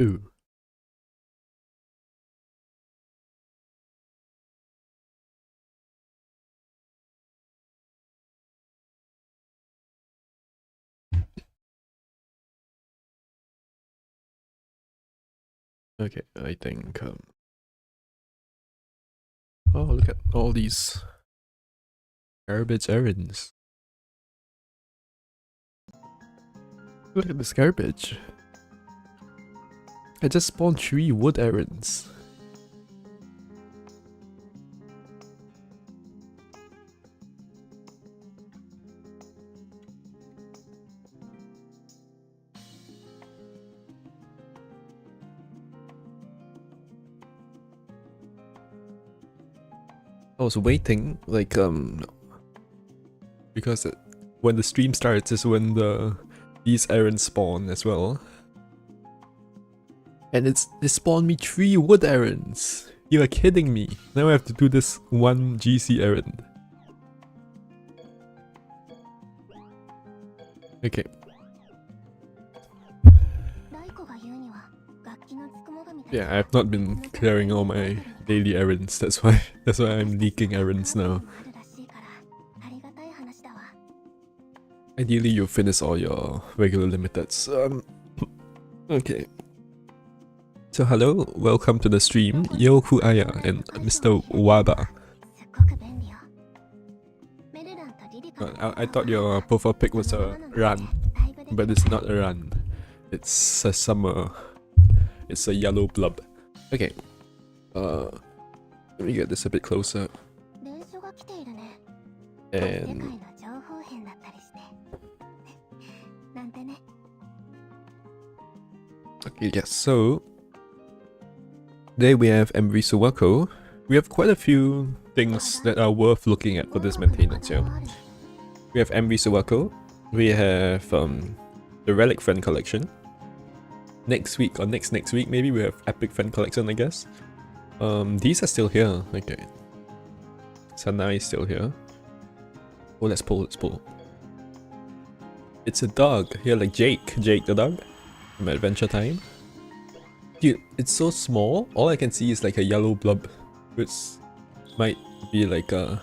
Ooh. Okay, I think oh, look at all these garbage errands. Look at this garbage. I just spawned 3 wood errands. I was waiting, like, because when the stream starts is when these errands spawn as well. And it spawned me 3 wood errands. You are kidding me. Now I have to do this 1 GC errand. Okay. Yeah, I have not been clearing all my daily errands. That's why I'm leaking errands now. Ideally, you finish all your regular limiteds. Okay. So hello, welcome to the stream, Yoku Aya and Mr. Waba. I thought your profile pic was a run, but it's not a run. It's a summer. It's a yellow blub. Okay. Let me get this a bit closer. And okay, yes, so today we have MV Suwacko. We have quite a few things that are worth looking at for this maintenance, yeah. We have MV Suwakko. We have the Relic Friend Collection. Next week or next week maybe we have Epic Friend Collection, I guess. These are still here. Okay. Sanai is still here. Oh, let's pull. It's a dog. Here, like Jake the dog from Adventure Time. Dude, it's so small. All I can see is like a yellow blub, which might be like a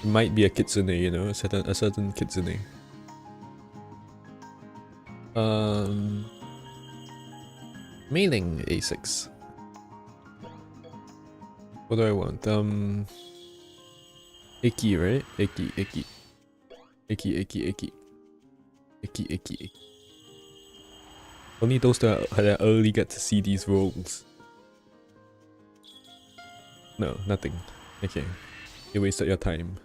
kitsune, you know, a certain kitsune. Mailing A6. What do I want? Icky, right? Icky. Only those that early get to see these rolls. No, nothing. Okay. You wasted your time.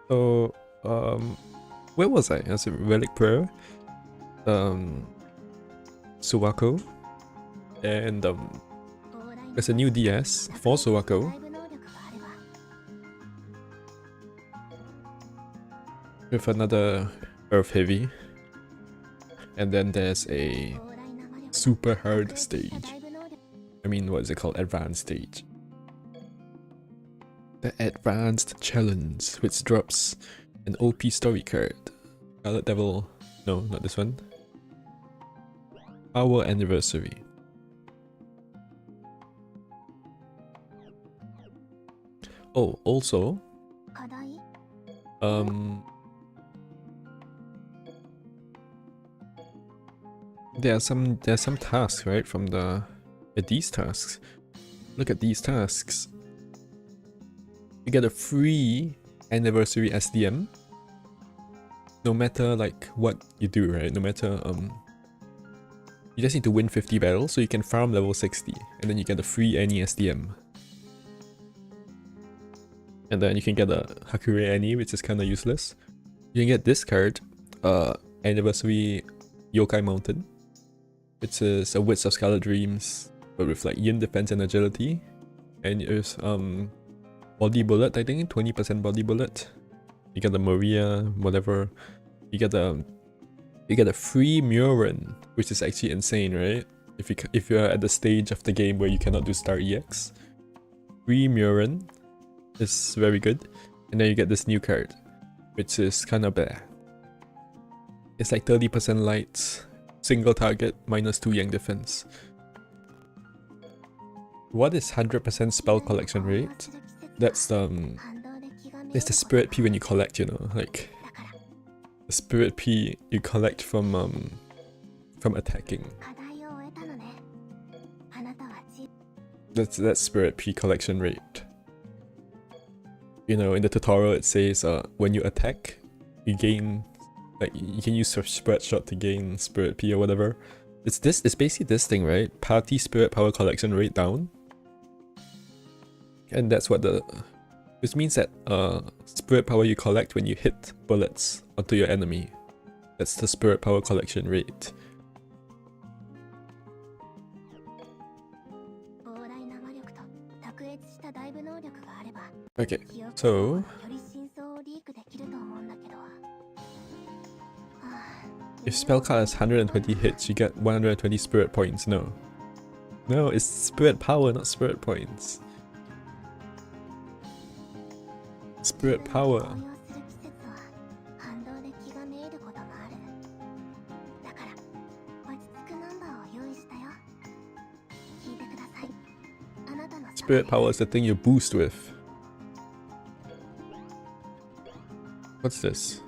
So, where was I? I was in Relic Prayer, Suwako, and there's a new DS for Suwako. With another Earth Heavy. And then there's a super hard stage. I mean, what is it called? Advanced stage. The Advanced Challenge, which drops an OP story card. Scarlet Devil. No, not this one. Our Anniversary. Oh, also, there are some tasks, right, from these tasks. Look at these tasks. You get a free anniversary SDM. No matter like what you do, right? No matter you just need to win 50 battles, so you can farm level 60, and then you get a free any SDM. And then you can get a Hakure Annie, which is kinda useless. You can get this card, Anniversary Yokai Mountain, which is a Wits of Scarlet Dreams, but with like yin defense and agility. And it's body bullet, I think, 20% body bullet. You get the Maria, whatever. You get a free Murin, which is actually insane, right? If you're at the stage of the game where you cannot do Star EX. Free Murin is very good. And then you get this new card, which is kinda bad. It's like 30% light, single target, -2 Yang defense. What is 100% spell collection rate? That's it's the spirit P when you collect, you know, like the spirit P you collect from attacking. That's spirit P collection rate. You know, in the tutorial it says when you attack, you gain, like, you can use your spread shot to gain spirit P or whatever. It's basically this thing, right? Party spirit power collection rate down. And that's what which means that spirit power you collect when you hit bullets onto your enemy. That's the spirit power collection rate. Okay, so if spell card has 120 hits, you get 120 spirit points. No, it's spirit power, not spirit points. Spirit power. Spirit power is the thing you boost with. What's this?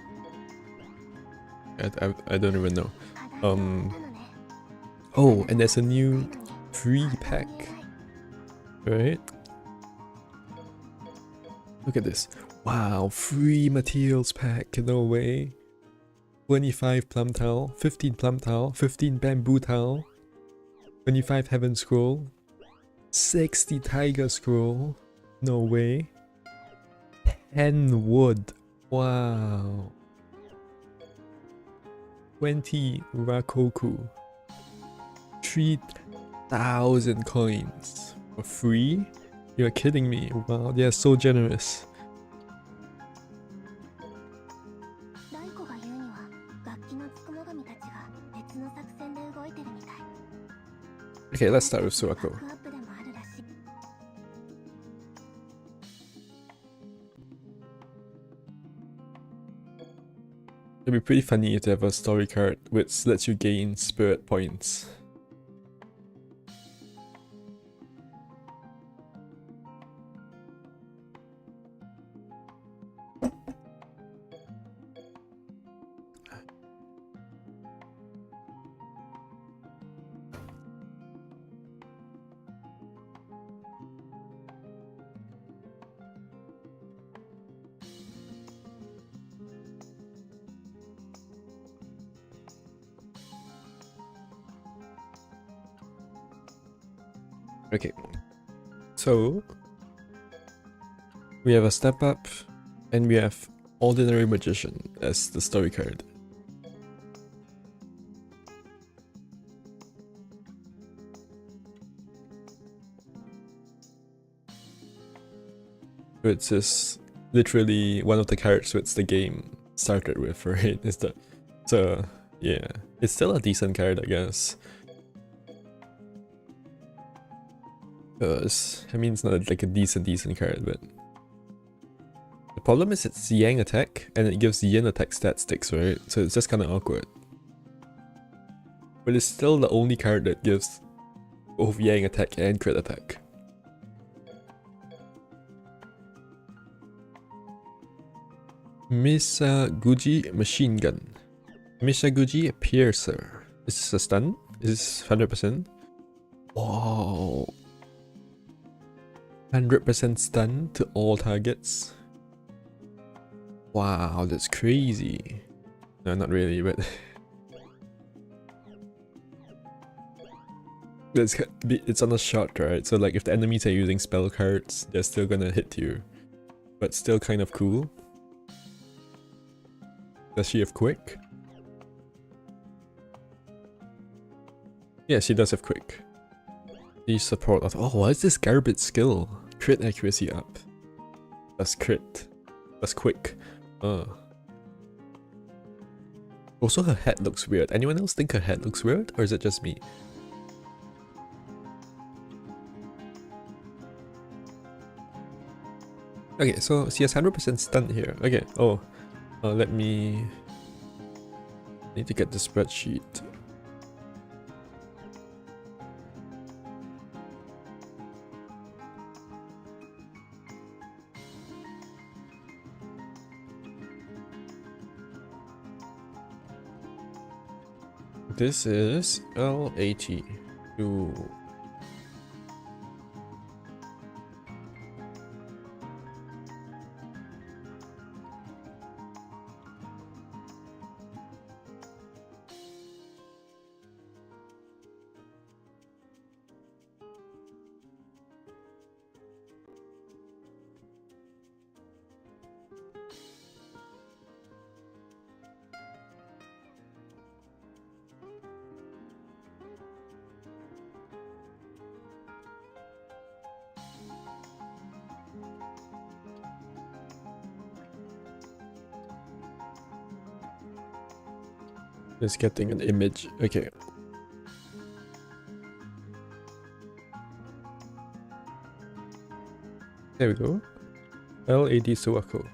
I don't even know. Oh, and there's a new free pack, right? Look at this. Wow, free materials pack, no way. 25 plum towel, 15 plum towel, 15 bamboo towel, 25 heaven scroll, 60 tiger scroll, no way. 10 wood, wow. 20 rakoku, 3,000 coins for free? You're kidding me. Wow, they are so generous. Okay, let's start with Suwako. It'd be pretty funny to have a story card which lets you gain spirit points. Okay, so we have a step up and we have Ordinary Magician as the story card. Which is literally one of the cards which the game started with, right? So yeah, it's still a decent card, I guess. I mean, it's not like a decent card, but the problem is it's Yang attack and it gives Yin attack stat sticks, right? So it's just kind of awkward. But it's still the only card that gives both Yang attack and crit attack. Misaguchi Machine Gun. Misaguchi Piercer. Is this a stun? Is this 100%? Wow. 100% stun to all targets. Wow, that's crazy. No, not really, but it's on a shot, right? So like if the enemies are using spell cards, they're still gonna hit you. But still kind of cool. Does she have quick? Yeah, she does have quick. The support of, oh, what is this garbage skill? Crit accuracy up. That's crit. That's quick. Also, her head looks weird. Anyone else think her head looks weird? Or is it just me? Okay, so she has 100% stun here. Okay, let me Need to get the spreadsheet. This is L80 to just getting an image. Okay. There we go. L80 Suwako.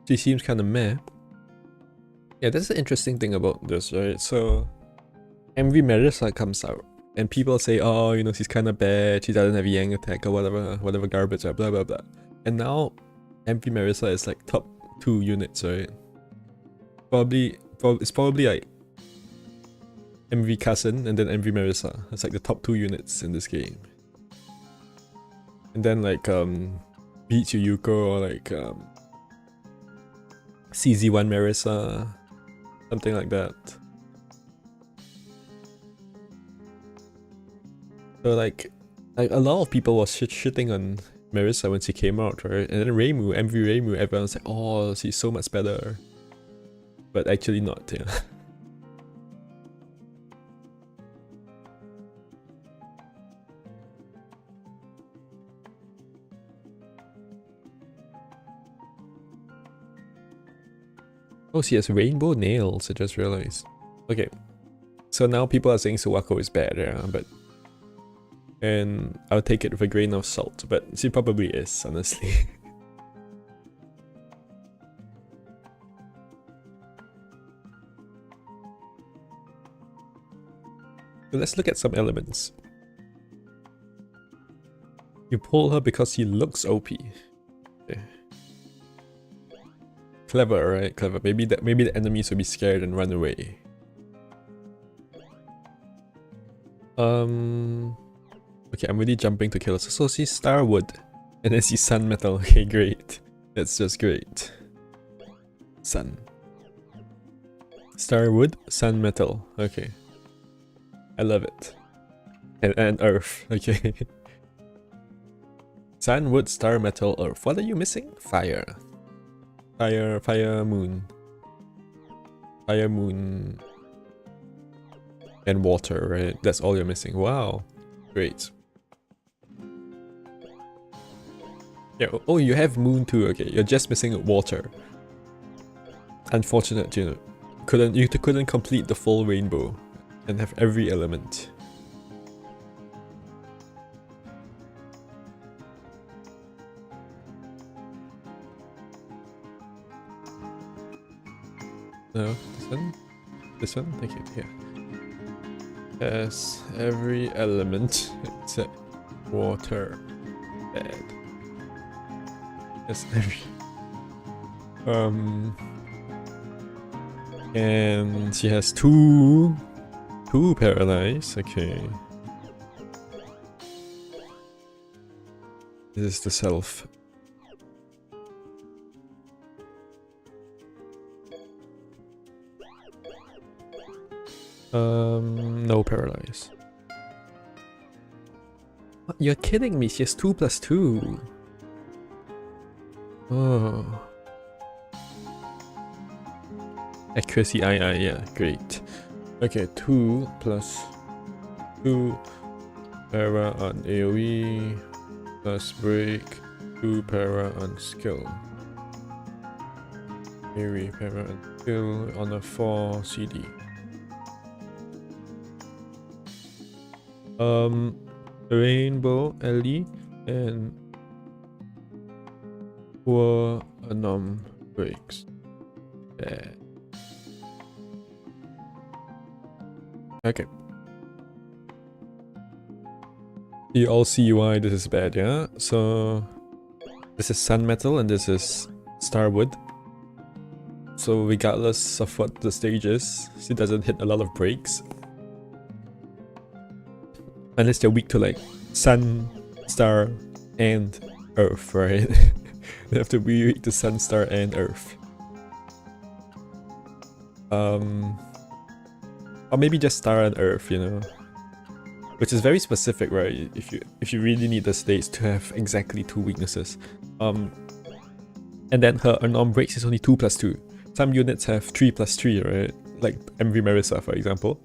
She seems kind of meh. Yeah, that's the interesting thing about this, right? So, MV Marisa comes out, and people say, oh, you know, she's kind of bad, she doesn't have Yang attack or whatever garbage, blah blah blah. And now, MV Marisa is like top 2 units, right? It's probably like MV Cousin and then MV Marisa. It's like the top 2 units in this game. And then like Beat Yuyuko or like CZ1 Marisa, something like that. So like a lot of people was shitting on Marisa when she came out, right? And then Reimu, MV Reimu, everyone's like, oh, she's so much better. But actually not, yeah. Oh, she has rainbow nails, I just realized. Okay. So now people are saying Suwako is bad, yeah, but... And I'll take it with a grain of salt, but she probably is, honestly. So let's look at some elements. You pull her because she looks OP. Okay. Clever, right? Clever. Maybe the enemies will be scared and run away. Okay, I'm really jumping to kill her. So she's Starwood, and then she's Sun Metal. Okay, great. That's just great. Sun. Starwood, Sun Metal. Okay. I love it. And Earth. Okay. Sun, Wood, Star, Metal, Earth. What are you missing? Fire. Fire, Moon. Fire, Moon. And water, right? That's all you're missing. Wow. Great. Yeah, oh, you have Moon too. Okay, you're just missing water. Unfortunate, you know. You couldn't complete the full rainbow and have every element. No, this one? This one? Thank you, here. Yes, every element except water. Bad. Yes, every... And she has two paralyzed, okay. This is the self. No paralyze. What? You're kidding me, she has 2+2. Oh. Accuracy, yeah, great. Okay, 2+2 para on AoE plus break, 2 para on skill. AoE para on skill on a 4 CD. Rainbow Ellie and poor breaks. Yeah. Okay. You all see why this is bad, yeah? So this is Sun Metal and this is Starwood. So regardless of what the stage is, she doesn't hit a lot of breaks. Unless they're weak to like Sun, Star, and Earth, right? They have to be weak to Sun, Star, and Earth. Or maybe just Star and Earth, you know? Which is very specific, right? If you really need the stage to have exactly 2 weaknesses. And then her unarmed breaks is only 2+2. Some units have 3+3, right? Like MV Marisa, for example.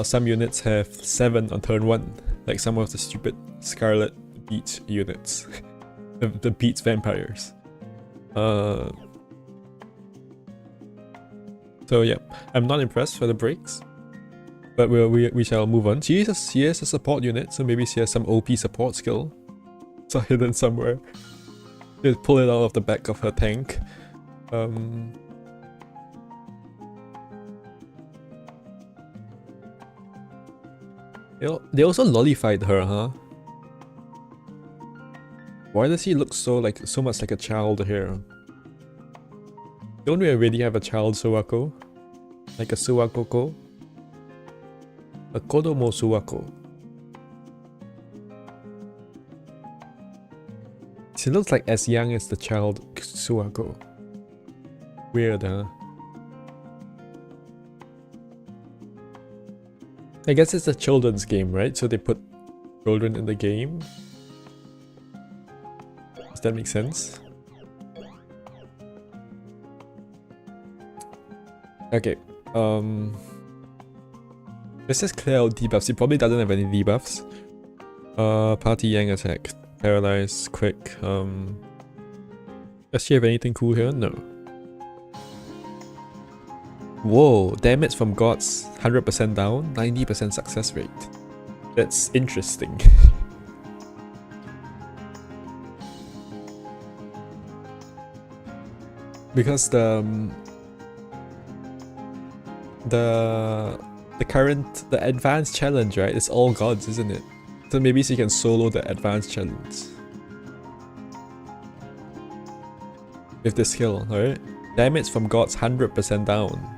Some units have 7 on turn 1, like some of the stupid Scarlet Beach units. the Beach vampires. So yeah, I'm not impressed for the breaks. But we shall move on. She is a support unit, so maybe she has some OP support skill. It's hidden somewhere. Just pull it out of the back of her tank. They also lollified her, huh? Why does she look so much like a child here? Don't we already have a child Suwako? Like a Suwako-ko? A Kodomo Suwako. She looks like as young as the child Suwako. Weird, huh? I guess it's a children's game, right? So they put children in the game. Does that make sense? Okay. Let's just clear out debuffs. He probably doesn't have any debuffs. Party Yang attack. Paralyze, quick. Does she have anything cool here? No. Whoa, damage from gods 100% down, 90% success rate. That's interesting. Because the advanced challenge, right? It's all gods, isn't it? So maybe she can solo the advanced challenge with the skill, right? Damage from gods 100% down.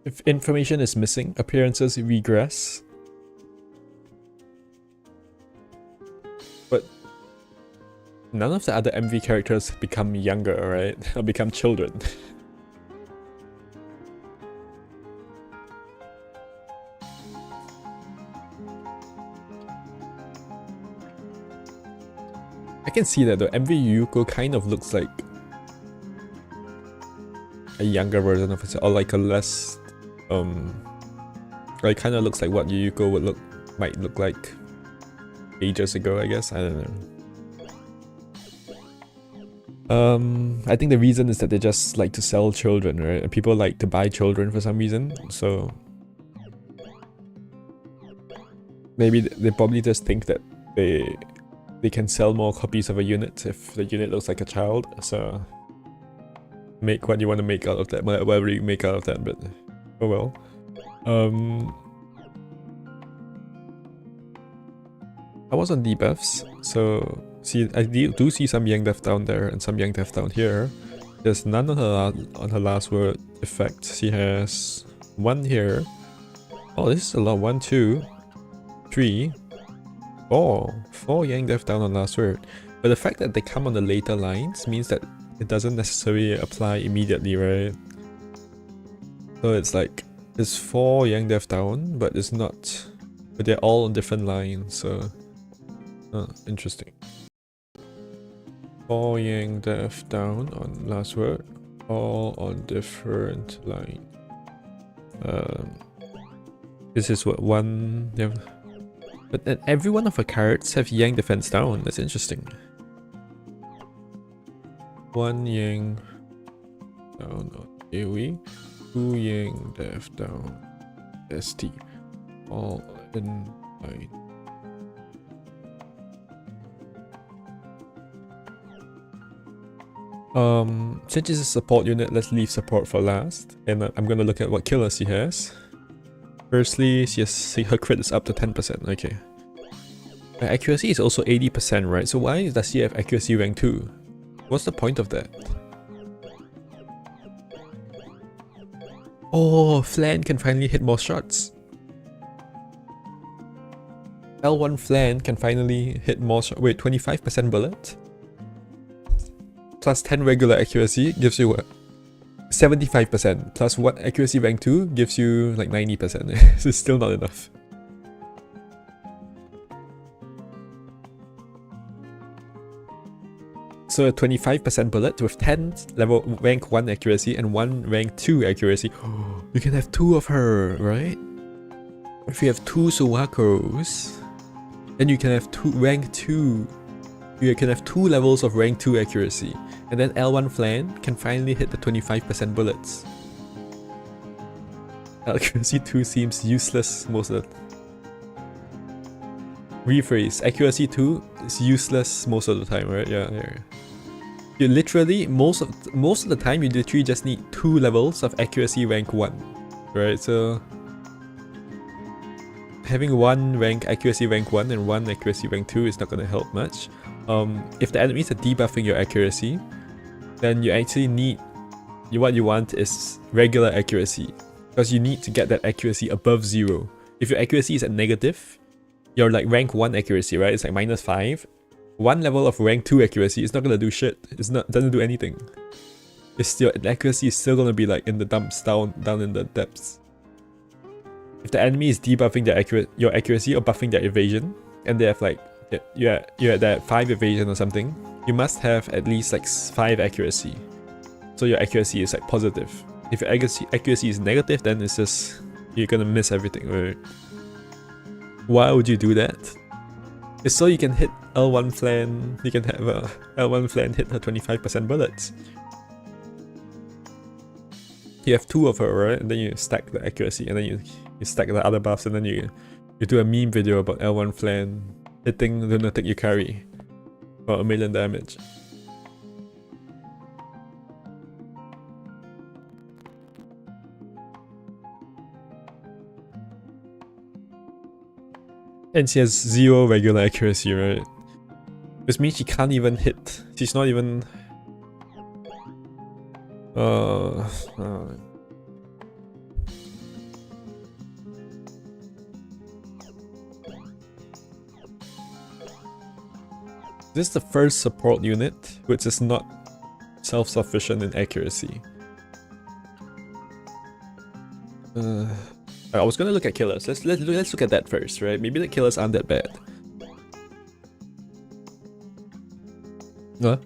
If information is missing, appearances regress. But none of the other MV characters become younger, right? Or become children. I can see that though. MV Yuko kind of looks like a younger version of herself, or like a less like kind of looks like what Yuko might look like ages ago, I guess. I don't know. I think the reason is that they just like to sell children, right? And people like to buy children for some reason, so maybe they probably just think that they can sell more copies of a unit if the unit looks like a child, so make what you want to make out of that, whatever you make out of that, but oh well. I was on debuffs, so I do see some Yang Death down there and some Yang Death down here. There's none on her last word effect. She has 1 here. Oh, this is a lot. 1, 2, 3, 4. 4 Yang Death down on last word. But the fact that they come on the later lines means that it doesn't necessarily apply immediately, right? So it's like, it's 4 Yang Death down, but it's not. But they're all on different lines, so interesting. 4 Yang Death down on last word, all on different line. This is what 1. But then every one of her cards have Yang defense down. That's interesting. 1 Yang down on AoE, 2 Yang def down ST. All in line. Since it's a support unit, let's leave support for last. And I'm gonna look at what killers she has. Firstly, her crit is up to 10%, okay. Her accuracy is also 80%, right? So why does she have accuracy rank 2? What's the point of that? Oh, Flan can finally hit more shots. L1 Flan can finally hit more shots. Wait, 25% bullet? Plus 10 regular accuracy gives you what? 75%. Plus what accuracy rank 2 gives you like 90%. So it's still not enough. So a 25% bullet with 10 level rank 1 accuracy and 1 rank 2 accuracy. You can have 2 of her, right? If you have 2 Suwakos, then you can have rank 2. You can have 2 levels of rank 2 accuracy. And then L1 Flan can finally hit the 25% bullets. Accuracy 2 seems useless most of the time. Rephrase, accuracy 2 is useless most of the time, right? Yeah. You literally, most of the time, you literally just need 2 levels of accuracy rank 1. Right, so having 1 rank accuracy rank 1 and 1 accuracy rank 2 is not going to help much. If the enemies are debuffing your accuracy, then you actually need, what you want is regular accuracy, because you need to get that accuracy above 0. If your accuracy is at negative, you're like rank 1 accuracy, right? It's like -5. 1 level of rank 2 accuracy is not gonna do shit. Doesn't do anything. The accuracy is still gonna be like in the dumps, down in the depths. If the enemy is debuffing your accuracy or buffing their evasion, and they have like you're at that 5 evasion or something, you must have at least like 5 accuracy. So your accuracy is like positive. If your accuracy is negative, then it's just you're gonna miss everything, right? Why would you do that? It's so you can hit L1 Flan, you can have L1 Flan hit her 25% bullets. You have 2 of her, right? And then you stack the accuracy, and then you stack the other buffs, and then you do a meme video about L1 Flan hitting Lunatic you carry for 1 million damage. And she has 0 regular accuracy, right? Which means she can't even hit. She's not even... This is the first support unit which is not self-sufficient in accuracy. I was gonna look at killers. Let's look at that first, right? Maybe the killers aren't that bad. What?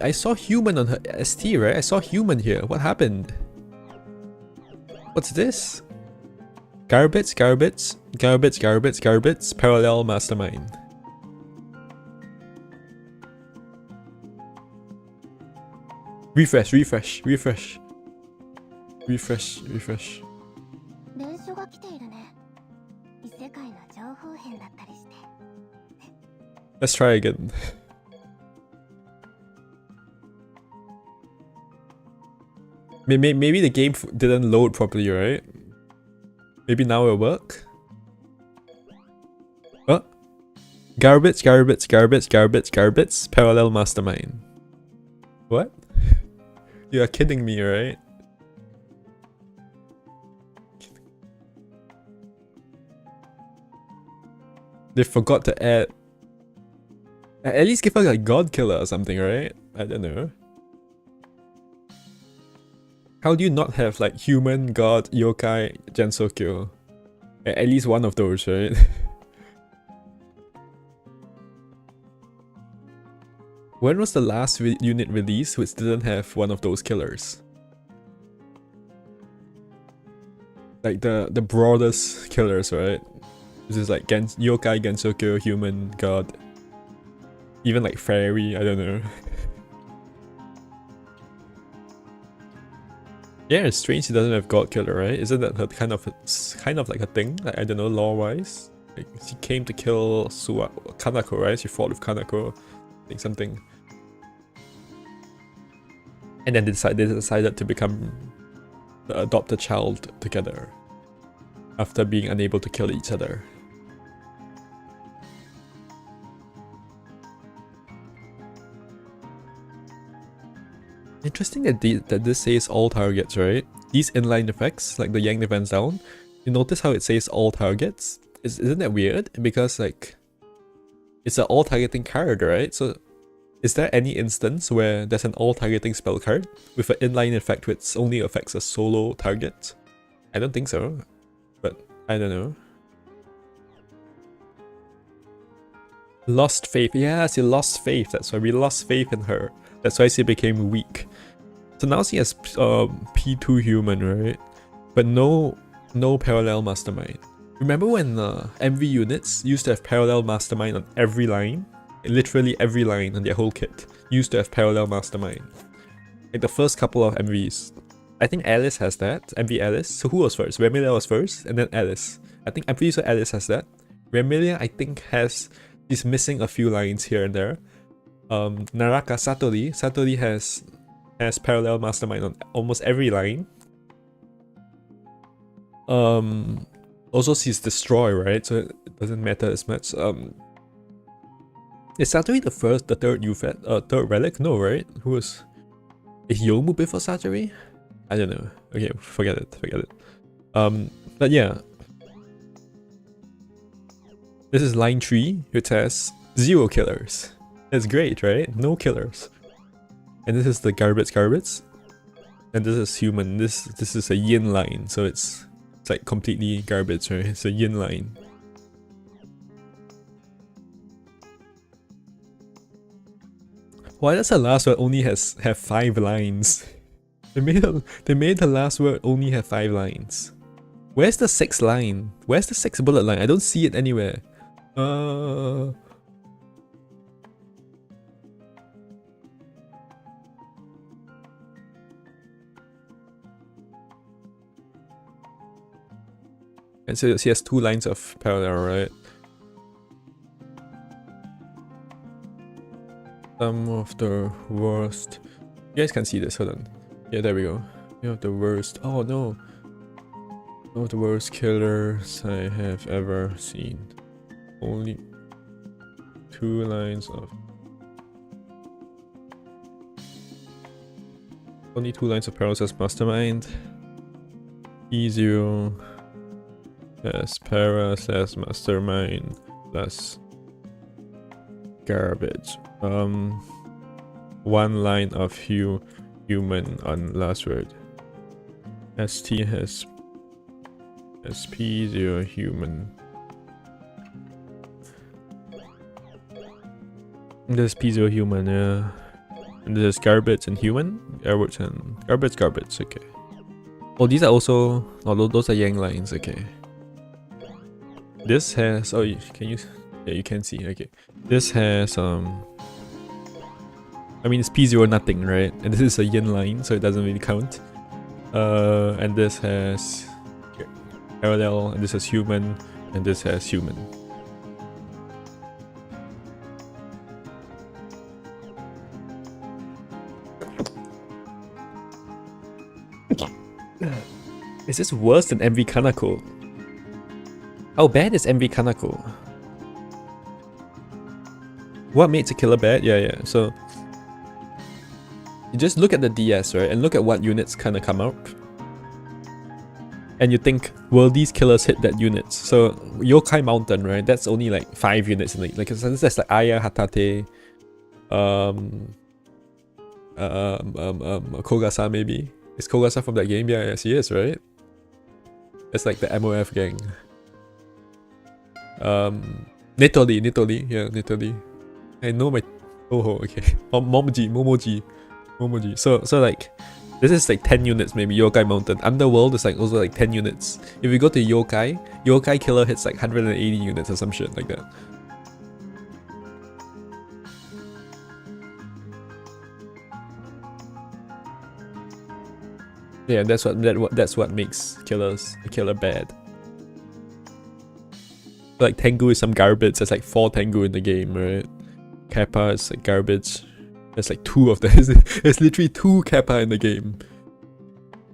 I saw human on her ST, right? I saw human here. What happened? What's this? Garbage, parallel mastermind. Refresh. Let's try again. Maybe the game didn't load properly, right? Maybe now it'll work? What? Garbage, parallel mastermind. What? You are kidding me, right? They forgot to add... At least give her like God Killer or something, right? I don't know. How do you not have like human, god, yokai, Jensokyo? At least one of those, right? When was the last unit released which didn't have one of those killers? like the broadest killers, right? This is like yokai, gensokyo, human, god, even like fairy. I don't know. Yeah, it's strange he doesn't have god killer, right? Isn't that kind of like a thing? Like, I don't know, lore wise. Like, she came to kill Kanako, right? She fought with Kanako, I think something. And then they decided to become the adopted child together after being unable to kill each other. Interesting that this says all targets, right? These inline effects, like the yank defense down, you notice how it says all targets? Isn't that weird? Because like, it's an all targeting card, right? So is there any instance where there's an all targeting spell card with an inline effect which only affects a solo target? I don't think so, but I don't know. Lost faith. Yeah, she lost faith. That's why we lost faith in her. That's why she became weak. So now she has P2 human, right? But no parallel mastermind. Remember when MV units used to have parallel mastermind on every line? Literally every line on their whole kit used to have parallel mastermind. Like the first couple of MVs. I think Alice has that. MV Alice. So who was first? Remilia was first, and then Alice. I'm pretty sure Alice has that. Remilia, I think, has... She's missing a few lines here and there. Naraka Satori has parallel mastermind on almost every line. Also she's destroy, right? So it doesn't matter as much. Is Satori the third relic? No, right? Is Yomu before Satori? I don't know. Okay, forget it. But yeah. This is line 3, which has 0 killers. That's great, right? No killers. And this is the garbage. And this is human. This is a yin line, so it's like completely garbage, right? It's a yin line. Why does the last word only have 5 lines? They made the last word only have 5 lines. Where's the 6th line? Where's the 6th bullet line? I don't see it anywhere. And so she has 2 lines of parallel, right? Some of the worst. You guys can see this, hold on. Yeah, there we go. You have the worst. Oh no. Some of the worst killers I have ever seen. Only 2 lines of... Only 2 lines of parallel says mastermind. E0 says para says mastermind plus garbage. 1 line of human on last word. ST has P0 human. This is P0 human, yeah. And this is garbage and human? Garbage and... Garbage, okay. Oh, these are also... Oh, those are yang lines, okay. This has... Oh, can you... Yeah, you can see, okay. This has, I mean, it's P0 nothing, right? And this is a yin line, so it doesn't really count. And this has... parallel, and this has human, and this has human. Is this worse than MV Kanako? How bad is MV Kanako? What makes a killer bad? Yeah. So you just look at the DS, right? And look at what units kind of come out. And you think, will these killers hit that units? So Yokai Mountain, right? That's only like 5 units in the like that's like Aya, Hatate, Kogasa maybe. Is Kogasa from that game? Yeah, she is, right? It's like the MOF gang. Nitori, yeah, Nitori. I know my Touhou, okay. Momoji. So like This is like 10 units maybe, Yokai Mountain. Underworld is like also like 10 units. If you go to Yokai Killer hits like 180 units or some shit like that. Yeah, that's what makes a killer bad. Like Tengu is some garbage. There's like 4 Tengu in the game, right? Kappa is like garbage. There's like 2 of them. There's literally 2 Kappa in the game.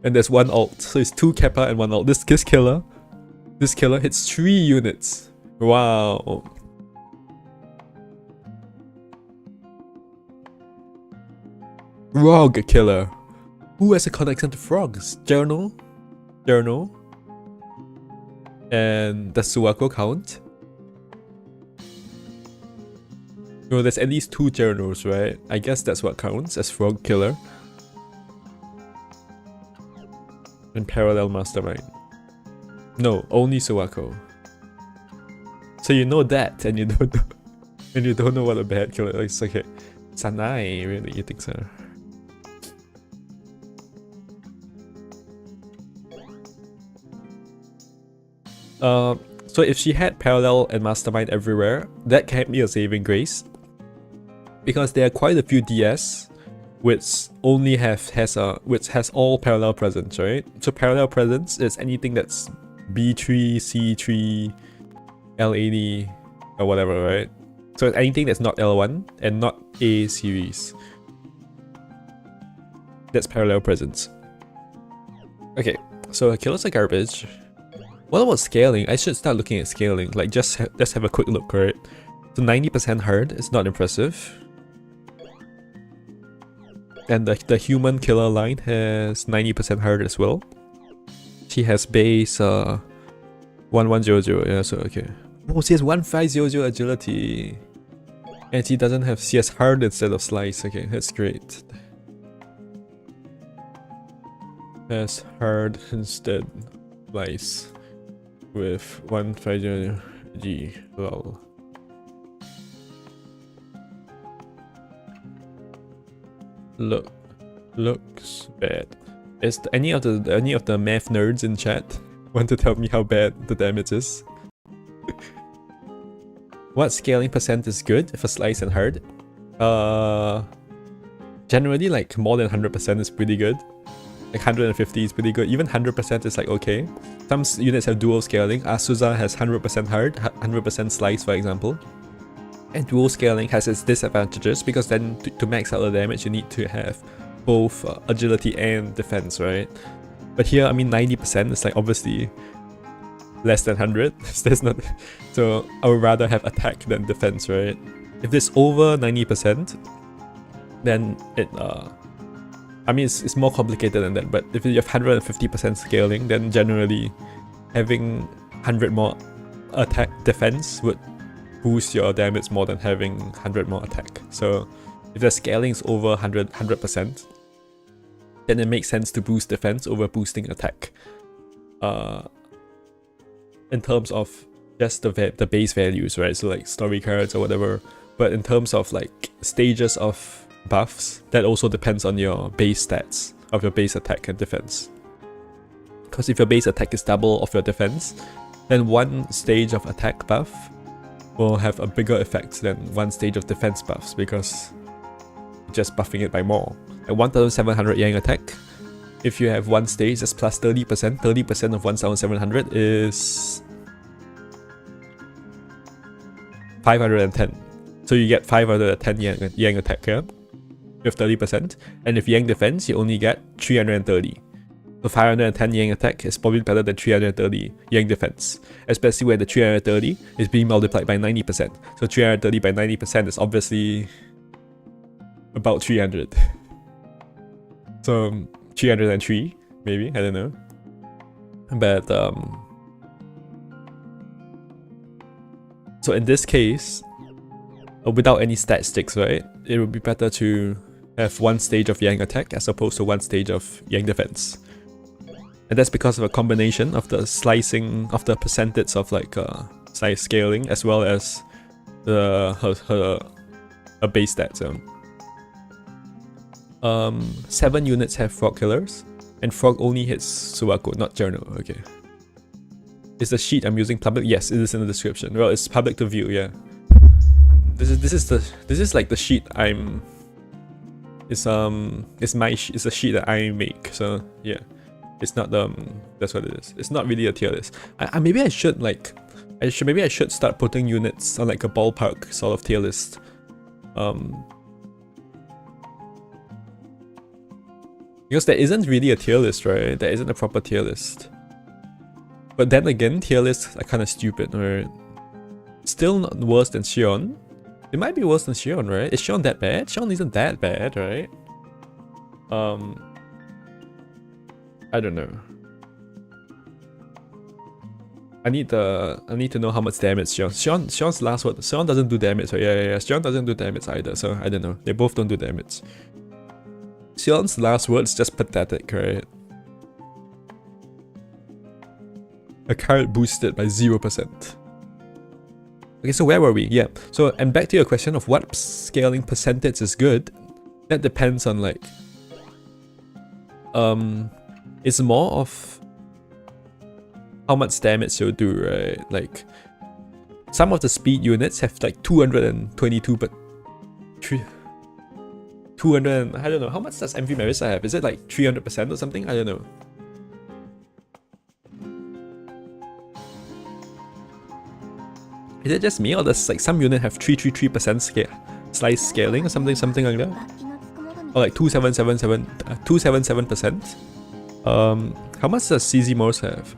And there's 1 ult. So it's 2 Kappa and 1 ult. This killer hits 3 units. Wow. Frog killer. Who has a connection to frogs? Journal? And does Suwako count? No, there's at least 2 journals, right? I guess that's what counts as frog killer. And parallel mastermind. No, only Suwako. So you know that, and you don't know what a bad killer is. Okay, Sanai, really? You think so? So if she had parallel and mastermind everywhere, that can be a saving grace, because there are quite a few DS which only has all parallel presence, right? So parallel presence is anything that's B3, C3, L80 or whatever, right? So it's anything that's not L1 and not A series. That's parallel presence. Okay, so killers are garbage. What about scaling? I should start looking at scaling. Like let's have a quick look, right? So 90% hard is not impressive. And the human killer line has 90% hard as well. She has base 1100, yeah, so okay. Oh, she has 1500 agility. And she has hard instead of slice. Okay, that's great. Has hard instead slice. With 1500 G, lol. Looks bad. Is any of the math nerds in chat want to tell me how bad the damage is? What scaling percent is good for slice and hard? Generally like more than 100% is pretty good. Like 150 is pretty good. Even 100% is like okay. Some units have dual scaling. Asusa has 100% hard, 100% slice, for example. And dual scaling has its disadvantages, because then to max out the damage you need to have both agility and defense, right? But here, I mean, 90% is like obviously less than 100. There's not. So I would rather have attack than defense, right? If it's over 90%, then it I mean, it's more complicated than that, but if you have 150% scaling, then generally having 100 more attack defense would boost your damage more than having 100 more attack. So if the scaling is over 100%, then it makes sense to boost defense over boosting attack. In terms of just the base values, right? So like story cards or whatever. But in terms of like stages of buffs, that also depends on your base stats of your base attack and defense. Because if your base attack is double of your defense, then one stage of attack buff will have a bigger effect than one stage of defense buffs, because you're just buffing it by more. At 1700 yang attack, if you have one stage that's plus 30%, 30% of 1700 is 510. So you get 510 yang attack here. You have 30%, and if yang defense, you only get 330. So 510 yang attack is probably better than 330 yang defense, especially when the 330 is being multiplied by 90%. So 330 by 90% is obviously about 300. So 303 maybe, I don't know. But so in this case, without any stat sticks, right, it would be better to have one stage of yang attack as opposed to one stage of yang defense. And that's because of a combination of the slicing of the percentage of like size scaling, as well as her base stats. 7 units have frog killers, and frog only hits Suwako, not journal. Okay. Is the sheet I'm using public? Yes, it is in the description. Well, it's public to view. Yeah. This is like the sheet I'm. It's a sheet that I make. So yeah, it's not that's what it is. It's not really a tier list. Maybe I should maybe I should start putting units on like a ballpark sort of tier list. Because there isn't really a tier list, right? There isn't a proper tier list. But then again, tier lists are kind of stupid, right? Still not worse than Xion. It might be worse than Xion, right? Is Xion that bad? Xion isn't that bad, right? I don't know. I need to know how much damage Xian's last word. Xion doesn't do damage, right? Yeah. Xion doesn't do damage either, so I don't know. They both don't do damage. Xian's last word is just pathetic, right? A card boosted by 0%. Okay, so where were we? Yeah. So, and back to your question of what scaling percentage is good. That depends on like... it's more of how much damage you'll do, right? Like, some of the speed units have like 222, but... 200, I don't know. How much does MV Marisa have? Is it like 300% or something? I don't know. Is it just me, or does like some unit have 333% slice scaling or something like that? Or like 2777%? How much does CZ Morse have?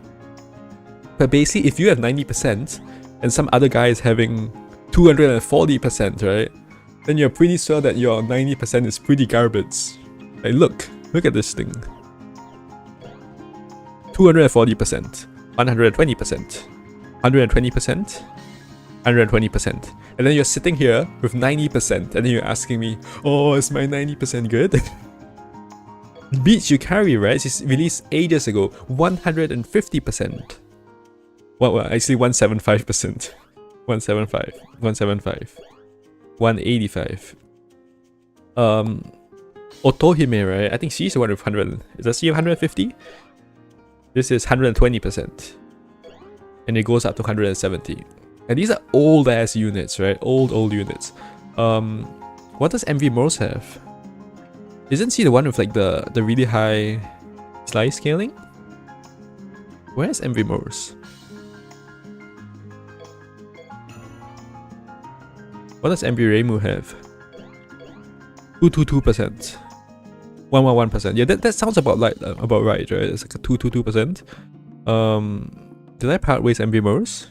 But basically, if you have 90% and some other guy is having 240%, right? Then you're pretty sure that your 90% is pretty garbage. Like look at this thing. 240%, 120%, 120%. 120%. And then you're sitting here with 90%, and then you're asking me, oh, is my 90% good? Beats you carry, right? It's released ages ago. 150%. Well, actually 175%. 175. 175. 185. Otohime, right? I think she's the one with 100. Does she have 150? This is 120%. And it goes up to 170. And these are old ass units, right? Old units. What does MV Morse have? Isn't she the one with like the really high slice scaling? Where's MV Morse? What does MV Reimu have? 222%. 111%. Yeah, that sounds about right, right? It's like a 222%. Did I part ways MV Morse?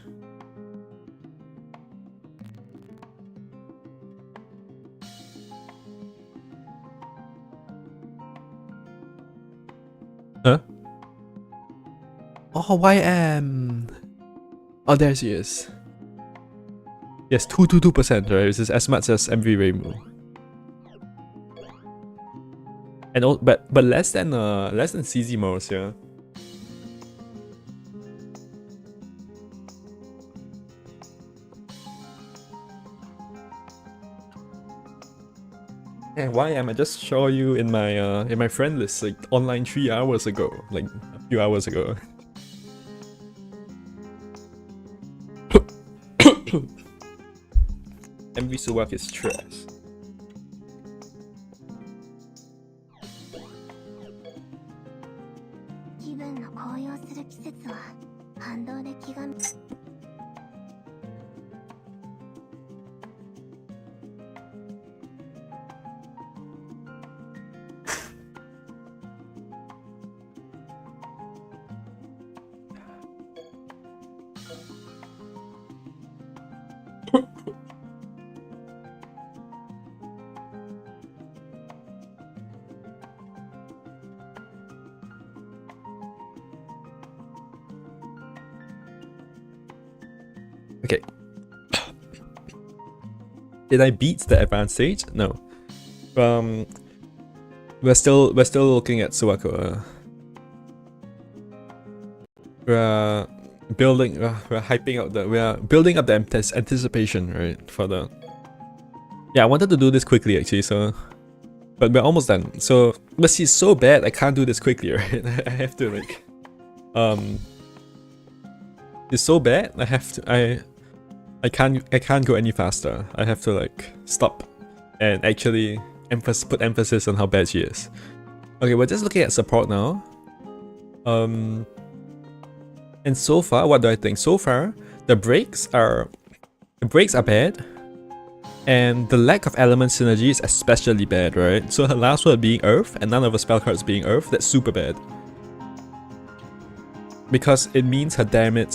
Huh? Oh, YM. Oh, there she is. Yes, 222%, right? This is as much as MV Reimu. And but less than CZ Morse, yeah. And why am I just show you in my friend list like online 3 hours ago, like a few hours ago. MV Suwakko is trash. Okay. Did I beat the advanced stage? No. We're still looking at Suwako. We're building up the anticipation, right, for the... Yeah, I wanted to do this quickly actually, so But we're almost done. So, but she's so bad, I can't do this quickly, right? I have to like, it's so bad. I can't go any faster. I have to like stop and actually put emphasis on how bad she is. Okay, we're just looking at support now. And so far, what do I think? So far, the breaks are bad. And the lack of element synergy is especially bad, right? So her last word being Earth and none of her spell cards being Earth, that's super bad. Because it means her damage...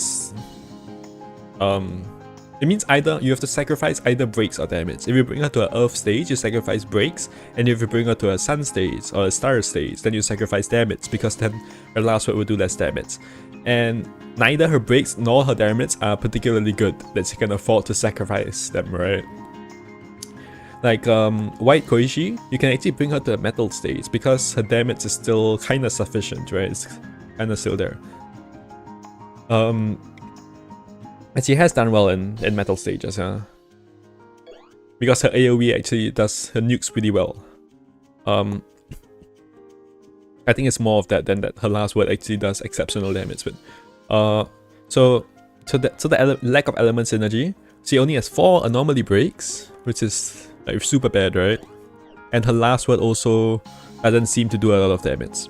it means either you have to sacrifice either breaks or damage. If you bring her to an Earth stage, you sacrifice breaks. And if you bring her to a Sun stage or a Star stage, then you sacrifice damage, because then her last word will do less damage. And neither her breaks nor her damage are particularly good that she can afford to sacrifice them, right? Like White Koishi, you can actually bring her to a metal stage because her damage is still kinda sufficient, right? It's kinda still there. And she has done well in metal stages, yeah. Because her AoE actually does her nukes pretty well. I think it's more of that than that her last word actually does exceptional damage with. So the lack of element synergy, she only has 4 anomaly breaks, which is like super bad, right? And her last word also doesn't seem to do a lot of damage.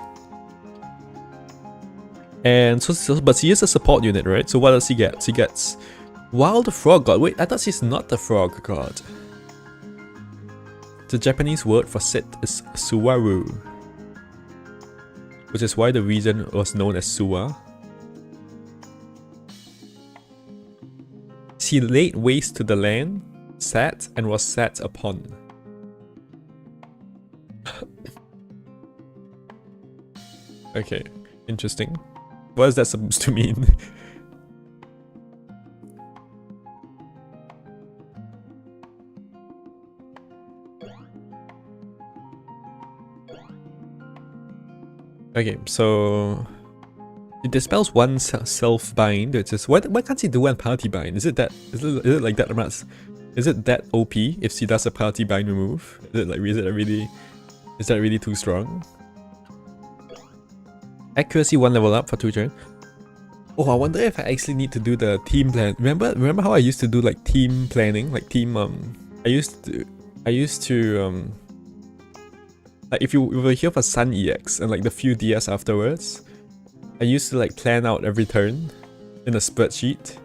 And but she is a support unit, right? So what does she get? She gets Wild Frog God. Wait, I thought she's not the Frog God. The Japanese word for sit is Suwako, which is why the region was known as Suwa. She laid waste to the land, sat, and was sat upon. Okay, interesting. What is that supposed to mean? Okay, so it dispels one self-bind, which is why can't she do one party bind? Is it like that much? Is it that OP if she does a party bind remove? Is that really too strong? Accuracy 1 level up for 2 turns. Oh, I wonder if I actually need to do the team plan. Remember how I used to do like team planning, like team I used to like if you were here for Sun EX and like the few DS afterwards, I used to like plan out every turn in a spreadsheet.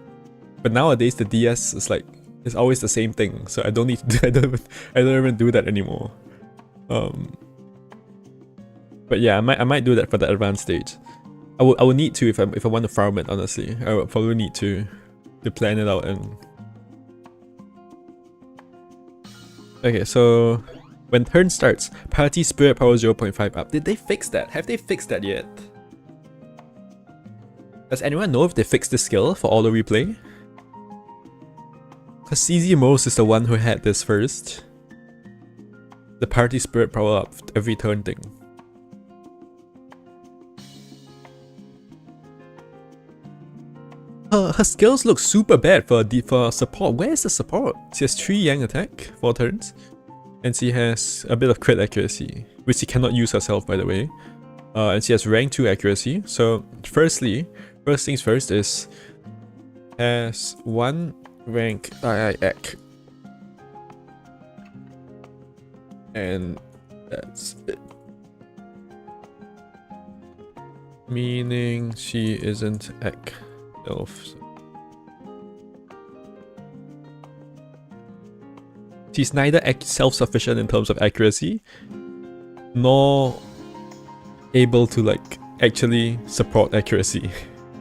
But nowadays the DS is like it's always the same thing, so I don't need to do, I don't even do that anymore. But yeah, I might do that for the advanced stage. I will need to if I want to farm it, honestly. I would probably need to plan it out. And okay, so when turn starts, party spirit power 0.5 up. Did they fix that? Have they fixed that yet? Does anyone know if they fixed this skill for auto replay? Because CZ Mose is the one who had this first. The party spirit power up every turn thing. Her skills look super bad for support. Where is the support? She has 3 Yang attack, 4 turns. And she has a bit of crit accuracy, which she cannot use herself, by the way. And she has rank 2 accuracy. So first things first is has 1 rank IIAC. And that's it. Meaning she isn't EC. She's neither self-sufficient in terms of accuracy, nor able to like actually support accuracy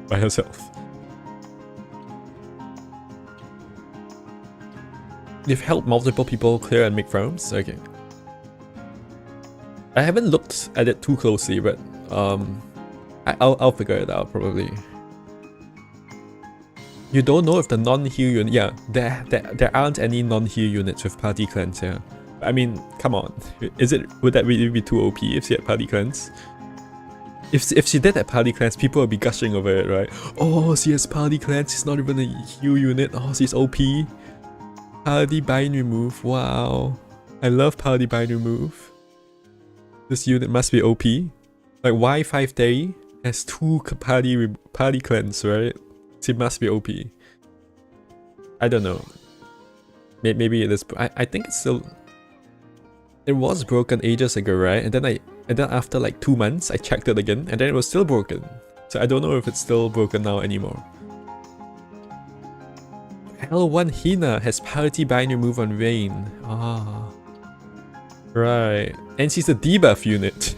by herself. You've helped multiple people clear and make farms? Okay. I haven't looked at it too closely, but I'll figure it out probably. You don't know if the non-heal unit... Yeah, there aren't any non-heal units with party cleanse, yeah. I mean, come on. Would that really be too OP if she had party cleanse? If she did that party cleanse, people would be gushing over it, right? Oh, she has party cleanse, she's not even a heal unit. Oh, she's OP. Party bind remove, wow. I love party bind remove. This unit must be OP. Like Y5 Day has 2 party cleanse, right? So it must be OP. I don't know. Maybe it is. I think it's still. It was broken ages ago, right? And then after like 2 months, I checked it again, and then it was still broken. So I don't know if it's still broken now anymore. L1 Hina has party binary move on Rain. Ah. Right. And she's a debuff unit.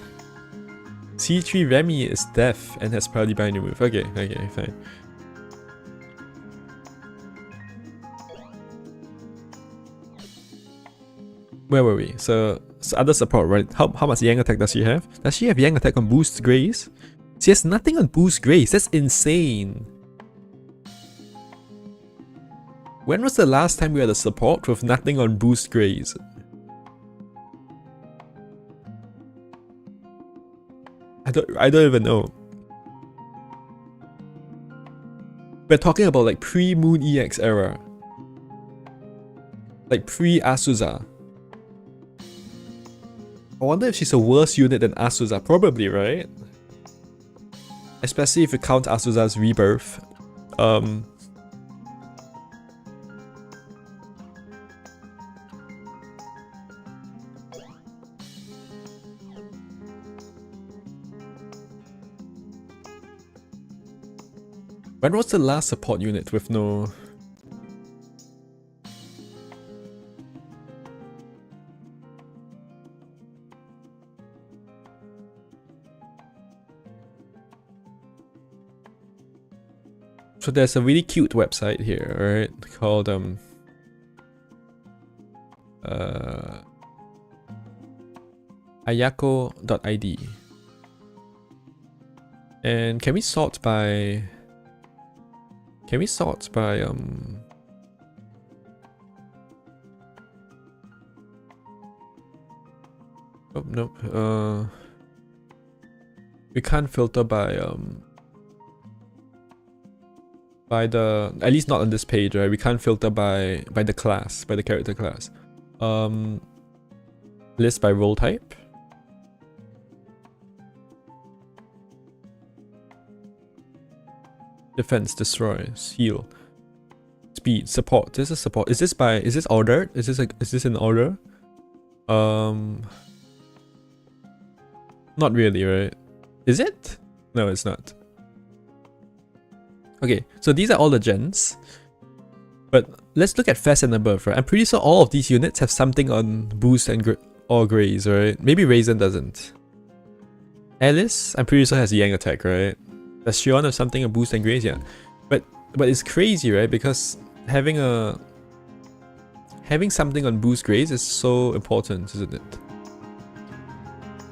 C3 Remy is deaf and has party binary move. Okay, fine. Where were we? So other support, right? How much Yang attack does she have? Does she have Yang attack on boost Grace? She has nothing on boost Grace. That's insane. When was the last time we had a support with nothing on boost Grace? I don't even know. We're talking about like pre-Moon EX era. Like pre-Asuza. I wonder if she's a worse unit than Asuza. Probably, right? Especially if you count Asuza's rebirth. When was the last support unit with no... So there's a really cute website here, right? Called ayako.id. And can we sort by oh nope. We can't filter by the, at least not on this page, right? We can't filter by the class, by the character class. List by role type. Defense, destroys, heal, speed, support. This is support. Is this ordered? Is this in order? Not really, right? Is it? No, it's not. Okay, so these are all the gens. But let's look at Fast and above, right? I'm pretty sure all of these units have something on boost and or graze, right? Maybe Raisin doesn't. Alice, I'm pretty sure has Yang attack, right? Does Shion have something on boost and graze? Yeah. But it's crazy, right? Because having something on boost graze is so important, isn't it?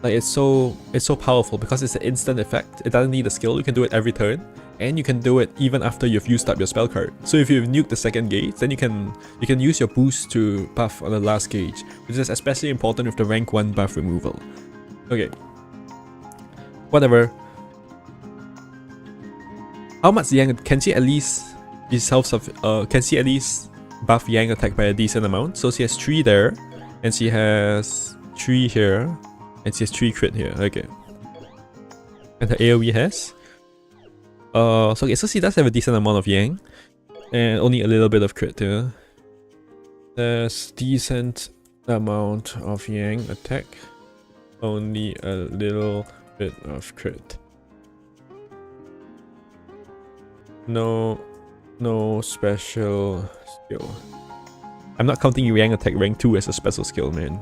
Like it's so powerful because it's an instant effect. It doesn't need a skill. You can do it every turn. And you can do it even after you've used up your spell card. So if you've nuked the second gauge, then you can use your boost to buff on the last gauge, which is especially important with the rank 1 buff removal. Okay. Whatever. How much Yang can she at least be can she at least buff Yang attack by a decent amount? So she has 3 there, and she has 3 here, and she has 3 crit here. Okay. And her AoE has? So she does have a decent amount of Yang, and only a little bit of crit here. There's decent amount of Yang attack, only a little bit of crit. No special skill. I'm not counting Yang attack rank 2 as a special skill, man.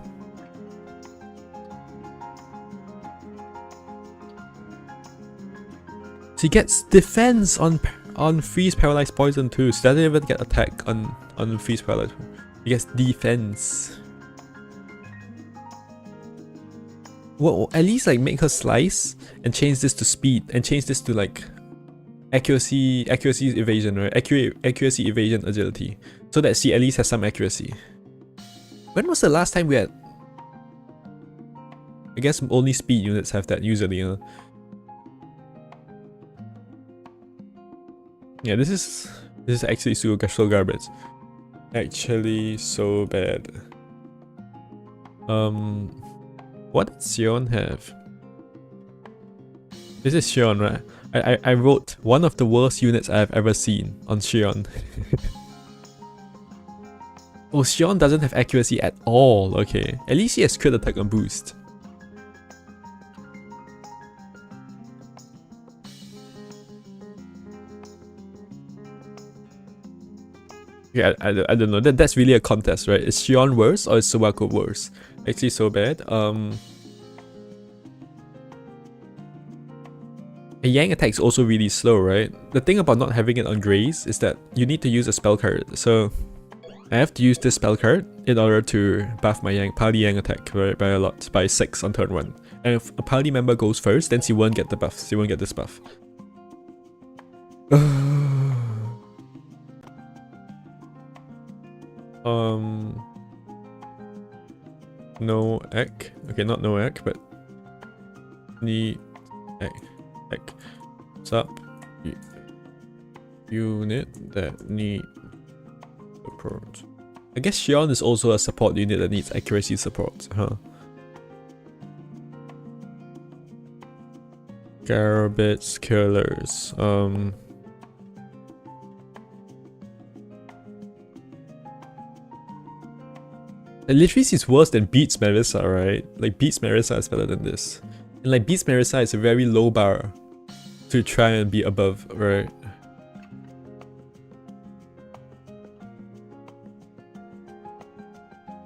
She gets defense on freeze, paralyzed, poison too. She doesn't even get attack on freeze, paralyzed. She gets defense. Well, at least like make her slice and change this to speed and change this to like accuracy evasion, right? Accuracy, evasion, agility, so that she at least has some accuracy. When was the last time we had? I guess only speed units have that usually, huh? Yeah, this is actually so garbage. Actually so bad. What does Xion have? This is Xion, right? I wrote one of the worst units I've ever seen on Xion. Oh, Xion doesn't have accuracy at all. Okay, at least he has crit attack and boost. Yeah, I don't know. That's really a contest, right? Is Xion worse or is Suwako worse? Actually, so bad. A Yang attack is also really slow, right? The thing about not having it on Grace is that you need to use a spell card. So I have to use this spell card in order to buff my Yang party Yang attack, right, by a lot, by 6 on turn 1. And if a party member goes first, then she won't get the buff. She won't get this buff. No egg. Okay, not no egg, but need egg. Sub unit that need support. I guess Xion is also a support unit that needs accuracy support, huh? Garbage killers. It literally is worse than Beats Marissa, right? Like, Beats Marissa is better than this. And like, Beats Marissa is a very low bar to try and be above, right?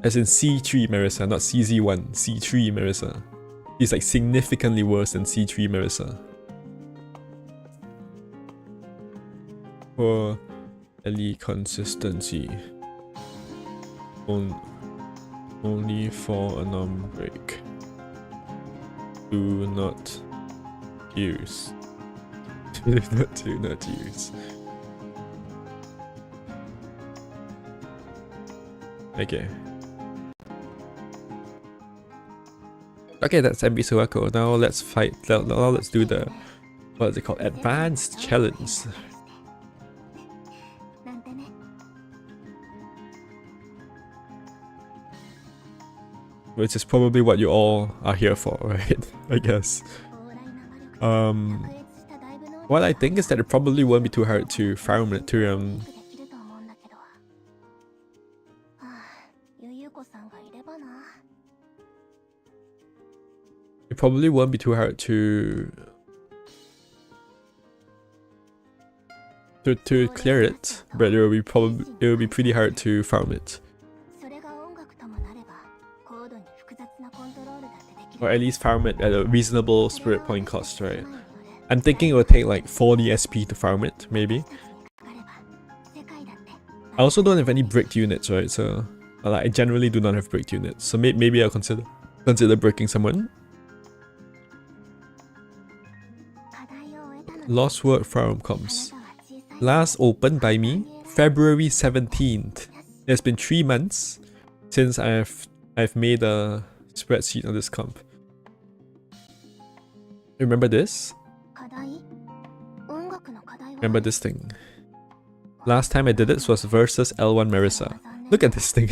As in C3 Marissa, not CZ1, C3 Marissa. He's like significantly worse than C3 Marissa. For elite consistency. Only for a non-break. Do not use. Do not use. Okay. Okay, that's MV Suwacko. Now let's fight. Now let's do the, what is it called? Advanced challenge. Which is probably what you all are here for, right? I guess. What I think is that it probably won't be too hard to farm it to it probably won't be too hard to clear it, but it will be pretty hard to farm it. Or at least farm it at a reasonable spirit point cost, right? I'm thinking it will take like 40 SP to farm it, maybe. I also don't have any bricked units, right? So I generally do not have bricked units. So maybe I'll consider breaking someone. Lost Word Farm Comms. Last opened by me, February 17th. It's been 3 months since I've made a spreadsheet on this comp. Remember this? Remember this thing? Last time I did this was versus L1 Marissa. Look at this thing.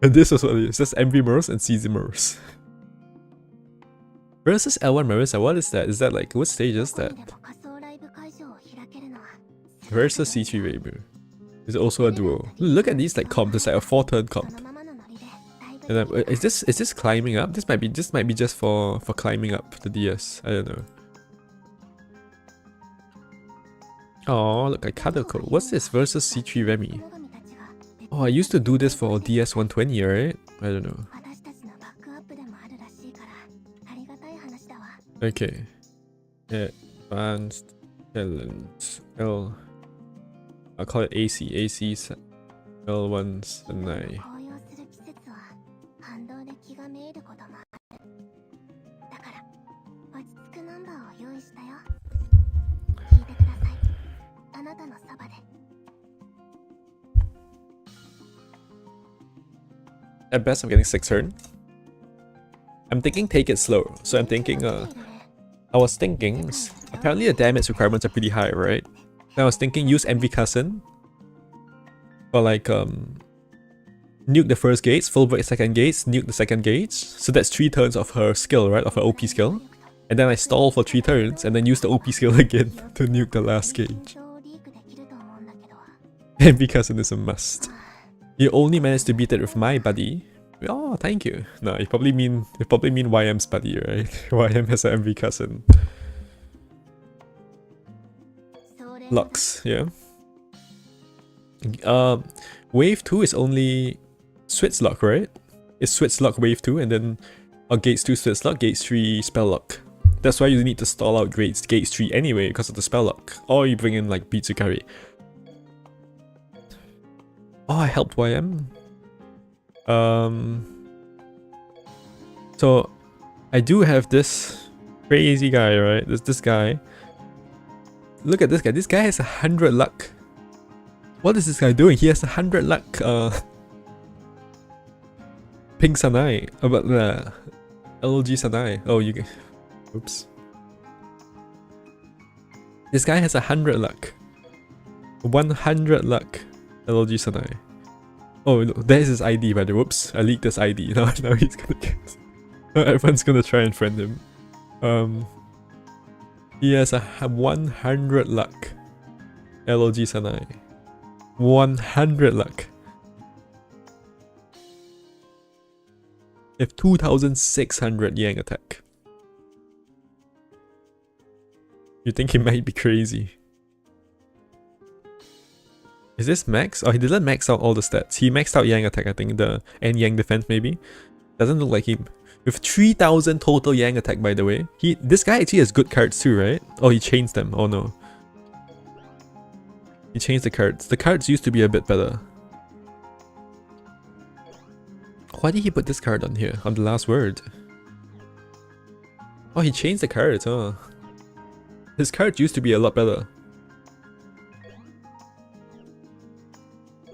And this was what it is. Just MV Murs and CZ Murs. Versus L1 Marissa, what is that? Is that like, what stage is that? Versus C3 Weibu. Is it also a duo? Look at these like comps, it's like a 4-turn comp. And is this climbing up? This might be just for climbing up the DS. I don't know. Oh, look, I cut the code. What's this? Versus C3 Remy. Oh, I used to do this for DS 120, right? I don't know. Okay. Advanced challenge. I'll call it AC. AC L1 Senai. At best, I'm getting 6 turn. I'm thinking take it slow. So I'm thinking, I was thinking, apparently the damage requirements are pretty high, right? I was thinking use MV Cousin. Or like, nuke the first gates, full break second gates, nuke the second gates. So that's 3 turns of her skill, right? Of her OP skill. And then I stall for 3 turns and then use the OP skill again to nuke the last gauge. MV Cousin is a must. You only managed to beat it with my buddy. Oh, thank you. No, you probably mean YM's buddy, right? YM has an MV Cousin. Lux, yeah. Wave 2 is only Switch Lock, right? It's Switch Lock Wave 2 and then Gates 2 Switch Lock, Gates 3 Spell Lock. That's why you need to stall out Gates 3 anyway because of the Spell Lock. Or you bring in like Bitsukari. Oh, I helped YM. So I do have this crazy guy, right? There's this guy. Look at this guy. This guy has 100 luck. What is this guy doing? He has 100 luck. Pink Sanai. About the LG Sanai. Oh, you. Oops. This guy has 100 luck. 100 luck. LG Sanai. Oh, no, there's his ID by the way. Whoops, I leaked his ID. Now he's gonna get. Everyone's gonna try and friend him. He has a 100 luck. LOG Sanai. 100 luck. If 2,600 Yang attack. You think he might be crazy? Is this max? Oh, he didn't max out all the stats. He maxed out Yang attack, I think, and Yang defense maybe. Doesn't look like him. With 3,000 total Yang attack, by the way. This guy actually has good cards too, right? Oh, he changed them. Oh no. He changed the cards. The cards used to be a bit better. Why did he put this card on here? On the last word? Oh, he changed the cards, huh? His cards used to be a lot better.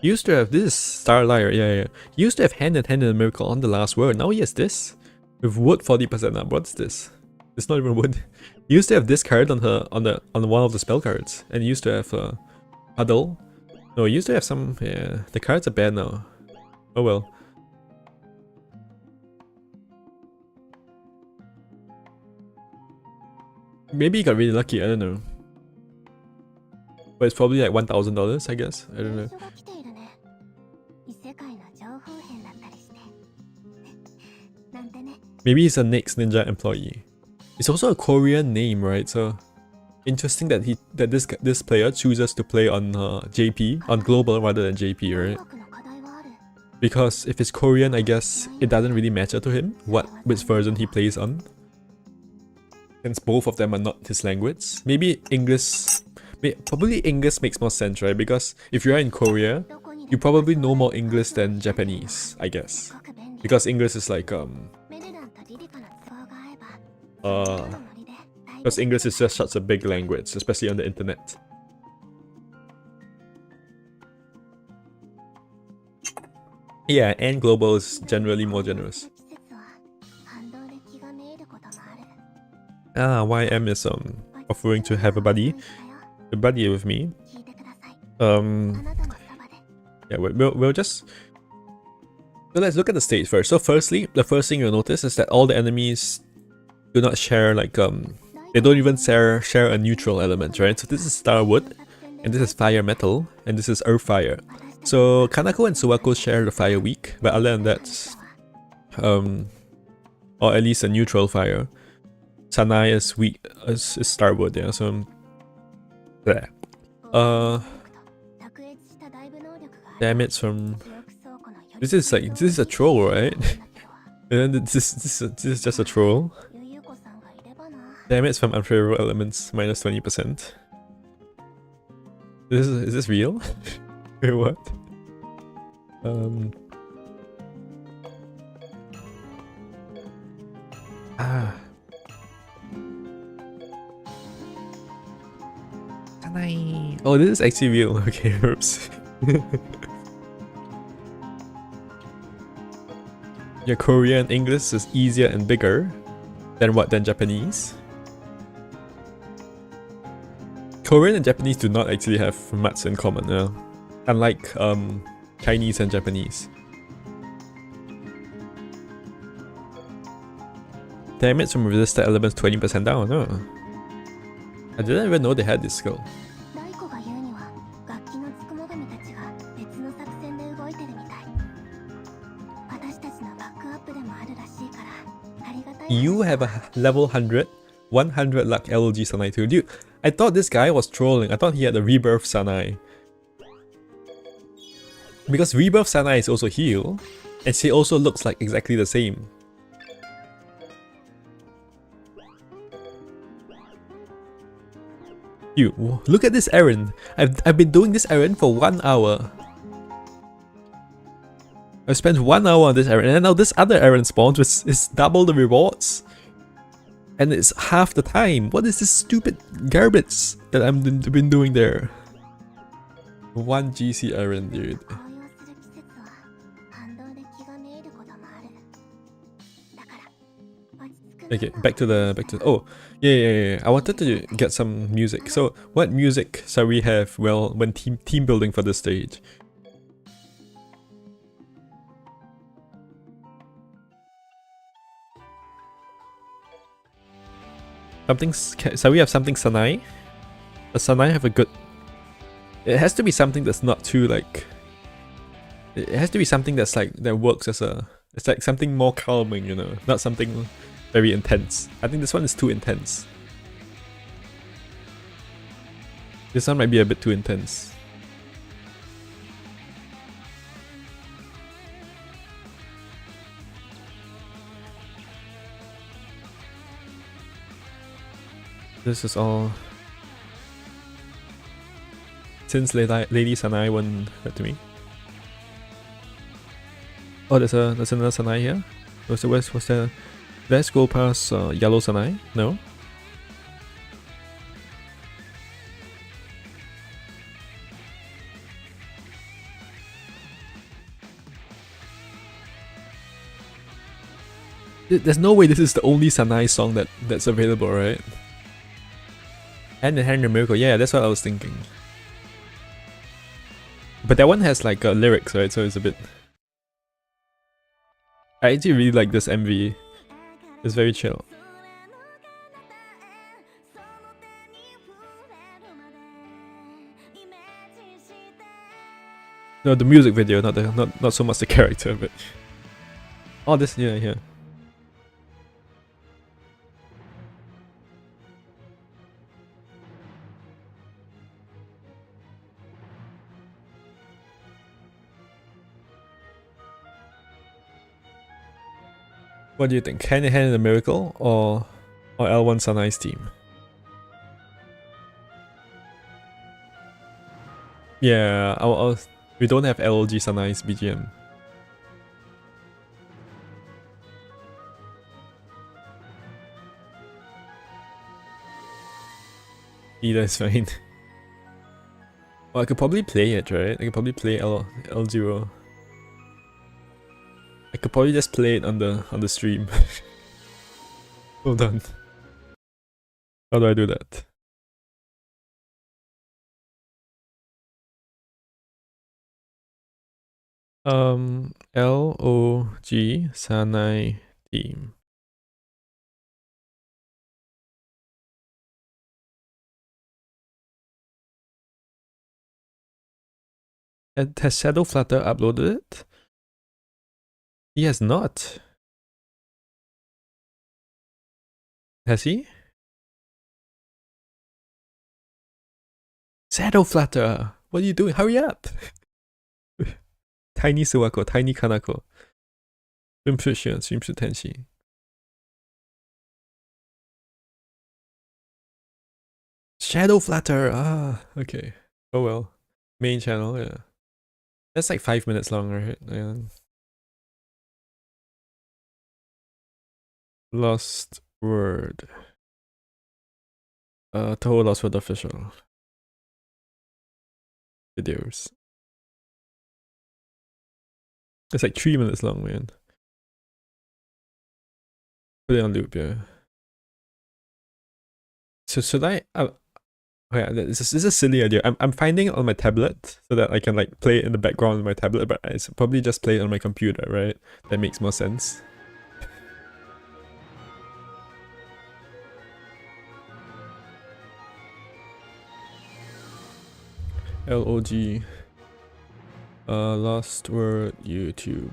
He used to have this Star Liar, yeah. He used to have Hand in Hand and Miracle on the last word. Now he has this. With wood 40% up. What's this? It's not even wood. He used to have this card on one of the spell cards. And he used to have Puddle. No, he used to have some, yeah. The cards are bad now. Oh well. Maybe he got really lucky, I don't know. But it's probably like $1,000, I guess. I don't know. Maybe he's a Next Ninja employee. It's also a Korean name, right? So interesting that this player chooses to play on JP, on global rather than JP, right? Because if it's Korean, I guess it doesn't really matter to him which version he plays on. Since both of them are not his language. Maybe English. Probably English makes more sense, right? Because if you're in Korea, you probably know more English than Japanese, I guess. Because English is like because English is just such a big language, especially on the internet. Yeah, and global is generally more generous. YM is offering to have a buddy with me. Yeah, we'll just. So let's look at the stage first. So firstly, the first thing you'll notice is that all the enemies do not share like they don't even share a neutral element, right? So this is Star Wood, and this is Fire Metal, and this is Earth Fire. So Kanako and Suwako share the Fire weak, but other than that, or at least a neutral fire. Sanai is weak, is Star Wood, yeah. So there. Damage from. This is a troll, right? And then this is just a troll. Damage from unfavorable elements minus 20%. Is this real? Wait, what? Oh, this is actually real. Okay, oops. Your Korean English is easier and bigger than Japanese. Korean and Japanese do not actually have much in common, unlike Chinese and Japanese. Damage from resistor elements 20% down. Oh. I didn't even know they had this skill. You have a level 100 luck LG Sanai too. Dude, I thought this guy was trolling. I thought he had a Rebirth Sanai. Because Rebirth Sanai is also heal, and she also looks like exactly the same. You look at this errand. I've been doing this errand for 1 hour. I've spent 1 hour on this errand, and now this other errand spawns, which is double the rewards. And it's half the time. What is this stupid garbage that I've been doing there? 1 GC errand, dude. Okay, back to oh, yeah. I wanted to get some music. So, what music shall we have when team building for this stage? Shall we have something Sanai? Does Sanai have a good... It has to be something that's not too like... It has to be something that's like, that works as a... It's like something more calming, you know? Not something very intense. I think this one is too intense. This one might be a bit too intense. This is all... Since Lady Sanai won't hurt me. Oh, there's another Sanai here. Was there? Let's go past yellow Sanai. No. There's no way this is the only Sanai song that's available, right? Hand in Hand in Miracle. Yeah, that's what I was thinking. But that one has like lyrics, right? So it's a bit... I actually really like this MV. It's very chill. No, the music video, not so much the character, but... Oh, this, yeah. What do you think? Hand in Hand in the Miracle or L1 Sanai's team? Yeah, we don't have LG Sanai's BGM. Either is fine. Well, I could probably play it, right? I could probably play L0. I could probably just play it on the stream. Hold on. How do I do that? LOG Sanai team. Has Shadow Flutter uploaded it? He has not. Has he? Shadow Flutter! What are you doing? Hurry up! Tiny Suwako, Tiny Kanako. Swimsuit Tenshi. Shadow Flutter! Ah, okay. Oh well. Main channel, yeah. That's like 5 minutes long, right? Yeah. Lost Word. Touhou Lost Word official. Videos. It's like 3 minutes long, man. Put it on loop, yeah. So should I? Oh yeah, this is a silly idea. I'm finding it on my tablet so that I can like play it in the background on my tablet, but I should probably just play it on my computer, right? That makes more sense. LOG. Last word YouTube.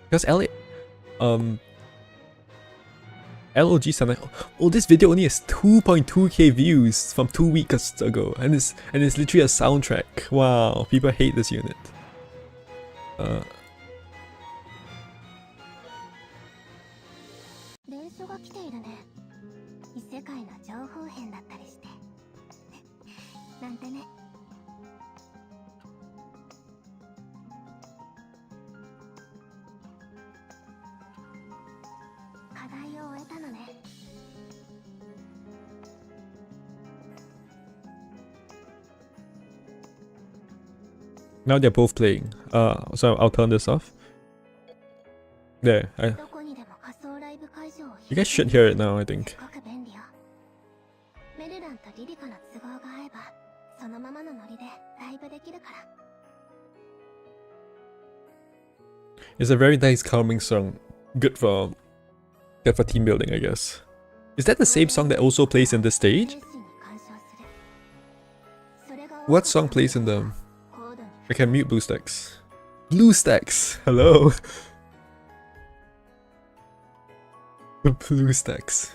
Because LOG sound oh, this video only has 2.2k views from 2 weeks ago, and it's literally a soundtrack. Wow, people hate this unit. 伝書が来ているね。異世界の情報編だったりして。なんてね。課題を終えたのね。Now they're both playing. So I'll turn this off. There. You guys should hear it now, I think. It's a very nice calming song. Good for team building, I guess. Is that the same song that also plays in this stage? What song plays in the... I can mute BlueStacks. BlueStacks! Hello! BlueStacks.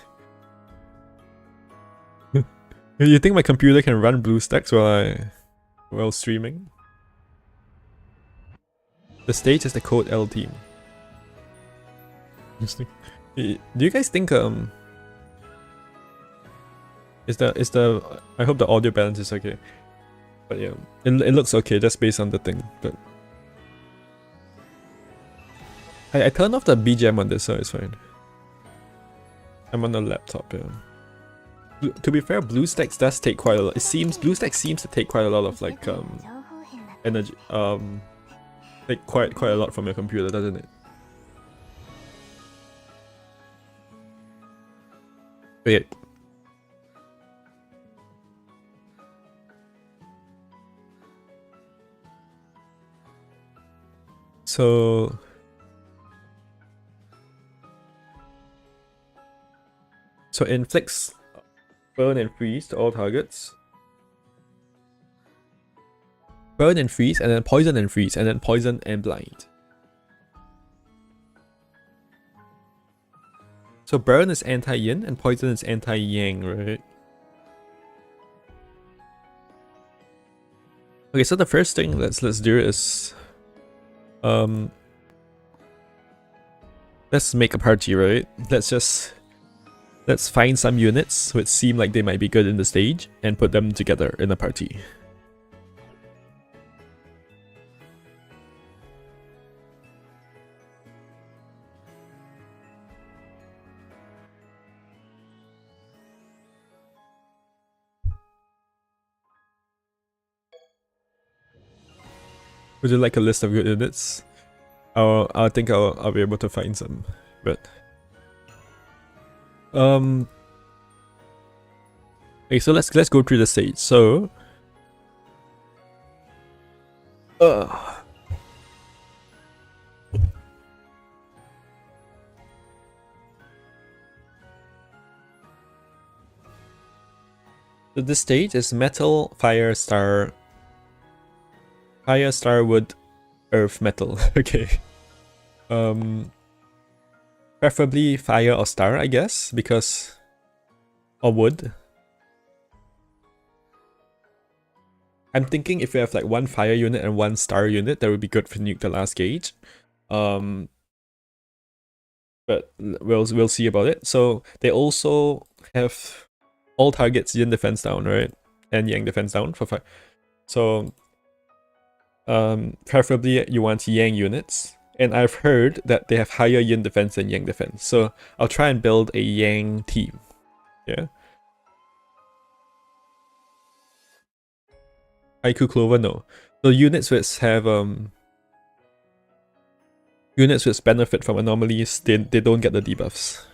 You think my computer can run BlueStacks while streaming? The stage is the Code L team. Interesting. Do you guys think is the I hope the audio balance is okay. But yeah, it looks okay just based on the thing. But I turned off the BGM on this, so it's fine. I'm on the laptop, yeah. To be fair, BlueStacks does take quite a lot. It seems BlueStacks seems to take quite a lot of like energy, like quite a lot from your computer, doesn't it? Wait. So inflicts burn and freeze to all targets. Burn and freeze, and then poison and freeze, and then poison and blind. So burn is anti-yin and poison is anti-yang, right? Okay, so the first thing let's do is let's make a party, right? Let's find some units which seem like they might be good in the stage and put them together in a party. Would you like a list of good units? I think I'll be able to find some, but okay, so let's go through the stage. So this stage is metal, fire, star, wood, earth, metal. Okay. Preferably fire or star, I guess, because... or wood. I'm thinking if we have like one fire unit and one star unit, that would be good for nuke the last gauge. But we'll see about it. So they also have all targets yin defense down, right? And yang defense down for fire. So preferably you want yang units. And I've heard that they have higher yin defense than yang defense. So I'll try and build a yang team. Yeah. Haiku Clover, no. So units which have units which benefit from anomalies, they don't get the debuffs.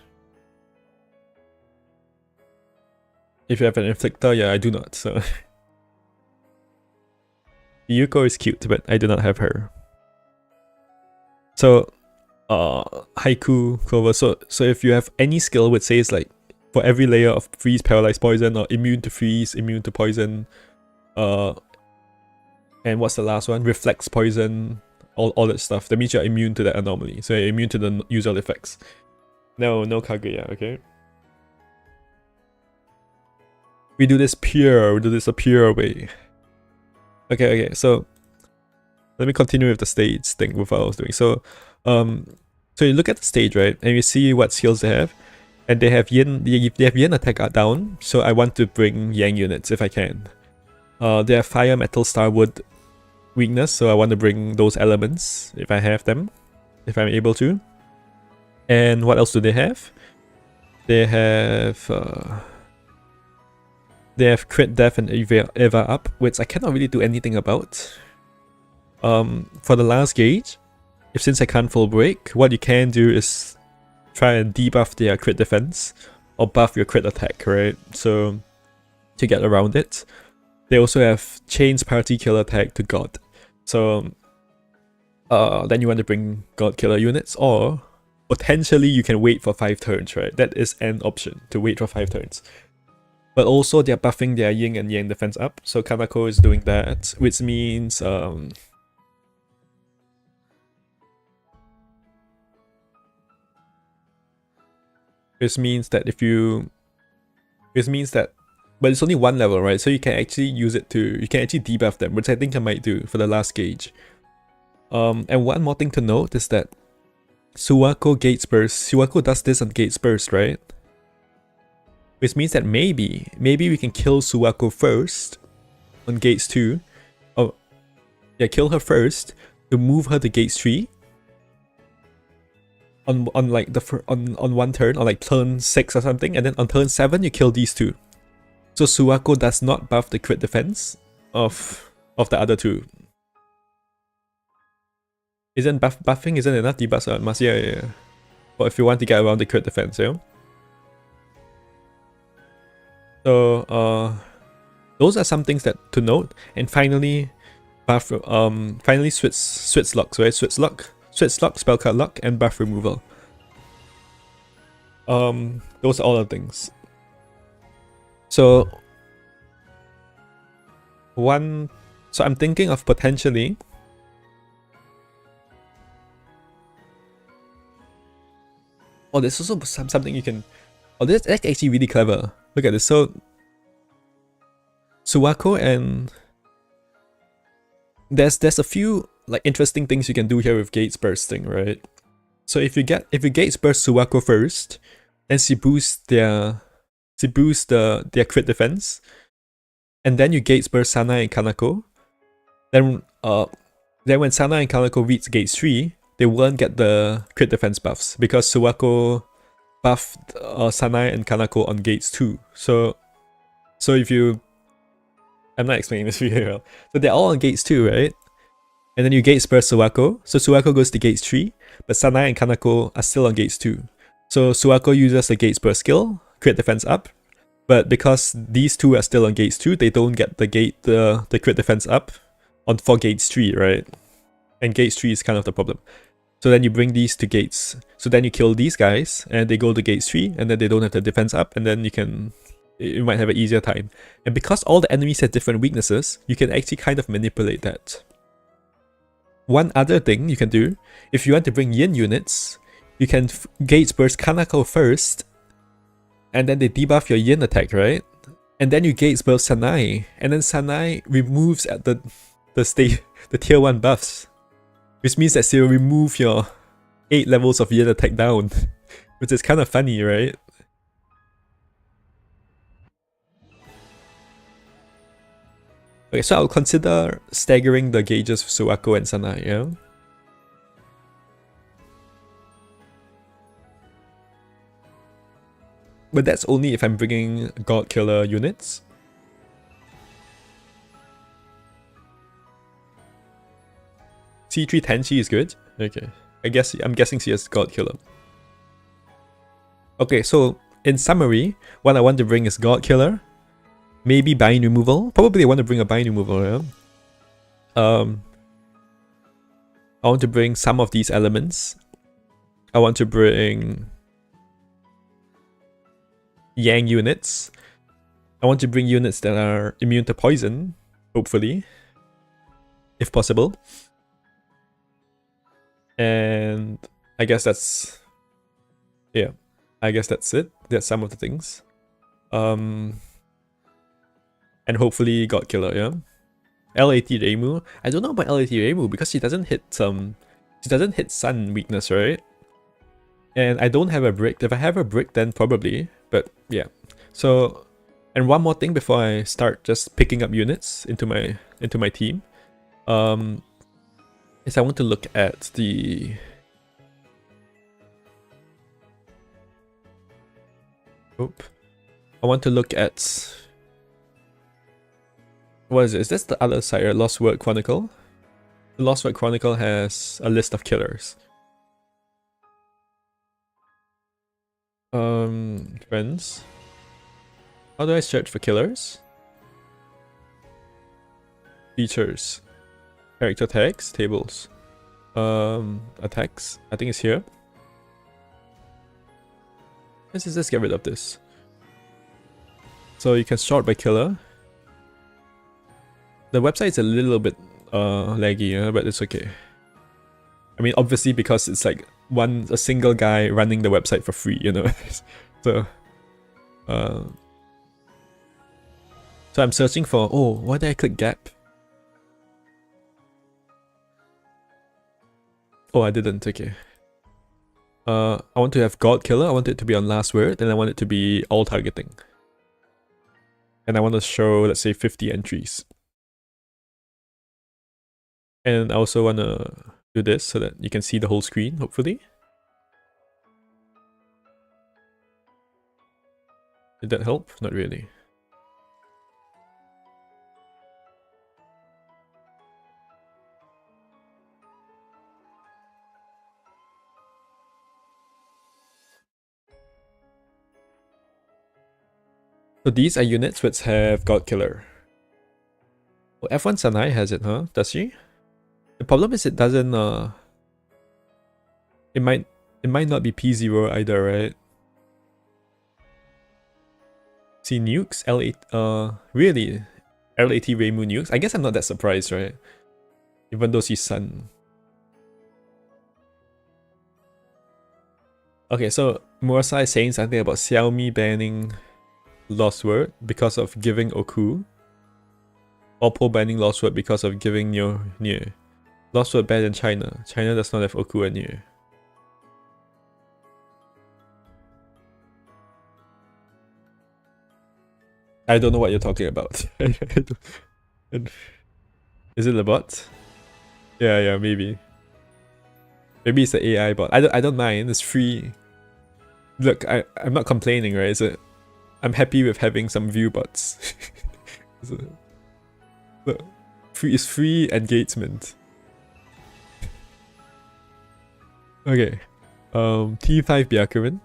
If you have an inflictor, yeah, I do not, so Yuko is cute, but I do not have her. So haiku clover. So if you have any skill which says like for every layer of freeze, paralyze, poison, or immune to freeze, immune to poison, and what's the last one? Reflects poison, all that stuff. That means you're immune to that anomaly. So you're immune to the usual effects. No Kaguya, okay? We do this pure, we do this a pure way. Okay, so let me continue with the stage thing with what I was doing. So you look at the stage, right? And you see what skills they have. And they have yin attack down, so I want to bring yang units if I can. They have fire, metal, star, wood weakness, so I want to bring those elements if I have them, if I'm able to. And what else do they have? They have crit death and Eva up, which I cannot really do anything about. For the last gauge, since I can't full break, what you can do is try and debuff their crit defense or buff your crit attack, right? So to get around it. They also have Chains Party Killer tag to God. So then you want to bring God Killer units, or potentially you can wait for 5 turns, right? That is an option, to wait for 5 turns. But also they're buffing their yin and yang defense up. So Kanako is doing that, which means but it's only 1 level, right? So you can actually use it to, you can actually debuff them, which I think I might do for the last gauge. And one more thing to note is that Suwako Gates Burst, Suwako does this on Gates Burst, right? Which means that maybe we can kill Suwako first on Gates 2. Oh, yeah, kill her first to move her to Gates 3. On like on 1 turn, or like turn 6 or something, and then on turn 7 you kill these 2. So Suwako does not buff the crit defense of the other 2. Isn't buffing isn't enough? Debuffs are must, yeah. But if you want to get around the crit defense, yeah. So those are some things that to note. And finally, finally switch locks, right? Switch lock, spell card lock, and buff removal. Those are all the things. So I'm thinking of potentially there's also something you can, that's actually really clever. Look at this. So Suwako, and there's a few like interesting things you can do here with Gates bursting, right? So if you Gates burst Suwako first, then she boosts their crit defense, and then you Gates burst Sana and Kanako. Then when Sana and Kanako reach Gates 3, they won't get the crit defense buffs because Suwako buffed Sana and Kanako on Gates 2. So if you, I'm not explaining this really well. So they're all on Gates 2, right? And then you Gates burst Suwako. So Suwako goes to Gates 3, but Sana and Kanako are still on Gates 2. So Suwako uses the Gates burst skill, crit defense up. But because these 2 are still on Gates 2, they don't get the crit defense up for Gates 3, right? And Gates 3 is kind of the problem. So then you bring these to Gates. So then you kill these guys, and they go to Gates 3, and then they don't have the defense up, and then you might have an easier time. And because all the enemies have different weaknesses, you can actually kind of manipulate that. One other thing you can do, if you want to bring yin units, you can Gates burst Kanako first, and then they debuff your yin attack, right? And then you Gates burst Sanai, and then Sanai removes at the tier 1 buffs. Which means that she will remove your 8 levels of yin attack down. Which is kind of funny, right? Okay, so I'll consider staggering the gauges for Suwako and Sanai, yeah? But that's only if I'm bringing God Killer units. C3 Tenchi is good. Okay. I'm guessing she has God Killer. Okay, so in summary, what I want to bring is God Killer. Maybe bind removal. Probably I want to bring a bind removal, yeah? I want to bring some of these elements. I want to bring Yang units. I want to bring units that are immune to poison, hopefully, if possible. And I guess that's, yeah, I guess that's it. That's some of the things. And hopefully God Killer, yeah. LAT Reimu. I don't know about LAT Reimu because she doesn't hit sun weakness, right? And I don't have a brick. If I have a brick, then probably. But yeah. So, and one more thing before I start just picking up units into my team, is I want to look at the I want to look at what is it? Is this the other side, right? Lost Word Chronicle? The Lost Word Chronicle has a list of killers. Friends. How do I search for killers? Features. Character tags, tables. Attacks. I think it's here. Let's get rid of this. So you can sort by killer. The website's a little bit laggy, but it's okay. I mean, obviously because it's like a single guy running the website for free, you know. So I'm searching for, oh, why did I click gap? Oh, I didn't, okay. I want to have God Killer, I want it to be on last word, and I want it to be all targeting. And I want to show, let's say, 50 entries. And I also want to do this so that you can see the whole screen, hopefully. Did that help? Not really. So these are units which have God Killer. Well, F1 Sanai has it, huh? Does she? The problem is it doesn't, it might not be P0 either, right? See nukes? Really? LAT Reimu nukes? I guess I'm not that surprised, right? Even though she's Sun. Okay, so Murasa is saying something about Xiaomi banning Lost Word because of giving Oku. Oppo banning Lost Word because of giving Niu. Lost Word banned in China. China does not have Oku and Niu. I don't know what you're talking about. Is it the bot? Yeah, maybe. Maybe it's the AI bot. I don't mind. It's free. Look, I'm not complaining, right? I'm happy with having some view bots. It's free engagement. Okay. T5 Byakuren.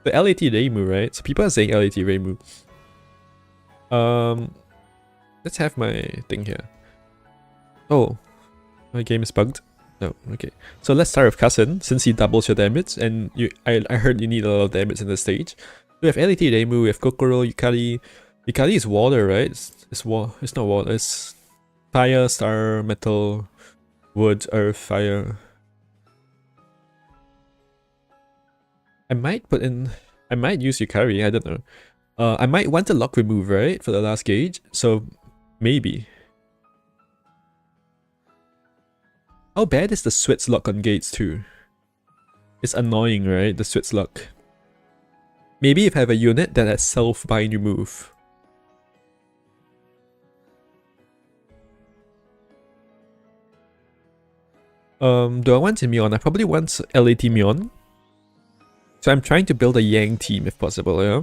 The LAT Reimu, right? So people are saying LAT Reimu. Let's have my thing here. Oh, my game is bugged. No, okay. So let's start with Cousin, since he doubles your damage, and I heard you need a lot of damage in the stage. We have LAT Reimu, we have Kokoro, Yukari. Yukari is water, right? It's not water, it's fire, star, metal, wood, earth, fire. I might use Yukari, I don't know. I might want a lock remove, right? For the last gauge, so maybe. How bad is the Switz lock on gates too? It's annoying, right? The Switz lock. Maybe if I have a unit that has self-bind remove. Do I want Mion? I probably want LAT Mion. So I'm trying to build a Yang team if possible, yeah?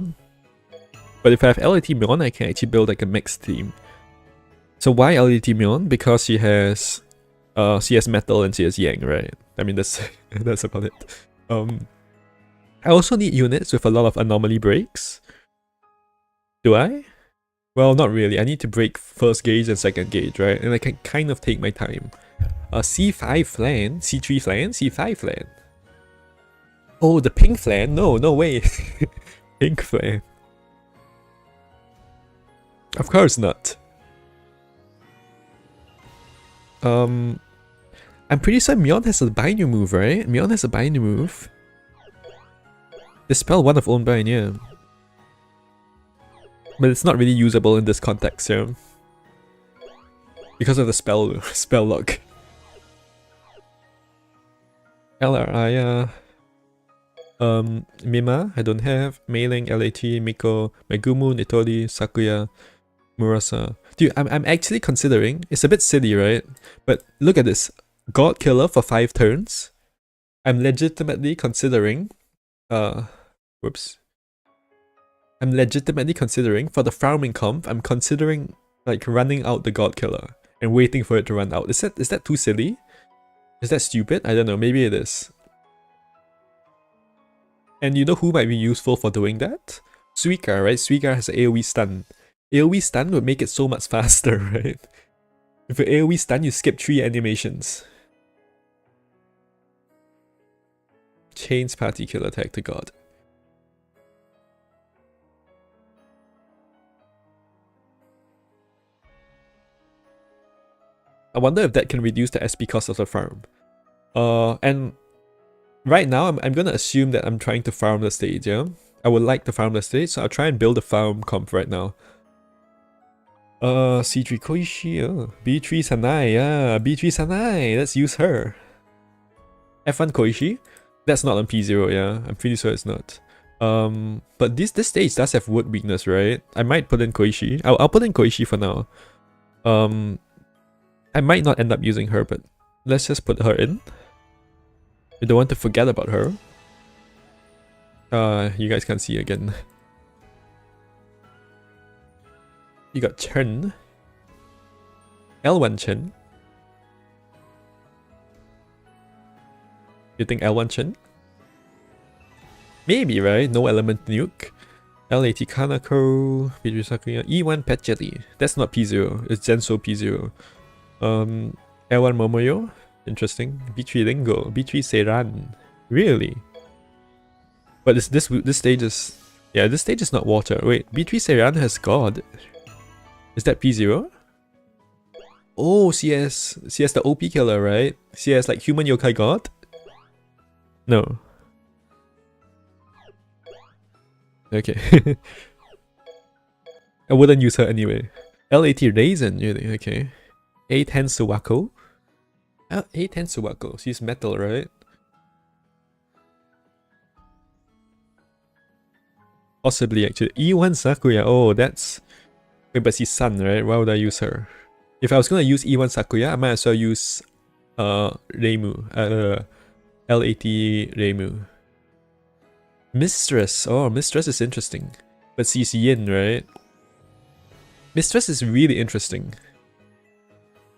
But if I have LAT Mion, I can actually build like a mixed team. So why LAT Mion? Because she has metal and she has Yang, right? I mean, that's that's about it. I also need units with a lot of anomaly breaks. Do I? Well, not really. I need to break first gauge and second gauge, right? And I can kind of take my time. C5 flan, C3 flan, C5 flan. Oh, the pink flan? No, no way. Pink flan. Of course not. I'm pretty sure Myeon has a binary move, right? Myeon has a binary move. Dispel one of own bind, yeah. But it's not really usable in this context, yeah. Because of the spell lock. LRI, Mima, I don't have. Mailing, LAT, Miko, Megumu, Nitori, Sakuya, Murasa. Dude, I'm actually considering, it's a bit silly, right? But look at this. God Killer for 5 turns. I'm legitimately considering, whoops. I'm legitimately considering, for the farming comp, I'm considering like running out the God Killer and waiting for it to run out. Is that too silly? Is that stupid? I don't know, maybe it is. And you know who might be useful for doing that? Suika, right? Suika has an AoE stun. AoE stun would make it so much faster, right? If you AoE stun, you skip 3 animations. Chains party kill attack to God. I wonder if that can reduce the SP cost of the farm. And right now I'm gonna assume that I'm trying to farm the stage, yeah? I would like to farm the stage, so I'll try and build a farm comp right now. C3 Koishi, B3 Sanai, yeah, B3 Sanai, let's use her. F1 Koishi? That's not on P0, yeah, I'm pretty sure it's not. But this stage does have wood weakness, right? I might put in Koishi. I'll put in Koishi for now. I might not end up using her, but let's just put her in. We don't want to forget about her. You guys can't see again. You got Chen. L1 Chen. You think L1 Chen? Maybe, right? No element nuke. LAT Kanako. B3 Sakuya. E1 Pet Jelly. That's not P0. It's Genso P0. L1 Momoyo. Interesting. B3 Lingo. B3 Seiran. Really? But this stage is... Yeah, this stage is not water. Wait, B3 Seiran has God. Is that P0? Oh, she has the OP killer, right? She has like human yokai god? No. Okay. I wouldn't use her anyway. LAT Raisin, really? Okay. A10 Suwako? A10 Suwako. She's metal, right? Possibly, actually. E1 Sakuya. Oh, that's... Wait, but she's Sun, right? Why would I use her? If I was gonna use E1 Sakuya, I might as well use Reimu. LAT Reimu. Mistress. Oh, Mistress is interesting. But she's Yin, right? Mistress is really interesting.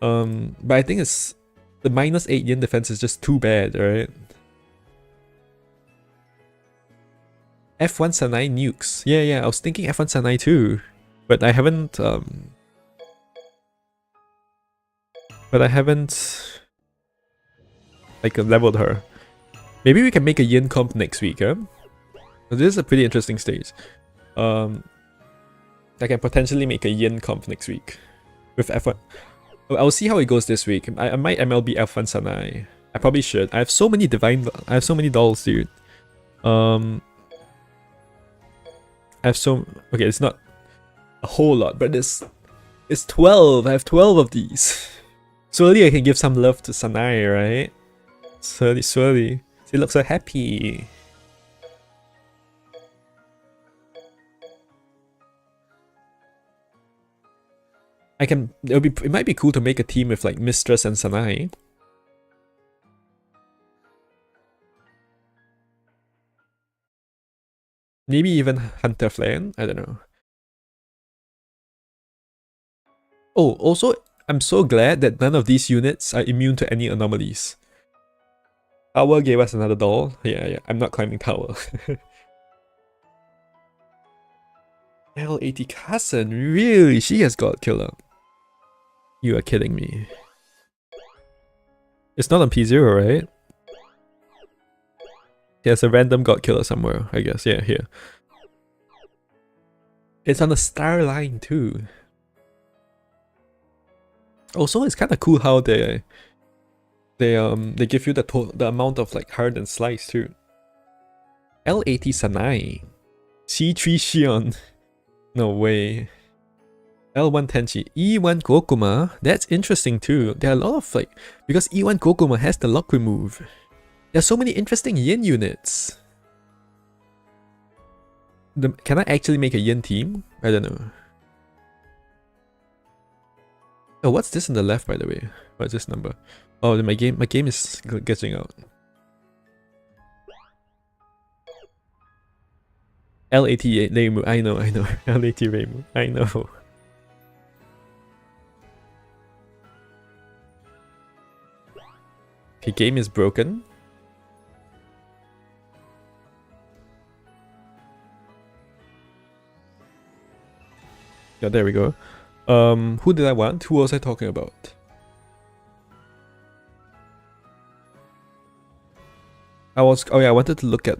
But I think it's... The -8 Yin defense is just too bad, right? F1 Sanai nukes. Yeah, I was thinking F1 Sanai too. But I haven't like leveled her. Maybe we can make a Yin comp next week, huh? This is a pretty interesting stage. I can potentially make a Yin comp next week with F1. I'll see how it goes this week. I might MLB F1 Sanai. I probably should. I have so many dolls, dude. I have so... Okay, it's not a whole lot, but it's 12. I have 12 of these. Surely I can give some love to Sanai, right? Surely. She looks so happy. It might be cool to make a team with like Mistress and Sanai. Maybe even Hunter Flan? I don't know. Oh, also, I'm so glad that none of these units are immune to any anomalies. Tower gave us another doll. Yeah, I'm not climbing tower. L80 Kassen, really? She has God Killer. You are kidding me. It's not on P0, right? There's a random god killer somewhere, I guess. Yeah, here. It's on the star line too. Also, it's kind of cool how they give you the amount of like hard and slice too. L80 Sanai, C3 Shion. No way. L1 Tenchi, E1 Gokuma. That's interesting too. There are a lot of like because E1 Gokuma has the lock remove. There's so many interesting yin units. Can I actually make a yin team? I don't know. Oh, what's this on the left, by the way? What's this number? Oh, my game is glitching out. L80 Reimu. I know. L80 Reimu. I know. Okay, game is broken. Yeah, there we go. Who did I want? Who was I talking about? I wanted to look at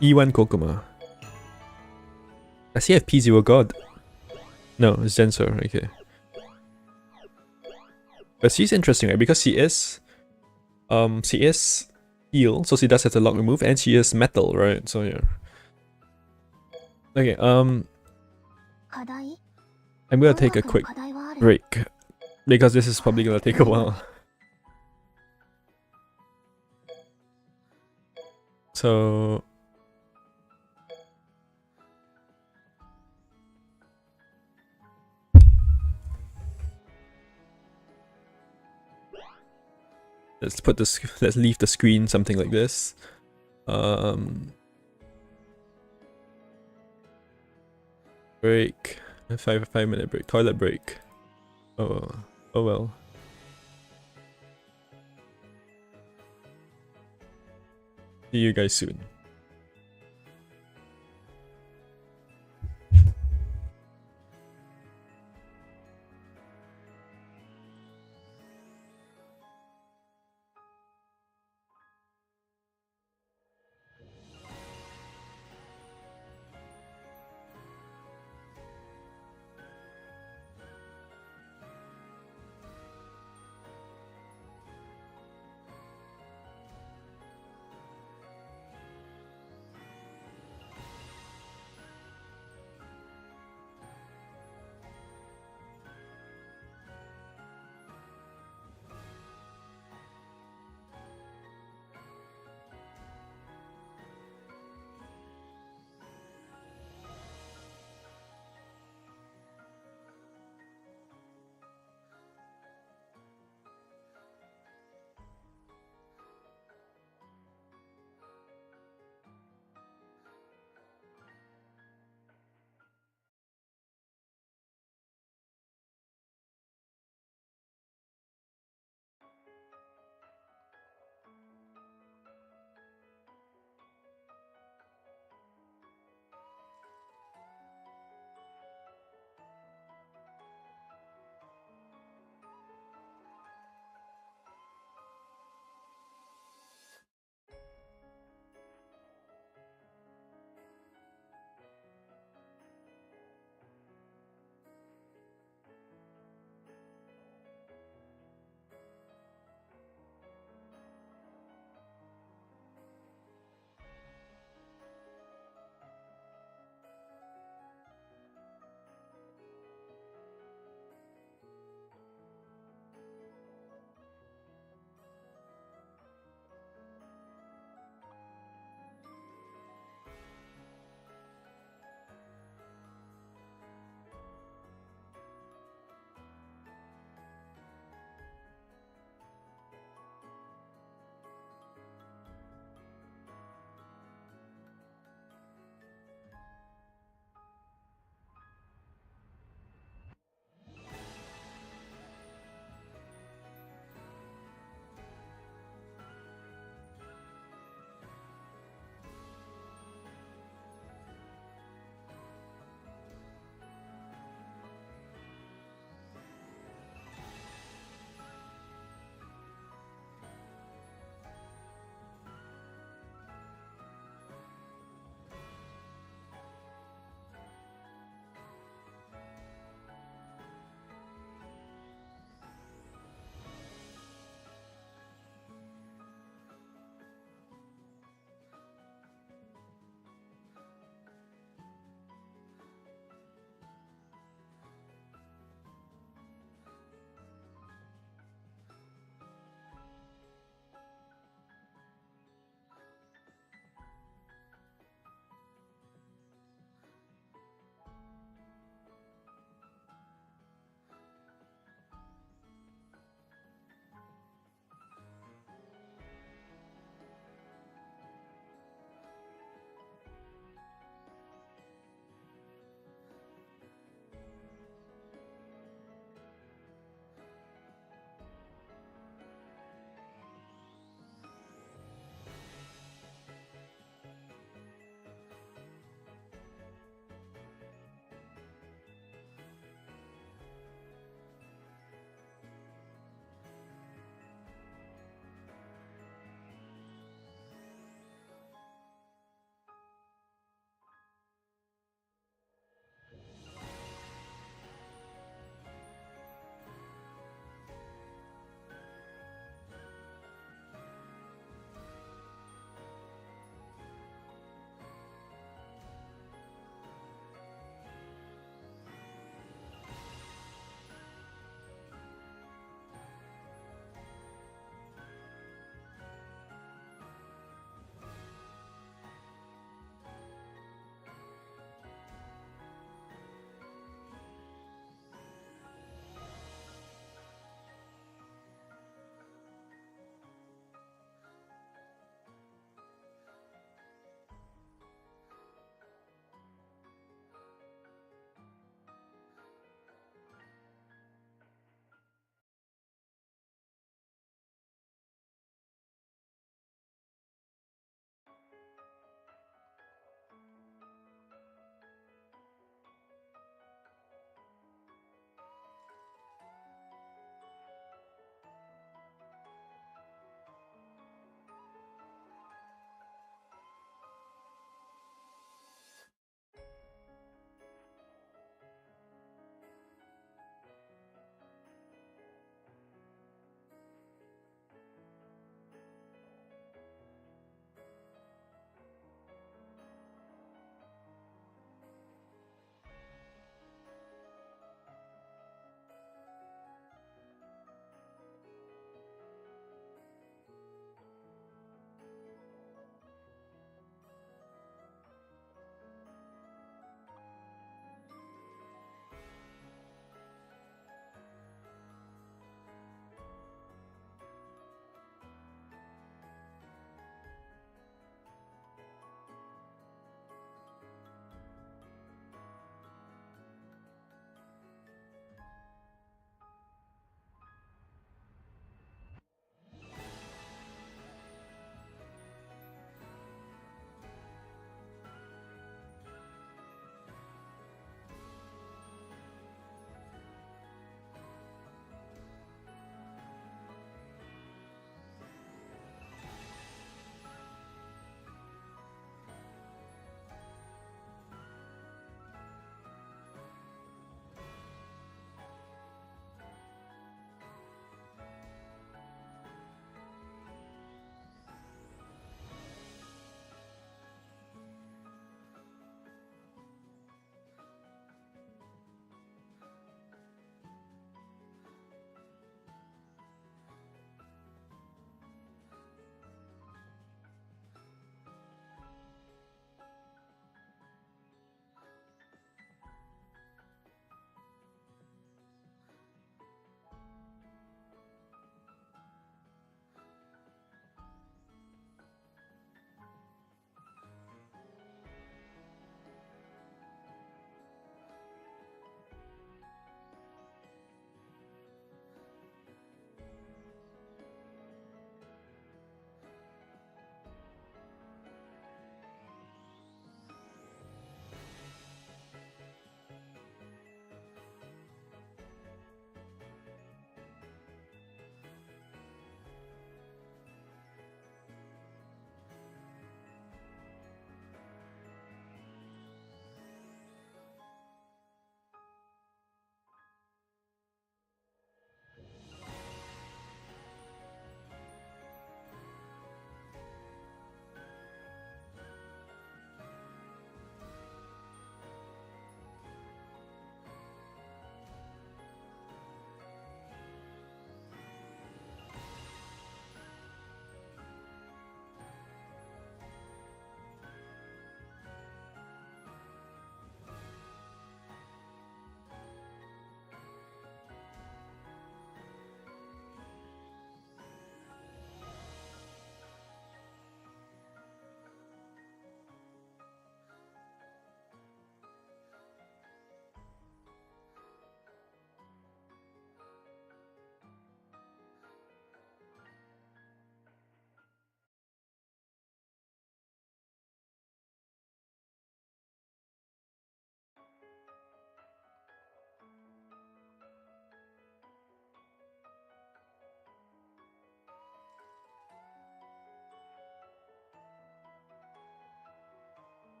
E1 Kokuma. Does he have P0 God? No, it's Zensor, okay. But she's interesting, right? Because she is heal, so she does have the lock remove, and she is metal, right? So yeah. Okay, I'm gonna take a quick break because this is probably gonna take a while. So let's leave the screen something like this. Break. 5 minute break. Toilet break. Oh well. See you guys soon.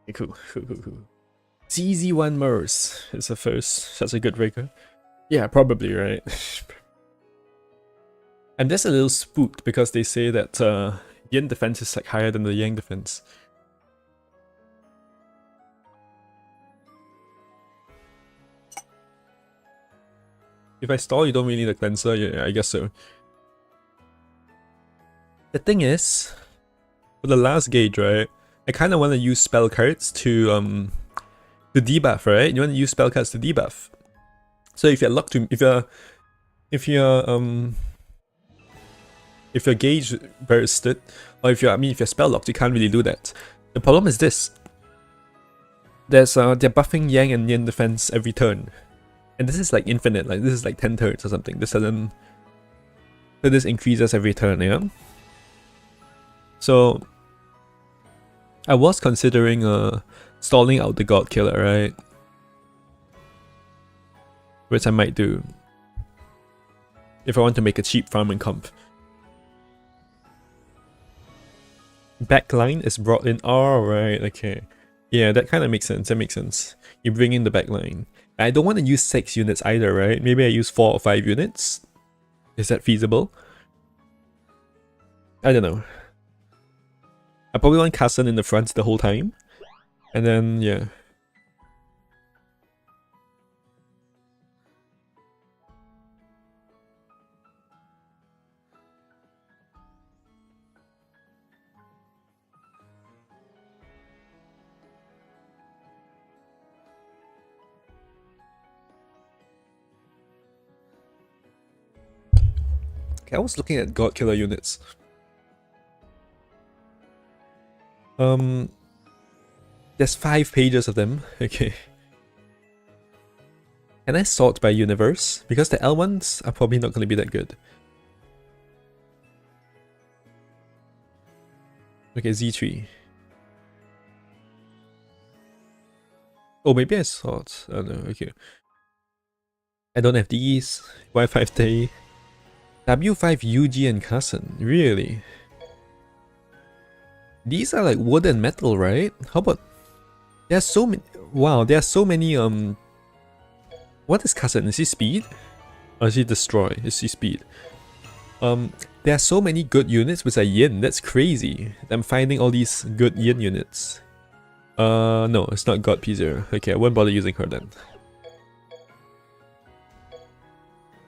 Okay, cool. CZ1 Mers is the first. That's a good breaker. Yeah, probably, right? I'm just a little spooked because they say that Yin defense is like higher than the Yang defense. If I stall, you don't really need a cleanser. Yeah, I guess so. The thing is, for the last gauge, right? I kind of want to use spell cards to debuff, right? You want to use spell cards to debuff. So if you're locked to, if you're gauge bursted, or if you're spell locked, you can't really do that. The problem is this: they're buffing Yang and Yin defense every turn, and this is like infinite. Like this is like 10 turns or something. So this increases every turn, yeah. So I was considering stalling out the God Killer, right? Which I might do if I want to make a cheap farming comp. Backline is brought in. Oh, right, okay. Yeah, that kind of makes sense. That makes sense. You bring in the backline. I don't want to use 6 units either, right? Maybe I use 4 or 5 units. Is that feasible? I don't know. I probably want Kassen in the front the whole time. And then, yeah. Okay, I was looking at God Killer units. There's 5 pages of them. Okay. Can I sort by universe? Because the L ones are probably not going to be that good. Okay, Z3. Oh, maybe I sort. Oh no, okay. I don't have these. Y5 Day. W5 UG and Kassen. Really? These are like wood and metal, right? How about... There's so many... Wow, there are so many... What is Kassen? Is he speed? Or is he destroy? Is he speed? There are so many good units which are yin. That's crazy. I'm finding all these good yin units. No, it's not God P0. Okay, I won't bother using her then.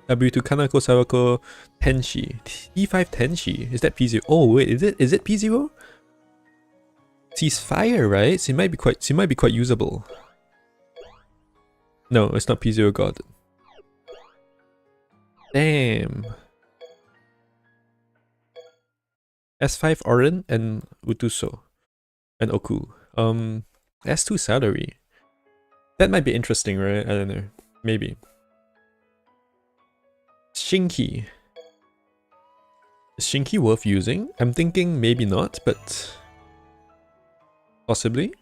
W2 Kanako Suwako Tenshi. T5 Tenshi. Is that P0? Oh wait, is it P0? She's fire, right? She might be quite usable. No, it's not P0 God. Damn. S5 Orin and Utuso. And Oku. S2 Salary. That might be interesting, right? I don't know. Maybe. Shinki. Is Shinki worth using? I'm thinking maybe not, but... Possibly?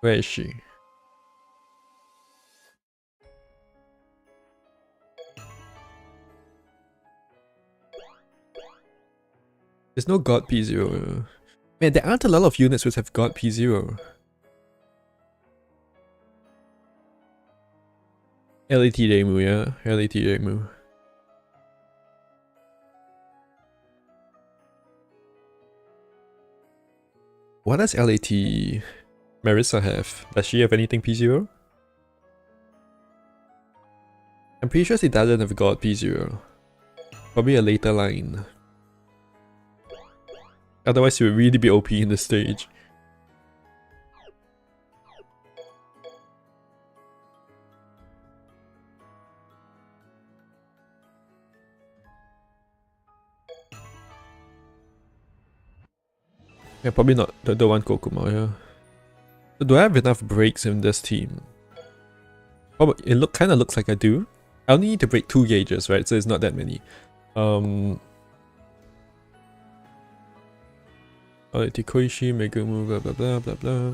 Where is she? There's no God P0. Man, there aren't a lot of units which have God P0. LAT Reimu, yeah? LAT Reimu. What does LAT Marissa have? Does she have anything P0? I'm pretty sure she doesn't have God P0. Probably a later line. Otherwise she would really be OP in this stage. Yeah, probably not the one Kokuma, yeah. So do I have enough breaks in this team? Oh, it kind of looks like I do. I only need to break 2 gauges, right? So it's not that many. Tikoishi, Megumu, blah blah blah blah blah.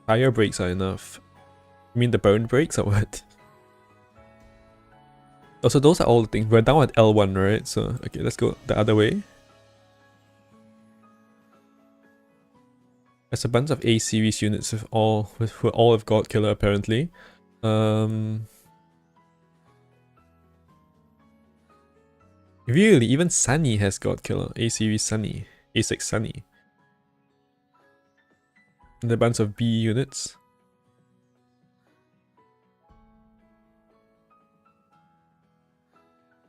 Fire breaks are enough. You mean the burn breaks or what? Oh, so those are all the things. We're down at L1, right? So, okay, let's go the other way. There's a bunch of A series units with all have God Killer apparently. Really, even Sunny has God Killer. A series Sunny, A6 Sunny. And a bunch of B units.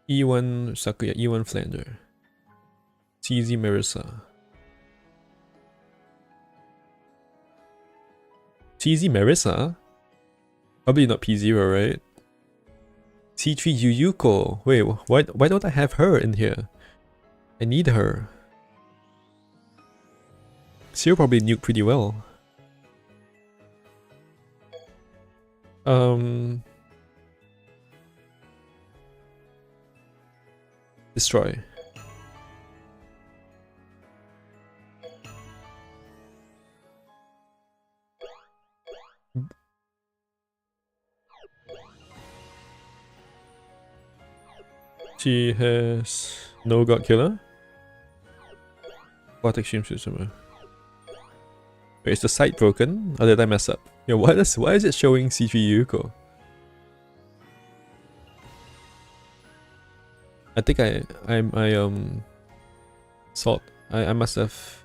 E1 Sakuya, E1 Flander. TZ Marissa. TZ Marissa? Probably not P0, right? C3 Yuyuko. Wait, why don't I have her in here? I need her. Zero probably nuke pretty well. Destroy. She has no God Killer. What extreme system? Wait, is the site broken? Or did I mess up? Yeah, why is it showing C3 Yuko? I think I must have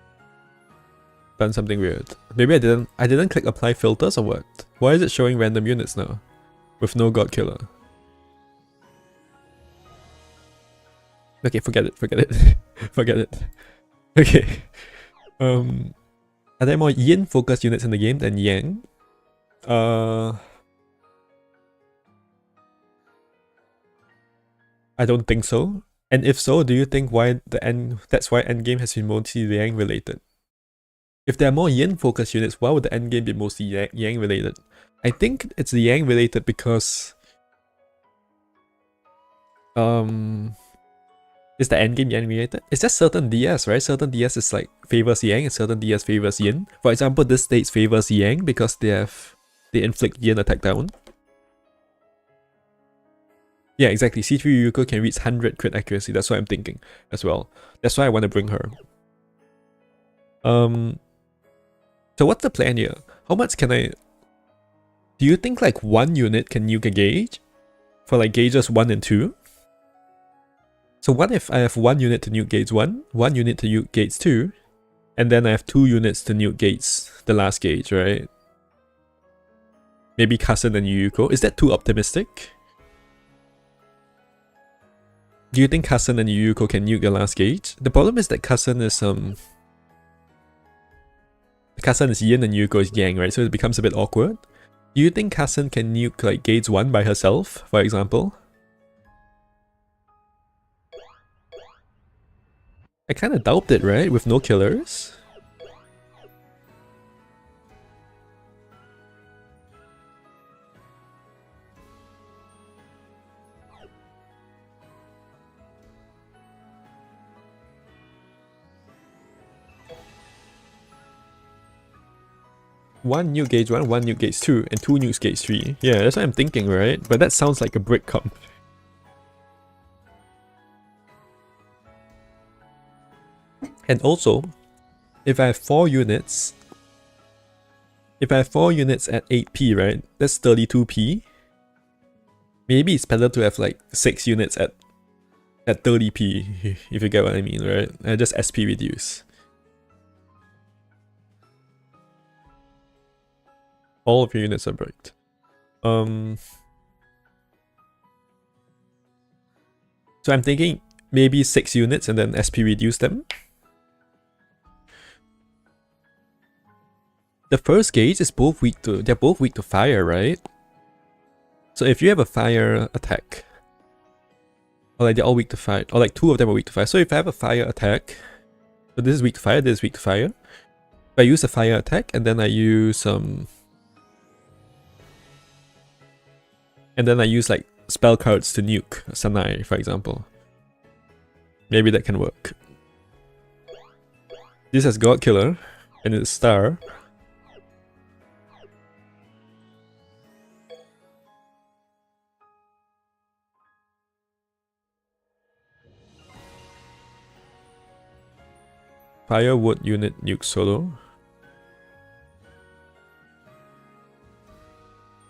done something weird. Maybe I didn't click apply filters or what? Why is it showing random units now? With no God Killer. Okay, forget it. Forget it. Okay. Are there more yin focused units in the game than yang? I don't think so. And if so, do you think that's why endgame has been mostly yang related? If there are more yin focused units, why would the endgame be mostly yang related? I think it's the yang related because is the endgame yang related? It's just certain DS, right? Certain DS is like favors yang and certain DS favors yin. For example, this stage favors yang because they inflict yin attack down. Yeah, exactly. C3 Yuko can reach 100 crit accuracy. That's what I'm thinking as well. That's why I want to bring her. So what's the plan here? How much can I... Do you think like one unit can nuke a gauge? For like gauges 1 and 2? So what if I have one unit to nuke gauge 1, one unit to nuke gauge 2, and then I have 2 units to nuke gauge, the last gauge, right? Maybe Kasen and Yuyuko. Is that too optimistic? Do you think Kasen and Yuyuko can nuke the last gauge? The problem is that Kasen is yin and Yuyuko is yang, right? So it becomes a bit awkward. Do you think Kasen can nuke like gauge 1 by herself, for example? I kinda doubt it, right? With no killers? One nuke gauge 1, one nuke gauge 2, and 2 nukes gauge 3. Yeah, that's what I'm thinking, right? But that sounds like a brick comp. And also, if I have 4 units at 8p, right? That's 32p. Maybe it's better to have like 6 units at 30p, if you get what I mean, right? And just SP reduce. All of your units are bricked. So I'm thinking maybe 6 units and then SP reduce them. The first gauge is they're both weak to fire, right? So if you have a fire attack, or like they're all weak to fire, or like 2 of them are weak to fire. So if I have a fire attack, so this is weak to fire, this is weak to fire. If I use a fire attack and then I use and then I use like spell cards to nuke Sanai, for example. Maybe that can work. This has God Killer and it's star. Firewood unit nuke solo.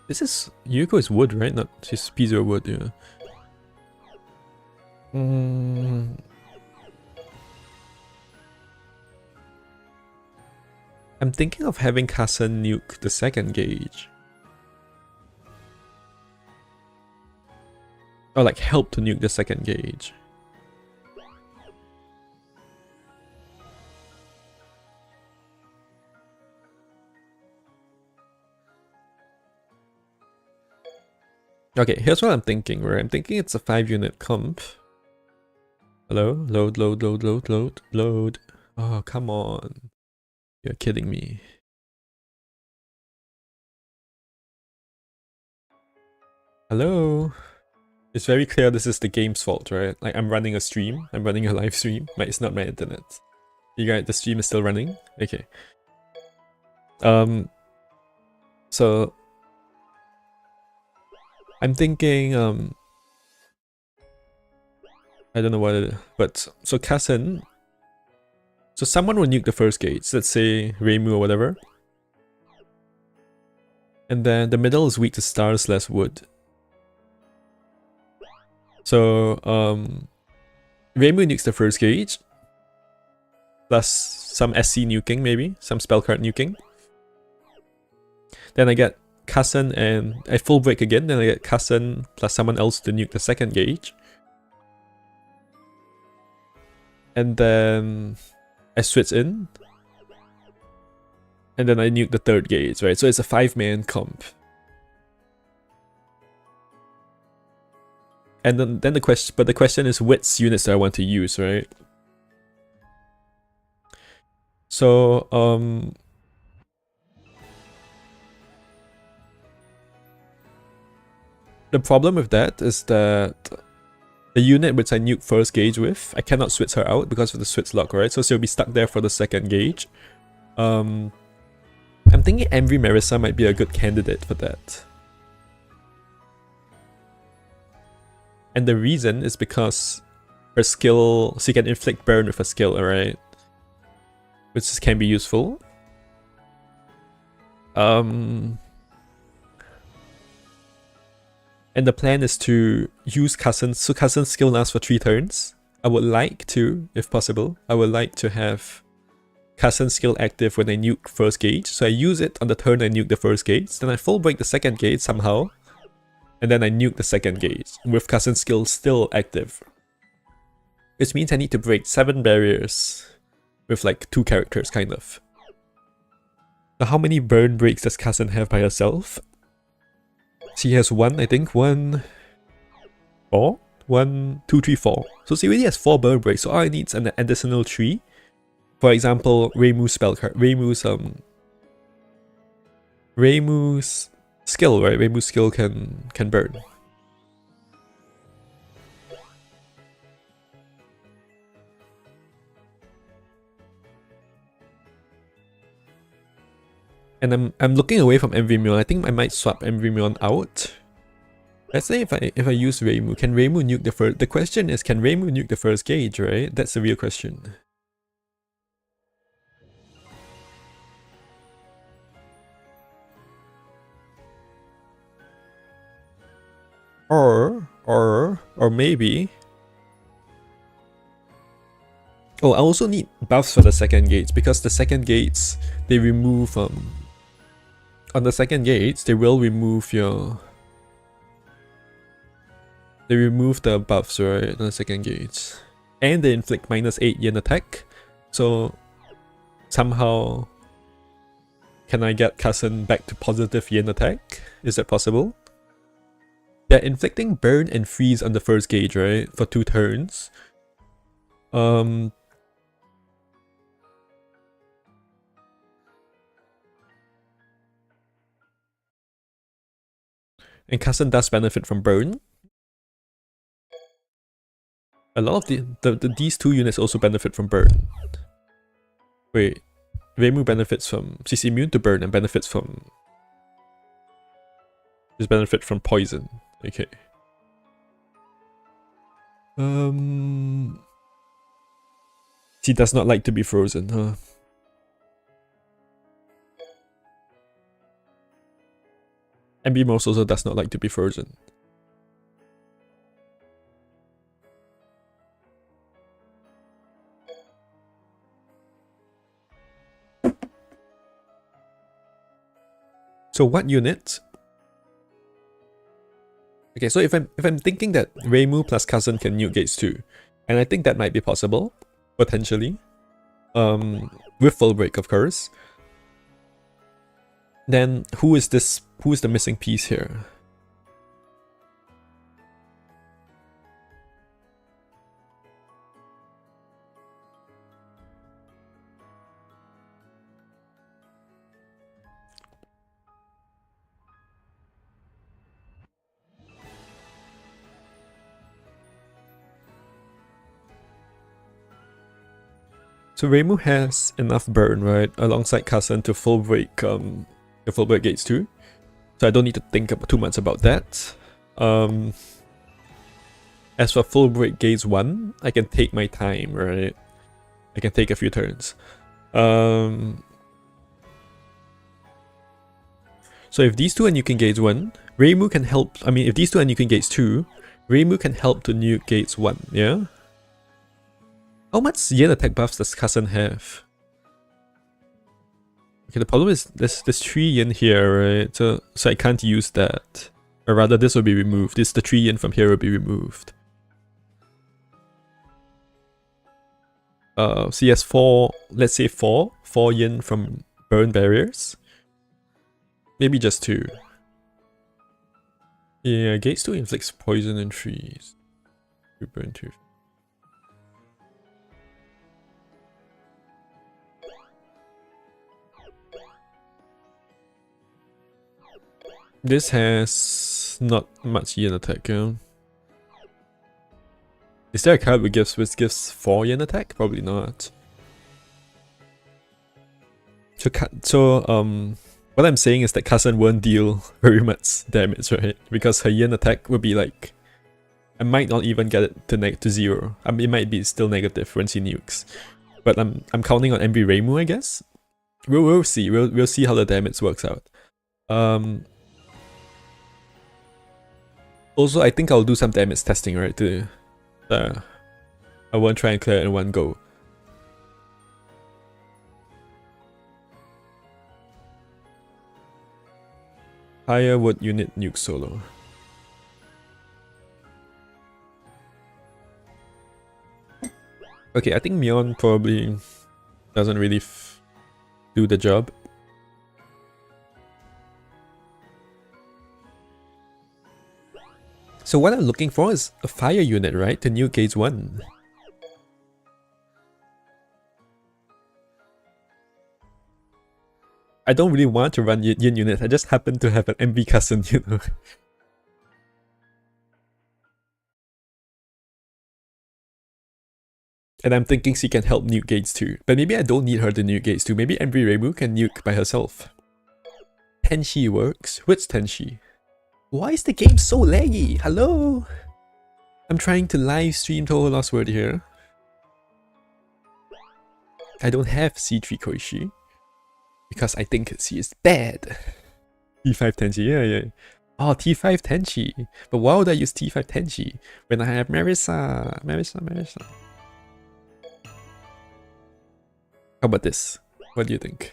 This is Yuko is wood, right? Not his piece of wood, yeah. I'm thinking of having Kasen nuke the second gauge. Or like help to nuke the second gauge. Okay, here's what I'm thinking, right? I'm thinking it's a 5-unit comp. Hello? Load, load, load, load, load, load. Oh, come on. You're kidding me. Hello? It's very clear this is the game's fault, right? Like, I'm running a stream. I'm running a live stream. It's not my internet. You guys, the stream is still running? Okay. So I'm thinking, I don't know what it is, but so Kasen, so someone will nuke the first gauge, let's say Reimu or whatever. And then the middle is weak to stars less wood. So, Reimu nukes the first gauge, plus some SC nuking maybe, some spell card nuking. Then I get Kasen and I full break again, then I get Kasen plus someone else to nuke the second gauge. And then I switch in. And then I nuke the third gauge, right? So it's a 5-man comp. And then the question is which units do I want to use, right? So the problem with that is that the unit which I nuke first gauge with, I cannot switch her out because of the switch lock, right? So she'll be stuck there for the second gauge. I'm thinking MV Marissa might be a good candidate for that. And the reason is because her skill, she can inflict burn with a skill, alright? Which can be useful. And the plan is to use Kasen's, so Kasen's skill lasts for 3 turns. I would like to, if possible, I would like to have Kasen's skill active when I nuke first gauge. So I use it on the turn I nuke the first gauge, then I full break the second gauge somehow, and then I nuke the second gauge, with Kasen's skill still active. Which means I need to break 7 barriers with like 2 characters, kind of. So how many burn breaks does Kasen have by herself? She has 1, I think. 1, 4? 1, 2, 3, 4. So she already has 4 burn breaks, so all I need is an additional 3. For example, Reimu's spell card. Reimu's skill, right? Reimu's skill can burn. And I'm looking away from MV Mion. I think I might swap MV Mion out. Let's say if I use Reimu, can Reimu nuke the first? The question is, can Reimu nuke the first gauge, right? That's the real question. Or maybe. Oh, I also need buffs for the second gates, because the second gates, they remove on the second gates, they will remove your, they remove the buffs, right, on the second gates. And they inflict -8 yen attack. So somehow can I get Kasen back to positive yen attack? Is that possible? Yeah, inflicting burn and freeze on the first gauge, right? For 2 turns. And Kasen does benefit from burn. A lot of these 2 units also benefit from burn. Wait, Reimu benefits from, she's immune to burn and benefits from, she's benefit from poison. Okay. She does not like to be frozen, huh? MB Most also does not like to be frozen. So what unit? Okay, so if I'm thinking that Reimu plus cousin can nuke gates too, and I think that might be possible, potentially. With full break, of course. Then who is the missing piece here? So Reimu has enough burn, right? Alongside cousin to full break the full break gates too. So I don't need to think too much about that. As for full break gates 1, I can take my time, right? I can take a few turns. So if these two are nuking gates 1, Reimu can help. I mean, if these two are nuking gates 2, Reimu can help to nuke gates 1, yeah? How much yen attack buffs does cousin have? Okay, the problem is there's 3 yen here, right? So I can't use that. Or rather, this will be removed. The 3 yen from here will be removed. So he has 4, let's say 4 yen from burn barriers. Maybe just 2. Yeah, gates 2 inflicts poison and trees. We burn 2. This has not much yen attack, yeah? Is there a card which gives 4 yen attack? Probably not. So what I'm saying is that cousin won't deal very much damage, right? Because her yen attack will be like, I might not even get it to 0. I mean, it might be still negative when she nukes. But I'm counting on MV Reimu, I guess. We'll see. We'll see how the damage works out. Also, I think I'll do some damage testing, right? I won't try and clear it in one go. Higher wood unit nuke solo. Okay, I think Mion probably doesn't really do the job. So what I'm looking for is a fire unit, right? To nuke gates 1. I don't really want to run Yin unit, I just happen to have an MV cousin, you know. And I'm thinking she can help nuke gates too. But maybe I don't need her to nuke gates too. Maybe MV Reimu can nuke by herself. Tenshi works? Which Tenshi? Why is the game so laggy? Hello? I'm trying to live stream Touhou Lost World here. I don't have C3 Koishi. Because I think she is bad. T5 Tenshi, yeah. Oh, T5 Tenshi. But why would I use T5 Tenshi when I have Marisa? Marisa. How about this? What do you think?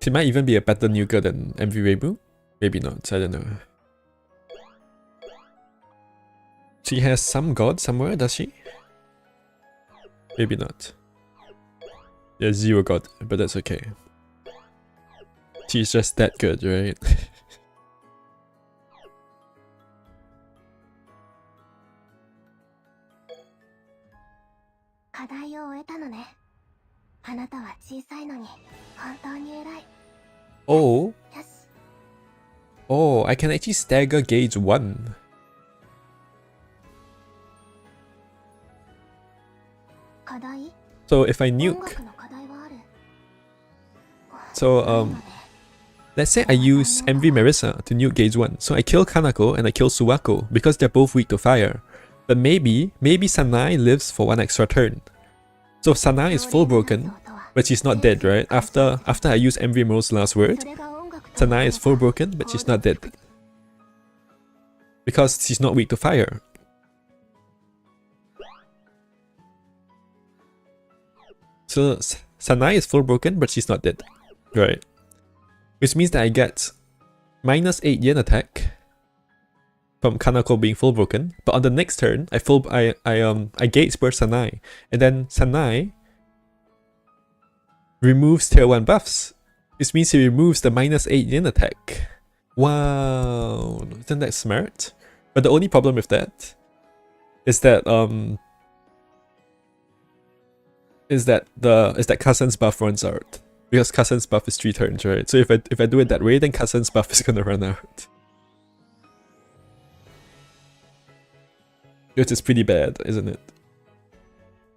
She might even be a better nuker than MV Reimu. Maybe not, I don't know. She has some god somewhere, does she? Maybe not. Yeah, 0 god, but that's okay. She's just that good, right? 課題を終えたのね。あなたは小さいのに本当に偉い。 Oh, よし。 oh, I can actually stagger gauge 1. 課題？ So if I 音 nuke, 楽の課題はある。 so ないのね。Let's say I use MV Marisa to nuke Gauge 1. So I kill Kanako and I kill Suwako because they're both weak to fire. But maybe Sanai lives for one extra turn. So Sanai is full broken, but she's not dead, right? After I use MV Mo's last word, Sanai is full broken, but she's not dead. Because she's not weak to fire. So Sanai is full broken, but she's not dead. Right. Which means that I get -8 yen attack from Kanako being full broken. But on the next turn, I gate burst Sanai. And then Sanai removes tier 1 buffs. Which means he removes the -8 yen attack. Wow. Isn't that smart? But the only problem with that is that Kasen's buff runs out. Because Kasen's buff is 3 turns, right? So if I do it that way, then Kasen's buff is gonna run out. Which is pretty bad, isn't it?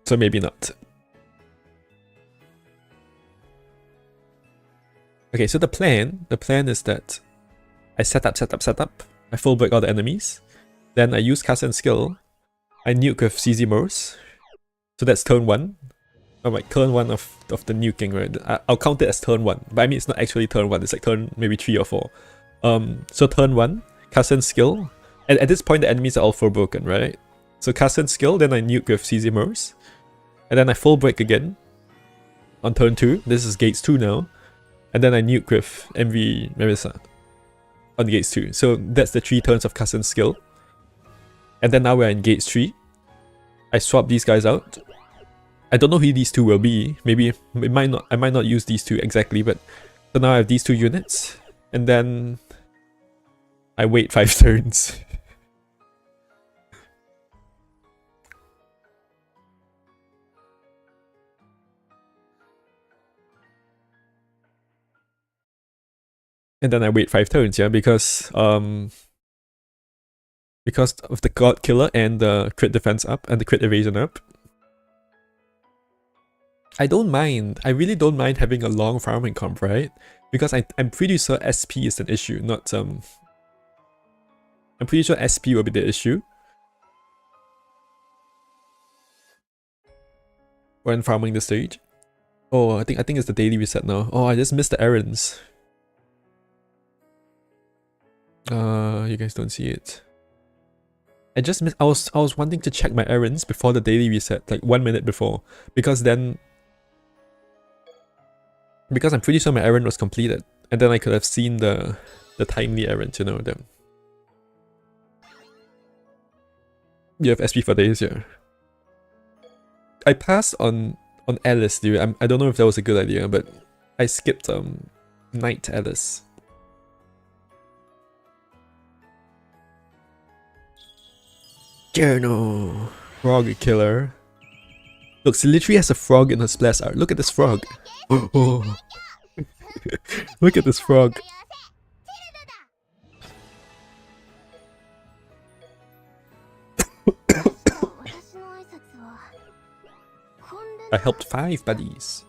So maybe not. Okay, so the plan is that I set up. I full break all the enemies. Then I use Kasen's skill. I nuke with CZ Morse. So that's turn 1. Oh my, turn 1 of the nuking, right? I'll count it as turn 1. But I mean, it's not actually turn 1. It's like turn maybe 3 or 4. So turn 1, Kasen's skill. And at this point, the enemies are all full broken, right? So Kasen's skill, then I nuke with CZ Morse. And then I full break again on turn 2. This is Gates 2 now. And then I nuke with MV Marisa on Gates 2. So that's the 3 turns of Kasen's skill. And then now we're in Gates 3. I swap these guys out. I don't know who these 2 will be. Maybe I might not use these 2 exactly, but so now I have these 2 units. And then I wait 5 turns. And then I wait 5 turns, yeah, because of the God Killer and the crit defense up and the crit evasion up. I don't mind. I really don't mind having a long farming comp, right? Because I'm pretty sure SP is an issue, not I'm pretty sure SP will be the issue when farming the stage. Oh, I think it's the daily reset now. Oh, I just missed the errands. You guys don't see it. I just missed. I was wanting to check my errands before the daily reset, like 1 minute before, because I'm pretty sure my errand was completed, and then I could have seen the timely errand, you know, them. You have SP for days, yeah. I passed on Alice, dude. I don't know if that was a good idea, but I skipped Night Alice. Journal. Frog killer. Look, she literally has a frog in her splash art. Look at this frog. Oh. Look at this frog. I helped 5 buddies.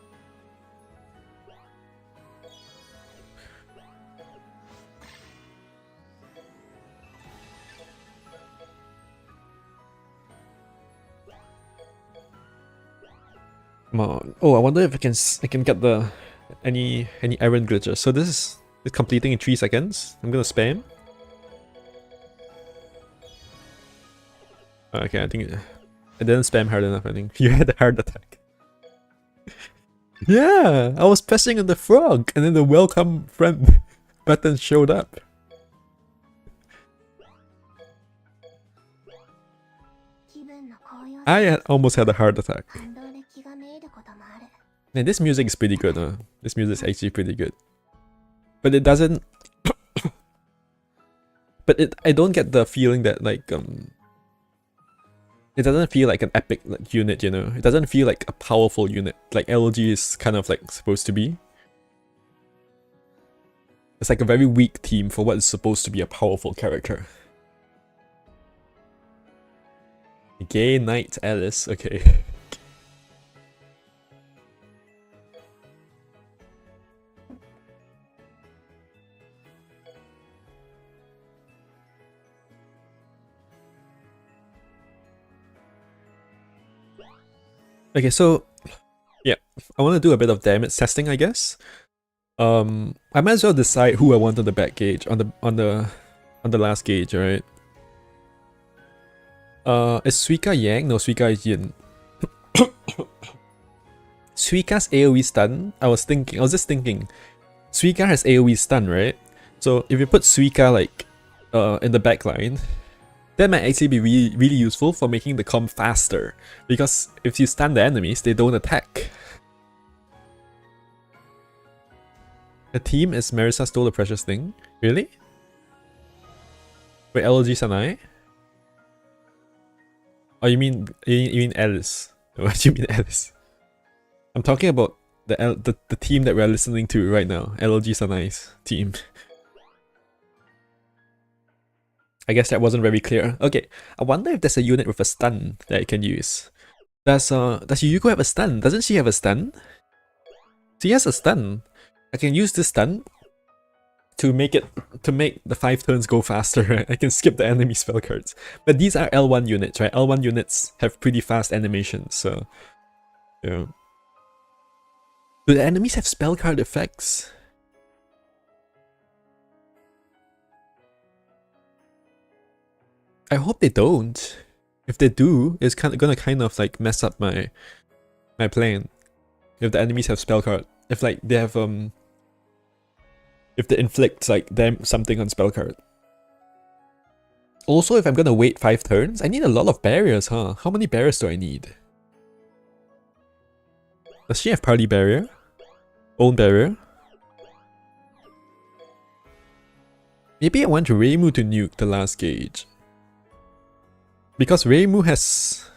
Come on. Oh, I wonder if I can get the any errand glitches. So this is completing in 3 seconds. I'm gonna spam. Okay, I think I didn't spam hard enough. I think you had a heart attack. Yeah, I was pressing on the frog, and then the welcome friend button showed up. I almost had a heart attack. And this music is pretty good, huh? This music is actually pretty good. But it doesn't... I don't get the feeling that, like, it doesn't feel like an epic unit, you know? It doesn't feel like a powerful unit, like LG is kind of, like, supposed to be. It's like a very weak team for what is supposed to be a powerful character. Gay Knight Alice, okay. Okay, so yeah, I want to do a bit of damage testing, I guess. I might as well decide who I want on the back gauge, on the last gauge, right? Is Suika Yang? No, Suika is Yin. Suika's AoE stun. I was just thinking, Suika has AoE stun, right? So if you put Suika like in the back line, that might actually be really useful for making the comp faster. Because if you stun the enemies, they don't attack. The team is Marisa stole the precious thing. Really? Wait, LG Sanai? Oh, you mean Alice? What do you mean Alice? I'm talking about the team that we're listening to right now. LG Sanai's team. I guess that wasn't very clear. Okay, I wonder if there's a unit with a stun that I can use. Does Yuyuko have a stun? Doesn't she have a stun? She has a stun. I can use this stun to make the 5 turns go faster, right? I can skip the enemy spell cards. But these are L1 units, right? L1 units have pretty fast animations, so yeah. Do the enemies have spell card effects? I hope they don't. If they do, it's gonna kind of like mess up my plan. If the enemies have spell card, if like they have if they inflict like them something on spell card. Also, if I'm gonna wait 5 turns, I need a lot of barriers, huh? How many barriers do I need? Does she have party barrier? Own barrier? Maybe I want Reimu to nuke the last gauge. Because Reimu has...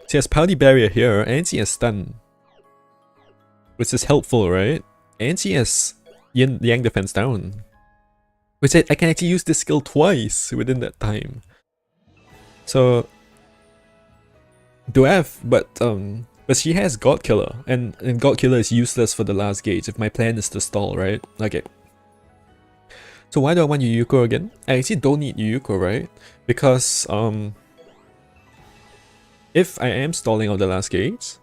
She has party barrier here and she has stun. Which is helpful, right? And she has Yin Yang defense down. Which I can actually use this skill twice within that time. So... Do I have... But she has God Killer. And God Killer is useless for the last gauge if my plan is to stall, right? Okay. So why do I want Yuyuko again? I actually don't need Yuyuko, right? Because if I am stalling on the last gauge,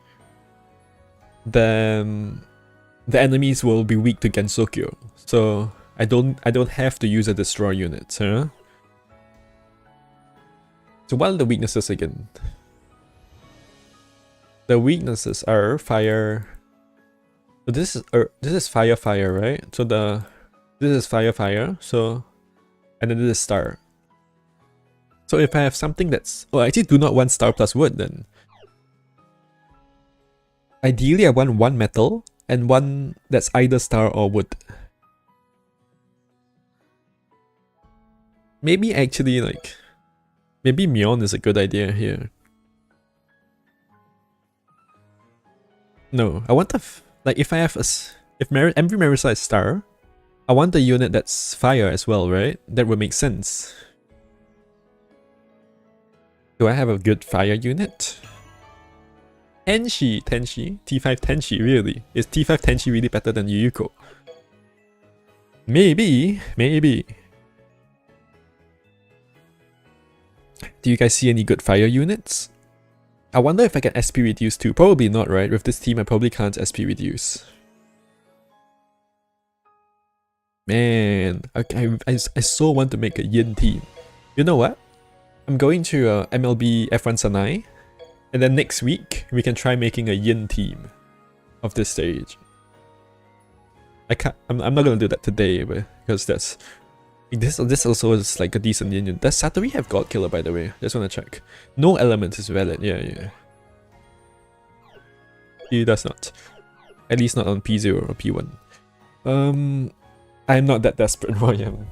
then the enemies will be weak to Gensokyo. So I don't have to use a destroy unit, huh? So what are the weaknesses again? The weaknesses are fire. So this is fire, right? So this is fire, so, and then this is star. So if I have something that's, oh, I actually do not want star plus wood then. Ideally I want 1 metal and 1 that's either star or wood. Maybe actually like, maybe Mion is a good idea here. No, I want like if I have if MV Marisa is star, I want a unit that's fire as well, right? That would make sense. Do I have a good fire unit? Tenshi, T5 Tenshi, really? Is T5 Tenshi really better than Yuyuko? Maybe. Do you guys see any good fire units? I wonder if I can SP reduce too. Probably not, right? With this team, I probably can't SP reduce. Man, I so want to make a Yin team. You know what? I'm going to MLB F1 Sanai, and then next week we can try making a Yin team of this stage. I'm not gonna do that today, but because this also is like a decent Yin. Does Satori have God Killer, by the way? Just wanna check. No element is valid. Yeah. He does not. At least not on P0 or P1. I'm not that desperate for him.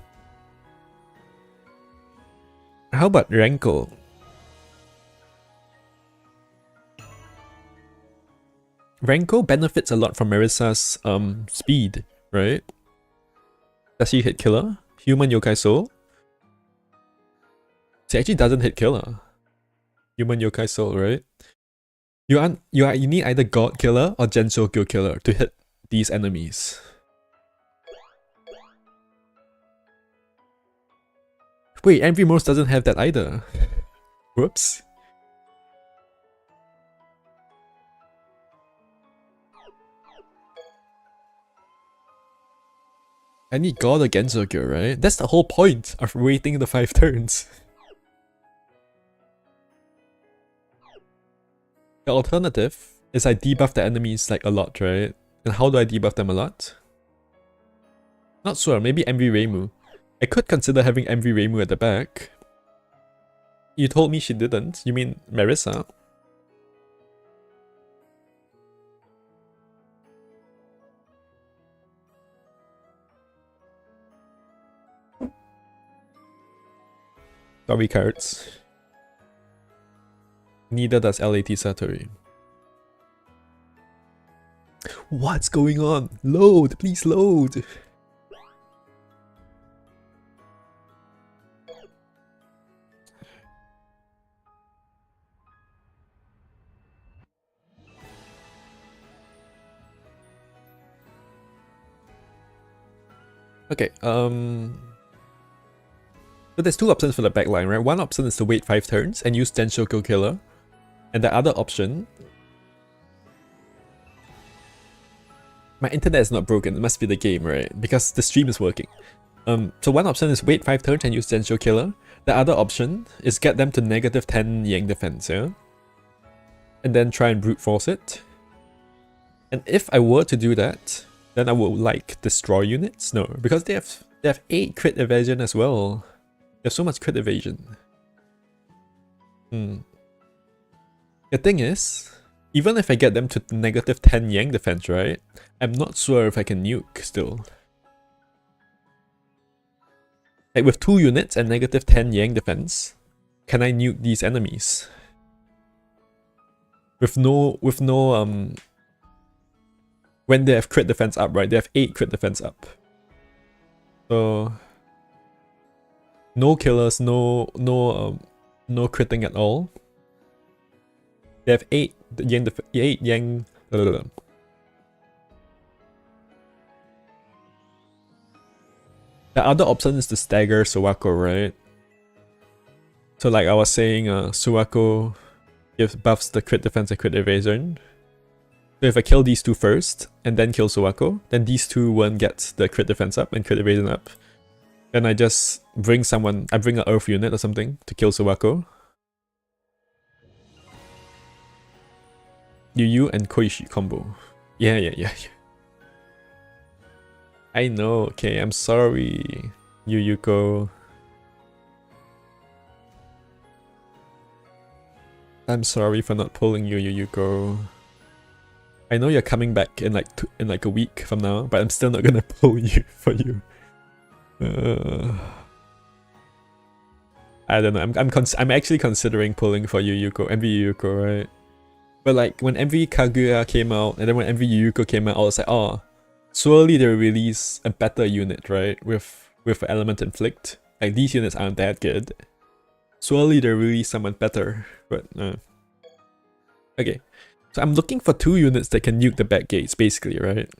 How about Renko? Renko benefits a lot from Marisa's speed, right? Does he hit killer? Human Yokai Soul? She actually doesn't hit killer. Human Yokai Soul, right? You need either God Killer or Gensokyo Killer to hit these enemies. Wait, MV Morse doesn't have that either. Whoops. I need God or Genzogyo, right? That's the whole point of waiting the 5 turns. The alternative is I debuff the enemies like a lot, right? And how do I debuff them a lot? Not sure, maybe MV Reimu. I could consider having MV Reimu at the back. You told me she didn't. You mean Marissa? Sorry, cards. Neither does LAT Satori. What's going on? Load! Please load! Okay, so there's 2 options for the backline, right? One option is to wait 5 turns and use Denshoku Killer. And the other option... My internet is not broken, it must be the game, right? Because the stream is working. So one option is wait 5 turns and use Densho Killer. The other option is get them to negative 10 Yang defense, yeah? And then try and brute force it. And if I were to do that, then I would like destroy units? No, because they have 8 crit evasion as well. They have so much crit evasion. The thing is, even if I get them to negative 10 Yang defense, right? I'm not sure if I can nuke still. Like with 2 units and negative 10 Yang defense, can I nuke these enemies? With no when they have crit defense up, right? They have 8 crit defense up. So no killers, no critting at all. They have 8 Yang 8 Yang. The other option is to stagger Suwako, right? So like I was saying, Suwako buffs the crit defense and crit evasion. So if I kill these 2 first, and then kill Suwako, then these 2 won't get the crit defense up and crit evasion up. Then I just bring an earth unit or something to kill Suwako. Yu and Koishi combo. Yeah. I know, okay, I'm sorry, Yuyuko. I'm sorry for not pulling you, Yuyuko. I know you're coming back in like a week from now, but I'm still not gonna pull you for you. I don't know. I'm actually considering pulling for Yuyuko, MV Yuyuko, right? But like when MV Kaguya came out, and then when MV Yuyuko came out, I was like, oh. Surely they'll release a better unit, right? With Element Inflict. Like these units aren't that good. Surely they'll release someone better, but okay. So I'm looking for 2 units that can nuke the back gates, basically, right?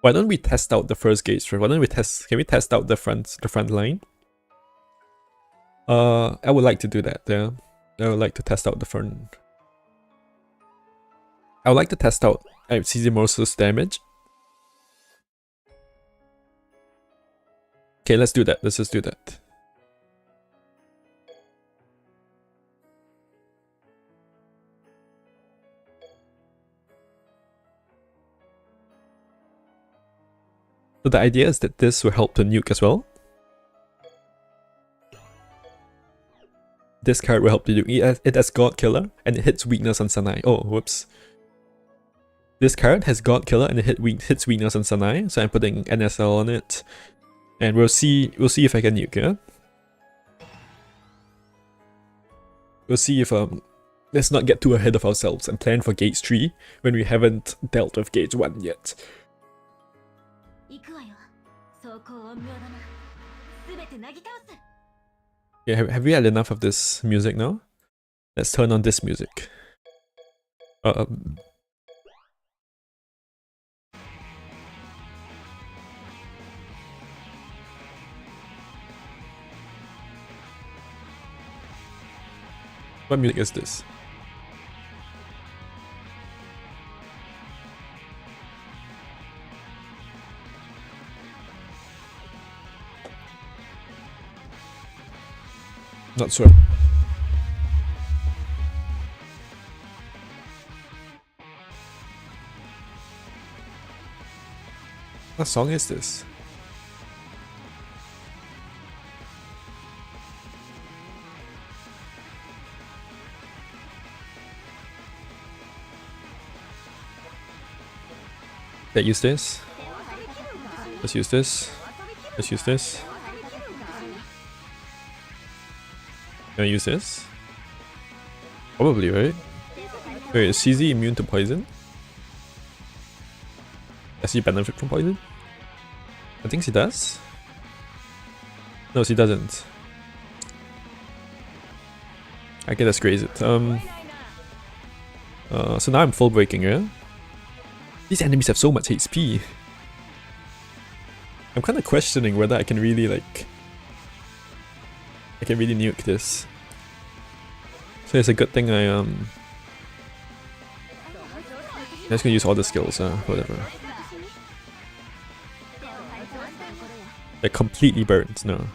Why don't we test out the first gates first? Why don't we can we test out the front line? I would like to do that, yeah. I would like to test out the front. I would like to test out Sizimoto's damage. Okay, let's do that. Let's just do that. So the idea is that this will help to nuke as well. This card will help to nuke. It has God Killer and it hits weakness on Sanai. Oh, whoops. This card has God Killer and it hits weakness on Sanai, so I'm putting NSL on it. And we'll see if I can nuke, yeah? We'll see if let's not get too ahead of ourselves and plan for Gauge 3 when we haven't dealt with Gauge 1 yet. Okay, have we had enough of this music now? Let's turn on this music. What music is this? Not sure. What song is this? Let's use this. Let's use this. Let's use this. Can I use this? Probably, right? Wait, is CZ immune to poison? Does he benefit from poison? I think she does. No, she doesn't. Okay, that's crazy. So now I'm full breaking, yeah? These enemies have so much HP. I'm kind of questioning whether I can really I can really nuke this. So it's a good thing I'm just gonna use all the skills, whatever. They're completely burnt, no.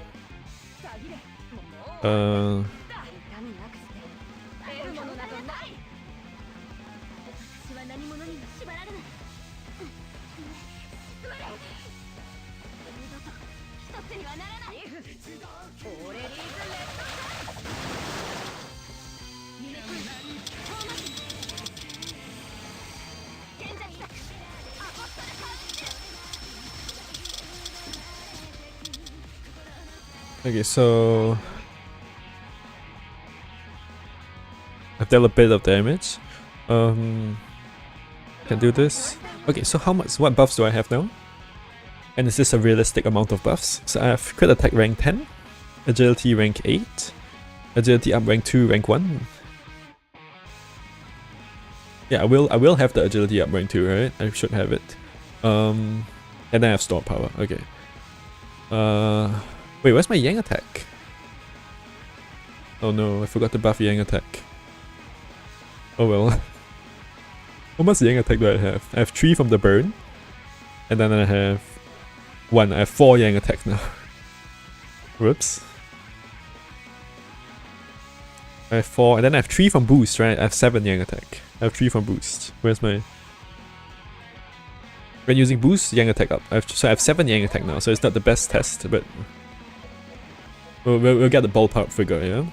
Okay, so I've dealt a bit of damage. Can do this. Okay, so what buffs do I have now? And is this a realistic amount of buffs? So I have crit attack rank 10, agility rank 8, agility up rank 2, rank 1. Yeah, I will have the agility up rank 2, right? I should have it. And then I have store power. Okay. Wait, where's my Yang attack? Oh no, I forgot to buff Yang attack. Oh well. How much Yang attack do I have? I have 3 from the burn. And then I have 1. I have 4 Yang attack now. Whoops. I have 4, and then I have 3 from boost, right? I have 7 Yang attack. I have 3 from boost. Where's my... When using boost, Yang attack up. So I have 7 Yang attack now, so it's not the best test, but... We'll get the ballpark figure, yeah?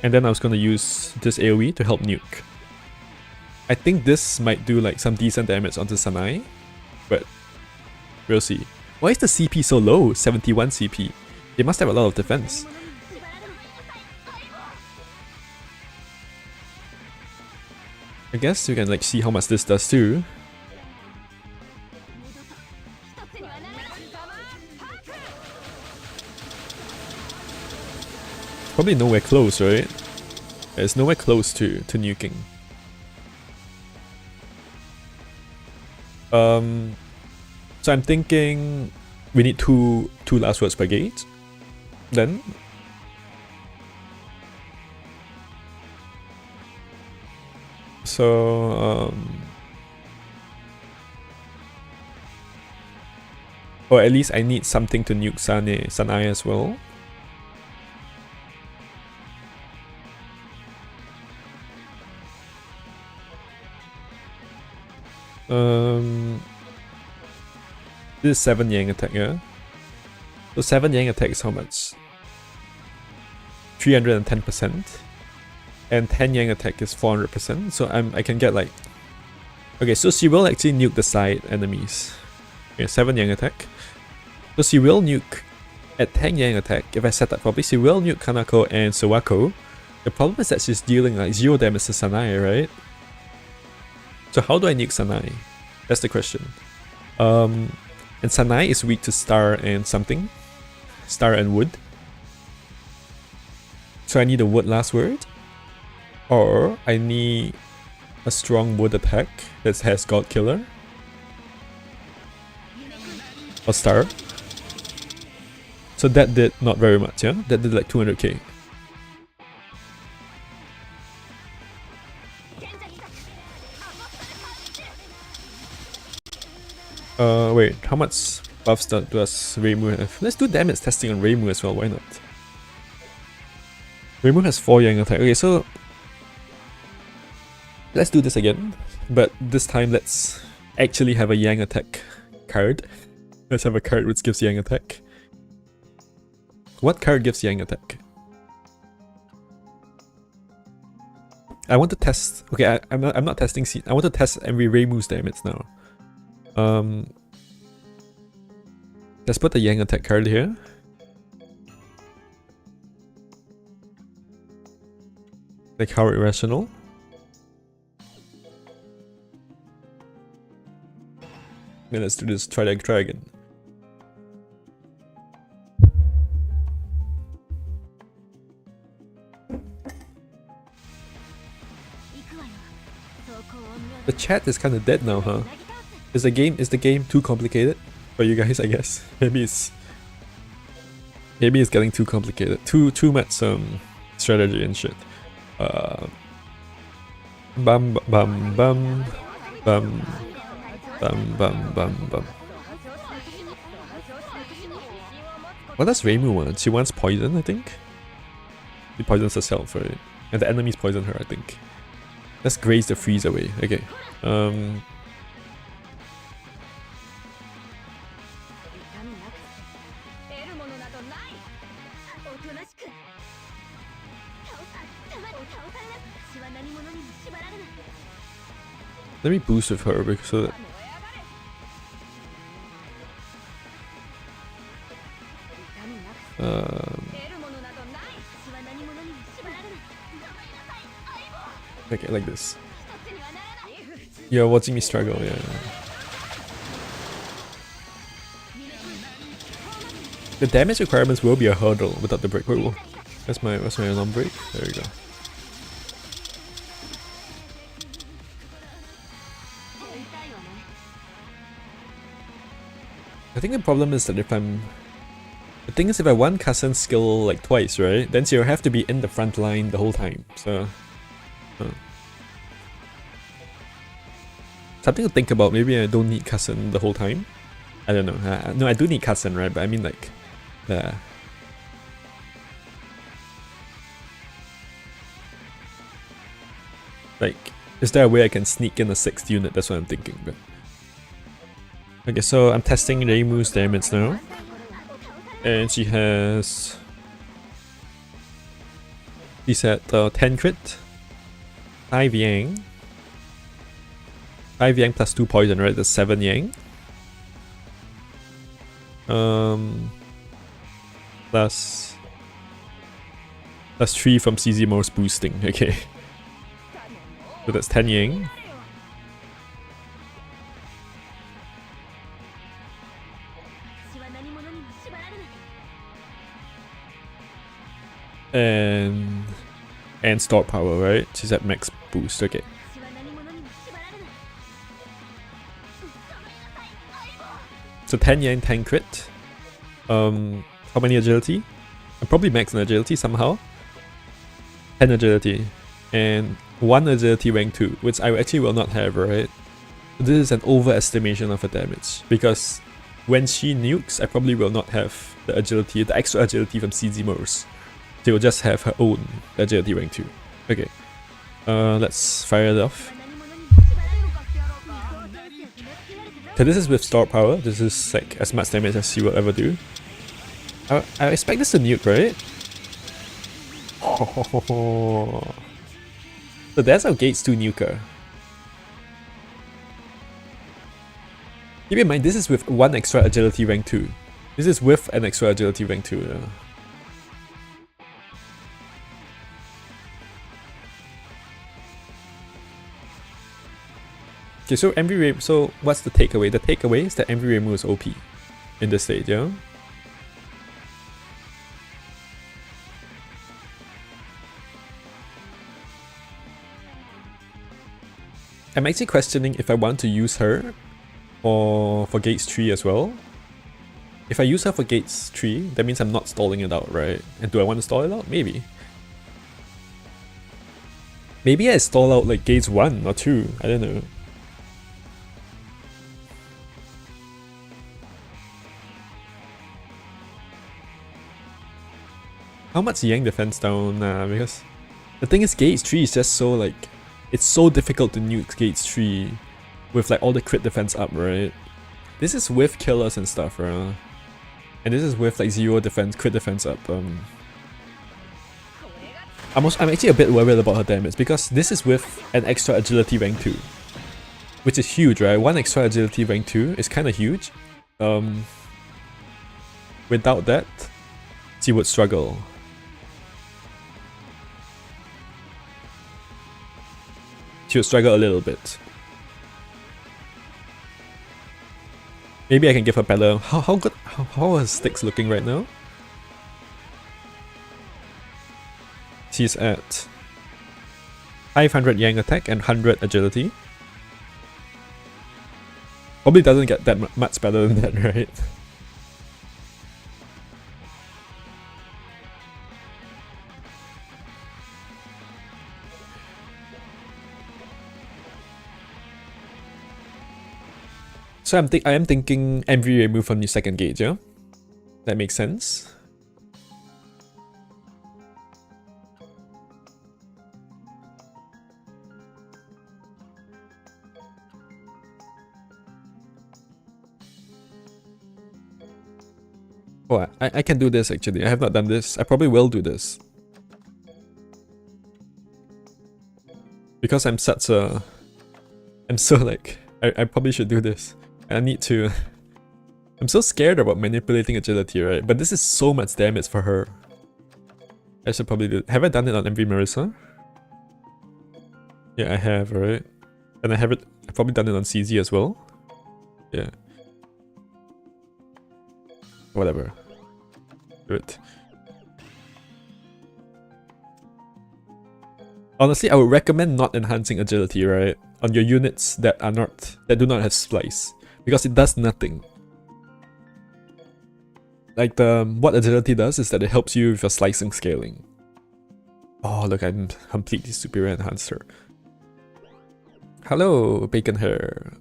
And then I was gonna use this AoE to help nuke. I think this might do like some decent damage onto Sanai, but we'll see. Why is the CP so low? 71 CP. They must have a lot of defense. I guess you can like see how much this does too. Probably nowhere close, right? It's nowhere close to nuking. So I'm thinking we need two last words per gate. Then so or at least I need something to nuke Sanai as well. This is 7 Yang attack, yeah? So 7 Yang attack is how much? 310%. And 10 Yang attack is 400%. So I can get like... Okay, so she will actually nuke the side enemies. Okay, 7 Yang attack. So she will nuke at 10 Yang attack. If I set that properly, she will nuke Kanako and Suwako. The problem is that she's dealing like 0 damage to Sanai, right? So how do I nuke Sanai? That's the question. And Sanai is weak to Star and something. Star and Wood. So I need a Wood last word. Or I need a strong Wood attack that has God Killer. Or Star. So that did not very much, yeah? That did like 200k. Wait, how much? buffs that does Reimu have? Let's do damage testing on Reimu as well, why not? Reimu has 4 Yang attack. Okay, so let's do this again, but this time let's actually have a Yang attack card. Let's have a card which gives Yang attack. What card gives Yang attack? I want to test. Okay, I'm not testing C. I want to test MV Reimu's damage now. Let's put the Yang attack card here. Like how irrational. Then let's do this. Try again. The chat is kind of dead now, huh? Is the game too complicated for you guys? I guess maybe it's getting too complicated. Too much strategy and shit. Bum bum bum bum bum bum bum. What does Reimu want? She wants poison, I think. She poisons herself, right? And the enemies poison her, I think. Let's graze the freeze away. Okay. Let me boost with her because so that okay, like this. You're watching me struggle, yeah. The damage requirements will be a hurdle without the break. Wait, whoa. That's my alarm break. There we go. I think the problem is that if I want Kasen's skill like twice, right? Then she'll have to be in the front line the whole time. So something to think about. Maybe I don't need Kasen the whole time. I don't know. No, I do need Kasen, right? But I mean like, is there a way I can sneak in a 6th unit? That's what I'm thinking. But okay, so I'm testing Reimu's damage now, and she's at 10 crit, 5 Yang. 5 Yang plus 2 poison, right? That's 7 Yang. Plus 3 from CZ Morse boosting. Okay. So that's 10 Yang. And stored power, right? She's at max boost. Okay. So 10 Yang, 10 crit. How many agility? I'm probably max in agility somehow. 10 agility. And 1 agility rank 2, which I actually will not have, right? This is an overestimation of her damage. Because when she nukes, I probably will not have the agility, the extra agility from CZ Morse. She will just have her own agility rank 2. Okay. Let's fire it off. So this is with stored power. This is like as much damage as she will ever do. I expect this to nuke, right? Oh. So that's our Gates 2 nuker. Keep in mind, this is with 1 extra agility rank 2. This is with an extra agility rank 2. Yeah. Okay, so MV Reimu, so what's the takeaway? The takeaway is that MV Reimu is OP in this state, yeah? I'm actually questioning if I want to use her or for Gates 3 as well. If I use her for Gates 3, that means I'm not stalling it out, right? And do I want to stall it out? Maybe. Maybe I stall out like Gates 1 or 2, I don't know. How much Yang defense down? Nah, because the thing is Gauge 3 is just so like, it's so difficult to nuke Gauge 3 with like all the crit defense up, right? This is with killers and stuff, right? And this is with like 0 defense, crit defense up. I'm actually a bit worried about her damage because this is with an extra agility rank 2. Which is huge, right? 1 extra agility rank 2 is kind of huge. Without that, she would struggle. She would struggle a little bit. Maybe I can give her better. How good? How are her sticks looking right now? She's at 500 Yang attack and 100 agility. Probably doesn't get that much better than that, right? So I am thinking MV remove from the second gauge, yeah? That makes sense. Oh, I can do this actually. I have not done this. I probably will do this. Because I'm such a... I'm so like... I probably should do this. I need to... I'm so scared about manipulating agility, right? But this is so much damage for her. I should probably do it. Have I done it on MV Marissa? Yeah, I have, right? And I've probably done it on CZ as well. Yeah. Whatever. Do it. Honestly, I would recommend not enhancing agility, right? On your units that do not have splice. Because it does nothing. Like what agility does is that it helps you with your slicing scaling. Oh look, I'm completely superior enhancer. Hello, bacon hair.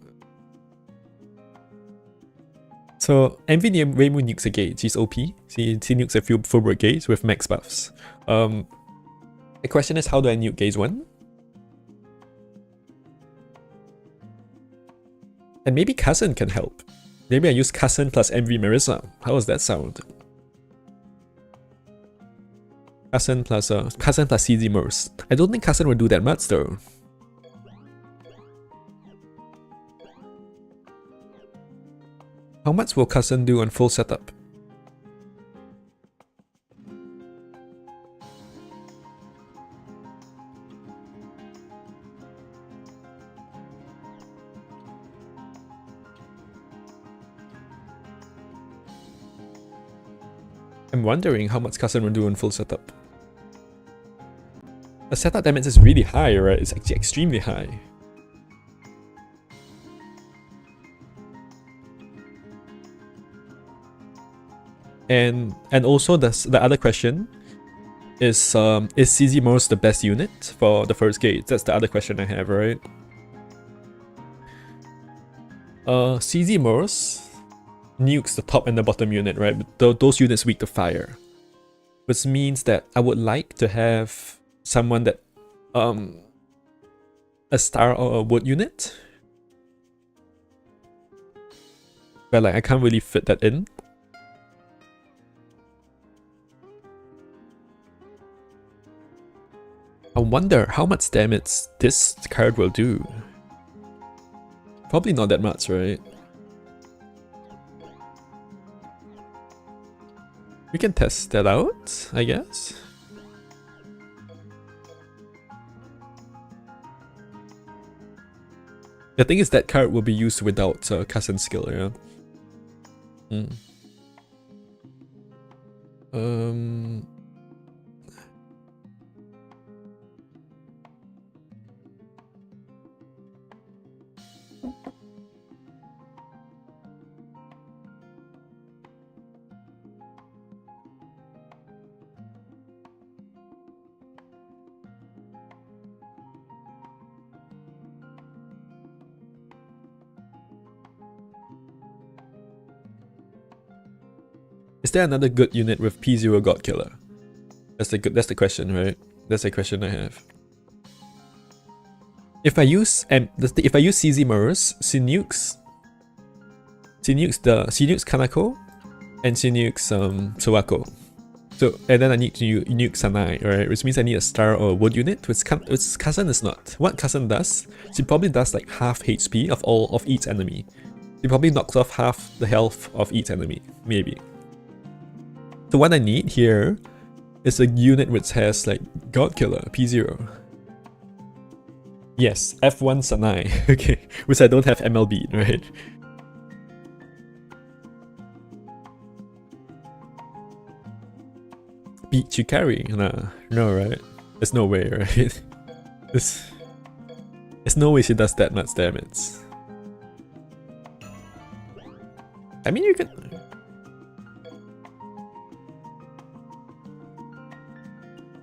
So MV Reimu nukes a gauge. She's OP. She nukes a few Fulbright gauge with max buffs. The question is, how do I nuke gauge 1? And maybe Cousin can help. Maybe I use Cousin plus MV Marissa. How does that sound? Cousin plus CZ Morse. I don't think Cousin will do that much though. How much will Cousin do on full setup? I'm wondering how much Cousin will do on full setup. The setup damage is really high, right? It's actually extremely high. And also the other question is CZ Morse the best unit for the first gate? That's the other question I have, right? CZ Morse nukes the top and the bottom unit, right? But those units weak to fire. Which means that I would like to have someone that a star or a wood unit. But like I can't really fit that in. I wonder how much damage this card will do. Probably not that much, right? We can test that out, I guess. The thing is that card will be used without Cousin skill, yeah? Is there another good unit with P0 God Killer? That's the question, right? That's the question I have. If I use CZ mirrors, she nukes Kanako, and she nukes Suwako. So and then I need to nuke Sanai, right? Which means I need a star or a wood unit, which Cousin is not. What Cousin does, she probably does like half HP of each enemy. She probably knocks off half the health of each enemy, maybe. So what I need here is a unit which has like God Killer, P0. Yes, F1 Sanai, okay, which I don't have MLB, right? Beat you carry? Nah, no, right? There's no way, right? There's no way she does that much damage. I mean, you can.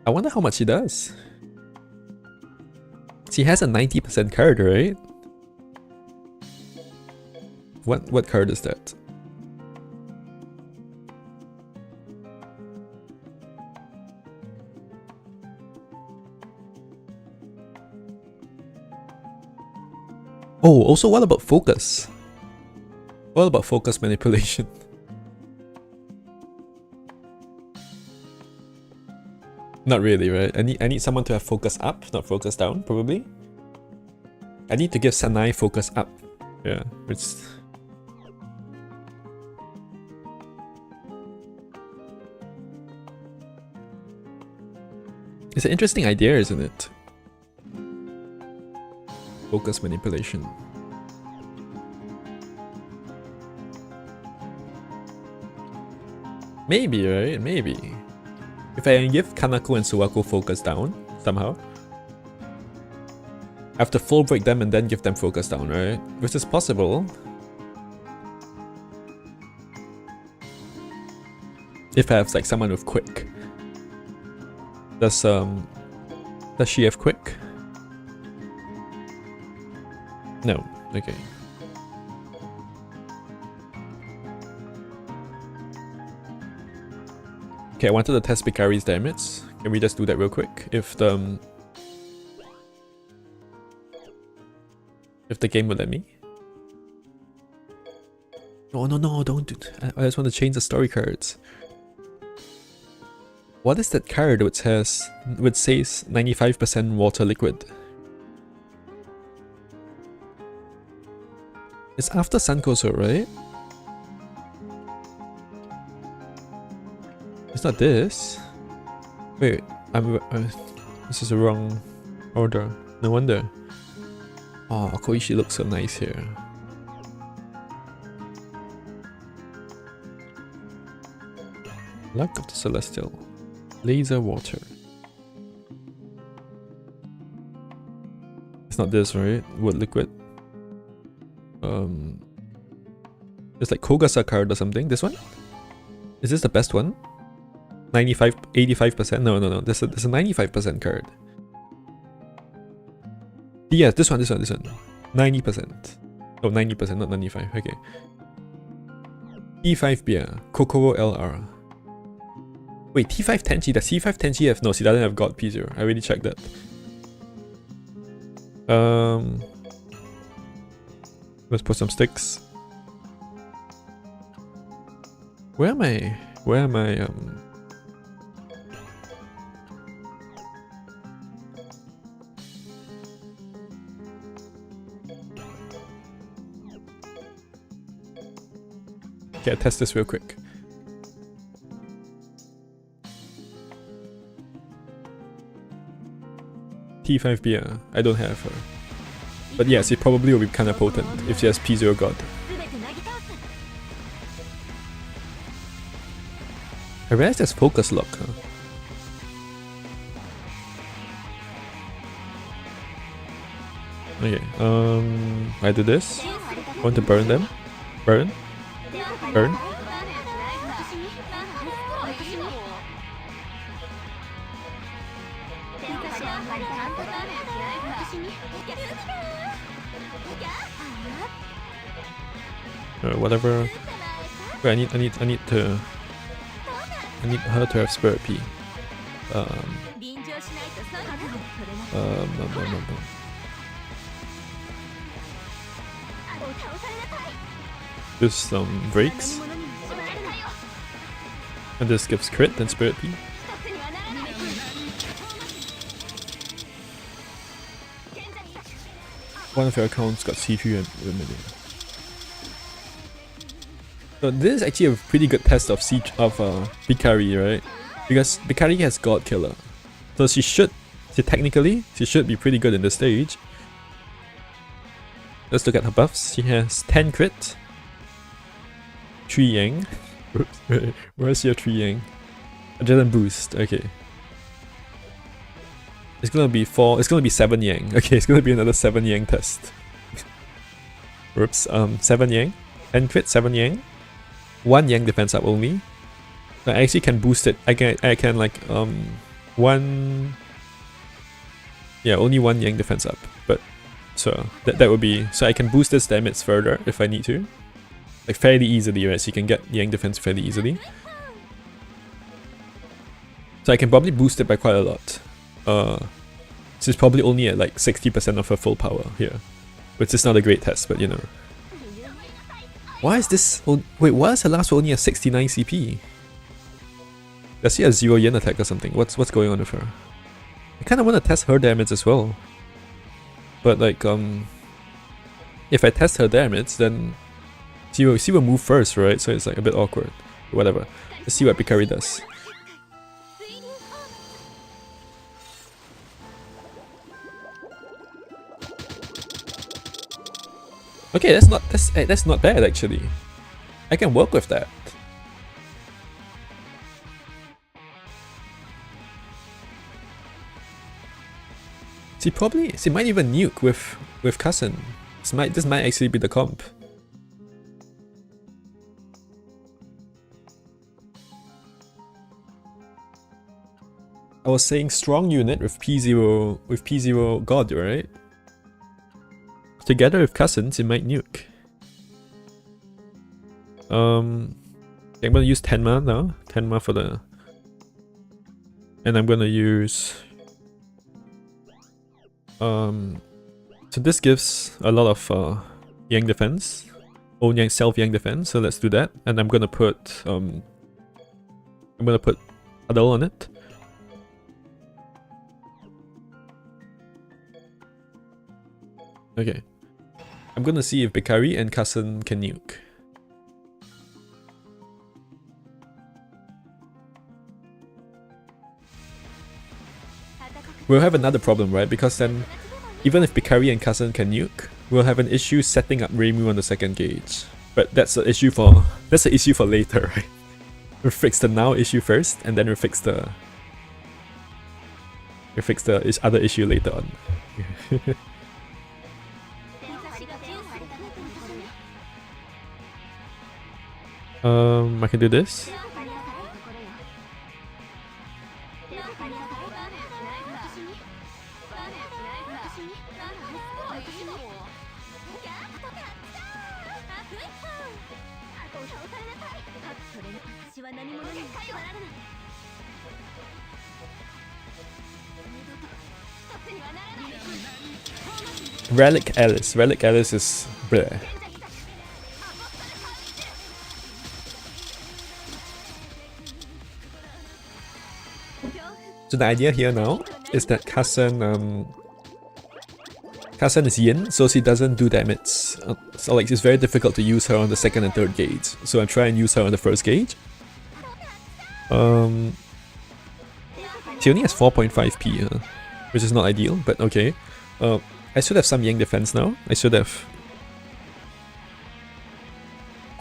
I wonder how much she does. She has a 90% card, right? What card is that? Oh, also what about focus? What about focus manipulation? Not really, right? I need someone to have focus up, not focus down, probably. I need to give Sanai focus up. Yeah, it's... It's an interesting idea, isn't it? Focus manipulation. Maybe, right? Maybe. If I give Kanako and Suwako focus down, somehow. I have to full break them and then give them focus down, right? Which is possible. If I have like someone with quick. Does she have quick? No. Okay. Okay, I wanted to test Bikari's damage. Can we just do that real quick? If the game will let me. Oh no, don't do it. I just want to change the story cards. What is that card which says 95% water liquid? It's after Sankoso, right? It's not this. Wait, this is the wrong order. No wonder. Oh, Koichi looks so nice here. Luck of the Celestial. Laser water. It's not this, right? Wood liquid. It's like Kogasa card or something. This one? Is this the best one? 85%? No. There's a 95% card. Yeah, this one. 90%. Oh, 90%, not 95. Okay. T5 Bia. Kokoro LR. Wait, T5 Tenchi. Does T5 Tenchi have? No, she doesn't have God P0. I already checked that. Let's put some sticks. Where am I? Okay, I'll test this real quick. T5 Bia. I don't have her. But yes, it probably will be kinda potent if she has P0 God. I realized there's focus lock, huh? Okay, I do this. I want to burn them. Burn. Whatever. Wait, I need her to have Spirit P. Just some breaks. And this gives crit and Spirit P. One of your accounts got C3 and remedy. So this is actually a pretty good test of Bikari, right? Because Bikari has God Killer. So she should be pretty good in this stage. Let's look at her buffs. She has 10 crit, 3 Yang. Oops, where's your 3 Yang? Adrenaline boost, okay. It's gonna be 7 Yang. Okay, it's gonna be another 7 Yang test. Oops, 7 Yang. 10 crit, 7 Yang. 1 Yang defense up only. I actually can boost it. I can like only 1 Yang defense up. But so that would be, so I can boost this damage further if I need to. Like fairly easily, right? So you can get Yang defense fairly easily. So I can probably boost it by quite a lot. This is probably only at like 60% of her full power here. Which is not a great test, but you know. Why is this? Wait, why is her last one only a 69 CP? Does she have 0 yen attack or something? What's going on with her? I kind of want to test her damage as well. But like, if I test her damage, then she will move first, right? So it's like a bit awkward. Whatever. Let's see what Bikari does. Okay, that's not bad actually. I can work with that. She might even nuke with Cousin. This might actually be the comp. I was saying strong unit with P0 God, right? Together with Cousins, it might nuke. I'm gonna use Tenma now. Tenma for the... And I'm gonna use... So this gives a lot of Yang defense. Own Yang, self Yang defense, so let's do that. And I'm gonna put... Adol on it. Okay. I'm gonna see if Bikari and Cousin can nuke. We'll have another problem, right? Because then, even if Bikari and Cousin can nuke, we'll have an issue setting up Reimu on the second gauge. But that's an issue for later, right? We'll fix the now issue first, and then we'll fix the other issue later on. I can do this. Relic Alice is bleh. So the idea here now is that Cousin is Yin, so she doesn't do damage. So like it's very difficult to use her on the second and third gauge. So I try and use her on the first gauge. She only has 4.5 P, which is not ideal, but okay. I should have some Yang defense now. I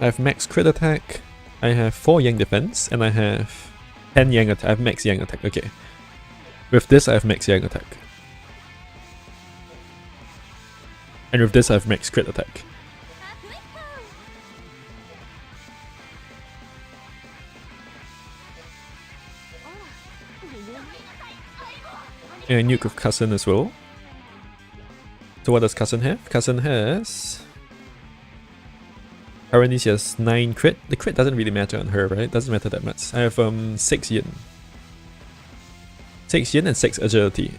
have max crit attack. I have 4 Yang defense, and I have 10 Yang attack. I have max Yang attack. Okay. With this, I have max Yang attack. And with this, I have max crit attack. And I nuke with Cousin as well. So what does Cousin have? Cousin has... Currently she has 9 crit. The crit doesn't really matter on her, right? Doesn't matter that much. I have 6 Yin. 6 yen and 6 agility.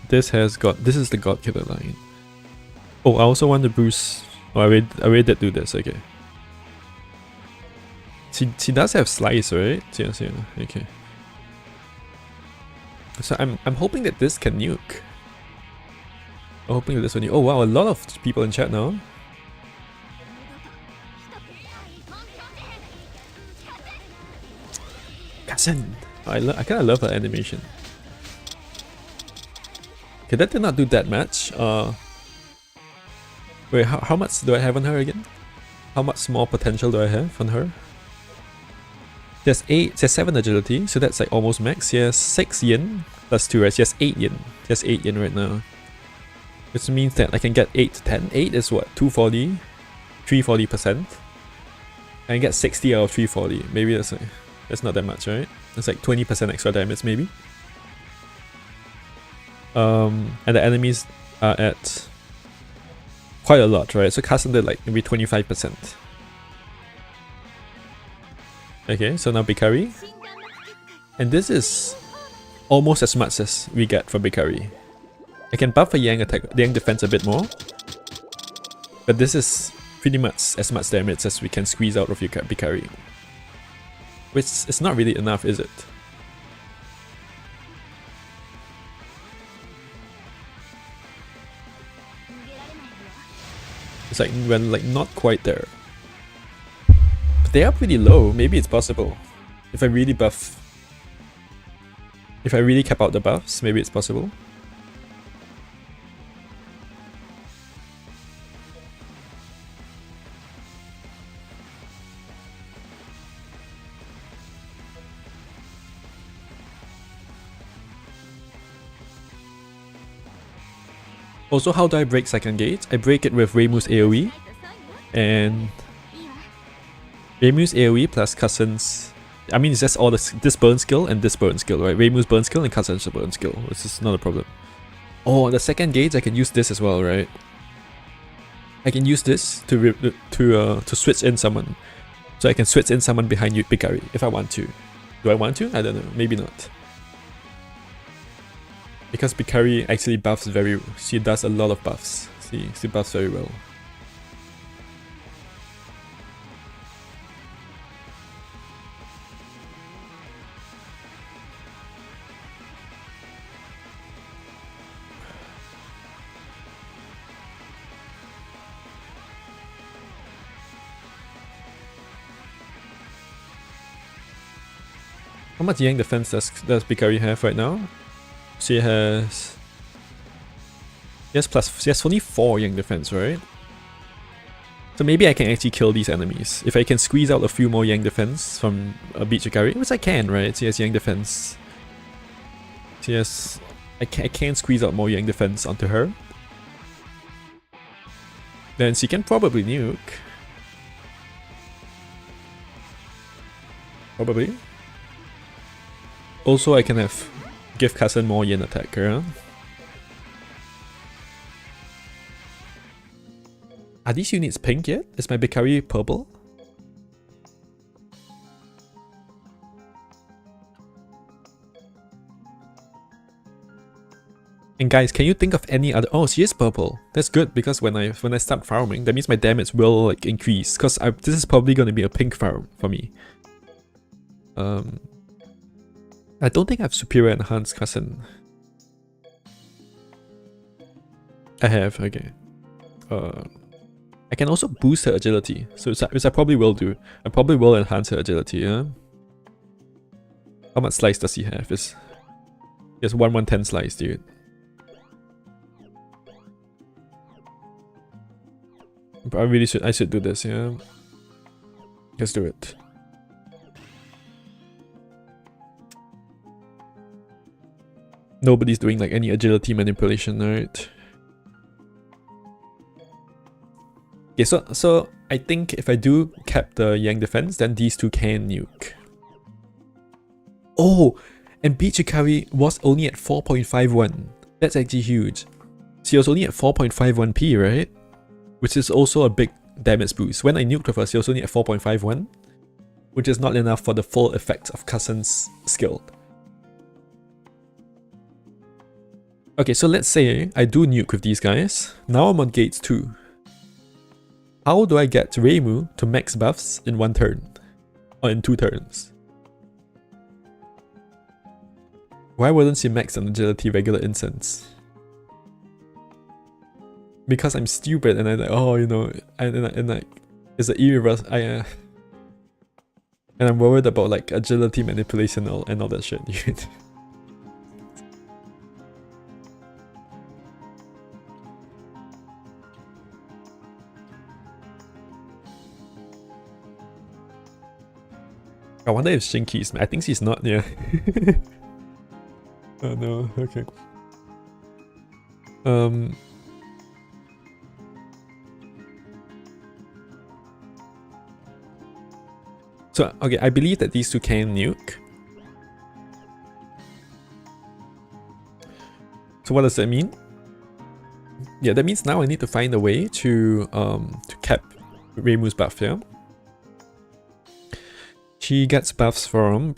This is the God Killer line. Oh, I also want to boost. Oh, I already did do this, okay. She does have slice, right? Yes, yeah, okay. So I'm hoping that this can nuke. I'm hoping that this will nuke. Oh wow, a lot of people in chat now. Cousin! I kinda love her animation. Okay, that did not do that much. Wait, how much do I have on her again? How much more potential do I have on her? There's 7 agility, so that's like almost max. She has 6 yen plus 2, right? She has 8 yen. She has 8 yen right now. Which means that I can get 8 to 10. 8 is what? 240? 340%? I can get 60 out of 340. Maybe that's not that much, right? That's like 20% extra damage, maybe. And the enemies are at quite a lot, right? So Carson did like maybe 25%. Okay, so now Bikari. And this is almost as much as we get from Bikari. I can buff a Yang attack, Yang defense a bit more. But this is pretty much as much damage as we can squeeze out of Bikari. Which is not really enough, is it? It's like when not quite there. But they are pretty low. Maybe it's possible. If I really cap out the buffs, maybe it's possible. Also, how do I break second gate? I break it with Reimu's AoE. And Reimu's AoE plus Cousin's... I mean, it's just all this burn skill and this burn skill, right? Reimu's burn skill and Cousin's burn skill, which is not a problem. Oh, the second gauge, I can use this as well, right? I can use this to switch in someone. So I can switch in someone behind you, Bikari, if I want to. Do I want to? I don't know. Maybe not. Because Bikari actually buffs she does a lot of buffs. She buffs very well. How much Yang defense does Bikari have right now? She has only 4 Yang defense, right? So maybe I can actually kill these enemies. If I can squeeze out a few more Yang defense from Beach Bikari, which I can, right? She has Yang defense. I can squeeze out more Yang defense onto her. Then she can probably nuke. Probably. Also, I can give Cousin more Yen attack, huh? Are these units pink yet? Is my Bikari purple? And guys, can you think of any other... Oh, she is purple. That's good, because when I start farming, that means my damage will like increase. Because this is probably going to be a pink farm for me. I don't think I have superior enhanced Cousin. I have, okay. I can also boost her agility, so which I probably will do. I probably will enhance her agility, yeah? How much slice does he have? He has 1/110 slice, dude. But I should do this, yeah? Let's do it. Nobody's doing like any agility manipulation, right? Okay, so I think if I do cap the Yang defense, then these two can nuke. Oh, and Beach Bikari was only at 4.51. That's actually huge. She was only at 4.51 P, right? Which is also a big damage boost. When I nuked with her, she was only at 4.51. which is not enough for the full effect of Cousin's skill. Okay, so let's say I do nuke with these guys. Now I'm on gates 2. How do I get Reimu to max buffs in 1 turn? Or in 2 turns? Why wouldn't she max on agility regular incense? Because I'm stupid and I'm like, oh, you know, and like, it's an irreversible. And I'm worried about like agility manipulation and all that shit. I wonder if Shinki's. I think she's not. Yeah. Oh no. Okay. So, okay, I believe that these two can nuke. So what does that mean? Yeah, that means now I need to find a way to cap Reimu's buff, yeah? She gets buffs from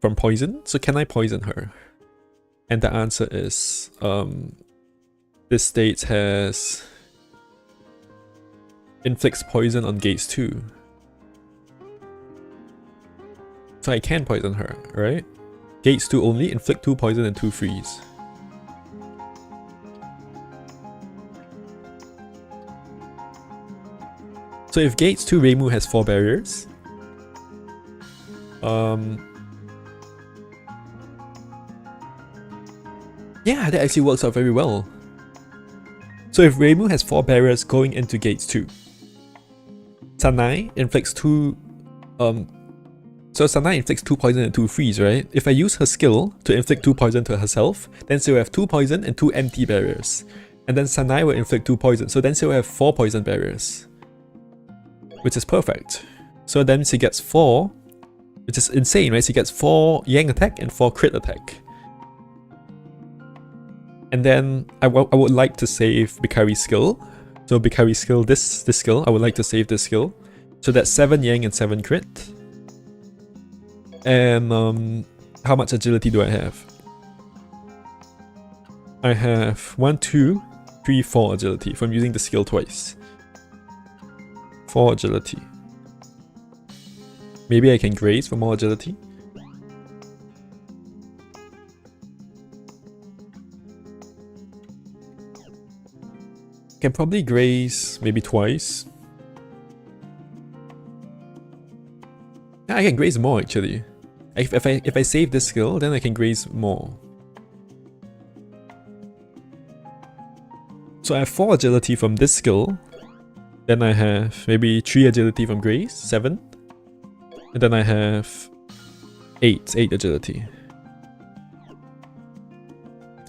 poison, so can I poison her? And the answer is, this state has inflicts poison on gates 2. So I can poison her, right? Gates 2 only, inflict 2 poison and 2 freeze. So if gates 2 Reimu has 4 barriers, yeah, that actually works out very well. So if Reimu has 4 barriers going into gates 2, Sanai inflicts 2 so Sanai inflicts 2 poison and 2 freeze, right? If I use her skill to inflict 2 poison to herself, then she'll have 2 poison and 2 empty barriers. And then Sanai will inflict 2 poison, so then she'll have 4 poison barriers. Which is perfect. So then she gets 4, which is insane, right? She gets 4 Yang attack and 4 crit attack. And then I would like to save Bikari's skill. So Bikari's skill, this skill, I would like to save this skill. So that's 7 Yang and 7 crit. And how much agility do I have? I have 1, 2, 3, 4 agility from using the skill twice. 4 agility. Maybe I can graze for more agility. Can probably graze maybe twice. Yeah, I can graze more actually. If I save this skill, then I can graze more. So I have 4 agility from this skill. Then I have maybe 3 agility from graze, 7. And then I have 8 agility.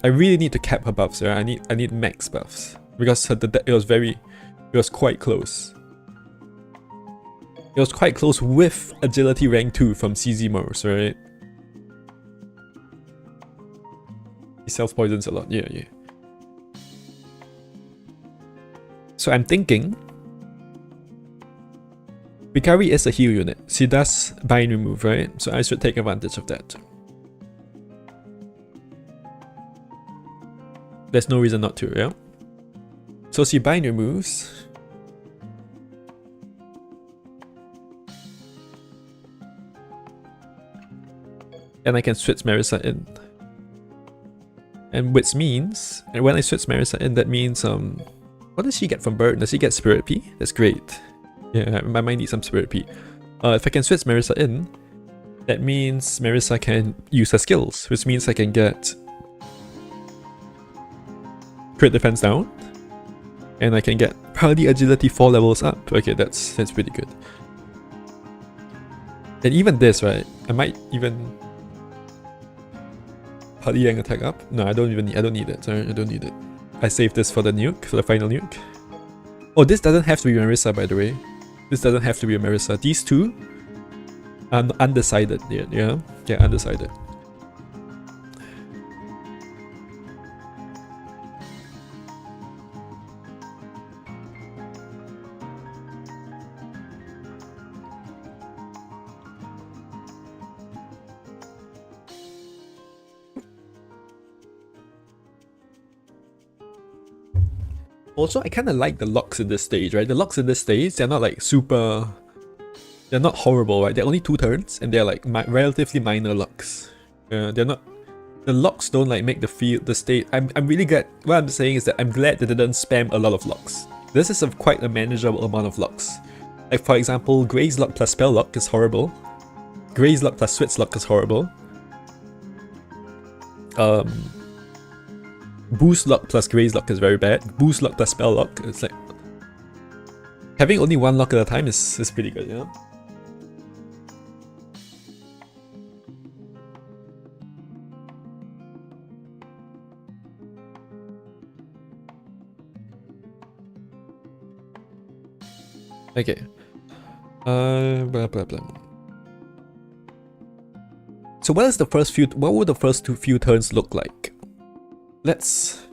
I really need to cap her buffs, right? I need max buffs. Because it was quite close. It was quite close with agility rank 2 from CZ Mors, right? He self-poisons a lot, yeah. So I'm thinking, Bikari is a heal unit. She does bind remove, right? So I should take advantage of that. There's no reason not to, yeah? So she bind removes. And I can switch Marisa in. And which means, and when I switch Marisa in, that means, what does she get from Bird? Does she get Spirit P? That's great. Yeah, I might need some Spirit P. If I can switch Marisa in, that means Marisa can use her skills, which means I can get crit defense down, and I can get probably agility 4 levels up. Okay, that's pretty good. And even this, right? I might even Party Yang attack up. No, I don't need it. Sorry, I don't need it. I saved this for the nuke, for the final nuke. Oh, this doesn't have to be Marisa, by the way. This doesn't have to be a Marisa. These two are undecided yet, yeah? Yeah, undecided. Also, I kind of like the locks in this stage, right? The locks in this stage, they're not like super... They're not horrible, right? They're only 2 turns, and they're like relatively minor locks. They're not... The locks don't like make the state... I'm really glad... What I'm saying is that I'm glad that they didn't spam a lot of locks. This is quite a manageable amount of locks. Like for example, Grey's Lock plus Spell Lock is horrible. Grey's Lock plus Switch Lock is horrible. Boost Lock plus Grey's Lock is very bad. Boost Lock plus Spell Lock, it's like... Having only 1 lock at a time is pretty good, you know? Okay. Blah blah blah. So what would the first few turns look like? Let's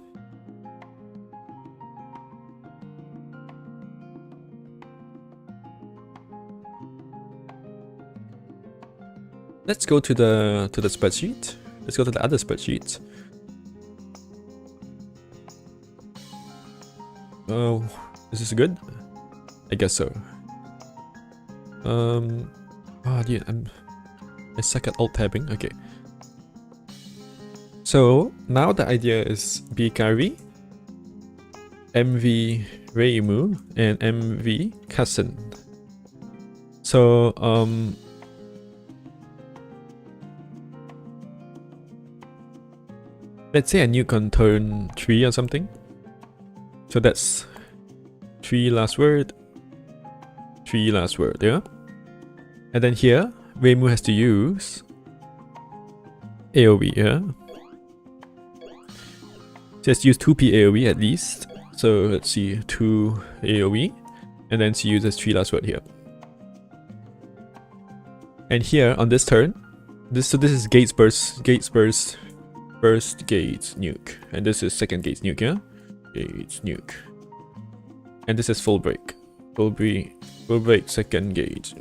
go to the spreadsheet. Let's go to the other spreadsheet. Oh, is this good? I guess so. Oh dude, I suck at alt-tabbing. Okay. So now the idea is Bikari, MV Reimu, and MV Kassen. So let's say a nuke on turn 3 or something. So that's 3 last word, 3 last word, yeah? And then here, Reimu has to use AoE, yeah? Just use 2p AoE at least. So let's see, 2 AoE. And then she uses 3 last word here. And here, on this turn, this is Gates Burst, first Gates Nuke. And this is second Gates Nuke, yeah? Gates Nuke. And this is full break. Full break, second Gate.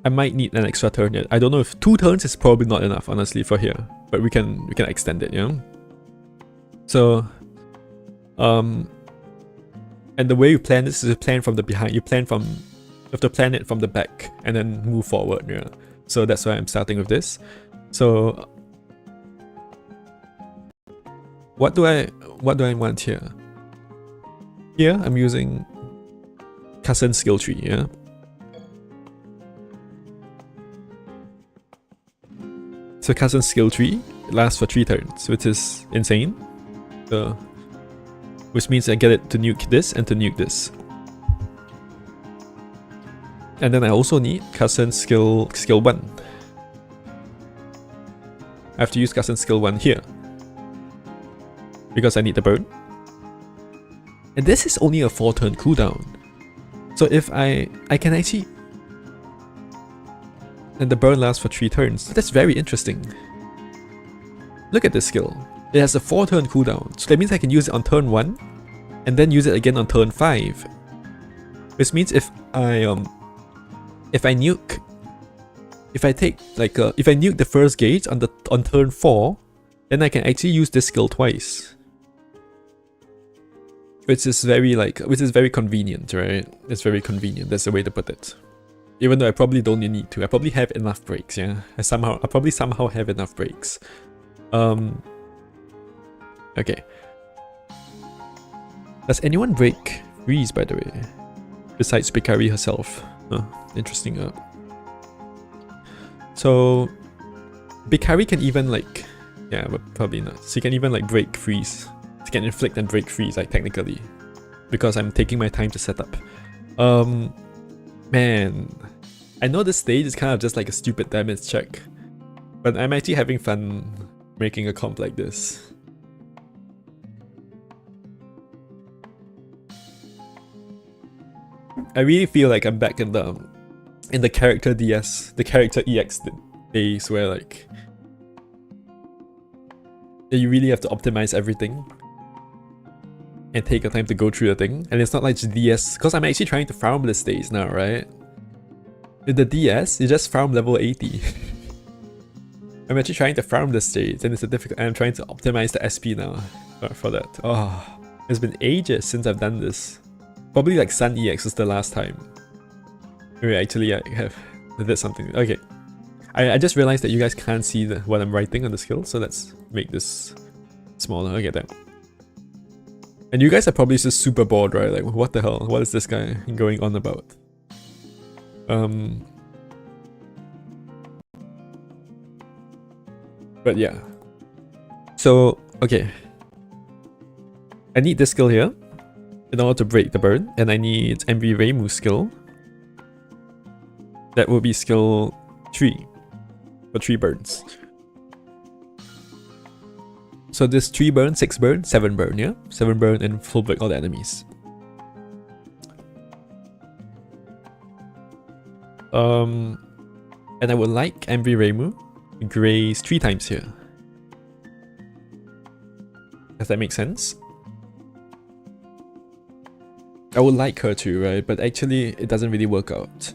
I might need an extra turn yet. I don't know if 2 turns is probably not enough, honestly, for here. But we can extend it, you know? So, and the way you plan this is you plan from the behind. You have to plan it from the back and then move forward, yeah. So that's why I'm starting with this. So, what do I want here? Here, I'm using Kassen skill tree, yeah? So Kassen's skill tree lasts for 3 turns, which is insane. Which means I get it to nuke this and to nuke this. And then I also need Kassen's skill 1. I have to use Kassen's skill 1 here. Because I need the burn. And this is only a 4 turn cooldown. So if I can actually... And the burn lasts for 3 turns. That's very interesting. Look at this skill. It has a 4 turn cooldown. So that means I can use it on turn 1 and then use it again on turn 5. Which means if I nuke the first gauge on turn 4, then I can actually use this skill twice. Which is very convenient, right? It's very convenient. That's the way to put it. Even though I probably don't need to. I probably have enough breaks, yeah? I probably somehow have enough breaks. Okay. Does anyone break freeze, by the way? Besides Bikari herself. Interesting. So Bikari can even like... Yeah, but probably not. She can even like break freeze. She can inflict and break freeze, like technically. Because I'm taking my time to set up. Man, I know this stage is kind of just like a stupid damage check, but I'm actually having fun making a comp like this. I really feel like I'm back in the character DS, the character EX days where like you really have to optimize everything and take your time to go through the thing. And it's not like just DS, because I'm actually trying to farm this stage now, right? With the DS, you just farm level 80. I'm actually trying to farm this stage, and it's a difficult. I'm trying to optimize the SP now for that. Oh, it's been ages since I've done this. Probably like Sun EX was the last time. Wait, actually, I did something. Okay, I just realized that you guys can't see what I'm writing on the skill, so let's make this smaller. Okay, then. And you guys are probably just super bored, right? Like, what the hell? What is this guy going on about? But yeah. So, okay. I need this skill here in order to break the burn, and I need MV Reimu skill. That will be skill 3 for 3 burns. So this 3 burn, 6 burn, 7 burn, yeah? 7 burn and full break all the enemies. And I would like MV Reimu graze 3 times here. Does that make sense? I would like her to, right? But actually, it doesn't really work out.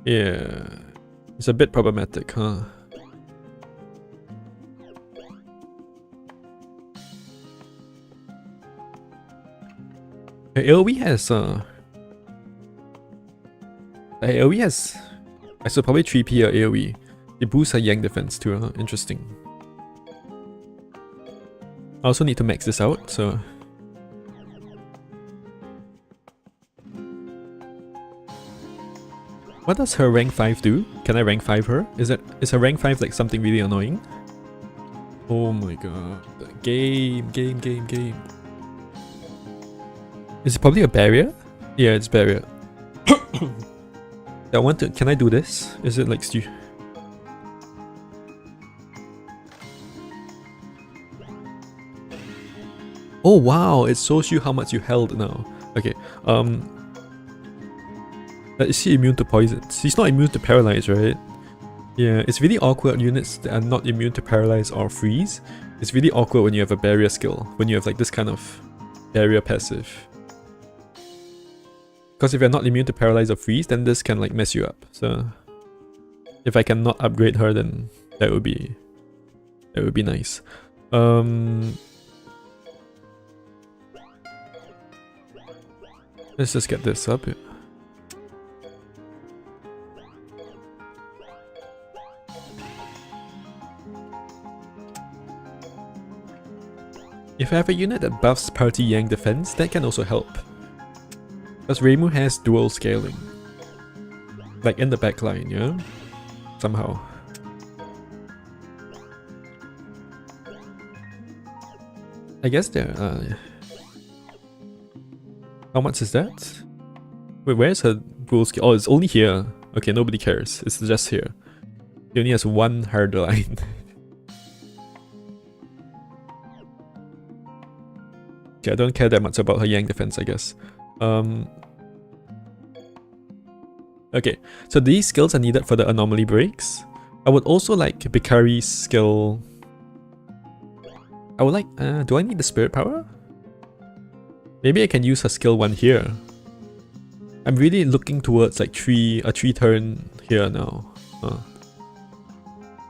Yeah, it's a bit problematic, huh? AoE has I should probably 3p or AoE. It boosts her Yang defense too, huh? Interesting. I also need to max this out, so... What does her rank 5 do? Can I rank 5 her? Is her rank 5 like something really annoying? Oh my god. Game. Is it probably a barrier? Yeah, it's barrier. Can I do this? Is it like Oh wow, it shows you how much you held now. Okay, is she immune to poison? She's not immune to paralyze, right? Yeah, it's really awkward units that are not immune to paralyze or freeze. It's really awkward when you have a barrier skill, when you have like this kind of barrier passive. Because if you're not immune to paralyze or freeze, then this can like mess you up. So if I can not upgrade her, then that would be nice. Let's just get this up. If I have a unit that buffs party Yang defense, that can also help. Because Reimu has dual scaling. Like in the backline, yeah? Somehow. I guess there are... How much is that? Wait, where's her dual scale? Oh, it's only here. Okay, nobody cares. It's just here. He only has one hard line. Okay, I don't care that much about her Yang defense, I guess. Okay, so these skills are needed for the anomaly breaks. I would also like Bikari's skill. I would like, do I need the spirit power? Maybe I can use her skill 1 here. I'm really looking towards like a 3 turn here now.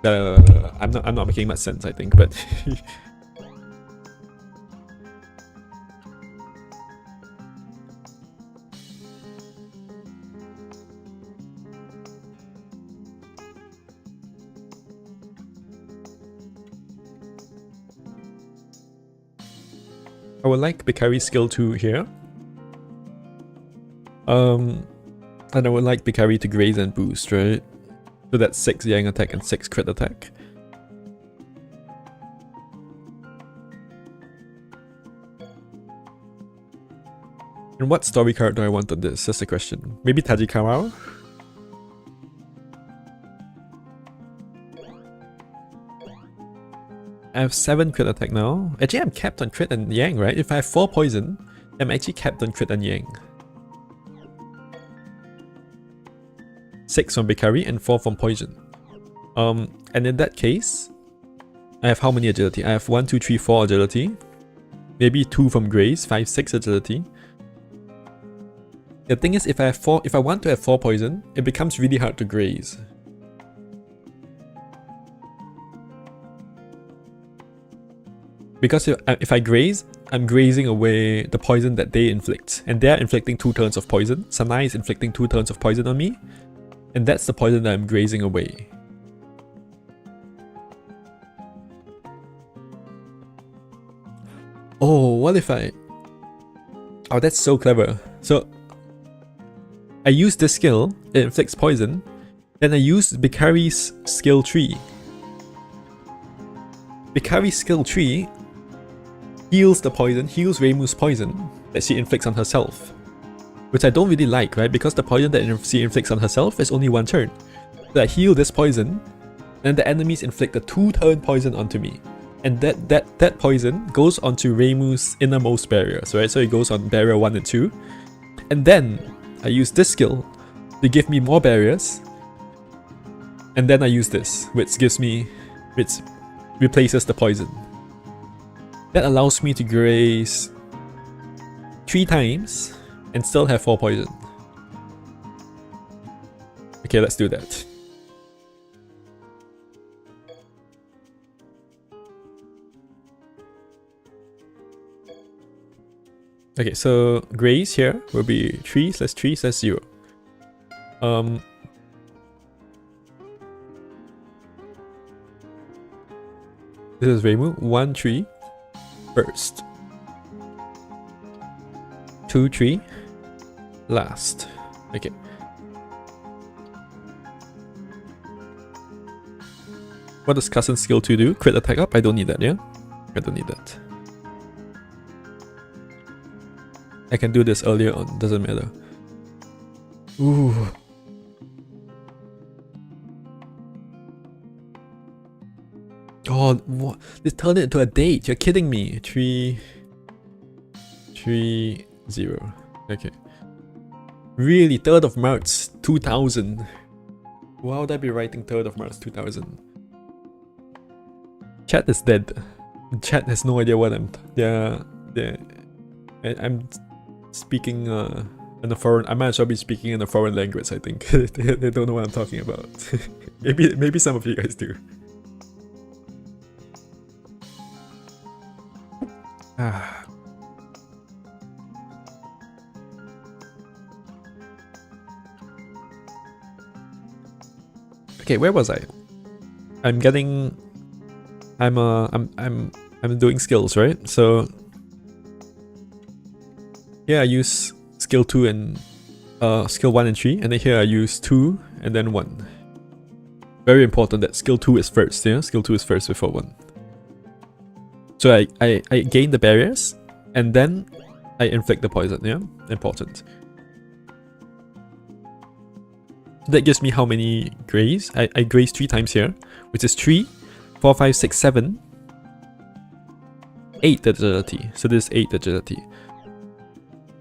I'm not making much sense, I think, but I would like Bikari's skill 2 here. And I would like Bikari to graze and boost, right? So that's 6 Yang attack and 6 crit attack. And what story card do I want on this? That's the question. Maybe Tajikawa? I have 7 crit attack now. Actually, I'm capped on crit and Yang, right? If I have 4 poison, I'm actually capped on crit and Yang. 6 from Bikari and 4 from poison. And in that case, I have how many agility? I have 1, 2, 3, 4 agility. maybe 2 from Graze, 5, 6 agility. The thing is, if I want to have 4 poison, it becomes really hard to graze. Because if I graze, I'm grazing away the poison that they inflict. And they're inflicting 2 turns of poison. Sanai is inflicting 2 turns of poison on me. And that's the poison that I'm grazing away. Oh, what if I... Oh, that's so clever. So, I use this skill, it inflicts poison. Then I use Bikari's skill tree. Bikari's skill tree heals the poison, heals Reimu's poison that she inflicts on herself. Which I don't really like, right? Because the poison that she inflicts on herself is only 1 turn. So I heal this poison, and the enemies inflict a 2-turn poison onto me. And that poison goes onto Reimu's innermost barriers, right? So it goes on barrier 1 and 2. And then I use this skill to give me more barriers. And then I use this, which replaces the poison. That allows me to graze 3 times and still have 4 poison. Okay, let's do that. Okay, so graze here will be 3/3/0. This is Reimu. 1, 3. First. 2, 3. Last. Okay. What does Cousin skill 2 do? Crit attack up? I don't need that, yeah? I don't need that. I can do this earlier on, doesn't matter. Ooh. God, what? This turned it into a date. You're kidding me. 3, 3, 0. Okay. Really, 3rd of March 2000. Why would I be writing 3rd of March 2000? Chat is dead. Chat has no idea what I'm speaking in a foreign. I might as well be speaking in a foreign language. I think they don't know what I'm talking about. maybe some of you guys do. Okay, where was I? I'm doing skills, right? So here I use skill 2 and skill 1 and 3, and then here I use 2 and then 1. Very important that skill 2 is first, yeah? Skill 2 is first before 1. So I gain the barriers, and then I inflict the poison, yeah? Important. That gives me how many graze? I graze 3 times here, which is 3, 4, 5, 6, 7, 8 agility. So this is 8 agility.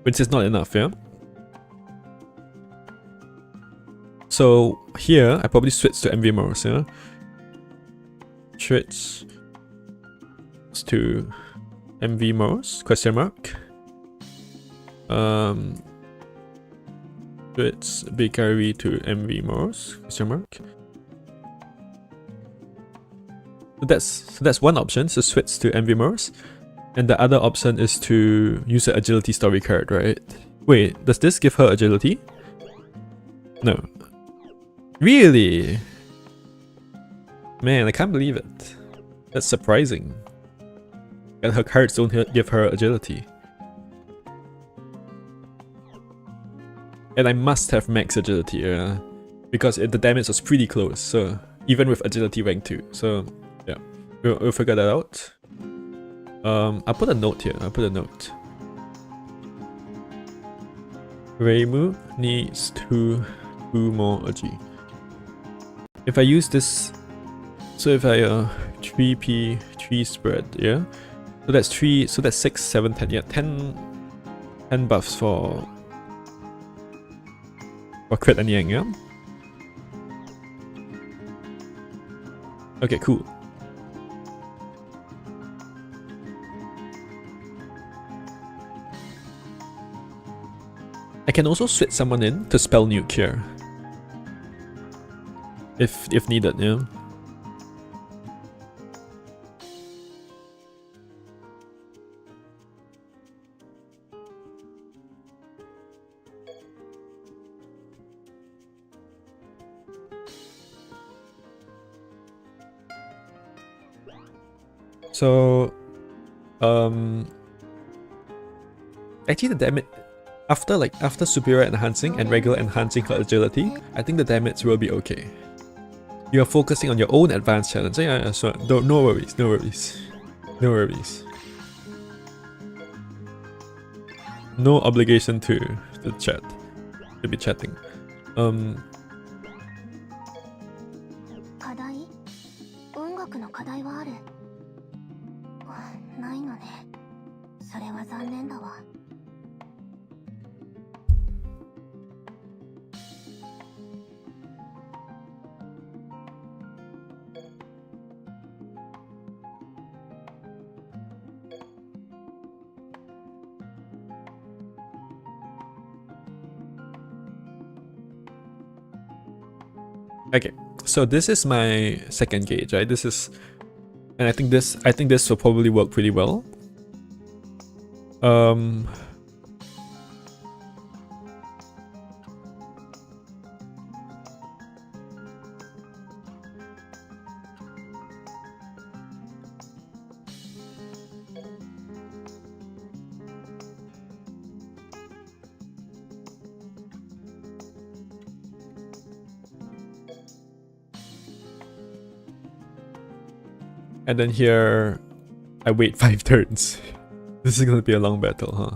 Which is not enough, yeah? So here, I probably switch to MV Morse, yeah? Switch to MV Morse, question mark. Switch Bikari to MV Morse, question mark. So that's one option, so switch to MV Morse. And the other option is to use an agility story card, right? Wait, does this give her agility? No. Really? Man, I can't believe it. That's surprising. And her cards don't give her agility. And I must have max agility, because the damage was pretty close, so even with agility rank 2. So yeah, we'll figure that out. I'll put a note here. Reimu needs 2 more agi. If I use this, so if I 3p 3 spread, yeah. So that's 3. So that's 6, 7, 10. Yeah, 10 buffs for crit and yang, yeah. Okay, cool. I can also switch someone in to spell nuke here. If needed, yeah. So, actually the damage after superior enhancing and regular enhancing her agility, I think the damage will be okay. You are focusing on your own advanced challenge. Yeah, so no worries, no worries, no worries. No obligation to chat, to be chatting. 課題？音楽の課題はある？ないのね。それは残念だわ。Okay, so this is my second gauge, right? This is, and I think this will probably work pretty well. And then here, I wait 5 turns. This is gonna be a long battle, huh?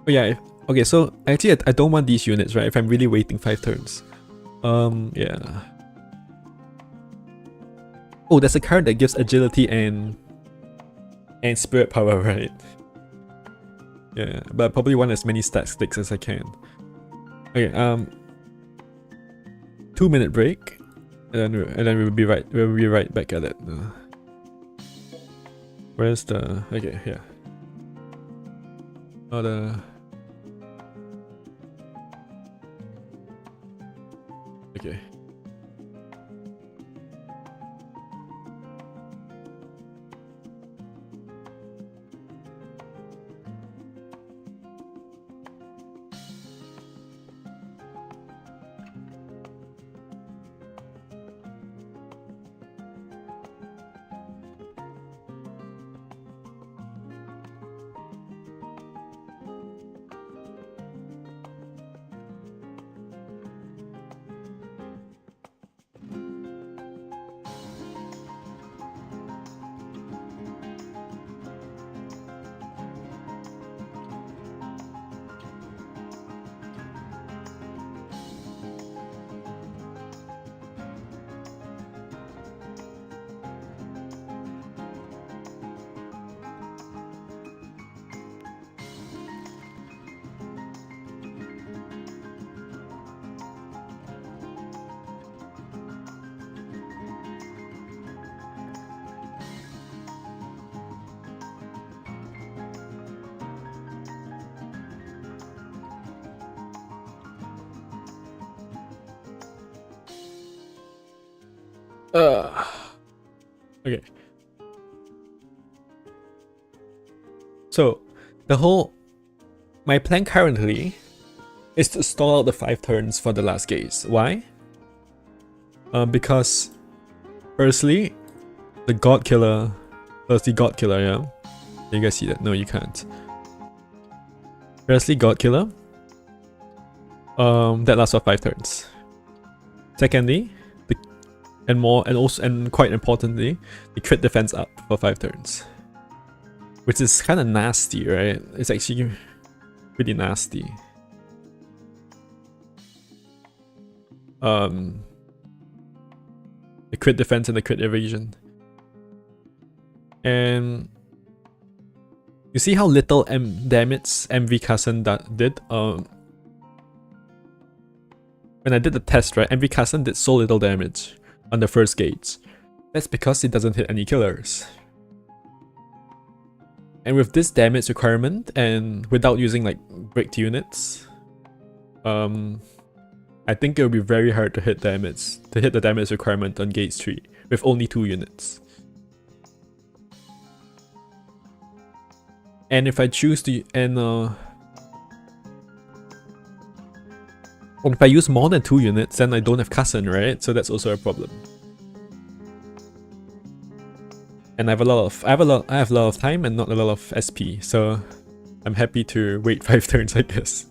Oh yeah, okay, so actually I don't want these units, right? If I'm really waiting 5 turns. Yeah. Oh, there's a card that gives agility and spirit power, right? Yeah, but I probably want as many stat sticks as I can. Okay, 2-minute break, and then we'll be right back at it. Where's the okay, yeah. Oh, the okay. Okay. So, my plan currently is to stall out the 5 turns for the last gaze. Why? Because, firstly, the God Killer, yeah? You guys see that? No, you can't. Firstly, God Killer. That lasts for 5 turns. Secondly, and quite importantly, the crit defense up for 5 turns. Which is kind of nasty, right? It's actually pretty nasty. The crit defense and the crit evasion. And you see how little damage MV Cousin did? When I did the test, right, MV Cousin did so little damage. on the first gauge. That's because it doesn't hit any killers. And with this damage requirement, and without using like bricked units, I think it will be very hard to hit the damage requirement on gauge 3 with only 2 units. And if I choose to, and if I use more than 2 units, then I don't have Cousin, right? So that's also a problem. And I have a lot of time and not a lot of SP, so I'm happy to wait 5 turns, I guess.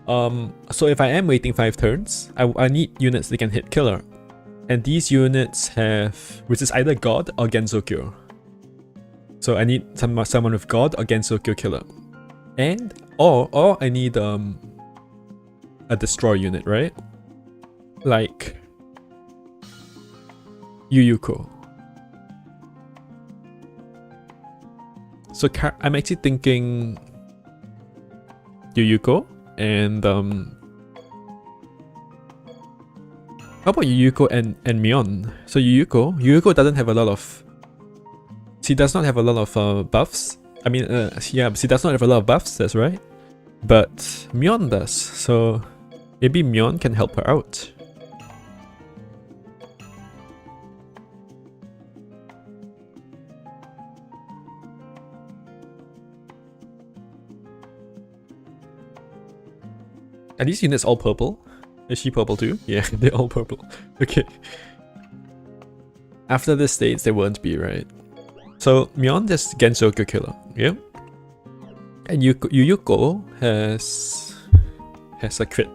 So if I am waiting 5 turns, I need units that can hit killer. And these units have, which is either God or Genzokyo. So I need someone with God or Genzokyo killer. And, or I need a destroy unit, right? Like Yuyuko. So I'm actually thinking Yuyuko and how about Yuyuko and Mion? So Yuyuko doesn't have a lot of, she does not have a lot of buffs. I mean, yeah, she does not have a lot of buffs, that's right. But Mion does, so maybe Mion can help her out. Are these units all purple? Is she purple too? Yeah, they're all purple. Okay. After this stage, they won't be, right? So Mion is Gensokyo killer, yeah? And Yuyuko has a crit.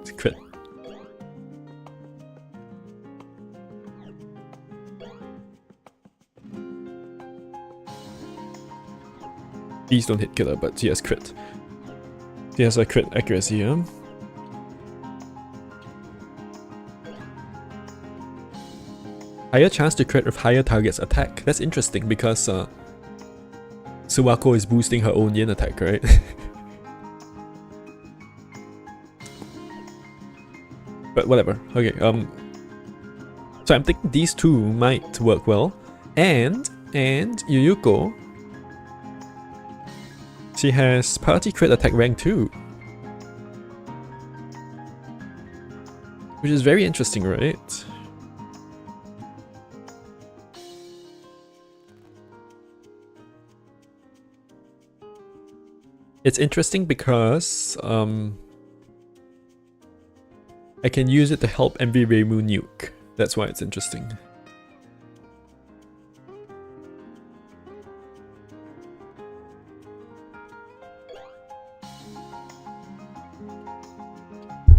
These don't hit killer, but she has crit. She has a crit accuracy, yeah? Higher chance to crit with higher target's attack. That's interesting because Suwako is boosting her own yin attack, right? But whatever. Okay, so I'm thinking these two might work well. And Yuyuko, she has party crit attack rank 2. Which is very interesting, right? It's interesting because I can use it to help MV Reimu nuke. That's why it's interesting.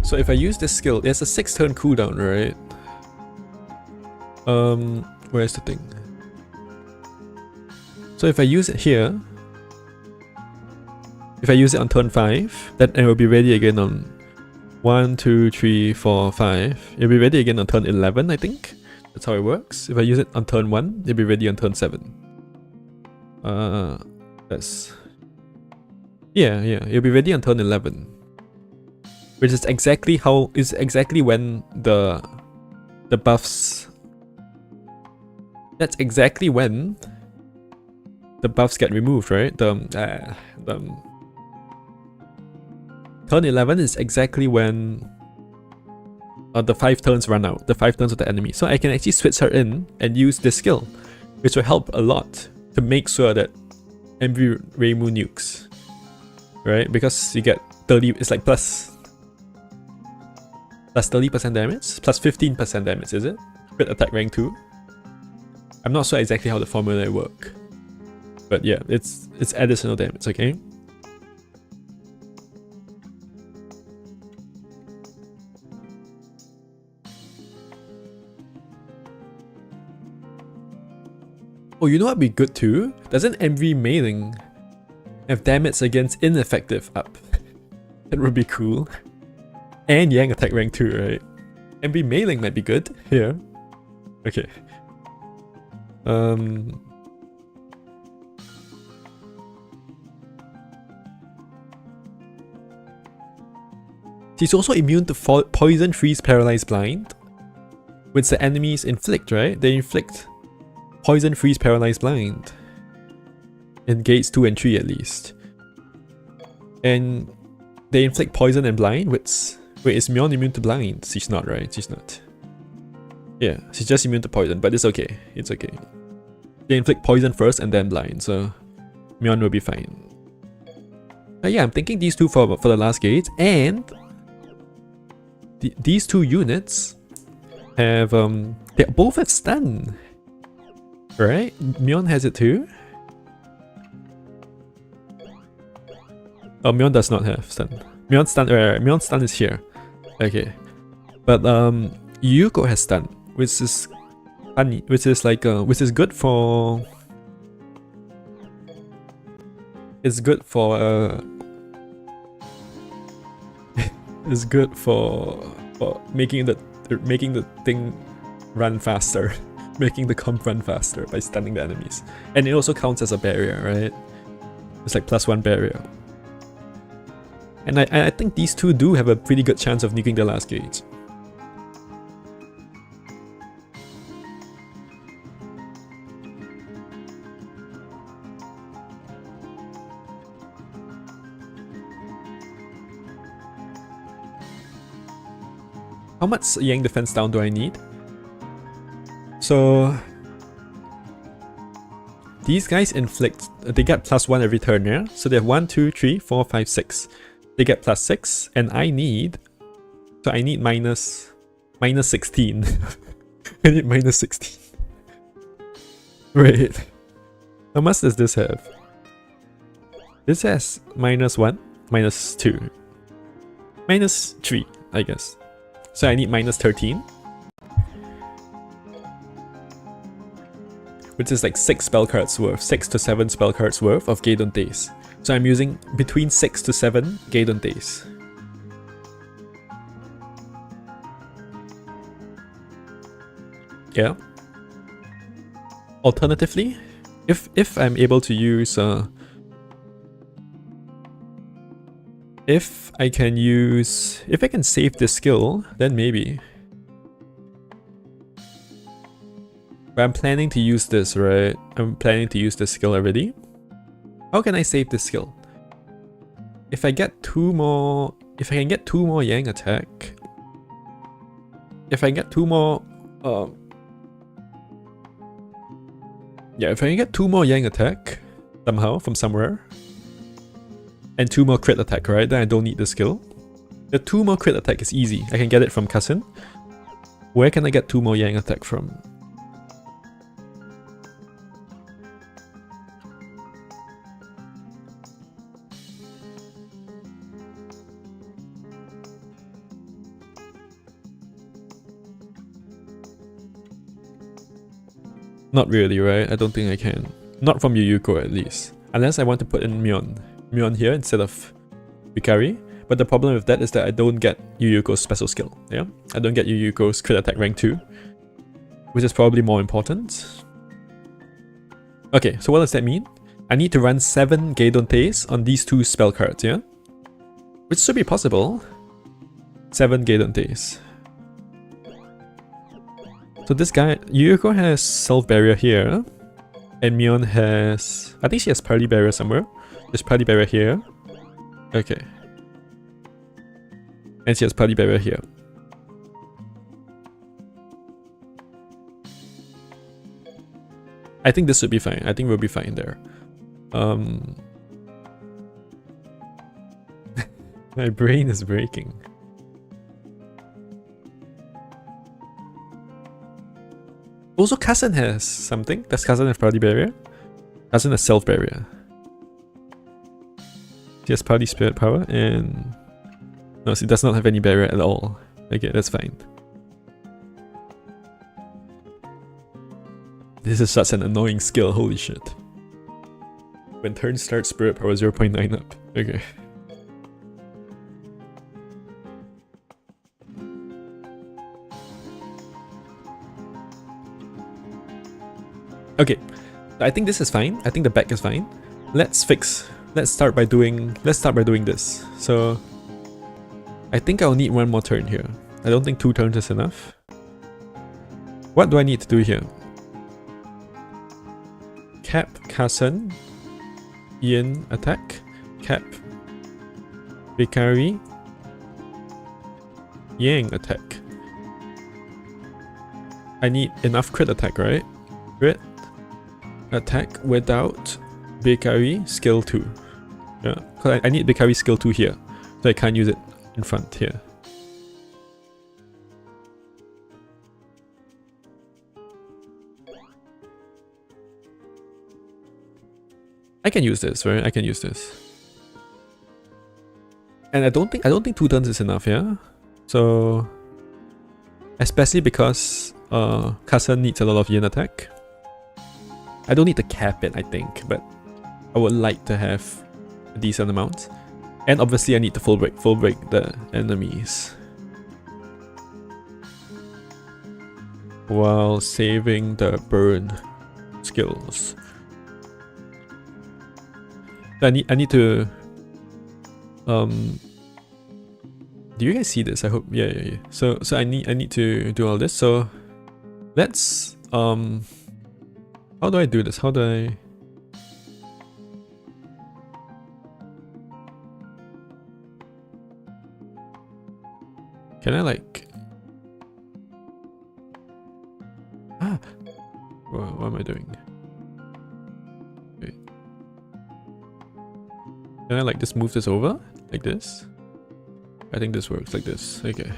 So if I use this skill, there's a 6-turn cooldown, right? Where's the thing? So if I use it here, if I use it on turn 5, then it will be ready again on 1, 2, 3, 4, 5. It'll be ready again on turn 11, I think. That's how it works. If I use it on turn 1, it'll be ready on turn 7. That's... Yeah, it'll be ready on turn 11. Which is exactly how... is exactly when the buffs... That's exactly when the buffs get removed, right? Turn 11 is exactly when the 5 turns run out, the 5 turns of the enemy. So I can actually switch her in and use this skill, which will help a lot to make sure that MV Reimu nukes, right? Because you get 30, it's like plus 30% damage, plus 15% damage, is it? Crit attack rank 2. I'm not sure exactly how the formula work, but yeah, it's additional damage, okay? Oh, you know what'd be good too? Doesn't MV Mailing have damage against ineffective up? That would be cool. And Yang attack rank 2, right? MV Mailing might be good here. Okay. She's also immune to poison, freeze, paralyze, blind. which the enemies inflict, right? They inflict poison, freeze, paralyze, blind. In gates 2 and 3 at least. And they inflict poison and blind, which... Wait, is Myeon immune to blind? She's not, right? She's not. Yeah, she's just immune to poison, but it's okay. It's okay. They inflict poison first and then blind, so Myeon will be fine. But yeah, I'm thinking these two for the last gate, and these two units have they both have stun, right? Myeon has it too. Oh, Myeon does not have stun. Myeon stun is here. Okay, but Yuko has stun, which is funny, which is good for. It's good for it's good for making the thing run faster, making the comp run faster by stunning the enemies, and it also counts as a barrier, right? It's like +1 barrier. And I think these two do have a pretty good chance of nuking the last gate. How much Yang defense down do I need? So these guys inflict, they get +1 every turn, yeah? So they have 1, 2, 3, 4, 5, 6. They get +6, and I need minus 16. I need minus 16. Wait, how much does this have? This has -1, -2, -3, I guess. So I need -13. Which is like 6 spell cards worth, 6 to 7 spell cards worth of Gaydon Days. So I'm using between 6 to 7 Gaydon Days. Yeah. Alternatively, if I'm able to use if I can save this skill, then maybe. But I'm planning to use this, right? I'm planning to use this skill already. How can I save this skill? If I get 2 more... If I can get 2 more Yang attack... If I get 2 more... Yeah, if I can get 2 more Yang attack, somehow, from somewhere, and 2 more crit attack, right? Then I don't need the skill. The 2 more crit attack is easy. I can get it from Cousin. Where can I get 2 more Yang attack from? Not really, right? I don't think I can. Not from Yuyuko at least. Unless I want to put in Myeon here instead of Hikari. But the problem with that is that I don't get Yuyuko's special skill. Yeah? I don't get Yuyuko's crit attack rank 2. Which is probably more important. Okay, so what does that mean? I need to run 7 Gaydon Days on these 2 spell cards, yeah? Which should be possible. 7 Gaydon Days. So this guy, Yuyuko has Self Barrier here, and Myeon has... I think she has Party Barrier somewhere. There's Party Barrier here. Okay. And she has Party Barrier here. I think this should be fine. I think we'll be fine there. My brain is breaking. Also, Cousin has something. Does Cousin have Party Barrier? Cousin has Self Barrier. She has Party Spirit Power and... No, she does not have any barrier at all. Okay, that's fine. This is such an annoying skill, holy shit. When turn starts, Spirit Power 0.9 up. Okay. Okay, I think this is fine. I think the back is fine. Let's start by doing this. So I think I'll need 1 more turn here. I don't think 2 turns is enough. What do I need to do here? Cap Kasen, Ian attack, Cap Bikari, Yang attack. I need enough crit attack, right? Crit attack without Bikari skill 2. Yeah, because I need Bikari skill 2 here, so I can't use it in front here. I can use this, right? I can use this. And I don't think 2 turns is enough, yeah? So especially because Kasen needs a lot of yin attack. I don't need to cap it, I think, but I would like to have a decent amount. And obviously I need to full break the enemies, while saving the burn skills. I need to do you guys see this? I hope. Yeah. So I need to do all this. So let's how do I do this? How do I Can I like what am I doing? Wait. Can I like just move this over like this? I think this works like this. Okay.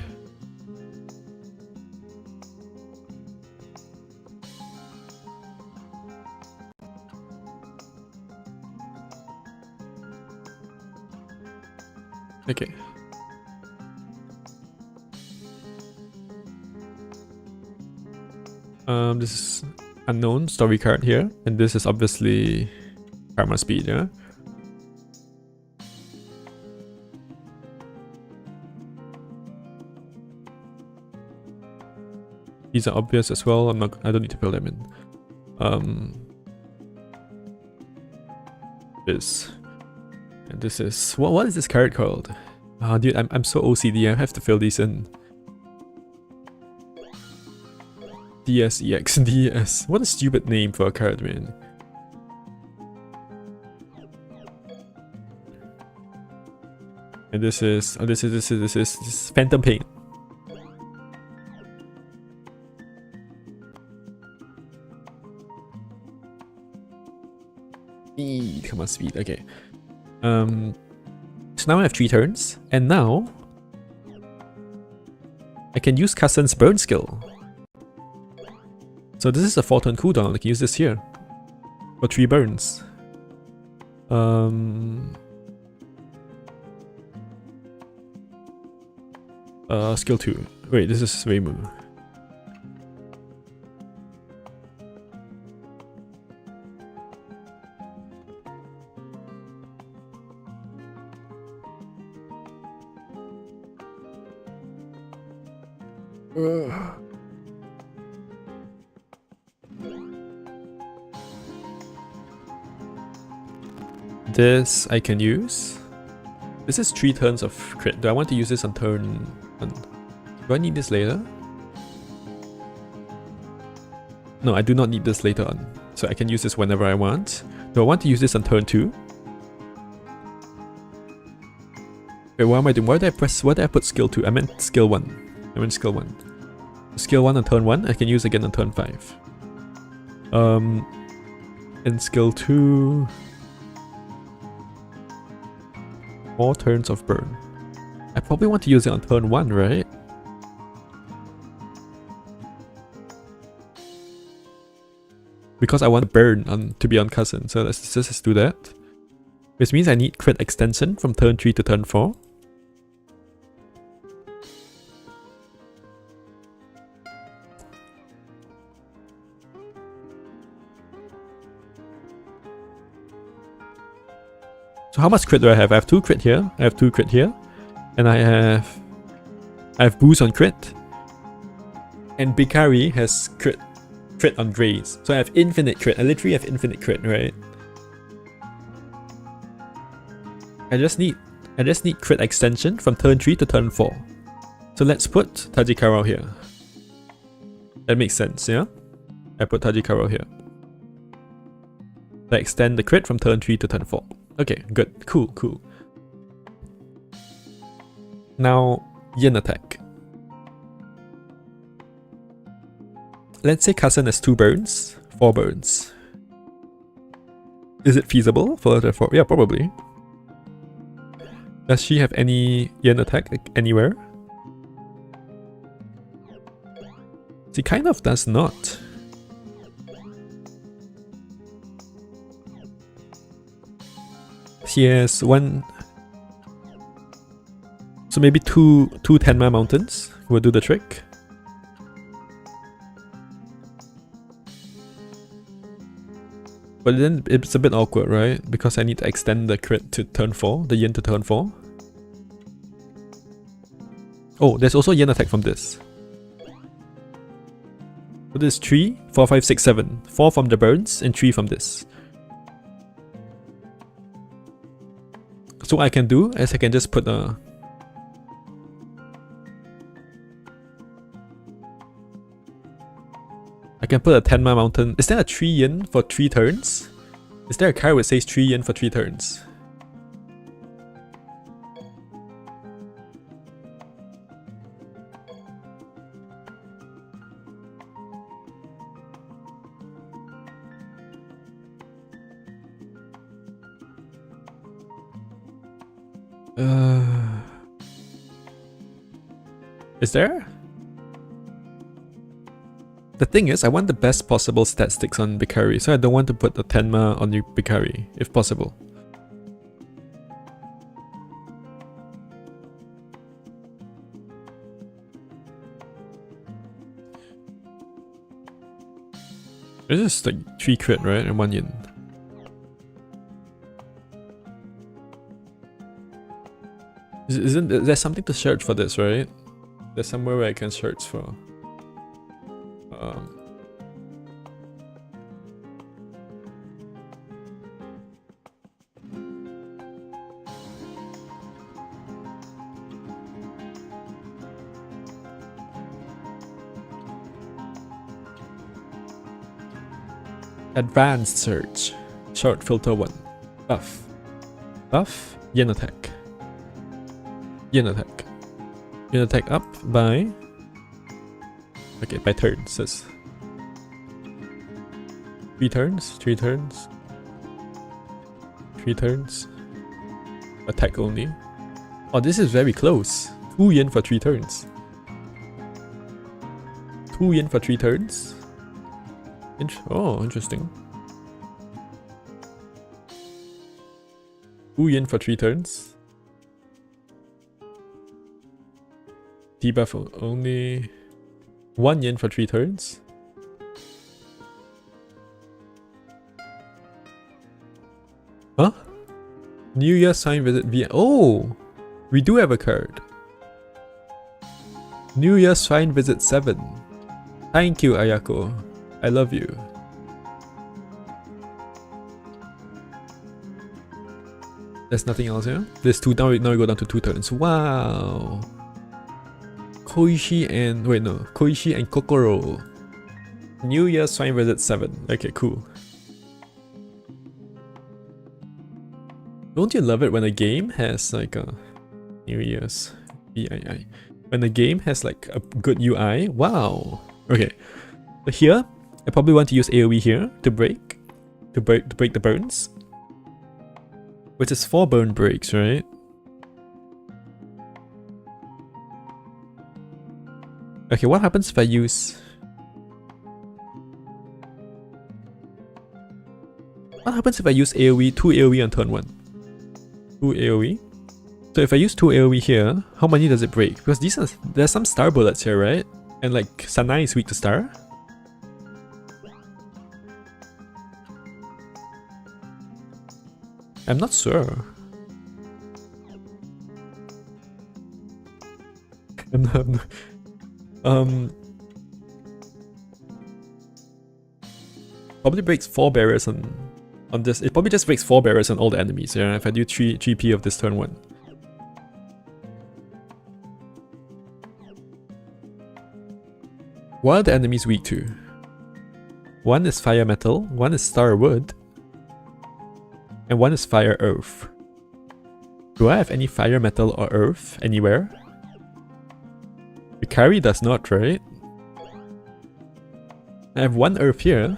Okay. This is unknown story card here, and this is obviously karma speed, yeah? These are obvious as well. I don't need to fill them in. This. And this is what is this card called? Dude, I'm so OCD, I have to fill these in. DSEX, DS. What a stupid name for a card, man. And this is Phantom Pain. Come on, speed. Okay. So now I have 3 turns, and now I can use Kasen's burn skill. So this is a 4-turn cooldown. I can use this here for 3 burns. Skill 2. Wait, this is Reimu. This I can use. This is 3 turns of crit. Do I want to use this on turn 1? Do I need this later? No, I do not need this later on. So I can use this whenever I want. Do I want to use this on turn 2? Wait, what am I doing? Why did I put skill 2? I meant skill 1. I meant skill 1. Skill 1 on turn 1, I can use again on turn 5. And skill 2... 4 turns of burn. I probably want to use it on turn 1, right? Because I want to burn to be on Kasen, so let's just do that. Which means I need crit extension from turn 3 to turn 4. So how much crit do I have? I have 2 crit here, I have 2 crit here, and I have boost on crit. And Bikari has crit on Drays. So I have infinite crit. I literally have infinite crit, right? I just need crit extension from turn 3 to turn 4. So let's put Tajikawa here. That makes sense, yeah? I put Tajikaro here. I extend the crit from turn 3 to turn 4. Okay, good. Cool, cool. Now, yin attack. Let's say Kasen has 2 burns, 4 burns. Is it feasible for the 4? Yeah, probably. Does she have any yin attack anywhere? She kind of does not. She has 1... So maybe two Tenma mountains will do the trick. But then it's a bit awkward, right? Because I need to extend the crit to turn 4, the yin to turn 4. Oh, there's also yin attack from this. So this is 3, 4, 5, 6, 7. 4 from the burns and 3 from this. So what I can do is I can just put a... I can put a Tenma mountain. Is there a 3 yin for 3 turns? Is there a card which says 3 yin for 3 turns? Is there? The thing is, I want the best possible statistics on Bikari, so I don't want to put a Tenma on Bikari, if possible. This is like 3 crit, right? And 1 yin. Isn't there's something to search for this, right? There's somewhere where I can search for. Advanced search. Short filter 1. Buff. Buff. Yin attack. Yin attack. Yin attack up by... Okay, by turns. Says 3 turns, 3 turns, 3 turns. Attack only. Oh, this is very close. 2 yen for 3 turns. 2 yen for 3 turns. Oh, interesting. 2 yen for 3 turns. Debuff only. 1 yen for 3 turns. Huh? New Year sign visit via... Oh! We do have a card. New Year sign visit 7. Thank you, Ayako. I love you. There's nothing else here? There's 2. Now we go down to 2 turns. Wow! Koishi and... Wait, no. Koishi and Kokoro. New Year's Swine Visit 7. Okay, cool. Don't you love it when a game has like a... New Year's... BII. When a game has like a good UI? Wow! Okay. So here, I probably want to use AoE here to break. To break the burns. Which is 4 burn breaks, right? Okay, what happens if I use... What happens if I use AoE, 2 AoE on turn 1? 2 AoE? So if I use 2 AoE here, how many does it break? Because there's some star bullets here, right? And like, Sanai is weak to star. I'm not sure. I'm not... Probably breaks 4 barriers on this. It probably just breaks 4 barriers on all the enemies, yeah, if I do 3p of this turn 1. What are the enemies weak to? One is fire metal, one is star wood, and one is fire earth. Do I have any fire metal or earth anywhere? Ikari does not, right? I have one earth here.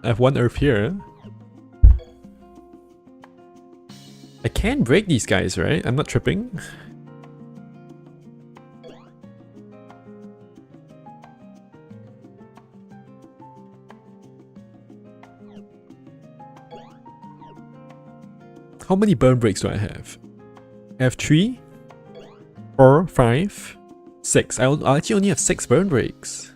I have one earth here. I can break these guys, right? I'm not tripping. How many burn breaks do I have? I have 3, 4, 5, 6. I actually only have 6 burn breaks.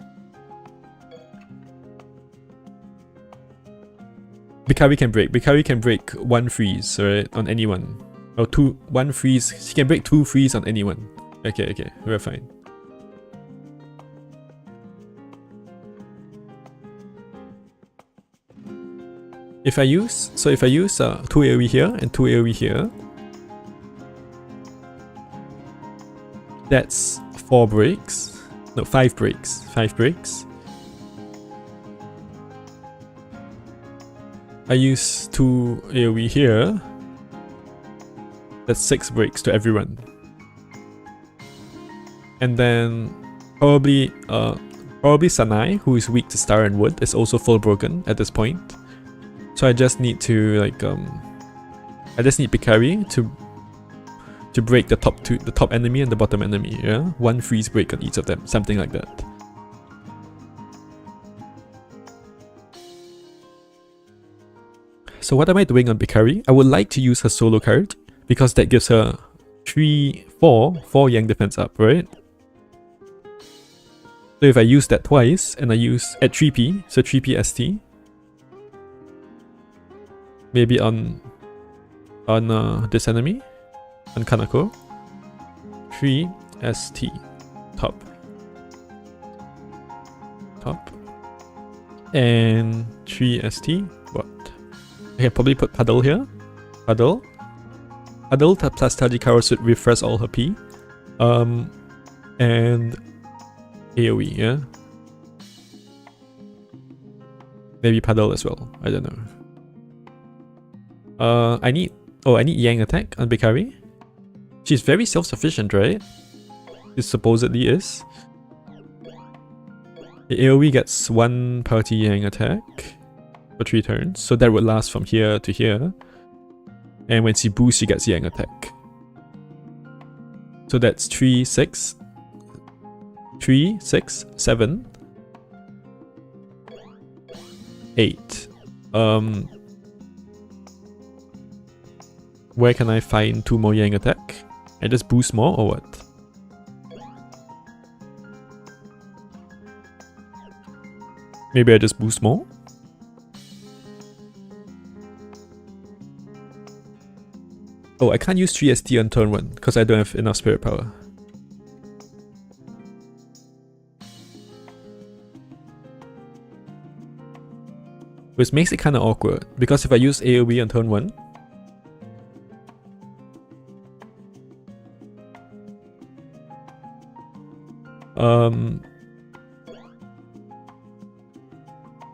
Bikari can break. Bikari can break 1 freeze, right? On anyone. Or 1 freeze. She can break 2 freeze on anyone. Okay, we're fine. If I use 2 AoE here and 2 AoE here, that's 4 breaks. No, 5 breaks. 5 breaks. I use 2 AoE here. That's 6 breaks to everyone. And then probably Sanai, who is weak to star and wood, is also full broken at this point. So I just need to I just need Bikari to break the top enemy and the bottom enemy, yeah? 1 freeze break on each of them, something like that. So what am I doing on Bikari? I would like to use her solo card, because that gives her 4 Yang defense up, right? So if I use that twice, and I use at 3p, so 3p ST, maybe on this enemy, on Kanako, 3 ST, top, and 3 ST, what? I can probably put Paddle here, Paddle plus Tajikawa should refresh all her P, and AoE, yeah? Maybe Paddle as well, I don't know. I need Yang attack on Bikari. She's very self-sufficient, right? She supposedly is. The AoE gets 1 party Yang attack for 3 turns, so that would last from here to here. And when she boosts, she gets Yang attack. So that's 3, 6, 7, 8. Where can I find 2 more Yang attack? I just boost more or what? Maybe I just boost more? Oh, I can't use 3 ST on turn 1 because I don't have enough spirit power. Which makes it kinda awkward, because if I use AoE on turn 1,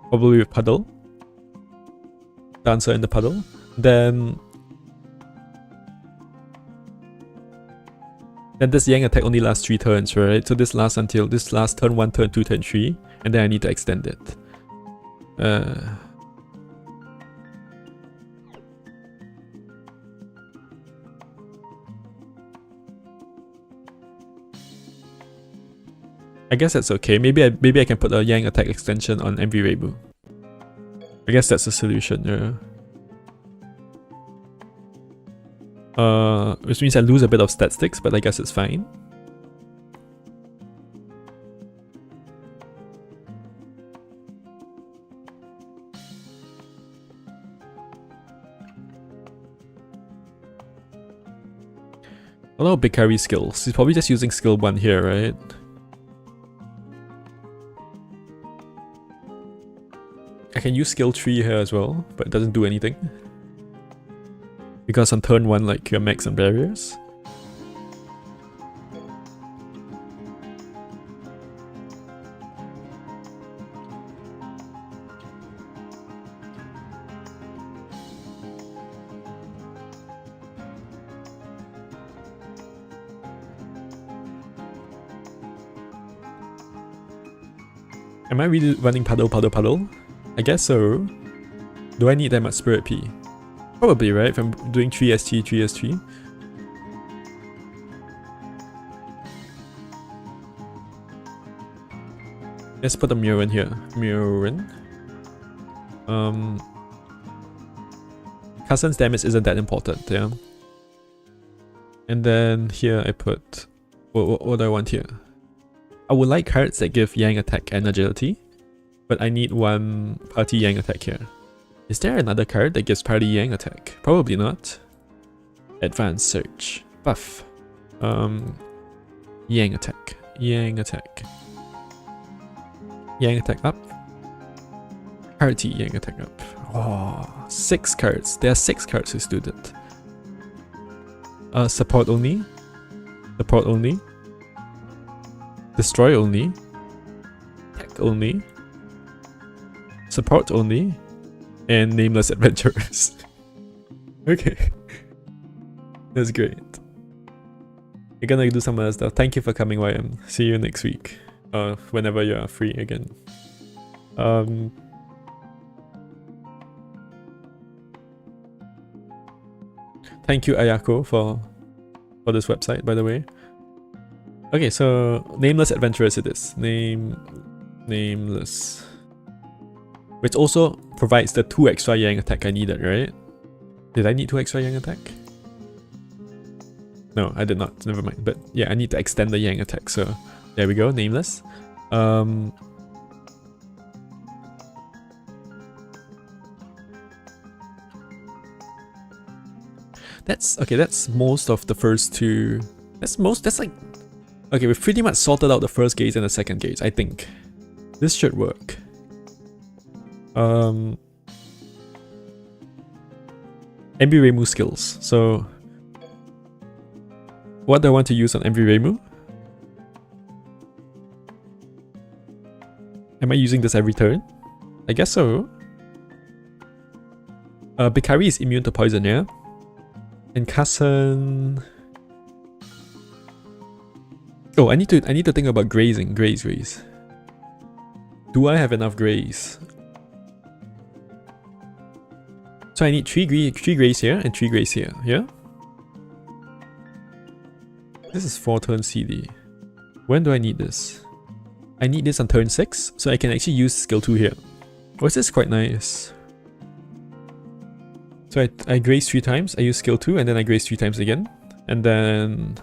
probably with Puddle, Dancer in the Puddle, then this Yang attack only lasts 3 turns, right? So this lasts until this last turn 1, turn 2, turn 3, and then I need to extend it. I guess that's okay. Maybe I can put a Yang attack extension on MV Reibu. I guess that's the solution, yeah. Which means I lose a bit of statistics, but I guess it's fine. A lot of Bikari skills. He's probably just using skill 1 here, right? I can use skill 3 here as well, but it doesn't do anything. Because on turn 1, like, you're max on barriers. Am I really running puddle? I guess so. Do I need that much Spirit P? Probably, right? If I'm doing 3 ST, 3 ST. Let's put a mirror in here. Mirror in. Cousin's damage isn't that important, yeah. And then here I put... What do I want here? I would like cards that give Yang attack and agility, but I need one party Yang attack here. Is there another card that gives party Yang attack? Probably not. Advanced search. Buff. Yang attack. Yang attack. Yang attack up. Party Yang attack up. Oh, 6 cards. There are 6 cards who do that. Support only. Support only. Destroy only. Attack only. Support only. And Nameless Adventurers. Okay. That's great. You're gonna do some other stuff. Thank you for coming, YM. See you next week. Whenever you are free again. Thank you, Ayako, for this website, by the way. Okay, so Nameless Adventurers it is. Nameless. Which also provides the 2 extra Yang attack I needed, right? Did I need 2 extra Yang attack? No, I did not. Never mind. But yeah, I need to extend the Yang attack. So there we go. Nameless. That's okay. That's most of the first 2. That's like. Okay, we've pretty much sorted out the first gauge and the second gauge, I think. This should work. MV Reimu skills. So, what do I want to use on MV Reimu? Am I using this every turn? I guess so. Bikari is immune to poison, yeah? And Kassen... Oh, I need to think about grazing. Graze. Do I have enough graze? So I need 3 graze here and 3 graze here, yeah? This is 4 turn CD. When do I need this? I need this on turn 6, so I can actually use skill 2 here. Oh, this is quite nice. So I graze 3 times, I use skill 2, and then I graze 3 times again. And then...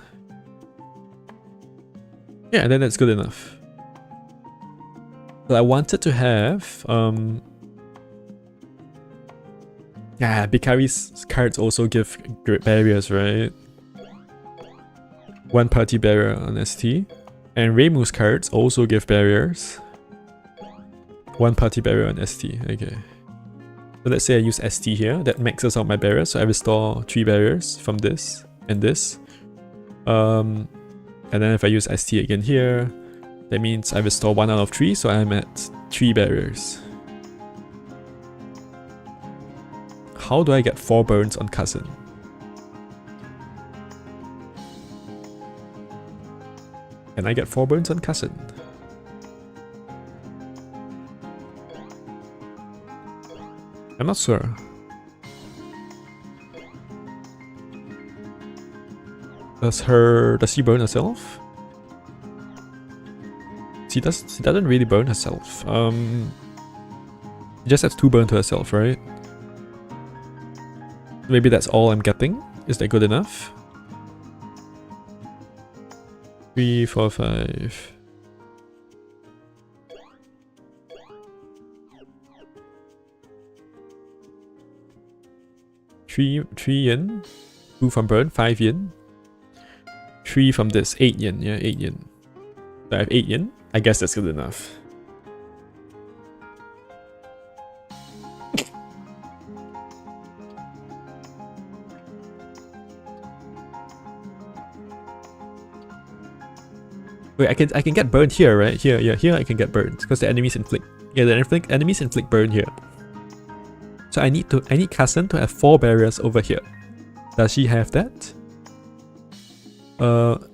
yeah, and then that's good enough. But I wanted to have... Bikari's cards also give barriers, right? 1 party barrier on ST. And Reimu's cards also give barriers. 1 party barrier on ST, okay. So let's say I use ST here, that maxes out my barriers, so I restore 3 barriers from this and this. And then if I use ST again here, that means I restore 1 out of 3, so I'm at 3 barriers. How do I get 4 burns on Cousin? Can I get 4 burns on Cousin? I'm not sure. Does she burn herself? She doesn't really burn herself. She just has 2 burn to herself, right? Maybe that's all I'm getting. Is that good enough? 3, 4, 5. Three yen. 2 from burn, 5 yen. 3 from this, 8 yen, yeah, 8 yen. So I have 8 yen. I guess that's good enough. Wait, I can get burned here, right? Here, yeah, here I can get burned because the enemies inflict. Yeah, the enemies inflict burn here. So I need Kassen to have 4 barriers over here. Does she have that?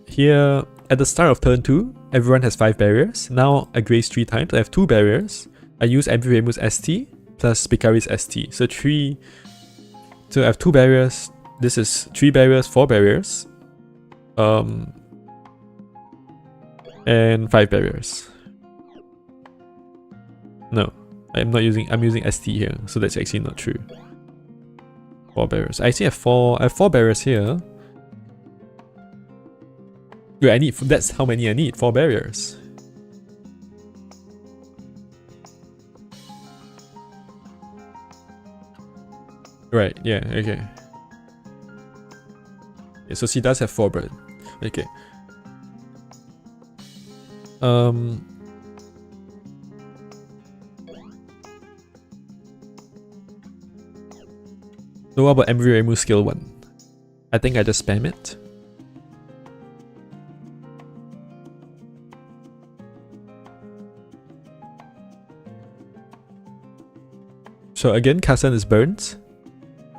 Here at the start of turn 2, everyone has 5 barriers. Now I graze 3 times. I have 2 barriers. I use MV ST plus Bikari's ST. So 3. So I have 2 barriers. This is 3 barriers, 4 barriers. And 5 barriers. No, I'm using ST here, so that's actually not true. 4 barriers. I actually have 4 barriers here. Wait, that's how many I need, 4 barriers. Right, yeah, okay. Yeah, so she does have 4 burn. Okay. So what about MV skill 1? I think I just spam it. So again, Kassen is burnt,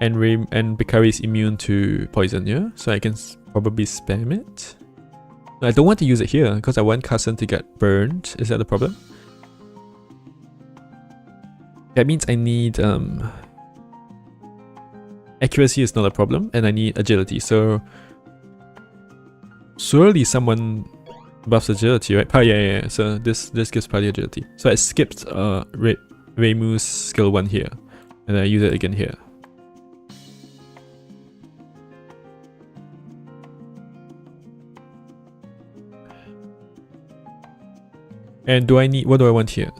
and Bikari is immune to poison, yeah? So I can probably spam it. I don't want to use it here because I want Kassen to get burned. Is that the problem? That means I need accuracy is not a problem, and I need agility. So surely someone buffs agility, right? Yeah. So this gives party agility. So I skipped Reimu's skill 1 here, and I use it again here. And what do I want here?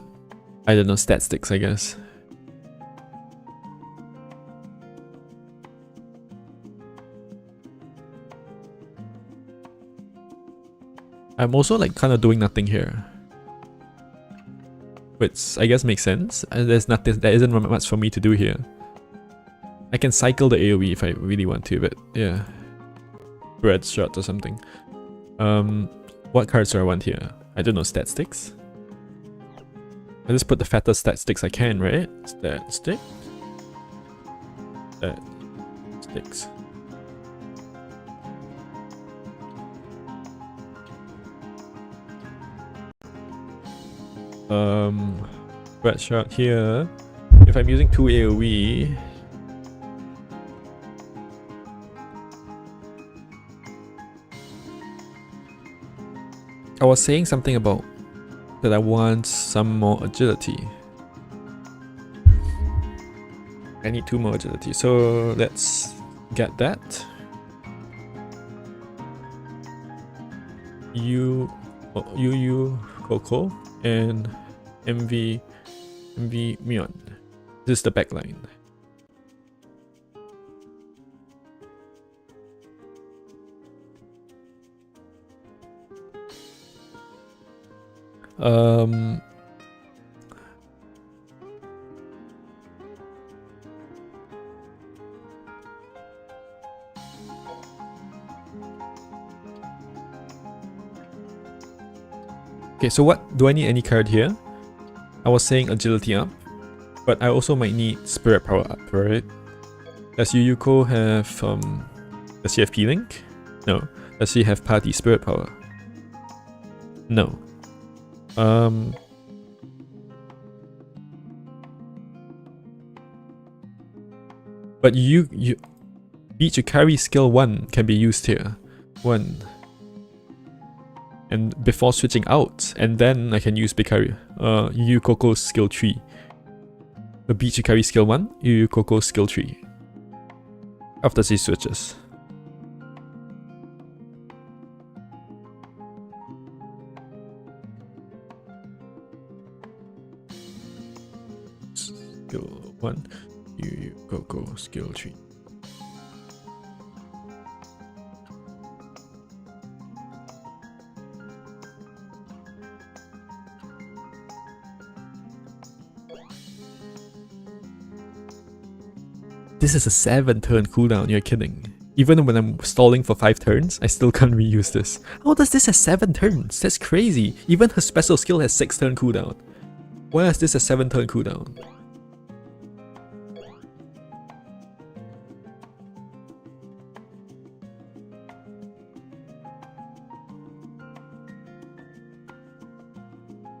I don't know, stat sticks, I guess. I'm also like kind of doing nothing here, which I guess makes sense. There isn't much for me to do here. I can cycle the AoE if I really want to, but yeah. Red shot or something. What cards do I want here? I don't know, stat sticks? I just put the fattest stat sticks I can, right? Stat stick? Stat sticks. Red shot here. If I'm using 2 AoE, I was saying something about that I want some more agility. I need 2 more agility, so let's get that. Yu Coco and MV Mion. This is the backline. Okay, so what do I need any card here? I was saying agility up, but I also might need spirit power up, right? Does Yuyuko have does she have P-Link? No. Does she have party spirit power? No. But Beach Yukari skill 1 can be used here. 1. And before switching out, and then I can use Bikari. Yu Coco's skill 3. The Beach Yukari skill 1, Yu Coco's skill 3. After she switches. Skill 1, Yu Coco skill 3. This is a 7-turn cooldown, you're kidding. Even when I'm stalling for 5 turns, I still can't reuse this. How does this have 7 turns? That's crazy. Even her special skill has 6 turn cooldown. Why is this a 7 turn cooldown?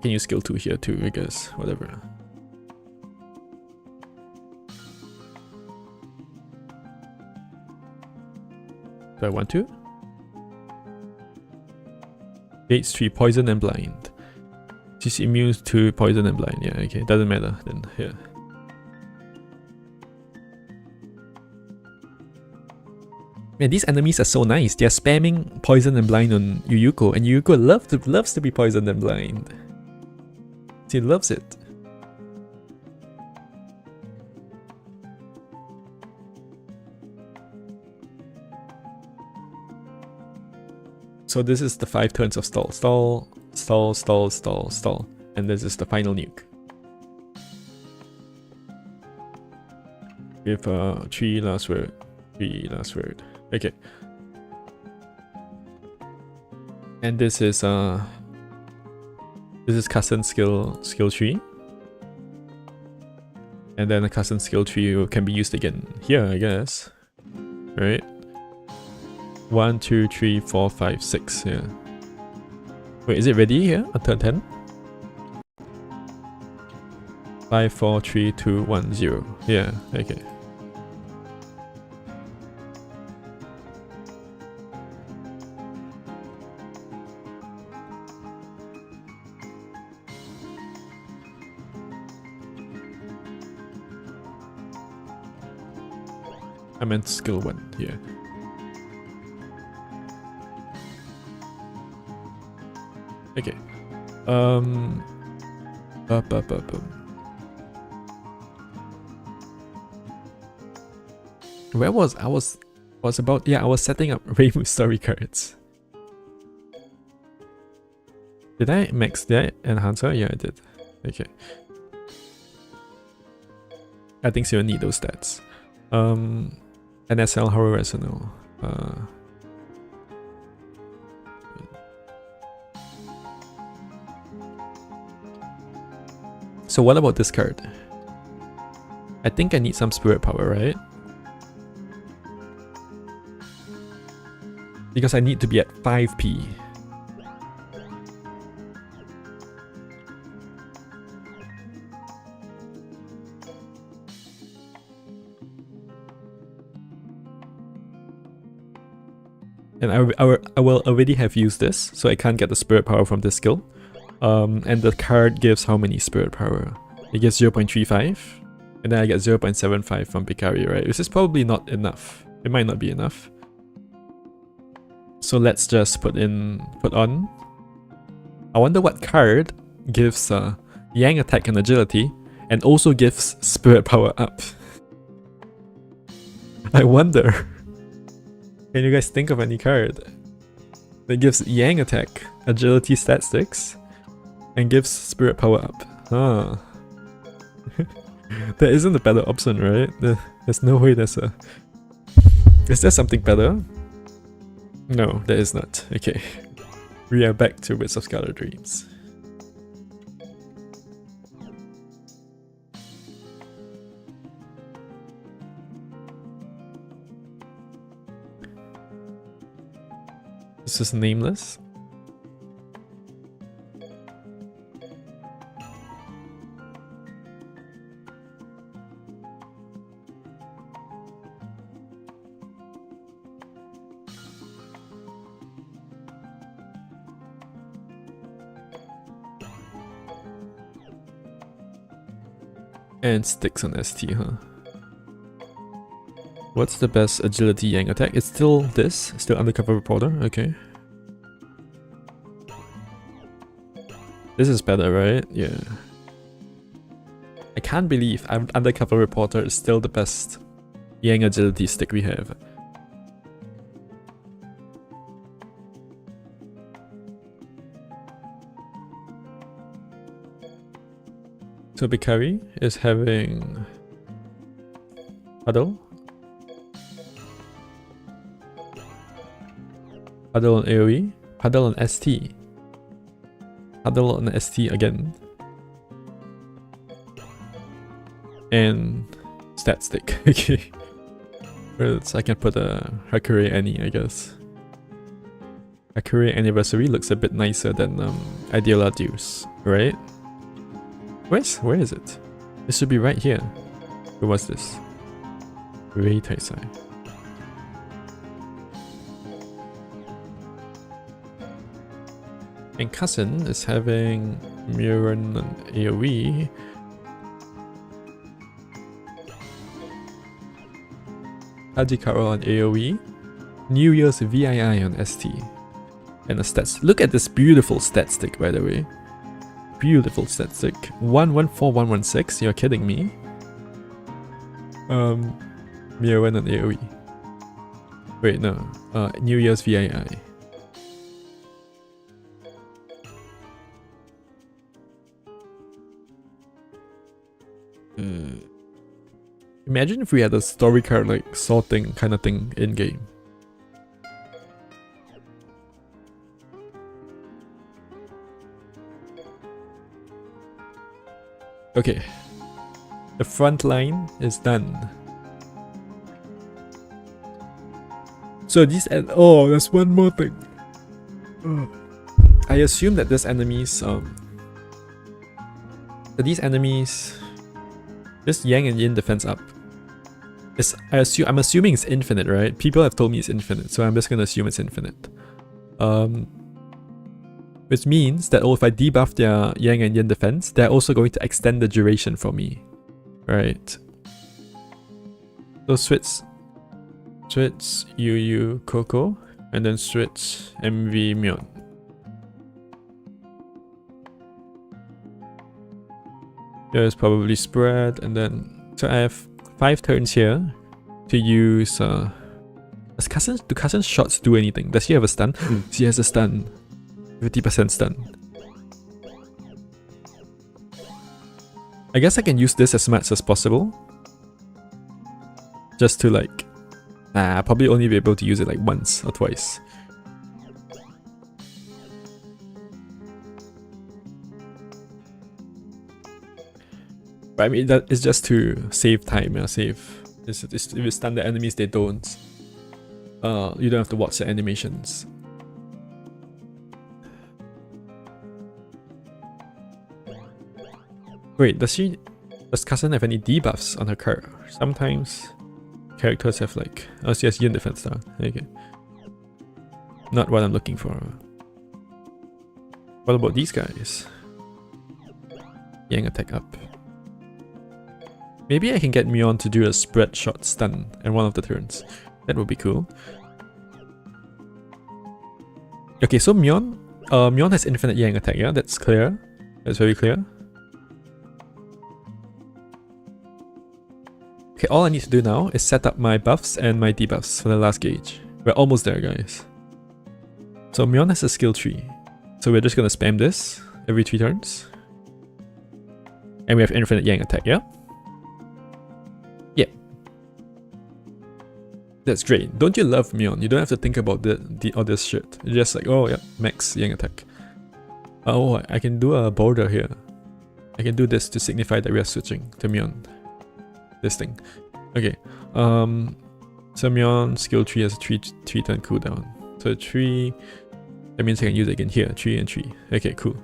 Can use skill 2 here too, I guess. Whatever. Do I want to? Gates 3, poison and blind. She's immune to poison and blind. Yeah, okay, doesn't matter then. Yeah. Man, these enemies are so nice. They're spamming poison and blind on Yuyuko, and Yuyuko loves to be poisoned and blind. She loves it. So this is the 5 turns of stall. Stall, stall, stall, stall, stall. And this is the final nuke. Give 3 last word. 3 last word. Okay. And this is cousin skill 3. And then the cousin skill 3 can be used again here, I guess. Right? 1, 2, 3, 4, 5, 6. Yeah. Wait, is it ready here? On turn 10? 5, 4, 3, 2, 1, 0. Yeah, okay. I meant skill 1, yeah. Okay. Where was I was about, yeah, I was setting up Rainbow story cards. Did I enhance her? Yeah, I did. Okay. I think she'll need those stats. NSL Horror Arsenal. So what about this card? I think I need some spirit power, right? Because I need to be at 5p. And I will already have used this, so I can't get the spirit power from this skill. And the card gives how many spirit power? It gives 0.35, and then I get 0.75 from Bikari, right? This is probably not enough. It might not be enough. So let's just put on. I wonder what card gives Yang attack and agility, and also gives spirit power up. I wonder. Can you guys think of any card that gives Yang attack, agility statistics, and gives spirit power up? Huh. There isn't a better option, right? There's no way there's a... Is there something better? No, there is not. Okay. We are back to Wits of Scarlet Dreams. This is nameless. And sticks on ST, huh? What's the best agility Yang attack? It's still this? Still Undercover Reporter? Okay. This is better, right? Yeah. I can't believe Undercover Reporter is still the best Yang agility stick we have. So Bikari is having Huddle. Huddle on AoE. Huddle on ST. Huddle on ST again. And stat stick. Okay. I can put a Hakure Annie, I guess. Hakure Anniversary looks a bit nicer than Ideal Adios, right? Where is it? This should be right here. Who was this? Rei Taisai. And Cousin is having Muren on AoE. Hajikaro on AoE. New Year's VII on ST. And a stats. Look at this beautiful stat stick, by the way. Beautiful stat stick. 114116. You're kidding me. Muren on AoE. Wait, no. New Year's VII. Imagine if we had a story card like sorting kind of thing in game. Okay, the front line is done. So these oh, there's one more thing. I assume that these enemies just Yang and Yin defense up. I'm assuming it's infinite, right? People have told me it's infinite, so I'm just gonna assume it's infinite. Which means that if I debuff their Yang and Yin defense, they're also going to extend the duration for me, right? So switch Yu Coco, and then switch MV Myon. There's probably spread, and then so I have 5 turns here to use. Do Cousin's shots do anything? Does she have a stun? She has a stun. 50% stun. I guess I can use this as much as possible. Just to like, I'll probably only be able to use it like once or twice. But I mean, that is just to save time. Yeah, save. If you stun the enemies, they don't. You don't have to watch the animations. Wait, does Cousin have any debuffs on her card? Sometimes characters have like, oh, she has Yin defense down. Okay. Not what I'm looking for. What about these guys? Yang attack up. Maybe I can get Myon to do a spread shot stun in one of the turns. That would be cool. Okay, so Myon has infinite Yang attack, yeah? That's clear. That's very clear. Okay, all I need to do now is set up my buffs and my debuffs for the last gauge. We're almost there, guys. So Myon has a skill tree. So we're just gonna spam this every 3 turns. And we have infinite Yang attack, yeah? Yeah. That's great. Don't you love Myon? You don't have to think about all this shit. You're just like, oh yeah, max Yang attack. Oh, I can do a border here. I can do this to signify that we are switching to Myon. This thing. Okay. So Myon skill tree has a 3 turn cooldown. So 3, that means I can use it again here. 3 and 3. Okay, cool.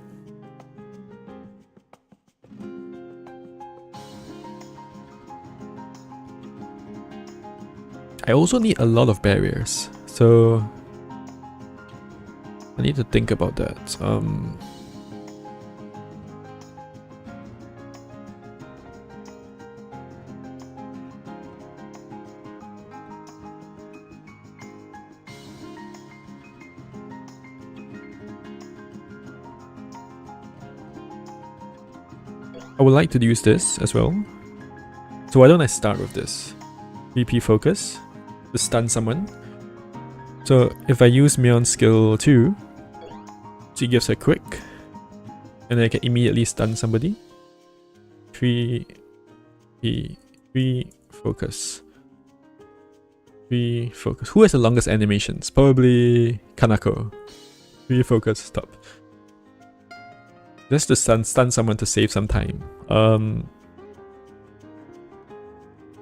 I also need a lot of barriers, so I need to think about that. I would like to use this as well. So why don't I start with this? VP focus to stun someone. So if I use Myon skill 2, she gives a quick, and then I can immediately stun somebody. 3 focus. 3 focus. Who has the longest animations? Probably Kanako. 3 focus, stop. Just to stun someone to save some time.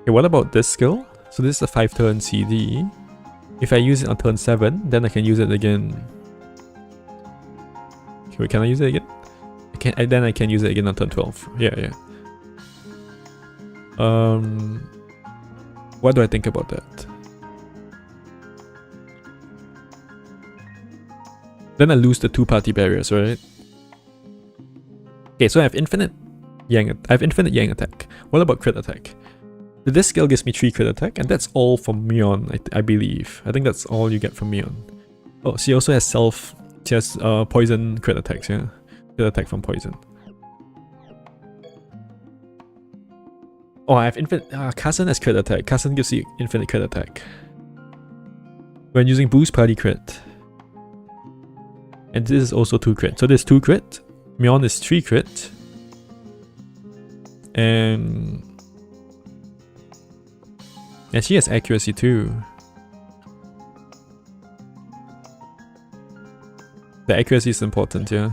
Okay, what about this skill? So this is a 5-turn CD. If I use it on turn 7, then I can use it again. Okay, wait, can I use it again? Then I can use it again on turn 12. Yeah. What do I think about that? Then I lose the 2-party barriers, right? Okay, so I have infinite Yang attack. What about crit attack? This skill gives me 3 crit attack, and that's all from Mion, I believe. I think that's all you get from Mion. Oh, she also has she has poison crit attacks, yeah. Crit attack from poison. Oh, I have infinite. Kassen has crit attack. Kassen gives you infinite crit attack when using boost party crit. And this is also 2 crit. So there's 2 crit. Mion is 3 crit. And she has accuracy too. The accuracy is important, yeah.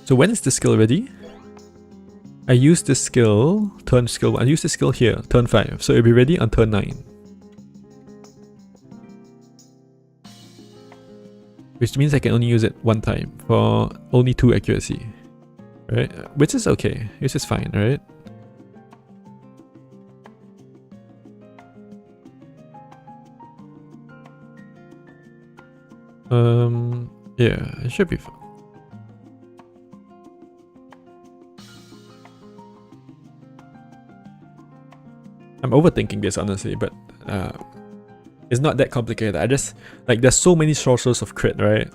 So when is the skill ready? I use this skill, turn skill 1. I use this skill here, turn 5. So it'll be ready on turn 9. Which means I can only use it 1 time for only 2 accuracy. Right? Which is okay. Which is fine, right? Yeah, it should be fine. I'm overthinking this honestly, but it's not that complicated. I just like there's so many sources of crit, right?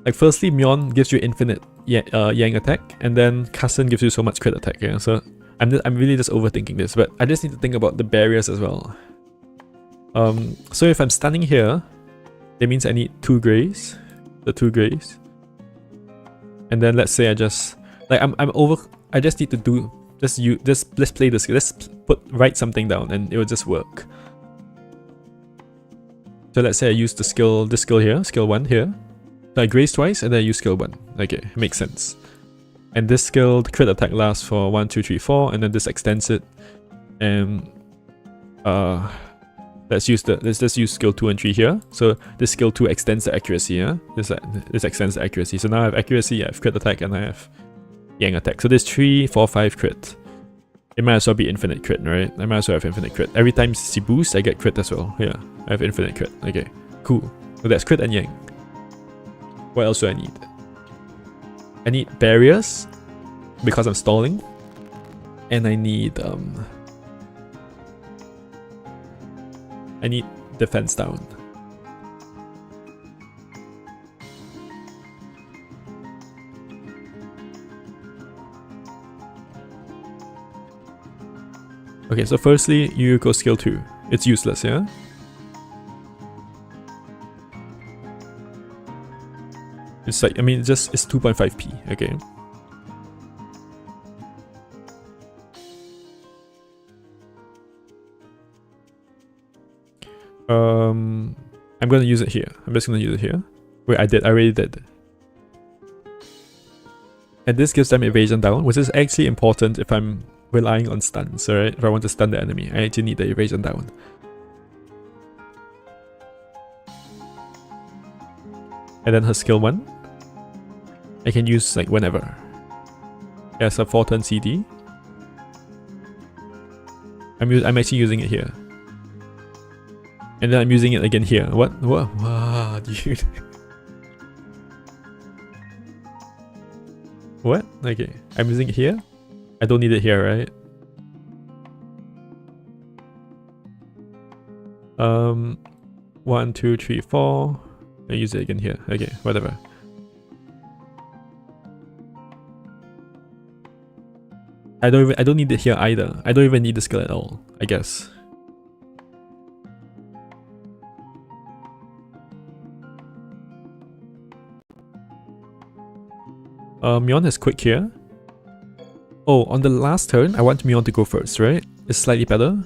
Like firstly, Mion gives you infinite Yang attack, and then Kassen gives you so much crit attack. Yeah, so I'm really just overthinking this, but I just need to think about the barriers as well. So if I'm stunning here, that means I need 2 grays, the 2 grays, and then let's say I just like I just need to do let's play this. Let's write something down, and it will just work. So let's say I use this skill here, skill 1 here. So I graze twice, and then I use skill 1. Okay, makes sense. And this skill, the crit attack lasts for 1, 2, 3, 4, and then this extends it. And let's just use skill 2 and 3 here. So this skill 2 extends the accuracy, yeah? This extends the accuracy. So now I have accuracy, I have crit attack, and I have Yang attack. So there's 3, 4, 5 crit. It might as well be infinite crit, right? I might as well have infinite crit. Every time she boosts, I get crit as well. Yeah, I have infinite crit. Okay, cool. So that's crit and Yang. What else do I need? I need barriers because I'm stalling. And I need defense down. Okay, so firstly, Yuriko skill 2. It's useless, yeah? It's like, I mean, it's 2.5p, okay? I'm gonna use it here. I'm just gonna use it here. Wait, I already did. And this gives them evasion down, which is actually important if I'm relying on stuns, alright? If I want to stun the enemy, I actually need the evasion down. And then her skill 1, I can use like whenever. As a 4-turn CD. I'm actually using it here. And then I'm using it again here. What? Wow, dude. What? Okay, I'm using it here. I don't need it here, right? 1, 2, 3, 4. I use it again here. Okay, whatever. I don't need it here either. I don't even need the skill at all, I guess. Mion has quick here. Oh, on the last turn, I want Mion to go first, right? It's slightly better.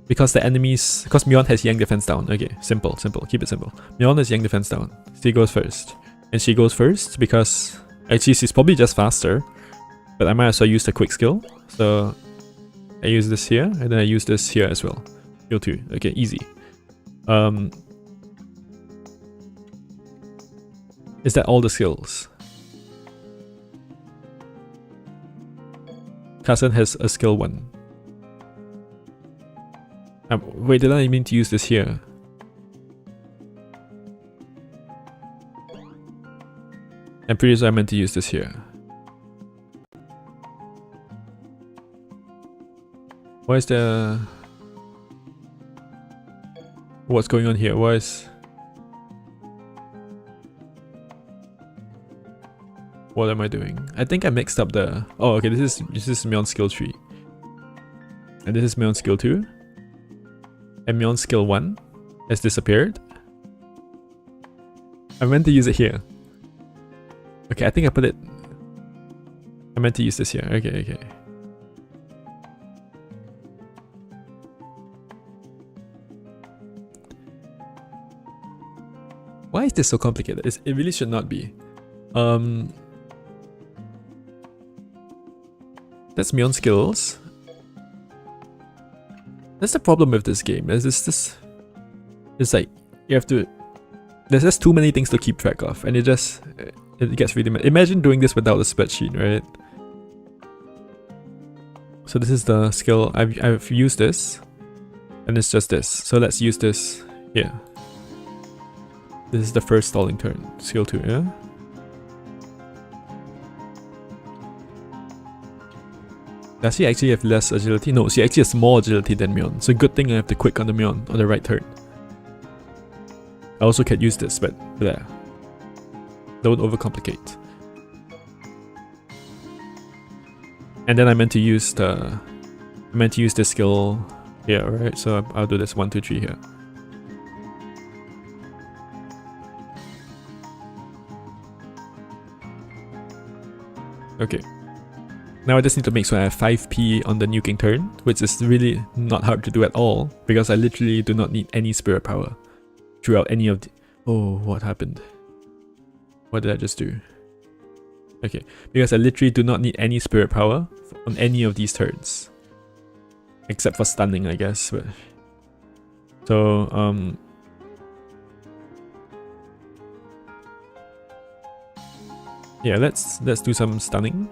because Myeon has Yang defense down. Okay, simple, keep it simple. Myeon has Yang defense down. She goes first. And she goes first because actually she's probably just faster. But I might as well use the quick skill. So I use this here, and then I use this here as well. Skill 2. Okay, easy. Is that all the skills? Kasen has a skill 1. Wait, did I mean to use this here? I'm pretty sure I meant to use this here. Why is there... What's going on here? Why is... What am I doing? I think I mixed up the... Oh, okay, this is Myeon's skill 3. And this is Myeon's skill 2. And Myeon's skill 1 has disappeared. I meant to use it here. Okay, I think I put it... I meant to use this here. Okay. Why is this so complicated? It really should not be. That's Myeon skills. That's the problem with this game. There's this. It's like you have to. There's just too many things to keep track of, and it gets really mad. Imagine doing this without a spreadsheet, right? So this is the skill. I've used this, and it's just this. So let's use this here. This is the first stalling turn. Skill 2, yeah? Does she actually have less agility? No, she actually has more agility than Myeon. So good thing I have to quick on the Myeon on the right turn. I also can use this, but there. Don't overcomplicate. And then I meant to use this skill here, right? So I'll do this 1, 2, 3 here. Okay. Now I just need to make sure I have 5p on the nuking turn, which is really not hard to do at all, because I literally do not need any spirit power throughout any of the... Oh, what happened? What did I just do? Okay, because I literally do not need any spirit power on any of these turns. Except for stunning, I guess. But... So, yeah, let's do some stunning.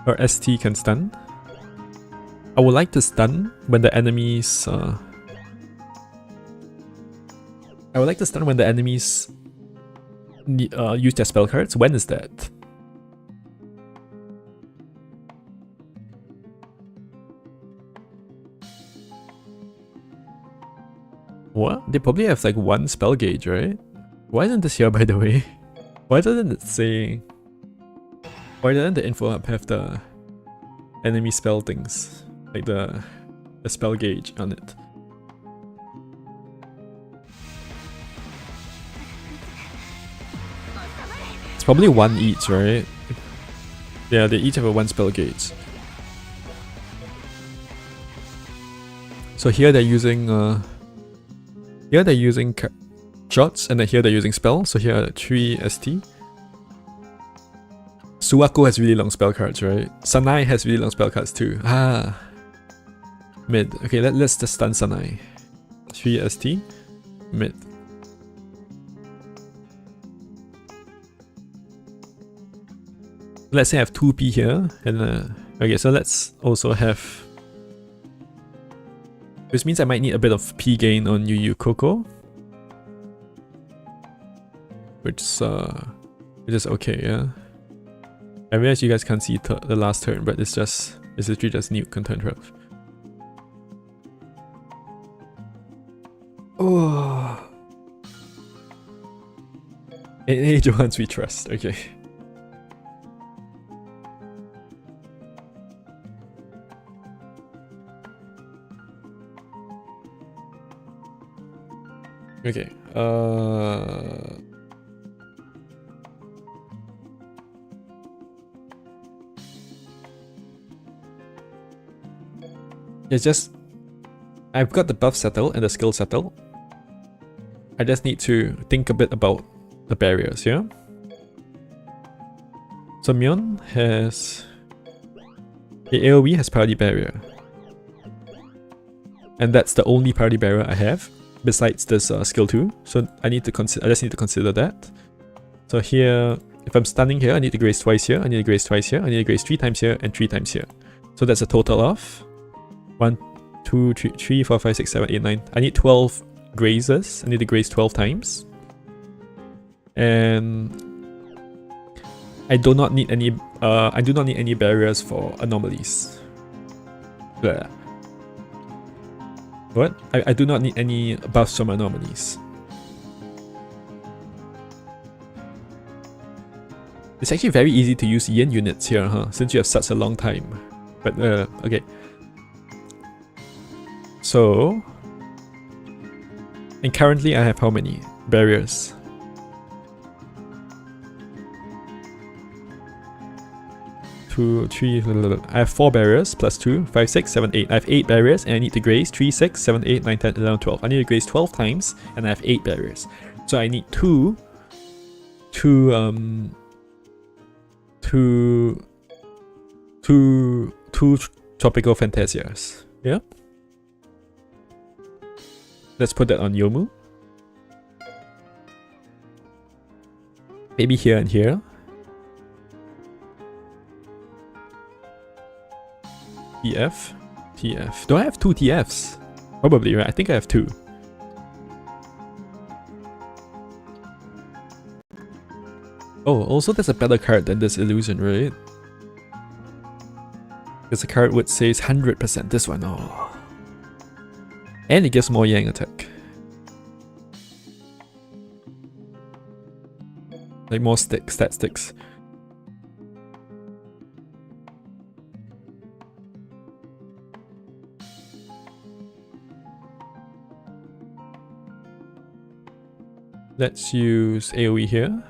Or ST can stun. I would like to stun when the enemies... I would like to stun when the enemies use their spell cards. When is that? What? They probably have like 1 spell gauge, right? Why isn't this here, by the way? Why doesn't it say... Why doesn't the info hub have the enemy spell things? Like the spell gauge on it? It's probably 1 each, right? Yeah, they each have a 1 spell gauge. So here they're using shots, and then here they're using spells. So here are 3 ST. Suwako has really long spell cards, right? Sanai has really long spell cards too. Ah. Mid. Okay, let's just stun Sanai. 3 ST. Mid. Let's say I have 2p here. And okay, so let's also have... Which means I might need a bit of P gain on Yu Yu Coco. Which is okay, yeah. I realize you guys can't see the last turn, but it's literally just nuke on turn 12. Oh. In Age of Ones we trust, okay. Okay, it's just, I've got the buff settled and the skill settled. I just need to think a bit about the barriers, yeah? So Myeon has... The AoE has priority barrier. And that's the only priority barrier I have, besides this skill 2. So I just need to consider that. So here, if I'm stunning here, I need to graze twice here, I need to graze twice here, I need to graze 3 times here, and 3 times here. So that's a total of 1, 2, 3, 4, 5, 6, 7, 8, 9. I need 12 grazes. I need to graze 12 times. And I do not need any barriers for anomalies. Blah. What? I do not need any buffs from anomalies. It's actually very easy to use yen units here, huh? Since you have such a long time. But okay. So, and currently I have how many barriers? Two, three, I have 4 barriers plus 2, 5, 6, 7, 8. I have 8 barriers and I need to graze 3, 6, 7, 8, 9, 10, 11, 12. I need to graze 12 times and I have 8 barriers. So I need two tropical fantasias. Yeah? Let's put that on Yomu. Maybe here and here. TF. TF. Do I have 2 TFs? Probably, right? I think I have 2. Oh, also there's a better card than this illusion, right? There's a card which says 100%. This one, oh. And it gives more Yang attack. Like more stat sticks. Let's use AoE here.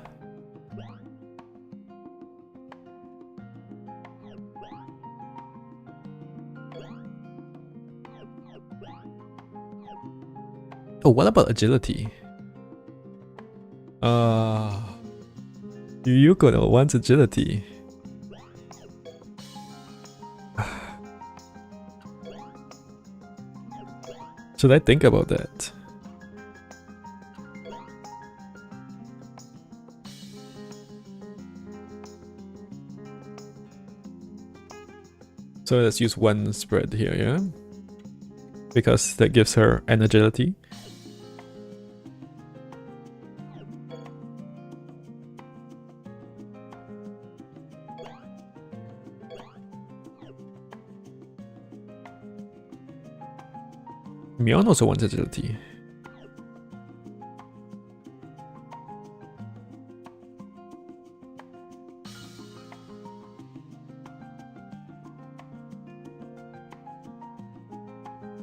Oh, what about agility? Yuko wants agility. Should I think about that? So let's use 1 spread here, yeah? Because that gives her an agility. Myeon also wants agility.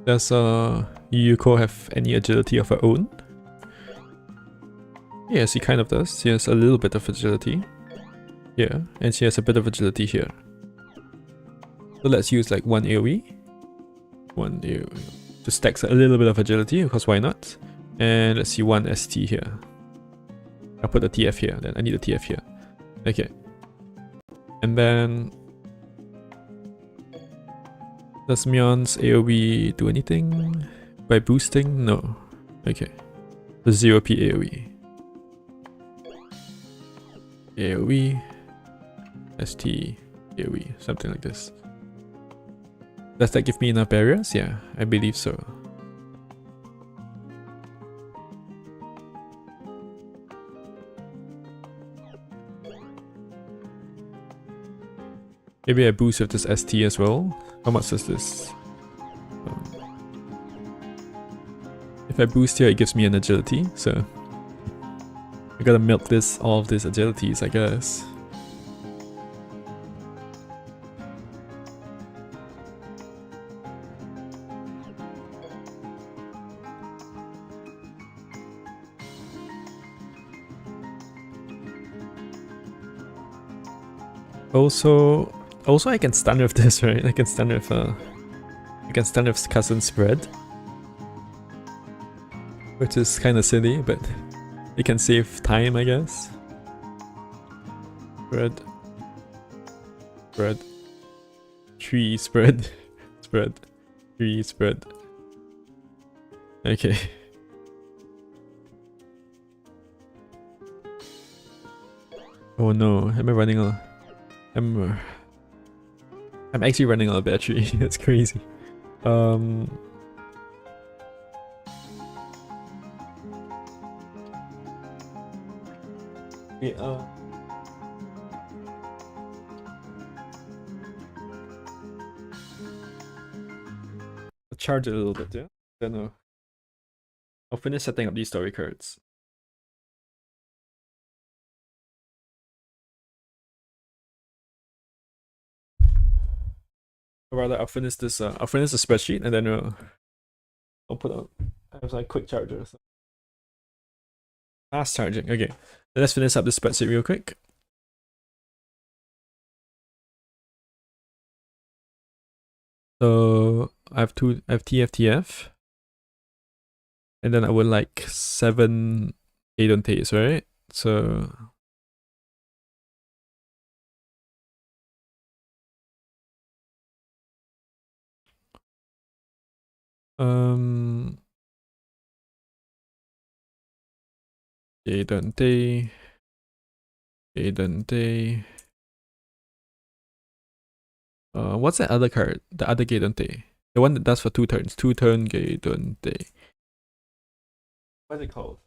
Does Yuko have any agility of her own? Yes, she kind of does. She has a little bit of agility here, and she has a bit of agility here. So let's use like 1 AoE. 1 AoE. Just stacks a little bit of agility, because why not? And let's see 1 ST here. I'll put the TF here, then I need a TF here. Okay. And then... does Myeon's AoE do anything? By boosting? No. Okay. The 0p AoE. AoE. ST. AoE. Something like this. Does that give me enough barriers? Yeah, I believe so. Maybe I boost with this ST as well. How much is this? If I boost here, it gives me an agility, so I gotta milk all of these agilities, I guess. Also I can stun with this, right? I can stun with You can start with cousin spread, which is kind of silly, but it can save time, I guess. Spread. Spread. Tree spread. Spread. Tree spread. Okay. Oh no, am I running out? I'm actually running out of battery. That's crazy. Yeah, I'll charge it a little bit, yeah? Don't know. I'll finish setting up these story cards. Or rather, I'll finish this. I'll finish the spreadsheet and then I'll put up. I have like quick charger. So. Fast charging. Okay, let's finish up the spreadsheet real quick. So I have TFTF, and then I would like 7 Gaydontes, right? So Gaydonte. What's that other card? The other Gaydonte. The one that does for 2 turns. 2-turn Gaydonte. What's it called?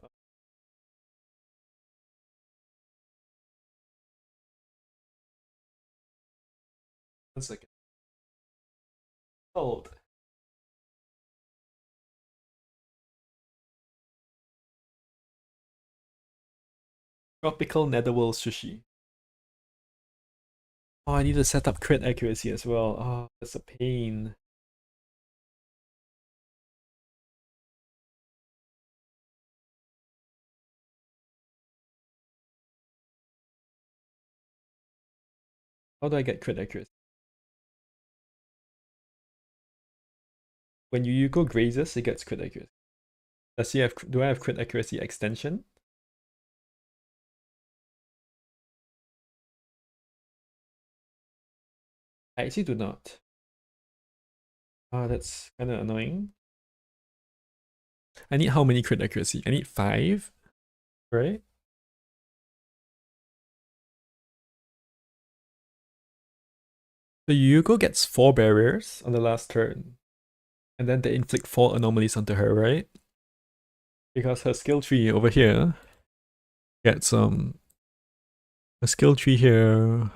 1 second. Called. Tropical Netherworld Sushi. Oh, I need to set up crit accuracy as well. Oh, that's a pain. How do I get crit accuracy? When you go grazes, it gets crit accuracy. Do I have crit accuracy extension? I actually do not. Ah, that's kind of annoying. I need how many crit accuracy? I need 5, right? So Yuko gets 4 barriers on the last turn. And then they inflict 4 anomalies onto her, right? Because her skill tree over here gets a skill tree here.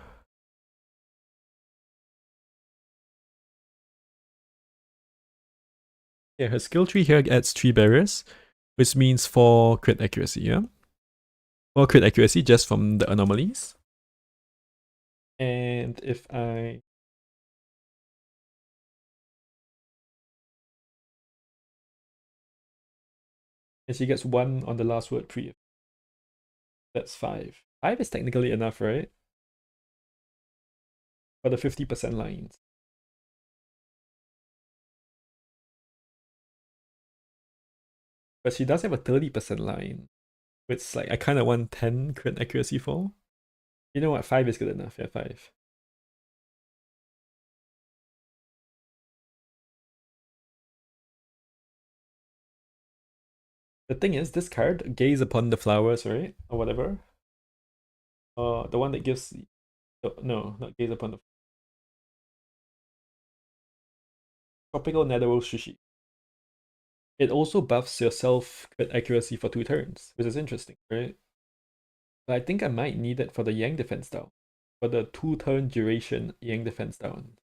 Yeah, her skill tree here adds 3 barriers, which means 4 crit accuracy, yeah? 4 crit accuracy just from the anomalies. And if I... And she gets 1 on the last word pre. That's 5. 5 is technically enough, right? For the 50% lines. But she does have a 30% line, which like I kind of want 10 crit accuracy for. You know what? 5 is good enough. Yeah, 5. The thing is, this card, Gaze Upon the Flowers, right? Or whatever. The one that gives... No, not Gaze Upon the... Tropical Netherworld Sushi. It also buffs yourself crit accuracy for 2 turns, which is interesting, right? But I think I might need it for the Yang defense down. For the 2-turn duration Yang defense down.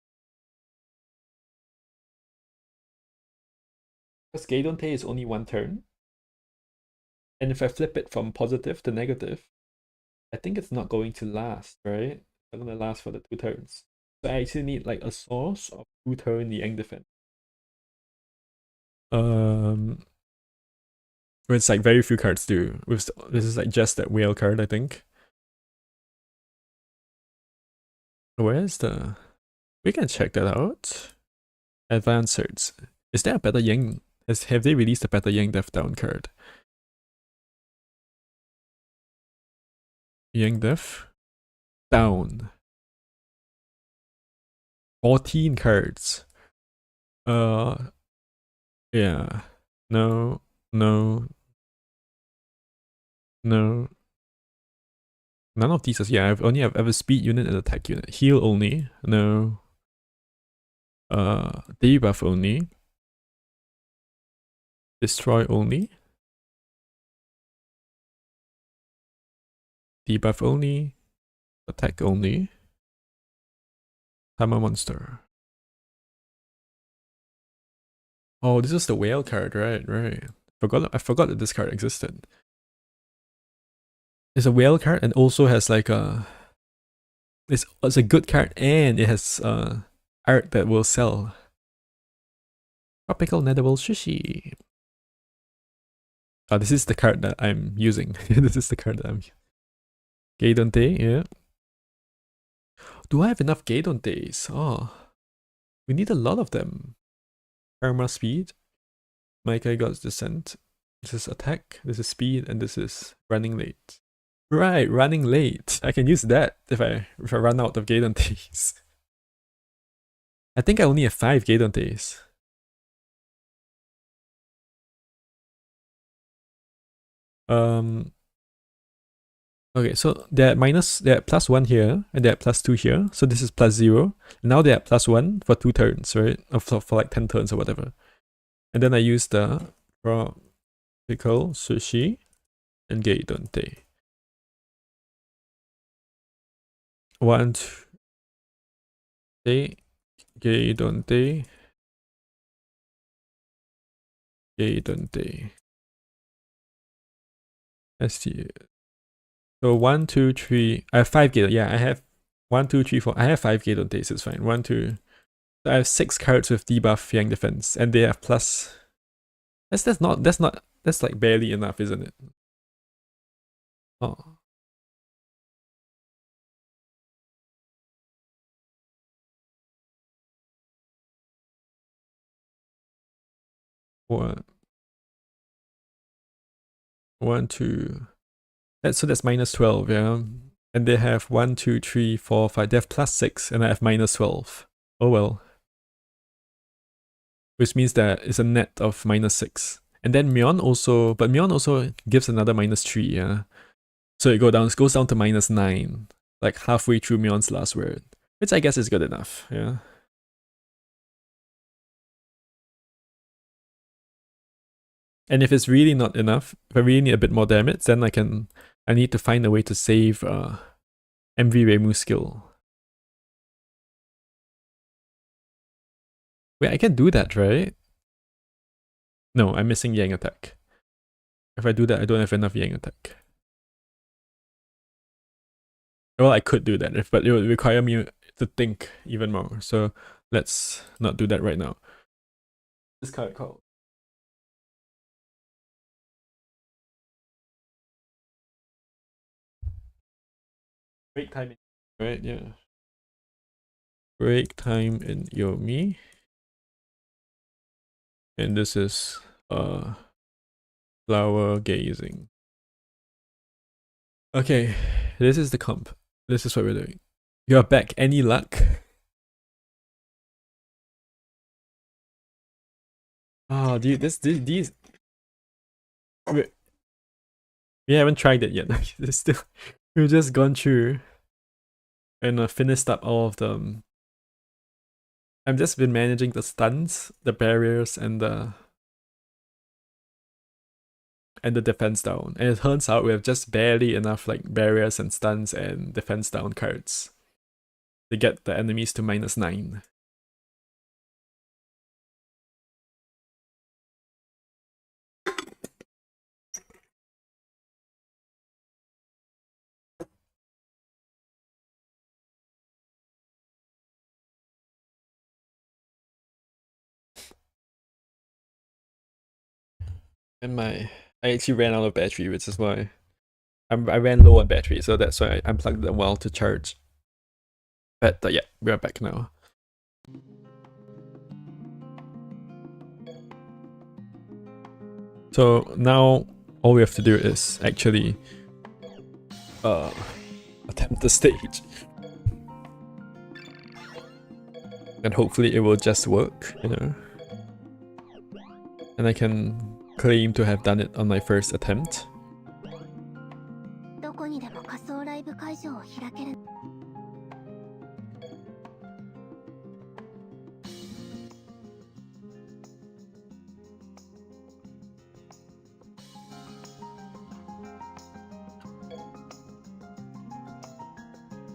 Because Gaydonte is only 1 turn. And if I flip it from positive to negative, I think it's not going to last, right? It's not going to last for the 2 turns. So I actually need like a source of 2-turn Yang defense. It's like very few cards do. This is like just that whale card, I think. Where's the... We can check that out. Advanced certs. Is there a better Yang? Have they released a better Yang Death Down card? Yang Death Down. 14 cards. Yeah. No. No. No. None of these is, yeah, I've only have a speed unit and attack unit. Heal only. No. Debuff only. Destroy only. Debuff only. Attack only. Hammer monster. Oh, this is the whale card, right? I forgot that this card existed. It's a whale card and also has like a... It's a good card and it has art that will sell. Tropical Netherworld Sushi. Oh, this is the card that I'm using. This is the card that I'm... Geidonte, yeah. Do I have enough Geidontes? Oh, we need a lot of them. Karma speed. Maikai God's Descent. This is attack, this is speed, and this is running late. Right, running late. I can use that if I run out of Geidontes. I think I only have 5 Geidontes. Okay, so they're at +1 here, and they're at +2 here. So this is +0. Now they're at +1 for 2 turns, right? Or for like 10 turns or whatever. And then I use the Tropical Sushi and Geidonte. 1, 2, Geidonte. ST. So 1, 2, 3. I have 5 Geidonte. Yeah, I have 1, 2, 3, 4. I have 5 Geidontes. It's fine. 1, 2. So I have 6 cards with debuff Yang defense, and they have plus. That's like barely enough, isn't it? Oh. One, 2. So that's -12, yeah. And they have 1, 2, 3, 4, 5. They have +6, and I have -12. Oh well. Which means that it's a net of -6. And then Myeon also, but Myeon also gives another -3, yeah. So it goes down to -9, like halfway through Myeon's last word, which I guess is good enough, yeah. And if it's really not enough, if I really need a bit more damage, then I need to find a way to save MV Reimu's skill. Wait, I can do that, right? No, I'm missing Yang attack. If I do that, I don't have enough Yang attack. Well, I could do that, but it would require me to think even more. So let's not do that right now. This card called Break Time, right? Yeah. Break Time in Yomi. And this is Flower Gazing. Okay, this is the comp. This is what we're doing. You're back. Any luck? Oh, dude, these. We haven't tried it yet. We've just gone through and finished up all of them. I've just been managing the stuns, the barriers, and the defense down. And it turns out we have just barely enough like barriers and stuns and defense down cards to get the enemies to -9. And I actually ran out of battery, which is why I ran low on battery, so that's why I unplugged them while to charge. But yeah, we're back now. So now all we have to do is actually attempt the stage. And hopefully it will just work, you know. And I can claim to have done it on my first attempt. どこにでも仮想ライブ会場を開ける。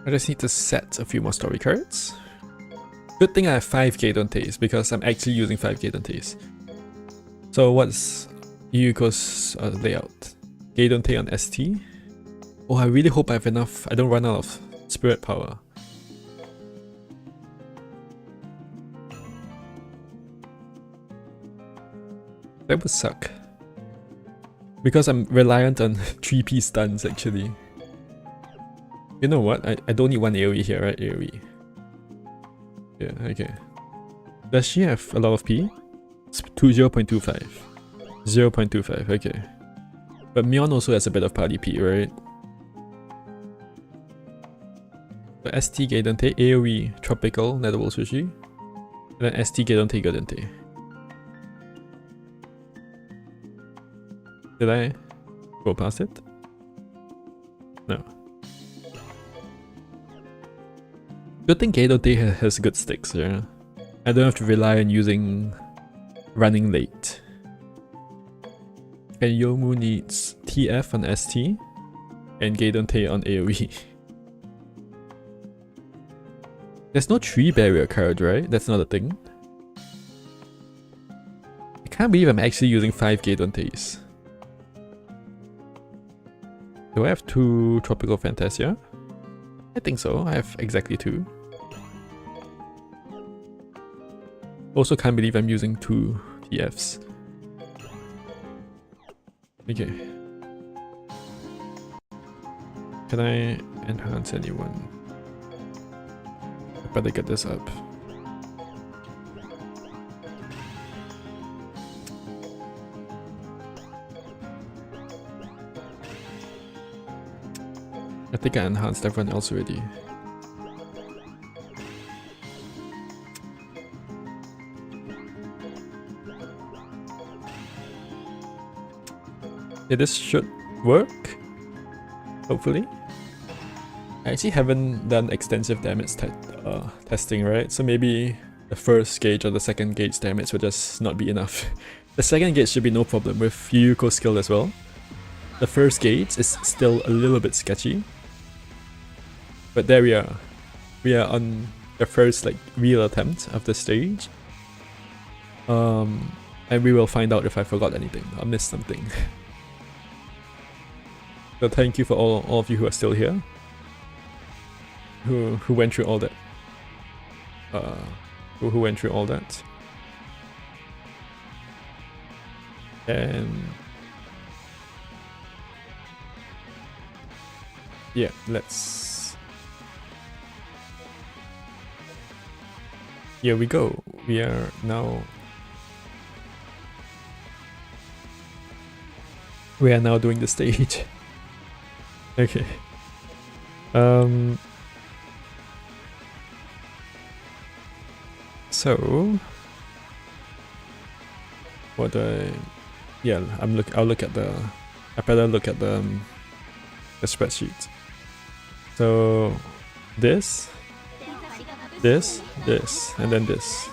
I just need to set a few more story cards. Good thing I have 5 Geidonteis because I'm actually using 5 Geidonteis. So what's Yuko's layout? Geidonte on ST. Oh, I really hope I have enough. I don't run out of spirit power. That would suck. Because I'm reliant on 3P stuns actually. You know what? I don't need one AoE here, right? AoE. Yeah, okay. Does she have a lot of P? It's 0.25. 0.25, okay. But Mion also has a bit of party P, right? So ST Geidonte, AoE Tropical Netherwall Sushi, and then ST Geidonte Geidonte. Did I go past it? No. Good thing Geidonte has good sticks, yeah. I don't have to rely on running late. And Yomu needs TF on ST and Geidonte on AoE. There's no tree barrier card, right? That's not a thing. I can't believe I'm actually using 5 Geidontes. Do I have 2 Tropical Fantasia? I think so. I have exactly 2. Also can't believe I'm using 2 TFs. Okay. Can I enhance anyone? I better get this up. I think I enhanced everyone else already. Yeah, this should work. Hopefully. I actually haven't done extensive damage testing, right? So maybe the first gauge or the second gauge damage will just not be enough. The second gauge should be no problem with Yuko's skill as well. The first gauge is still a little bit sketchy. But there we are. We are on the first like real attempt of the stage. And we will find out if I forgot anything or missed something. So thank you for all of you who are still here. Who went through all that. Who went through all that. And yeah, here we go. We are now doing the stage. Okay. So what yeah, I'll look at the I better look at the spreadsheet. So this, and then this.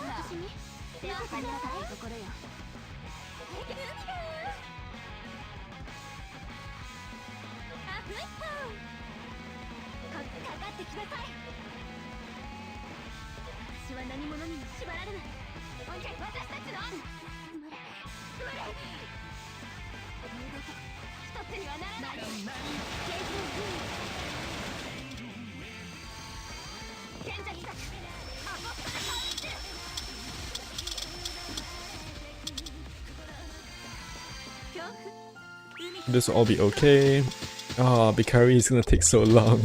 This will all be okay. Oh, Bikari is gonna take so long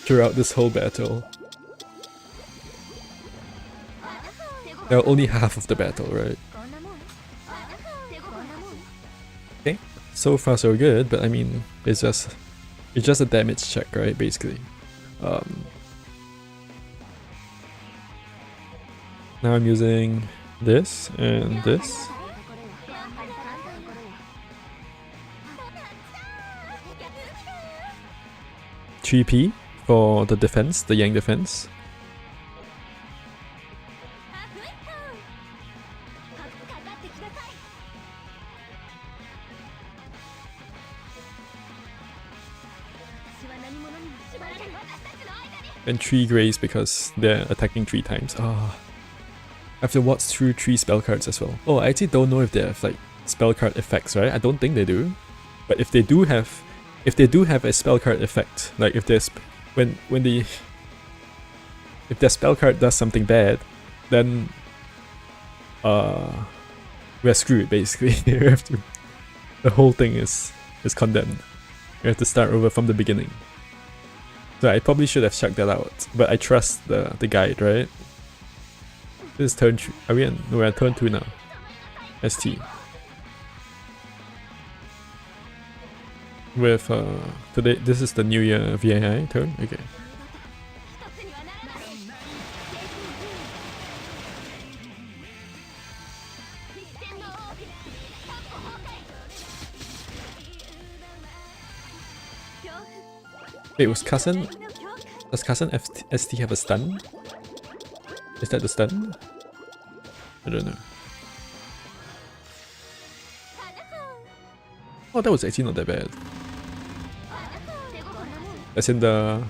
throughout this whole battle. They're only half of the battle, right? so far so good, but I mean, it's just a damage check, right? Basically. Now I'm using this and this. 3p for the defense, the Yang defense. And 3 grays because they're attacking 3 times. Ah. I have to watch through 3 spell cards as well. Oh, I actually don't know if they have like spell card effects, right? I don't think they do. But if they do have a spell card effect, like if there's if their spell card does something bad, then we're screwed basically. We have to, the whole thing is condemned. We have to start over from the beginning. So I probably should have checked that out, but I trust the guide, right? This is turn 3. Are we in? No, we're at turn 2 now. ST. With today, this is the New Year VAI turn. Okay. Wait, was Cousin? Does Cousin ST have a stun? Is that the stun? I don't know. Oh, that was actually not that bad. As in the...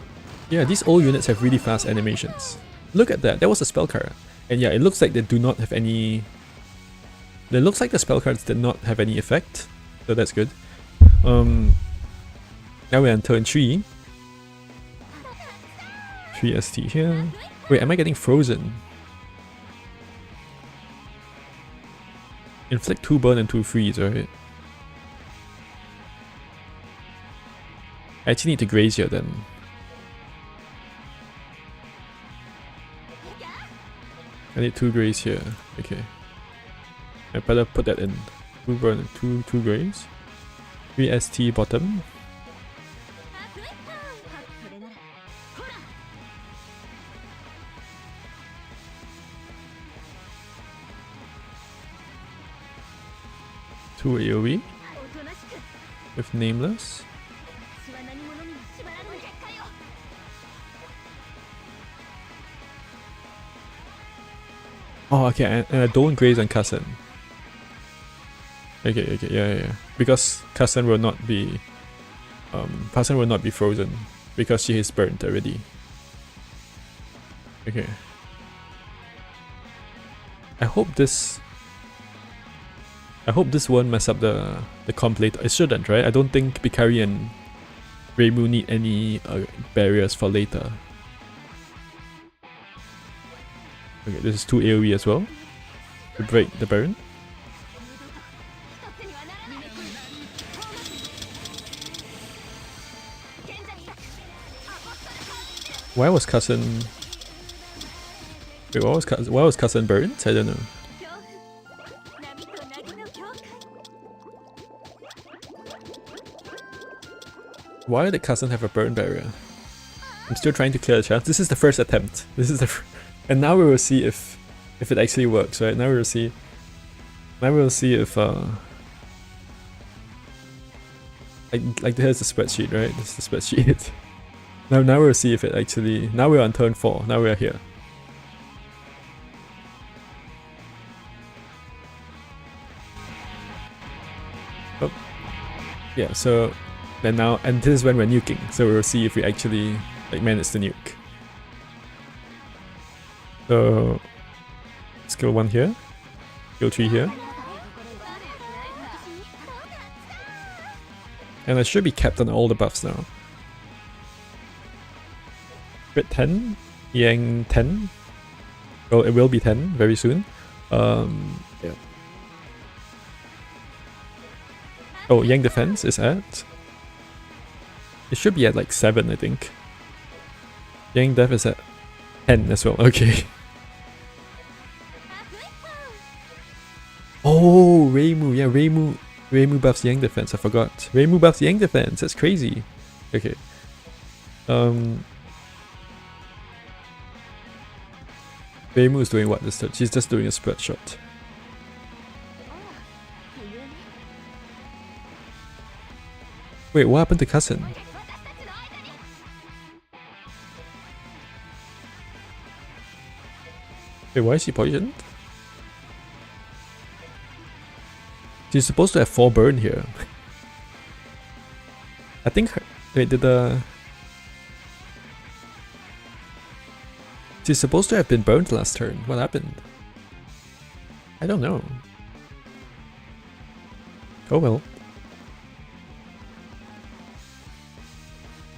Yeah, these old units have really fast animations. Look at that, that was a spell card. And yeah, it looks like they do not have any... It looks like the spell cards did not have any effect. So that's good. Now we're on turn 3. 3 ST here. Wait, am I getting frozen? Inflict 2 burn and 2 freeze, right? I actually need to graze here then. I need 2 graze here. Okay. I better put that in. 2 burn and 2 graze. 3 ST bottom. Two AoE with nameless. Oh, okay, and I don't graze on Cousin. Okay, yeah. Because Cousin will not be frozen because she is burnt already. Okay. I hope this won't mess up the comp later. It shouldn't, right? I don't think Bikari and Reimu need any barriers for later. Okay, this is 2 AoE as well to break the burn. Why was Cousin... Wait, why was Cousin burnt? I don't know. Why did Cousin have a burn barrier? I'm still trying to clear the chance. This is the first attempt. This is the and now we will see if it actually works, right? Now we will see. Now we will see if like here's the spreadsheet, right? This is the spreadsheet. now we'll see if it actually. Now we're on turn 4. Now we are here. Oh, yeah. So. Then now, and this is when we're nuking, so we'll see if we actually like manage to nuke. So, skill 1 here, skill 3 here, and I should be capped on all the buffs now. Crit 10, Yang 10. Well, it will be 10 very soon. Yeah. Oh, Yang defense is at. It should be at like 7, I think. Yang def is at 10 as well. Okay. Oh, Reimu. Yeah, Reimu. Reimu buffs Yang defense, I forgot. Reimu buffs Yang defense, that's crazy. Okay. Reimu is doing what this turn? She's just doing a spread shot. Wait, what happened to Cousin? Wait, why is she poisoned? She's supposed to have 4 burn here. I think her... Wait, did the... She's supposed to have been burned last turn. What happened? I don't know. Oh well.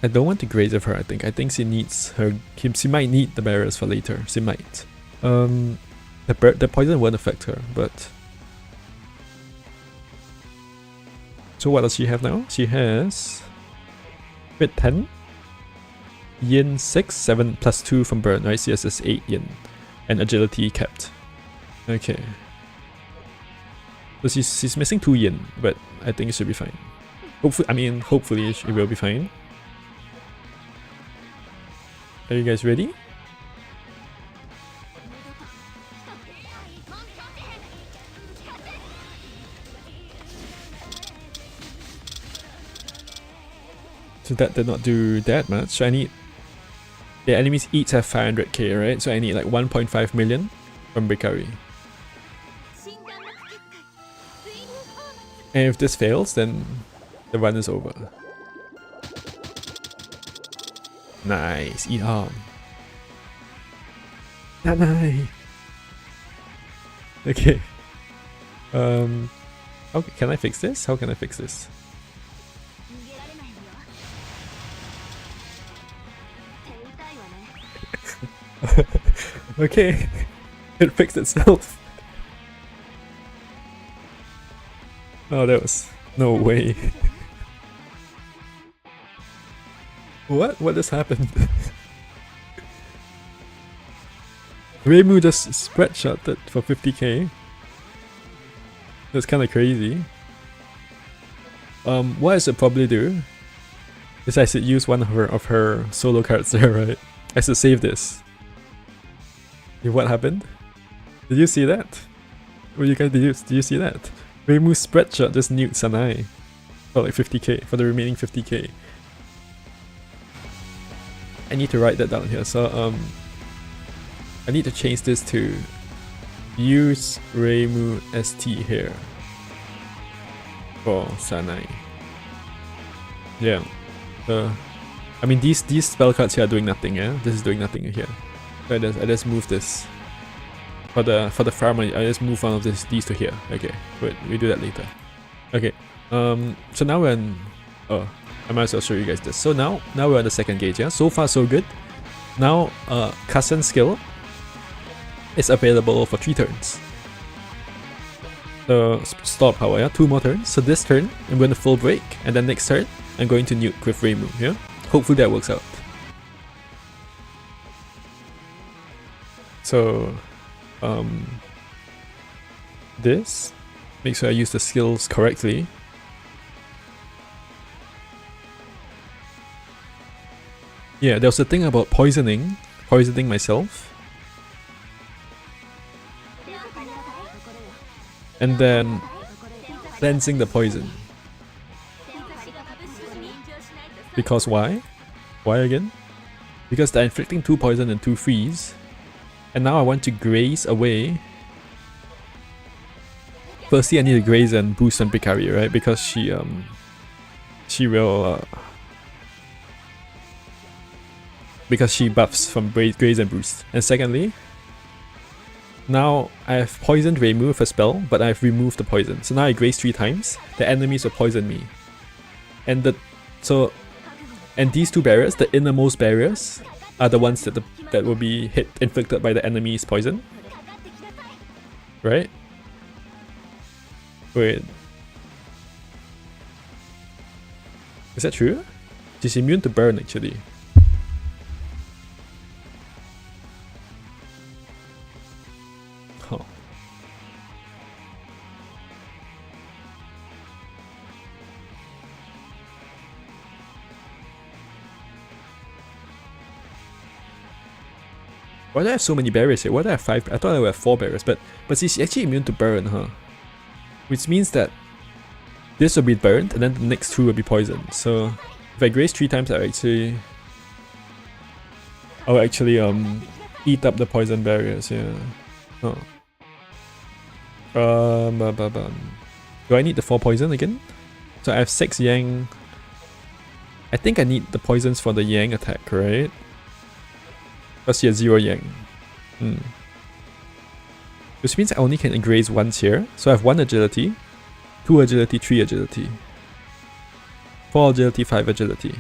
I don't want to graze of her, I think. I think she needs her... She might need the barriers for later. She might. The poison won't affect her, but... So what does she have now? She has... Wait, 10? Yin 6, 7 plus 2 from burn, right? She has this 8 yin. And agility kept. Okay. So she's missing 2 yin, but I think it should be fine. Hopefully she will be fine. Are you guys ready? So that did not do that much. So I need... The enemies each have 500k, right? So I need like 1.5 million from Bikari. And if this fails, then the run is over. Nice, eat harm. Nanai. Okay. Okay, can I fix this? How can I fix this? Okay, it fixed itself. Oh, that was... no way. What? What just happened? Reimu just spread shot it for 50k. That's kind of crazy. What I should probably do is I should use one of her solo cards there, right? I should save this. What happened? Did you see that? What you guys did you see that? Reimu spread shot just nuked Sanai for like 50k, for the remaining 50k. I need to write that down here. So I need to change this to use Reimu ST here for Sanai. Yeah. I mean these spell cards here are doing nothing, yeah? This is doing nothing here. So I just move this. For the farm, I just move one of these to here. Okay, wait, we do that later. Okay. So now we're in... Oh, I might as well show you guys this. So now we're on the second gauge, yeah? So far so good. Now Kasen's skill is available for 3 turns. So stop power, yeah? 2 more turns. So this turn I'm going to full break, and then next turn I'm going to nuke with Reimu, yeah? Hopefully that works out. So this, make sure I use the skills correctly. Yeah, there was a thing about poisoning myself. And then cleansing the poison. Because why? Why again? Because they're inflicting 2 poison and 2 freeze. And now I want to graze away. Firstly, I need to graze and boost on Bikari, right? Because she will because she buffs from graze and boost. And secondly, now I have poisoned Reimu with a spell, but I've removed the poison. So now I graze 3 times. The enemies will poison me. And these 2 barriers, the innermost barriers, are the ones that will be inflicted by the enemy's poison. Right? Wait. Is that true? She's immune to burn actually. Huh. Why do I have so many barriers here? Why do I have 5? I thought I would have 4 barriers, but she's actually immune to burn, huh? Which means that this will be burned, and then the next 2 will be poisoned. So if I graze 3 times, I'll actually eat up the poison barriers, yeah. Oh. Do I need the 4 poison again? So I have 6 yang. I think I need the poisons for the yang attack, right? Plus yeah, 0 yang. Which means I only can graze once here. So I have 1 agility, 2 agility, 3 agility, 4 agility, 5 agility.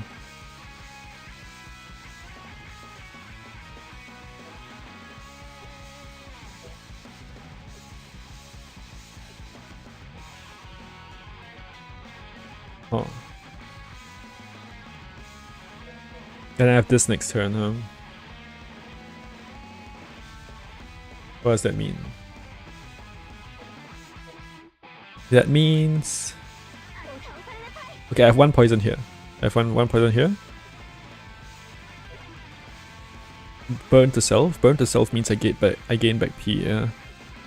Oh. Then I have this next turn, huh? What does that mean? That means... Okay, I have 1 poison here. I have one poison here. Burn to self. Burn to self means I gain back P, yeah.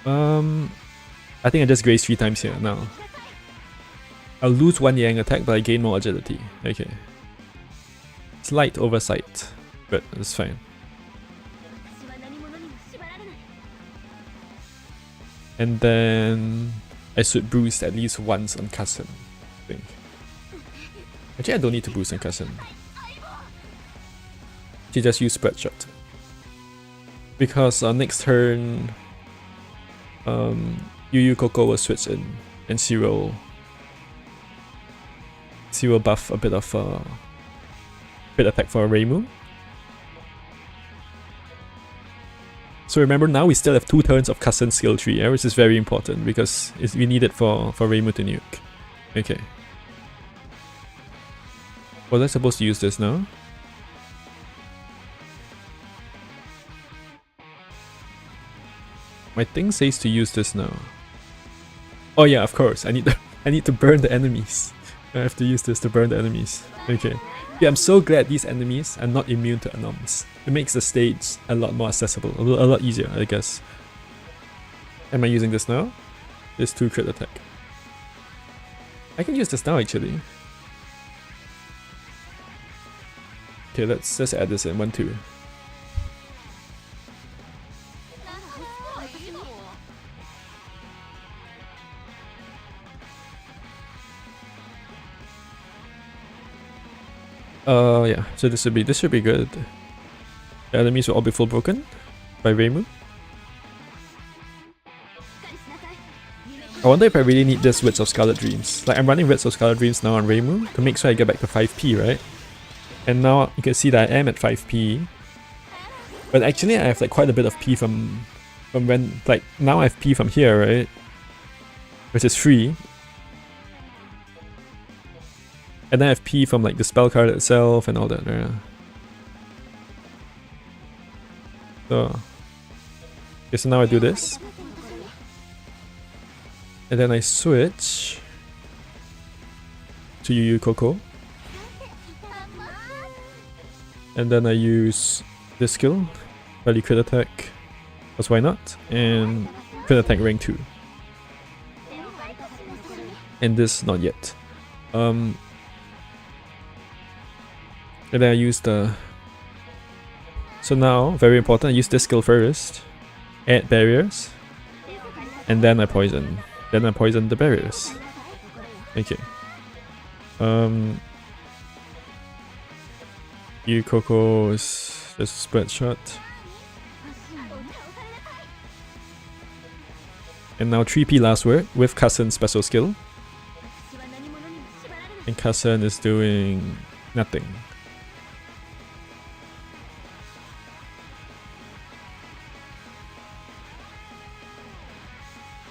I think I just graze 3 times here now. I'll lose 1 yang attack, but I gain more agility. Okay. Slight oversight, but it's fine. And then I should boost at least once on Cousin, I think. Actually, I don't need to boost on Cousin. You just use Spread Shot. Because next turn, Yu Coco will switch in, and she will buff a bit of crit attack for Reimu. So remember, now we still have 2 turns of Cousin skill tree, yeah, which is very important because we need it for Reimu to nuke. Okay. Was I supposed to use this now? My thing says to use this now. Oh yeah, of course. I need to burn the enemies. I have to use this to burn the enemies. Okay. Yeah, I'm so glad these enemies are not immune to anoms. It makes the stage a lot more accessible, a lot easier, I guess. Am I using this now? This 2 crit attack. I can use this now actually. Okay, let's add this in 1, 2. Yeah, so this should be good. The enemies will all be full broken by Reimu. I wonder if I really need this Wits of Scarlet Dreams. Like, I'm running Wits of Scarlet Dreams now on Reimu to make sure I get back to 5p, right? And now you can see that I am at 5p. But actually I have like quite a bit of p from when, like, now I have p from here, right? Which is free. And then I have P from like the spell card itself and all that. Yeah. So, okay, so now I do this. And then I switch to Yu Coco. And then I use this skill, value crit attack, because why not? And crit attack rank 2. And this, not yet. And then I use the... So now, very important, I use this skill first. Add barriers. And then I poison. Then I poison the barriers. Okay. Yu Coco is just a spread shot. And now 3p last word with Cousin's special skill. And Cousin is doing nothing.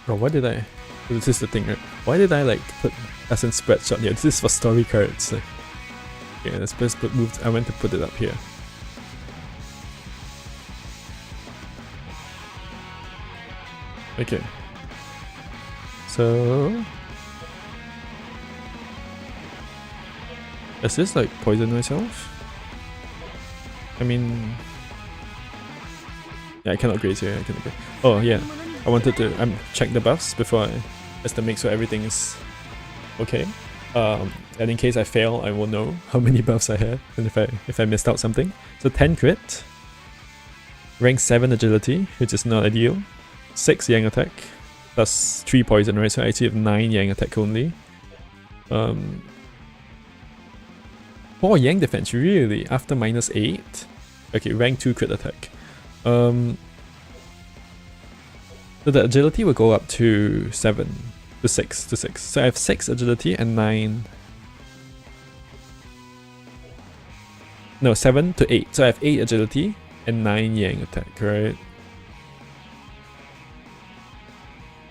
Oh, why did I... This is the thing, right? Why did I like put Cousin spread shot here? This is for story cards. Like, okay, let's just move. I went to put it up here. Okay. So... Does this like poison myself? I mean... Yeah, I cannot graze here. I cannot graze. Oh yeah, I wanted to check the buffs before just to make sure everything is okay. And in case I fail, I will know how many buffs I have and if I missed out something. So 10 crit, rank 7 agility, which is not ideal. 6 yang attack, plus 3 poison, right? So I actually have 9 yang attack only. 4 yang defense, really? After minus 8? Okay, rank 2 crit attack. So the agility will go up to 7, to 6, to 6. So I have 6 agility and 9. No, 7 to 8. So I have 8 agility and 9 yang attack, right?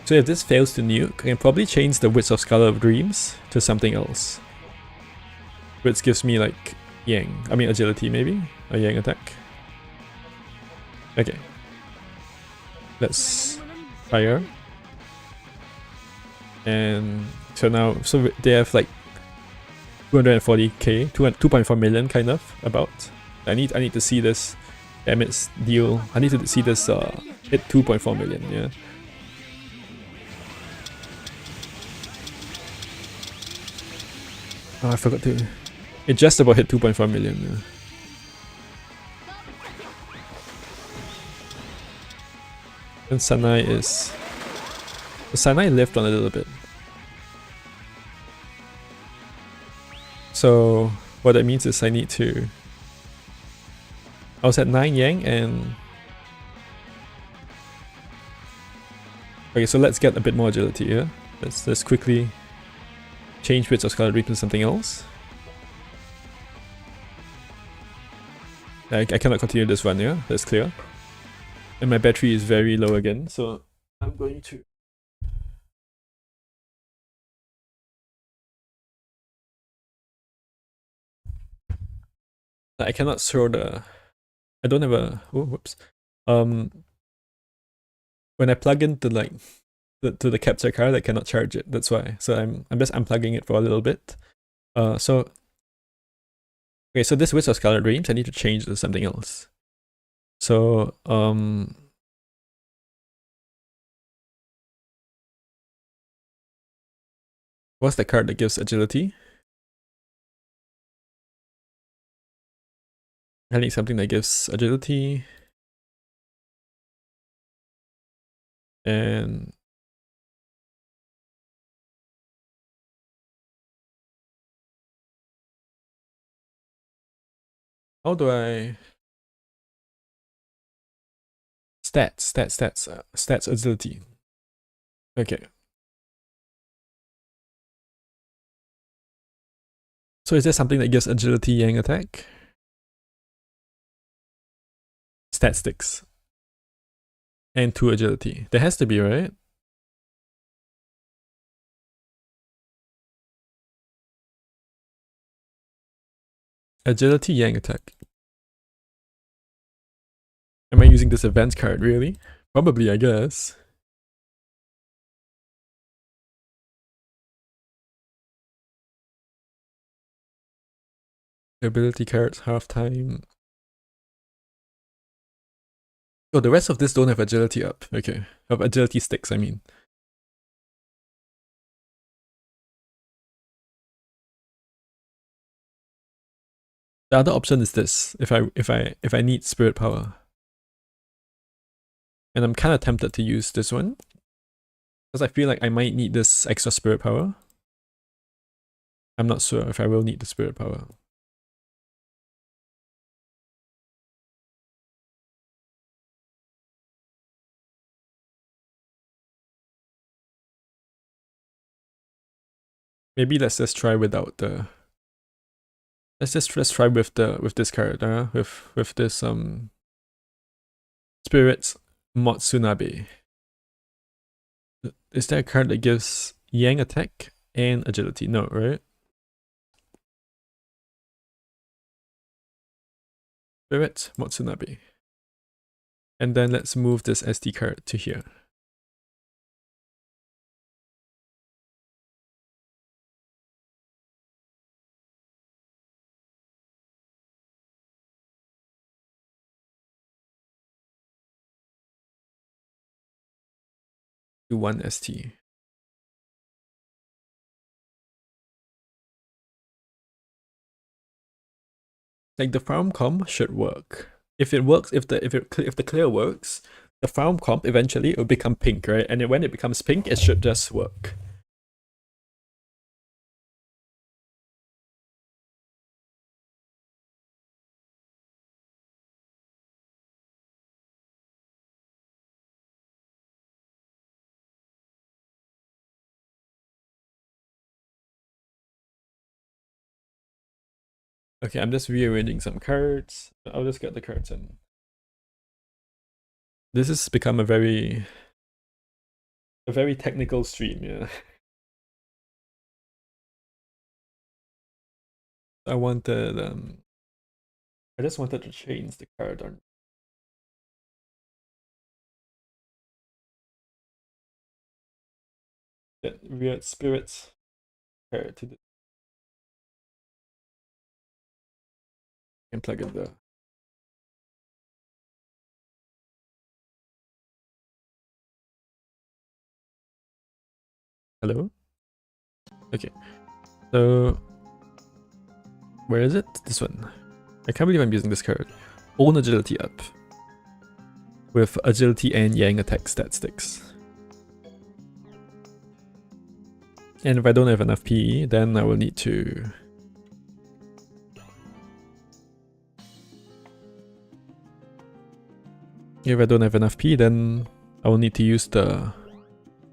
So if this fails to nuke, I can probably change the Wits of Scholar of Dreams to something else. Which gives me like yang. I mean agility maybe? A yang attack. Okay. Let's fire. And so now, so they have like 240k, 2.4 million kind of, about. I need to see this damage deal. I need to see this hit 2.4 million, yeah. Oh, I forgot to... It just about hit 2.4 million, yeah. And Sanai is... Sanai lived on a little bit. So what that means is I need to... I was at 9 yang and... Okay, so let's get a bit more agility here. Let's quickly change Wits of Scholar Dreams to something else. I cannot continue this run, yeah? That's clear. And my battery is very low again, so I'm going to... I cannot throw the... I don't have a... Oh, whoops. When I plug into like to the capture card, I cannot charge it. That's why. So I'm just unplugging it for a little bit. So okay, so this Wits of Scholar Dreams, I need to change to something else. So what's the card that gives agility? I need something that gives agility. And how do I... Stats agility. Okay. So is there something that gives agility yang attack? Stat sticks. And 2 agility. There has to be, right? Agility yang attack. Am I using this event card, really? Probably, I guess. Ability cards, half time. Oh, the rest of this don't have agility up. Okay. Have agility sticks, I mean. The other option is this, if I need spirit power. And I'm kinda tempted to use this one. Because I feel like I might need this extra spirit power. I'm not sure if I will need the spirit power. Maybe let's just try without the... Let's try with this card, with this Spirits Motsunabe. Is there a card that gives yang attack and agility? No, right? Spirits Motsunabe. And then let's move this SD card to here. Do 1 ST. Like the farm comp should work. If it works, if the clear works, the farm comp eventually will become pink, right? And when it becomes pink, it should just work. Okay, I'm just rearranging some cards. I'll just get the cards in. This has become a very technical stream, yeah. I just wanted to change the card on. That weird spirits card to the and plug it there. Hello? Okay. So where is it? This one. I can't believe I'm using this card. Own agility up. With agility and yang attack statistics. And if I don't have enough PE, then I will need to... If I don't have enough PE, then I will need to use the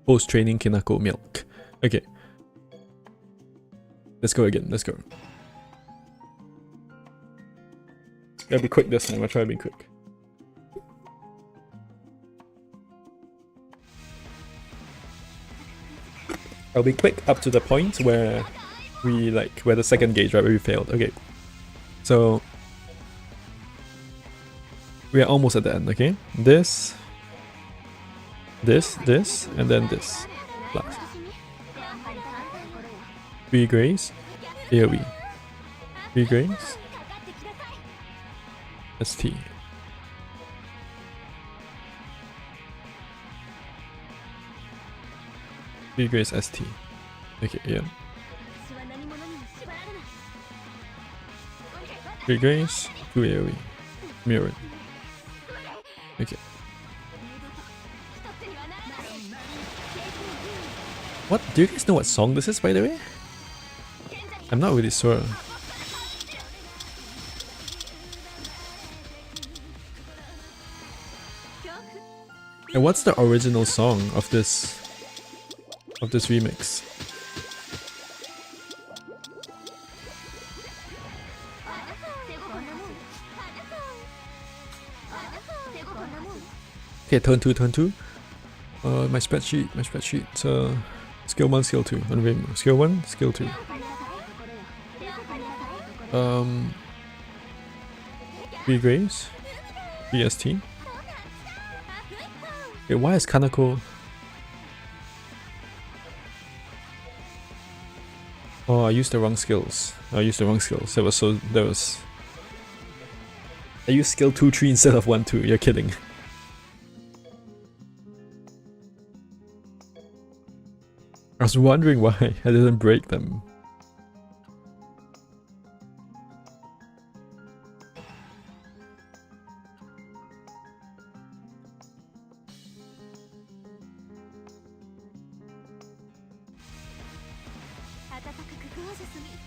post-training Kinako milk. Okay. Let's go again, let's go. Gotta be quick this time, I'll try to be quick. I'll be quick up to the point where where the second gauge, right, where we failed. Okay. So we are almost at the end, okay? This, and then this. Last. 3 grays, AoE. 3 grays, ST. Three grays ST. Okay, yeah. 3 grays, 2 AoE. Mirror. Okay. What? Do you guys know what song this is, by the way? I'm not really sure. And what's the original song of this remix? Okay, turn 2. My spreadsheet. Skill 1, skill 2. Skill 1, skill 2. 3 grays, 3 ST. Wait, why is Kanako? Oh, I used the wrong skills. I used I used skill 2-3 instead of 1-2. You're kidding. I was wondering why I didn't break them.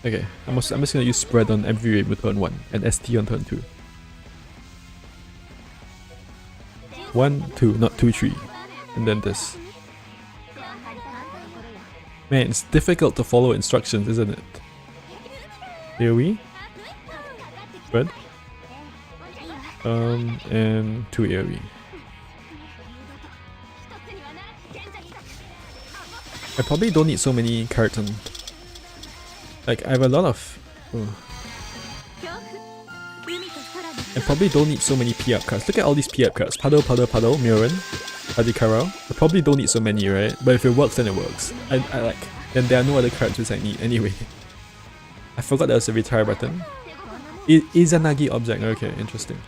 Okay, I'm just gonna use spread on MV rate with turn 1 and ST on turn 2. 1, 2, not 2, 3. And then this. Man, it's difficult to follow instructions, isn't it? AoE. Spread. And 2 AoE. I probably don't need so many cards on. Like, I have a lot of... I probably don't need so many P-up cards. Look at all these P-up cards. Puddle, Mirren, Adikaro. I probably don't need so many, right? But if it works, then it works. I like... Then there are no other cards which I need anyway. I forgot there was a retire button. Izanagi object. Okay, interesting.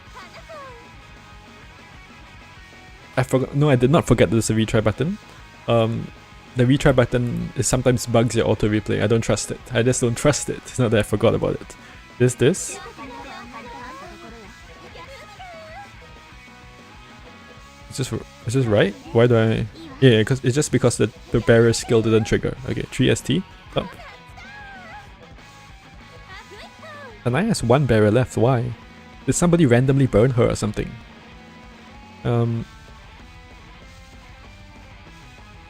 I forgot... No, I did not forget there's a retry button. the retry button is sometimes bugs your auto replay. I don't trust it. I just don't trust it. It's not that I forgot about it. This. Is this right? Why do I... Yeah, because it's just because the barrier skill didn't trigger. Okay, 3ST. Up. Sanai has 1 barrier left. Why? Did somebody randomly burn her or something?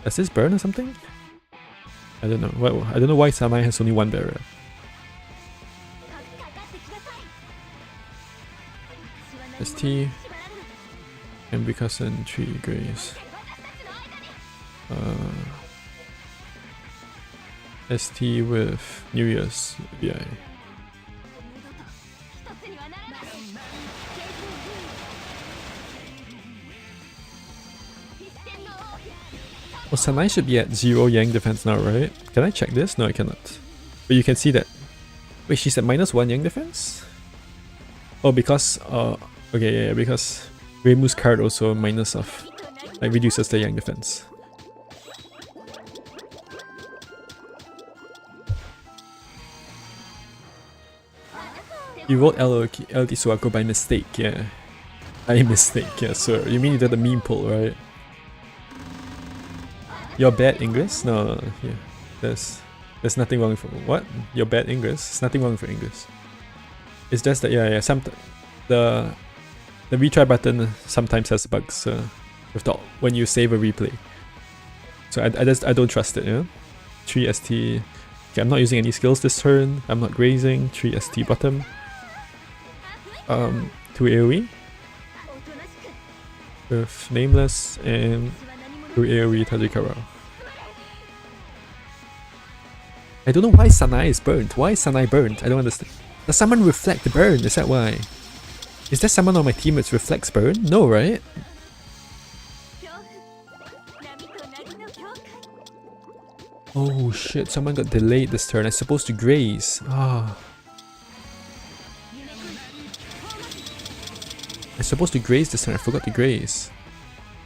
Does this burn or something? I don't know. I don't know why Sanai has only 1 barrier. ST. And because in 3 grays. ST with New Year's VI. Oh, Sanai should be at 0 Yang defense now, right? Can I check this? No, I cannot. But you can see that. Wait, she's at -1 Yang defense? Oh, because okay, yeah, because Reimu's card also minus of, like, reduces the Yang defense. You wrote LT Suwako by mistake, yeah. By mistake, yeah, sir. You mean you did the meme pull, right? You're bad English? No, yeah. There's nothing wrong with what? You're bad English? There's nothing wrong with English. It's just that the retry button sometimes has bugs when you save a replay. So I don't trust it, yeah. 3ST. Okay, I'm not using any skills this turn. I'm not grazing. 3ST bottom. 2 AoE with Nameless and 2 AoE Tajikara. I don't know why Sanai is burnt. Why is Sanai burnt? I don't understand. Does someone reflect the burn? Is that why? Is there someone on my team that reflects burn? No, right? Oh shit, someone got delayed this turn. I'm supposed to graze. Ah. I'm supposed to graze this turn. I forgot to graze.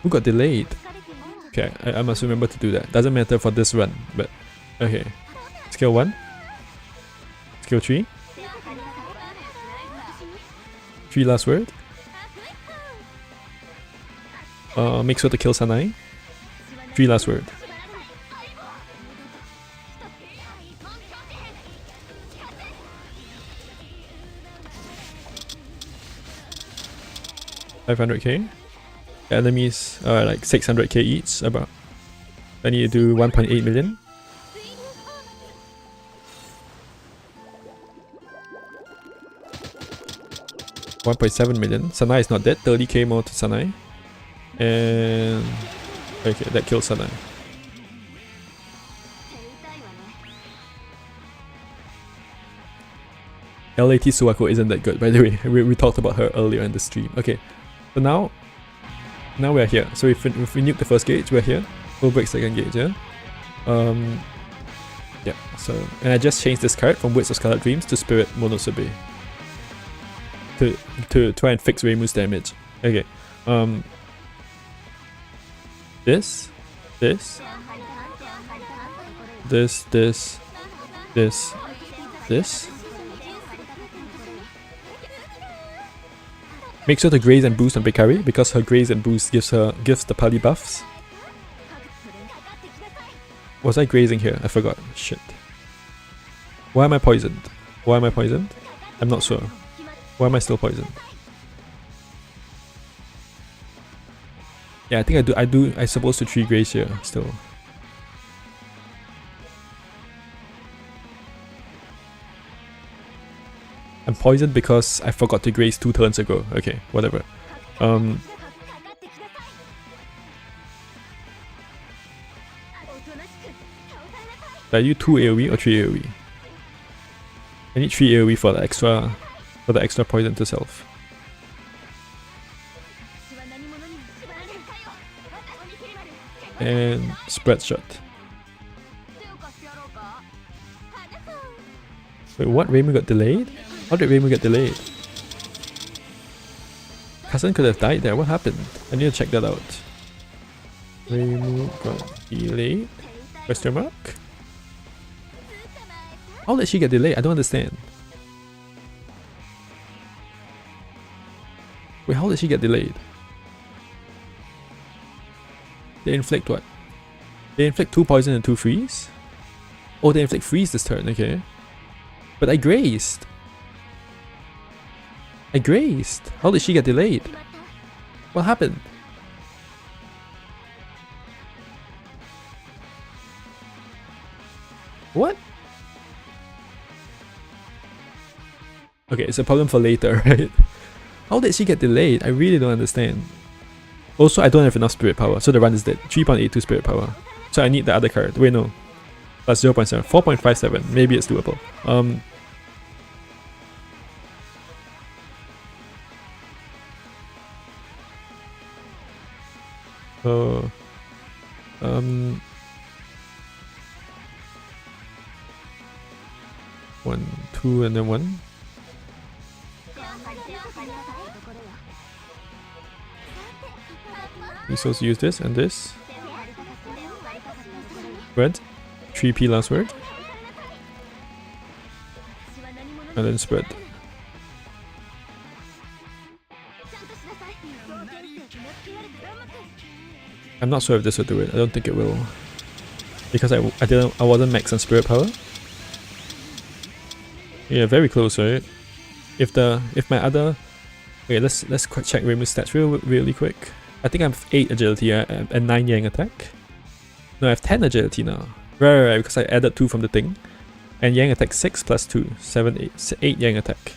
Who got delayed? Okay, I must remember to do that. Doesn't matter for this run, but okay. Skill 1. Skill 3. 3 last word. Make sure to kill Sanai. 3 last word. $500k. Enemies are like 600k each. About. I need to do 1.8 million. $1.7 million. Sanai is not dead. 30k more to Sanai. And okay, that kills Sanai. LAT Suwako isn't that good, by the way. We talked about her earlier in the stream. Okay, so now we're here. So if we nuke the first gauge, we're here. We'll break second gauge, yeah? Yeah, so... And I just changed this card from Wits of Scarlet Dreams to Spirit Monosube. To try and fix Reimu's damage. Okay. This. Make sure to graze and boost on Bekari because her graze and boost gives the pali buffs. Was I grazing here? I forgot. Shit. Why am I poisoned? I'm not sure. Why am I still poisoned? Yeah, I think I'm supposed to 3 graze here still. I'm poisoned because I forgot to graze 2 turns ago. Okay, whatever. Did I do 2 AoE or 3 AoE? I need 3 AoE for the extra poison to self. And spread shot. Wait, what? Reimu got delayed? How did Reimu get delayed? Cousin could have died there. What happened? I need to check that out. Reimu got delayed? Question mark? How did she get delayed? I don't understand. Wait, how did she get delayed? They inflict what? They inflict 2 poison and 2 freeze? Oh, they inflict freeze this turn, okay. But I grazed. I grazed. How did she get delayed? What happened? What? Okay, it's a problem for later, right? How did she get delayed? I really don't understand. Also, I don't have enough spirit power, so the run is dead. 3.82 spirit power. So I need the other card. Wait, no. That's 0.7. 4.57. Maybe it's doable. Oh. 1, 2, and then 1. We're supposed to use this and this. Spread. 3p last word. And then spread. I'm not sure if this will do it. I don't think it will. Because I wasn't max on spirit power. Yeah, very close, right? If my other... Okay, let's check Reimu's stats really quick. I think I have 8 agility and 9 yang attack. No, I have 10 agility now. Right, because I added 2 from the thing. And yang attack 6 plus 2, 7, 8 yang attack.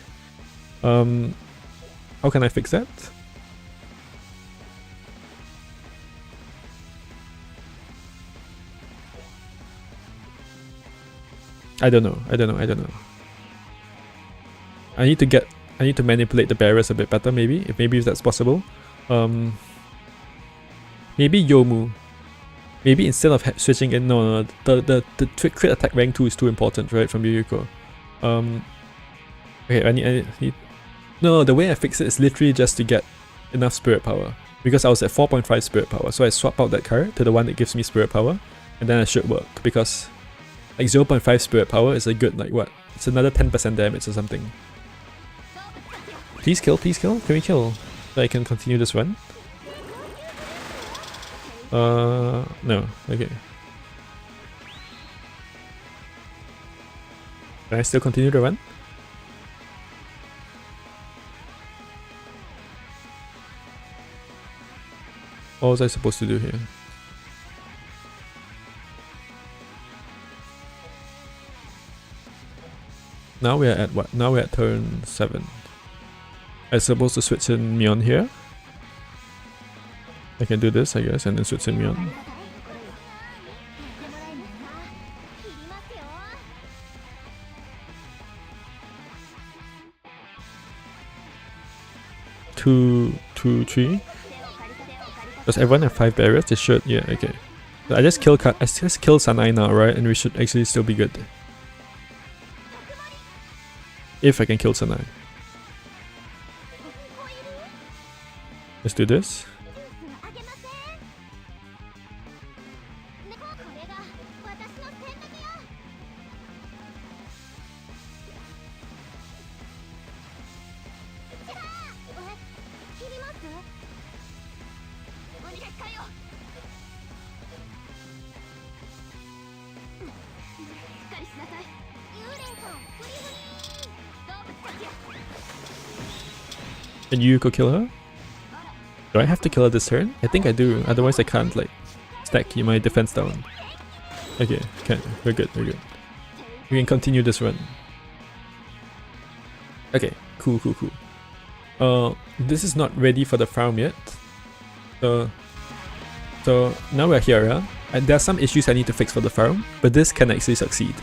How can I fix that? I don't know. I need to manipulate the barriers a bit better, maybe if that's possible. Maybe Yomu. Maybe instead of switching in, no, the crit attack rank 2 is too important, right, from Yuyuko. Okay, I need... No, the way I fix it is literally just to get enough spirit power. Because I was at 4.5 spirit power, so I swap out that card to the one that gives me spirit power, and then I should work. Because like 0.5 spirit power is a good, like what? It's another 10% damage or something. Please kill, please kill. Can we kill? So I can continue this run? No. Okay. Can I still continue the run? What was I supposed to do here? Now we're at what? Now we're at turn 7. I'm supposed to switch in Mion here. I can do this, I guess, and then switch in Mion. Two, 3. Does everyone have 5 barriers? They should, yeah, okay. So I just kill Sanai now, right? And we should actually still be good. If I can kill Sanai. Let's do this. Can Yuyuko kill her? Do I have to kill her this turn? I think I do, otherwise I can't like stack my defense down. Okay, we're good. We can continue this run. Okay, cool. This is not ready for the farm yet. So now we're here, and there are some issues I need to fix for the farm, but this can actually succeed.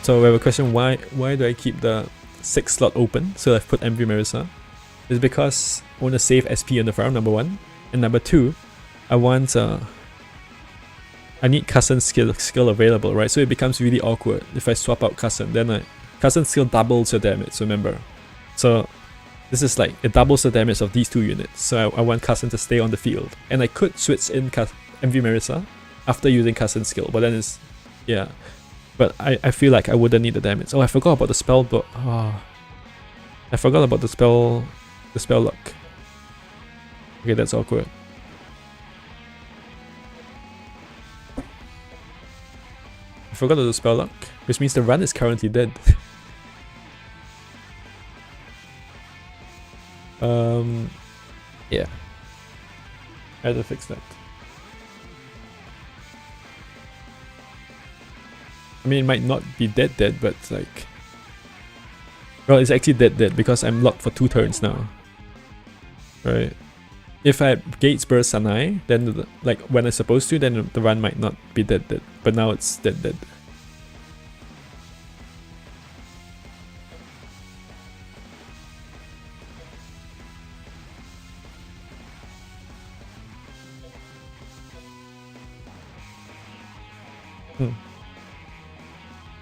So we have a question, why do I keep the 6th slot open? So I've put MV Marisa. It's because I want to save SP on the farm, number 1. And number 2, I need Cousin's skill available, right? So it becomes really awkward if I swap out Cousin. Then Cousin's skill doubles your damage, remember? So this is like, it doubles the damage of these 2 units. So I want Cousin to stay on the field. And I could switch in MV Marisa after using cousin skill, but then it's yeah. But I feel like I wouldn't need the damage. Oh, I forgot about the spell book. Oh, I forgot about the spell luck. Okay, that's awkward. I forgot about the spell luck, which means the run is currently dead. Yeah. I had to fix that. I mean, it might not be dead, but like... Well, it's actually dead because I'm locked for 2 turns now. Right. If I had Gates Burst Sanai, then like when I'm supposed to, then the run might not be dead. But now it's dead.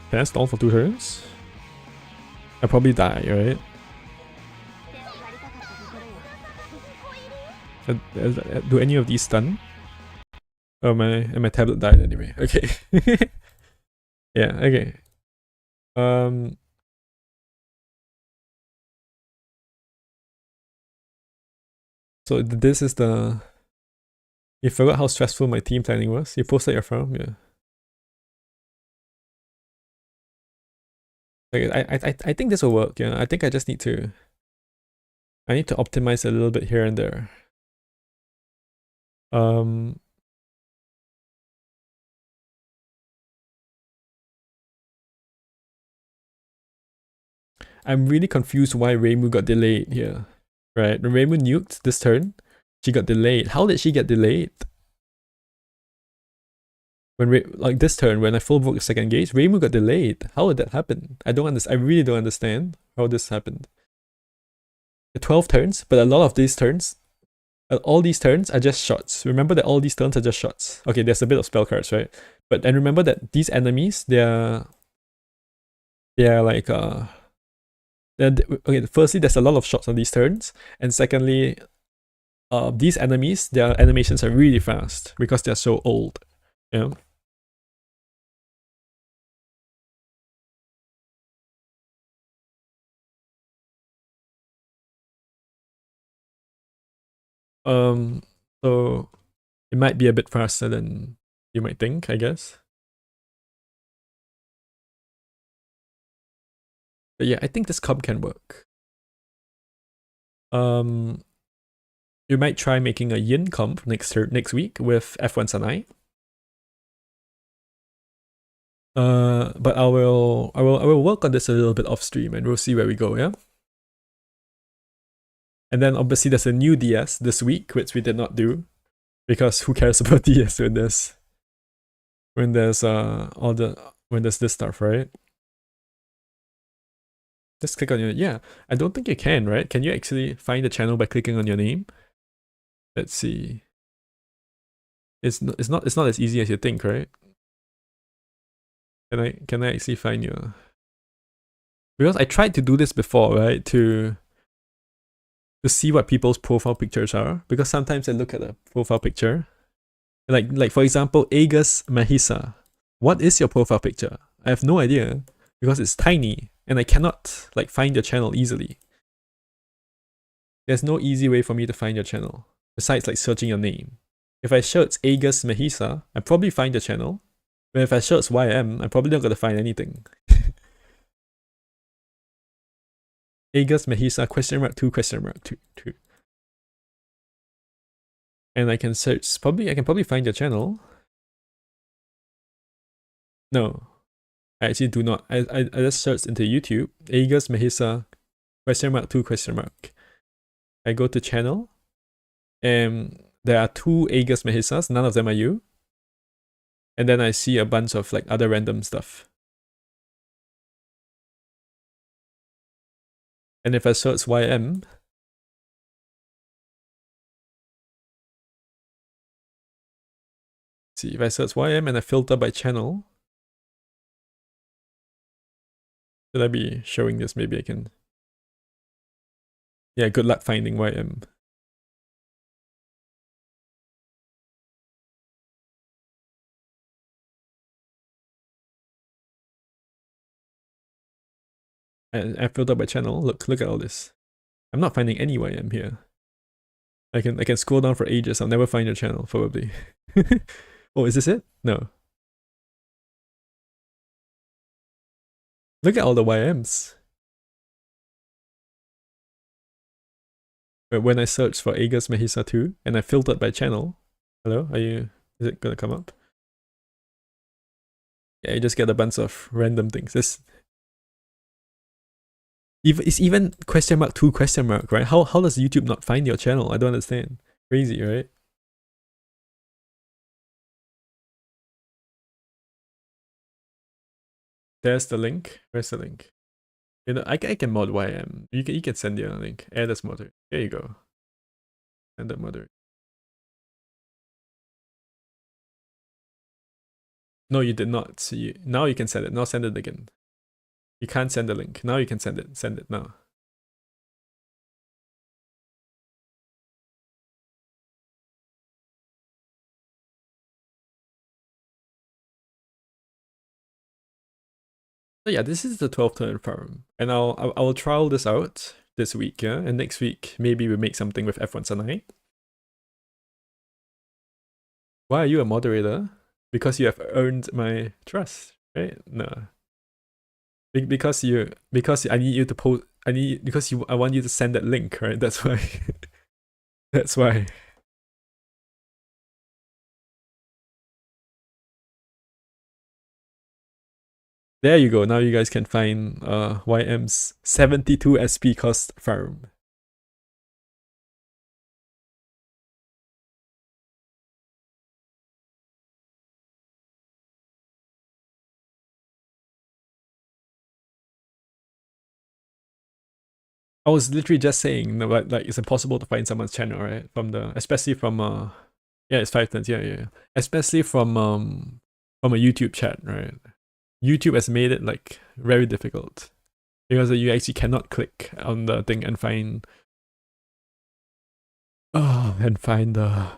Can I stall for 2 turns? I probably die, right? Do any of these stun? Oh, my tablet died anyway. Okay. Yeah, okay. So this is the... You forgot how stressful my team planning was? You posted your farm? Yeah. Okay, I think this will work, yeah. I think I just need to... I need to optimize a little bit here and there. I'm really confused why Reimu got delayed here. Right, when Reimu nuked this turn, she got delayed. How did she get delayed? Like this turn, when I full broke the second gauge, Reimu got delayed. How did that happen? I really don't understand how this happened. The 12 turns, but a lot of these turns, all these turns are just shots. Remember that all these turns are just shots. Okay, there's a bit of spell cards, right? But and remember that these enemies, they're like okay, firstly, there's a lot of shots on these turns, and secondly, these enemies, their animations are really fast because they're so old. Yeah. So it might be a bit faster than you might think, I guess. But yeah, I think this comp can work. You might try making a Yin comp next week with F1 Sanai. But I will work on this a little bit off stream and we'll see where we go, yeah? And then obviously there's a new DS this week, which we did not do. Because who cares about DS when there's this stuff, right? Just click on your... Yeah, I don't think you can, right? Can you actually find the channel by clicking on your name? Let's see. It's not as easy as you think, right? Can I actually find your... Because I tried to do this before, right? To see what people's profile pictures are. Because sometimes I look at a profile picture. Like for example, Agus Mahisa. What is your profile picture? I have no idea. Because it's tiny. And I cannot like find your channel easily. There's no easy way for me to find your channel. Besides like searching your name. If I search Agus Mahisa, I probably find your channel. But if I search YM, I'm probably not going to find anything. Agus Mahisa $2? And I can search, I can probably find your channel. No, I actually do not. I just searched into YouTube, Agus Mahisa $2? I go to channel, and there are 2 Agus Mahisas, none of them are you. And then I see a bunch of like other random stuff. And if I search YM, see, if I search YM and I filter by channel, should I be showing this? Maybe I can. Yeah, good luck finding YM. I filtered by channel. Look at all this. I'm not finding any YM here. I can scroll down for ages. I'll never find your channel, probably. Oh, is this it? No. Look at all the YMs. But when I search for Aegis Mahisa 2 and I filtered by channel, hello, is it gonna come up? Yeah, you just get a bunch of random things. It's even question mark 2 question mark, right? How does YouTube not find your channel? I don't understand. Crazy, right? There's the link. Where's the link? You know, I can mod YM. You can send you a link. Add as moderator. There you go. Send that moderator. No, you did not. See, now you can send it. Now send it again. You can't send the link. Now you can send it. Send it now. So yeah, this is the 12th turn farm, and I'll trial this out this week, yeah, and next week maybe we make something with F1 Sanai. Why are you a moderator? Because you have earned my trust, right? No, because I need you to post. I want you to send that link, right? That's why. That's why. There you go. Now you guys can find YM's 72 SP cost farm. I was literally just saying, like it's impossible to find someone's channel, right? Especially from yeah, it's 5 turns, yeah. Especially from a YouTube chat, right? YouTube has made it like very difficult because you actually cannot click on the thing and find the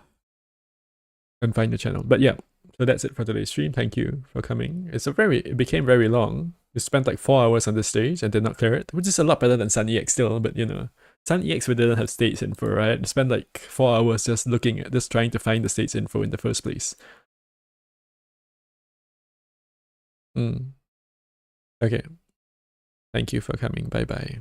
channel. But yeah, so that's it for today's stream. Thank you for coming. It became very long. We spent like 4 hours on the stage and did not clear it, which is a lot better than Sun EX still, but you know, Sun EX we didn't have states info, right? We spent like 4 hours just trying to find the states info in the first place. Okay. Thank you for coming. Bye bye.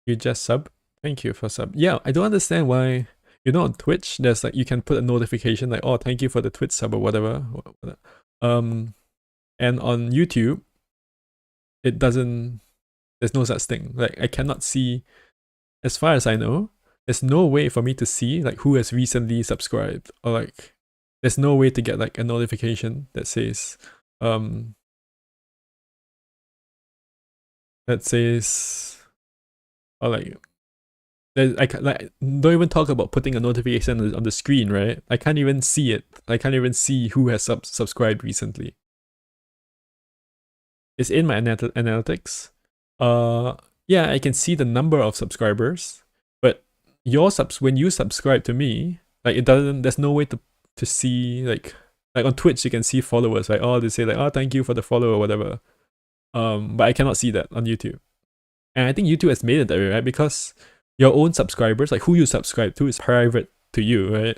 You just sub? Thank you for sub. Yeah, I don't understand why, you know, on Twitch, there's like, you can put a notification like, oh, thank you for the Twitch sub or whatever. And on YouTube, it doesn't, there's no such thing. Like, I cannot see, as far as I know, there's no way for me to see like who has recently subscribed, or like, there's no way to get like a notification that says, or like, don't even talk about putting a notification on the screen, right? I can't even see it. I can't even see who has subscribed recently. It's in my analytics. Yeah, I can see the number of subscribers, but when you subscribe to me, like it doesn't. There's no way to see like on Twitch you can see followers, like oh they say like oh thank you for the follow or whatever. But I cannot see that on YouTube, and I think YouTube has made it that way, right? Because your own subscribers, like who you subscribe to, is private to you, right?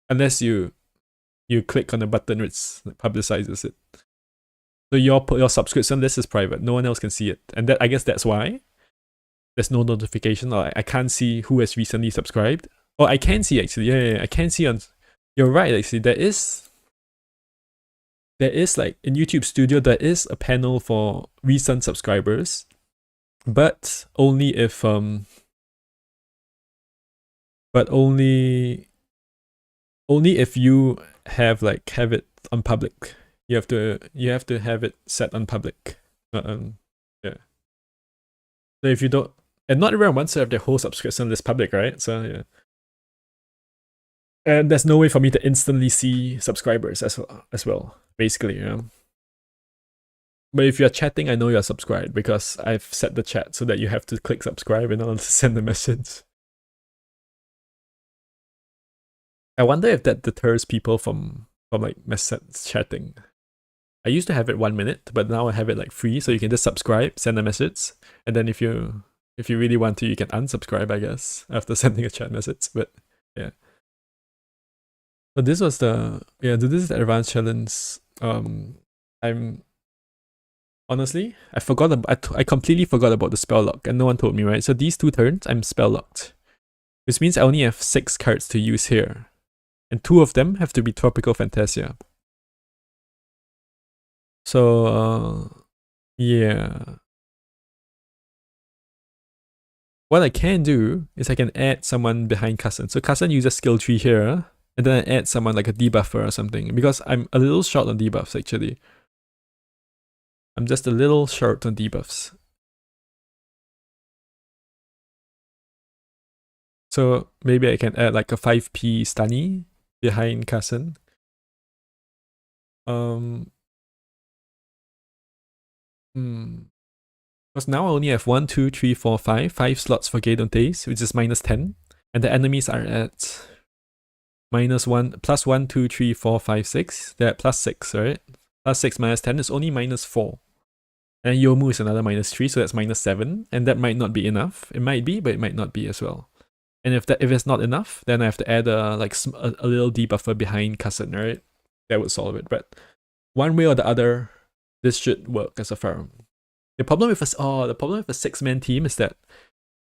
Unless you click on the button which publicizes it. So your subscription list is private. No one else can see it, and I guess that's why there's no notification. Or I can't see who has recently subscribed. Oh, I can see actually. Yeah, I can see on. You're right. Actually, there is like in YouTube Studio there is a panel for recent subscribers, but only if only if you have it on public. You have to have it set on public. Yeah. So if you don't, and not everyone wants to have their whole subscription list public, right? So yeah. And there's no way for me to instantly see subscribers as well, basically, you know. But if you're chatting, I know you're subscribed because I've set the chat so that you have to click subscribe in order to send the message. I wonder if that deters people from like message chatting. I used to have it 1 minute, but now I have it like free, so you can just subscribe, send a message, and then if you really want to, you can unsubscribe, I guess, after sending a chat message. But yeah. So this was the this is the advanced challenge. I'm honestly, I completely forgot about the spell lock, and no one told me, right? So these 2 turns, I'm spell locked, which means I only have 6 cards to use here, and 2 of them have to be Tropical Fantasia. So yeah. What I can do is I can add someone behind Cousin. So Cousin uses skill tree here, and then I add someone like a debuffer or something, because I'm a little short on debuffs actually. I'm just a little short on debuffs. So maybe I can add like a 5p stunny behind Cousin. Because now I only have 1, 2, 3, 4, 5 slots for Gaydon Days, which is -10. And the enemies are at -1, +1, 2, 3, 4, 5, 6. They're at +6, right? +6 -10 is only -4. And Yomu is another -3, so that's -7. And that might not be enough. It might be, but it might not be as well. And if it's not enough, then I have to add a little debuffer behind Cousin, right? That would solve it. But one way or the other, this should work as a farm. The problem with a 6-man team is that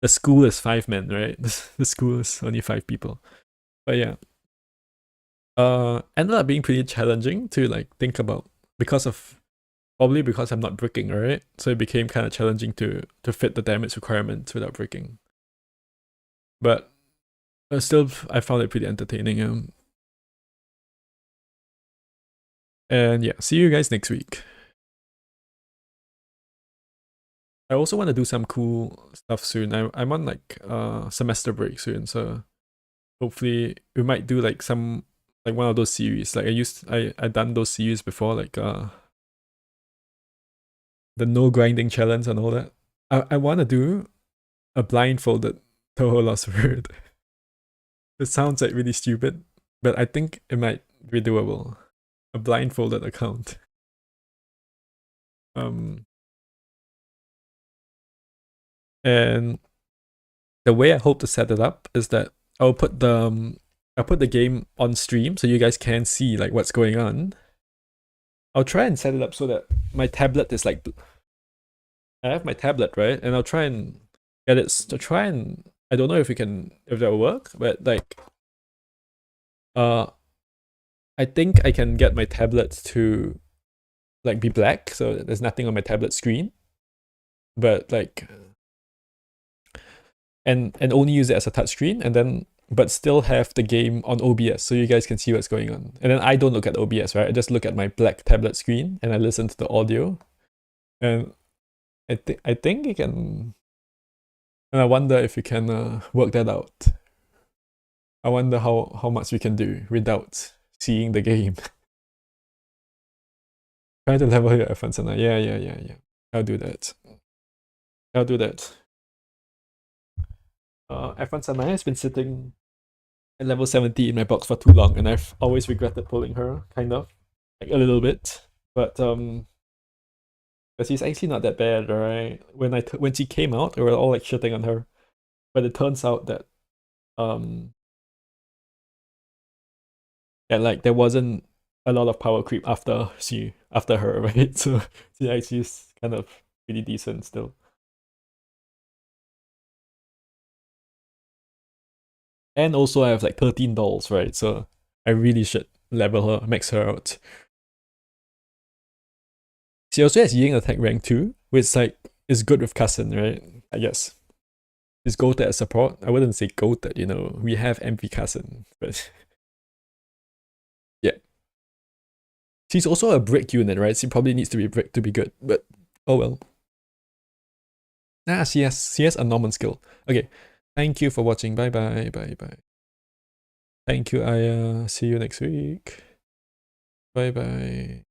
the school is 5 men, right? The school is only 5 people. But yeah. Ended up being pretty challenging to like think about, probably because I'm not bricking, right? So it became kind of challenging to fit the damage requirements without bricking. But still, I found it pretty entertaining. And yeah, see you guys next week. I also want to do some cool stuff soon. I'm on like semester break soon, so hopefully we might do like one of those series. Like I done those series before, like the no grinding challenge and all that. I want to do a blindfolded Touhou Lost Word. It sounds like really stupid, but I think it might be doable. A blindfolded account. And the way I hope to set it up is that I'll put the game on stream so you guys can see like what's going on. I'll try and set it up so that my tablet is like, I have my tablet, right? And I'll try and get it to try and, I don't know if that will work, but like I think I can get my tablet to like be black, so there's nothing on my tablet screen, but like and only use it as a touchscreen, and then but still have the game on OBS so you guys can see what's going on. And then I don't look at OBS, right? I just look at my black tablet screen and I listen to the audio. And I think you can, and I wonder if you can work that out. I wonder how much we can do without seeing the game. Try to level your F1 Sana. Yeah. I'll do that. F1 Sana has been sitting at level 70 in my box for too long, and I've always regretted pulling her, kind of. Like a little bit. But but she's actually not that bad, right? When she came out, we were all like shitting on her. But it turns out that like there wasn't a lot of power creep after her, right? So she actually is kind of pretty decent still. And also I have like 13 dolls, right? So I really should level her, max her out. She also has Ying attack rank 2, which like is good with Cousin, right? I guess. Is goated as support? I wouldn't say goated, you know. We have MV Cousin, but yeah. She's also a brick unit, right? She probably needs to be brick to be good, but oh well. She has a Norman skill. Okay. Thank you for watching. Bye. Thank you, Aya. See you next week. Bye.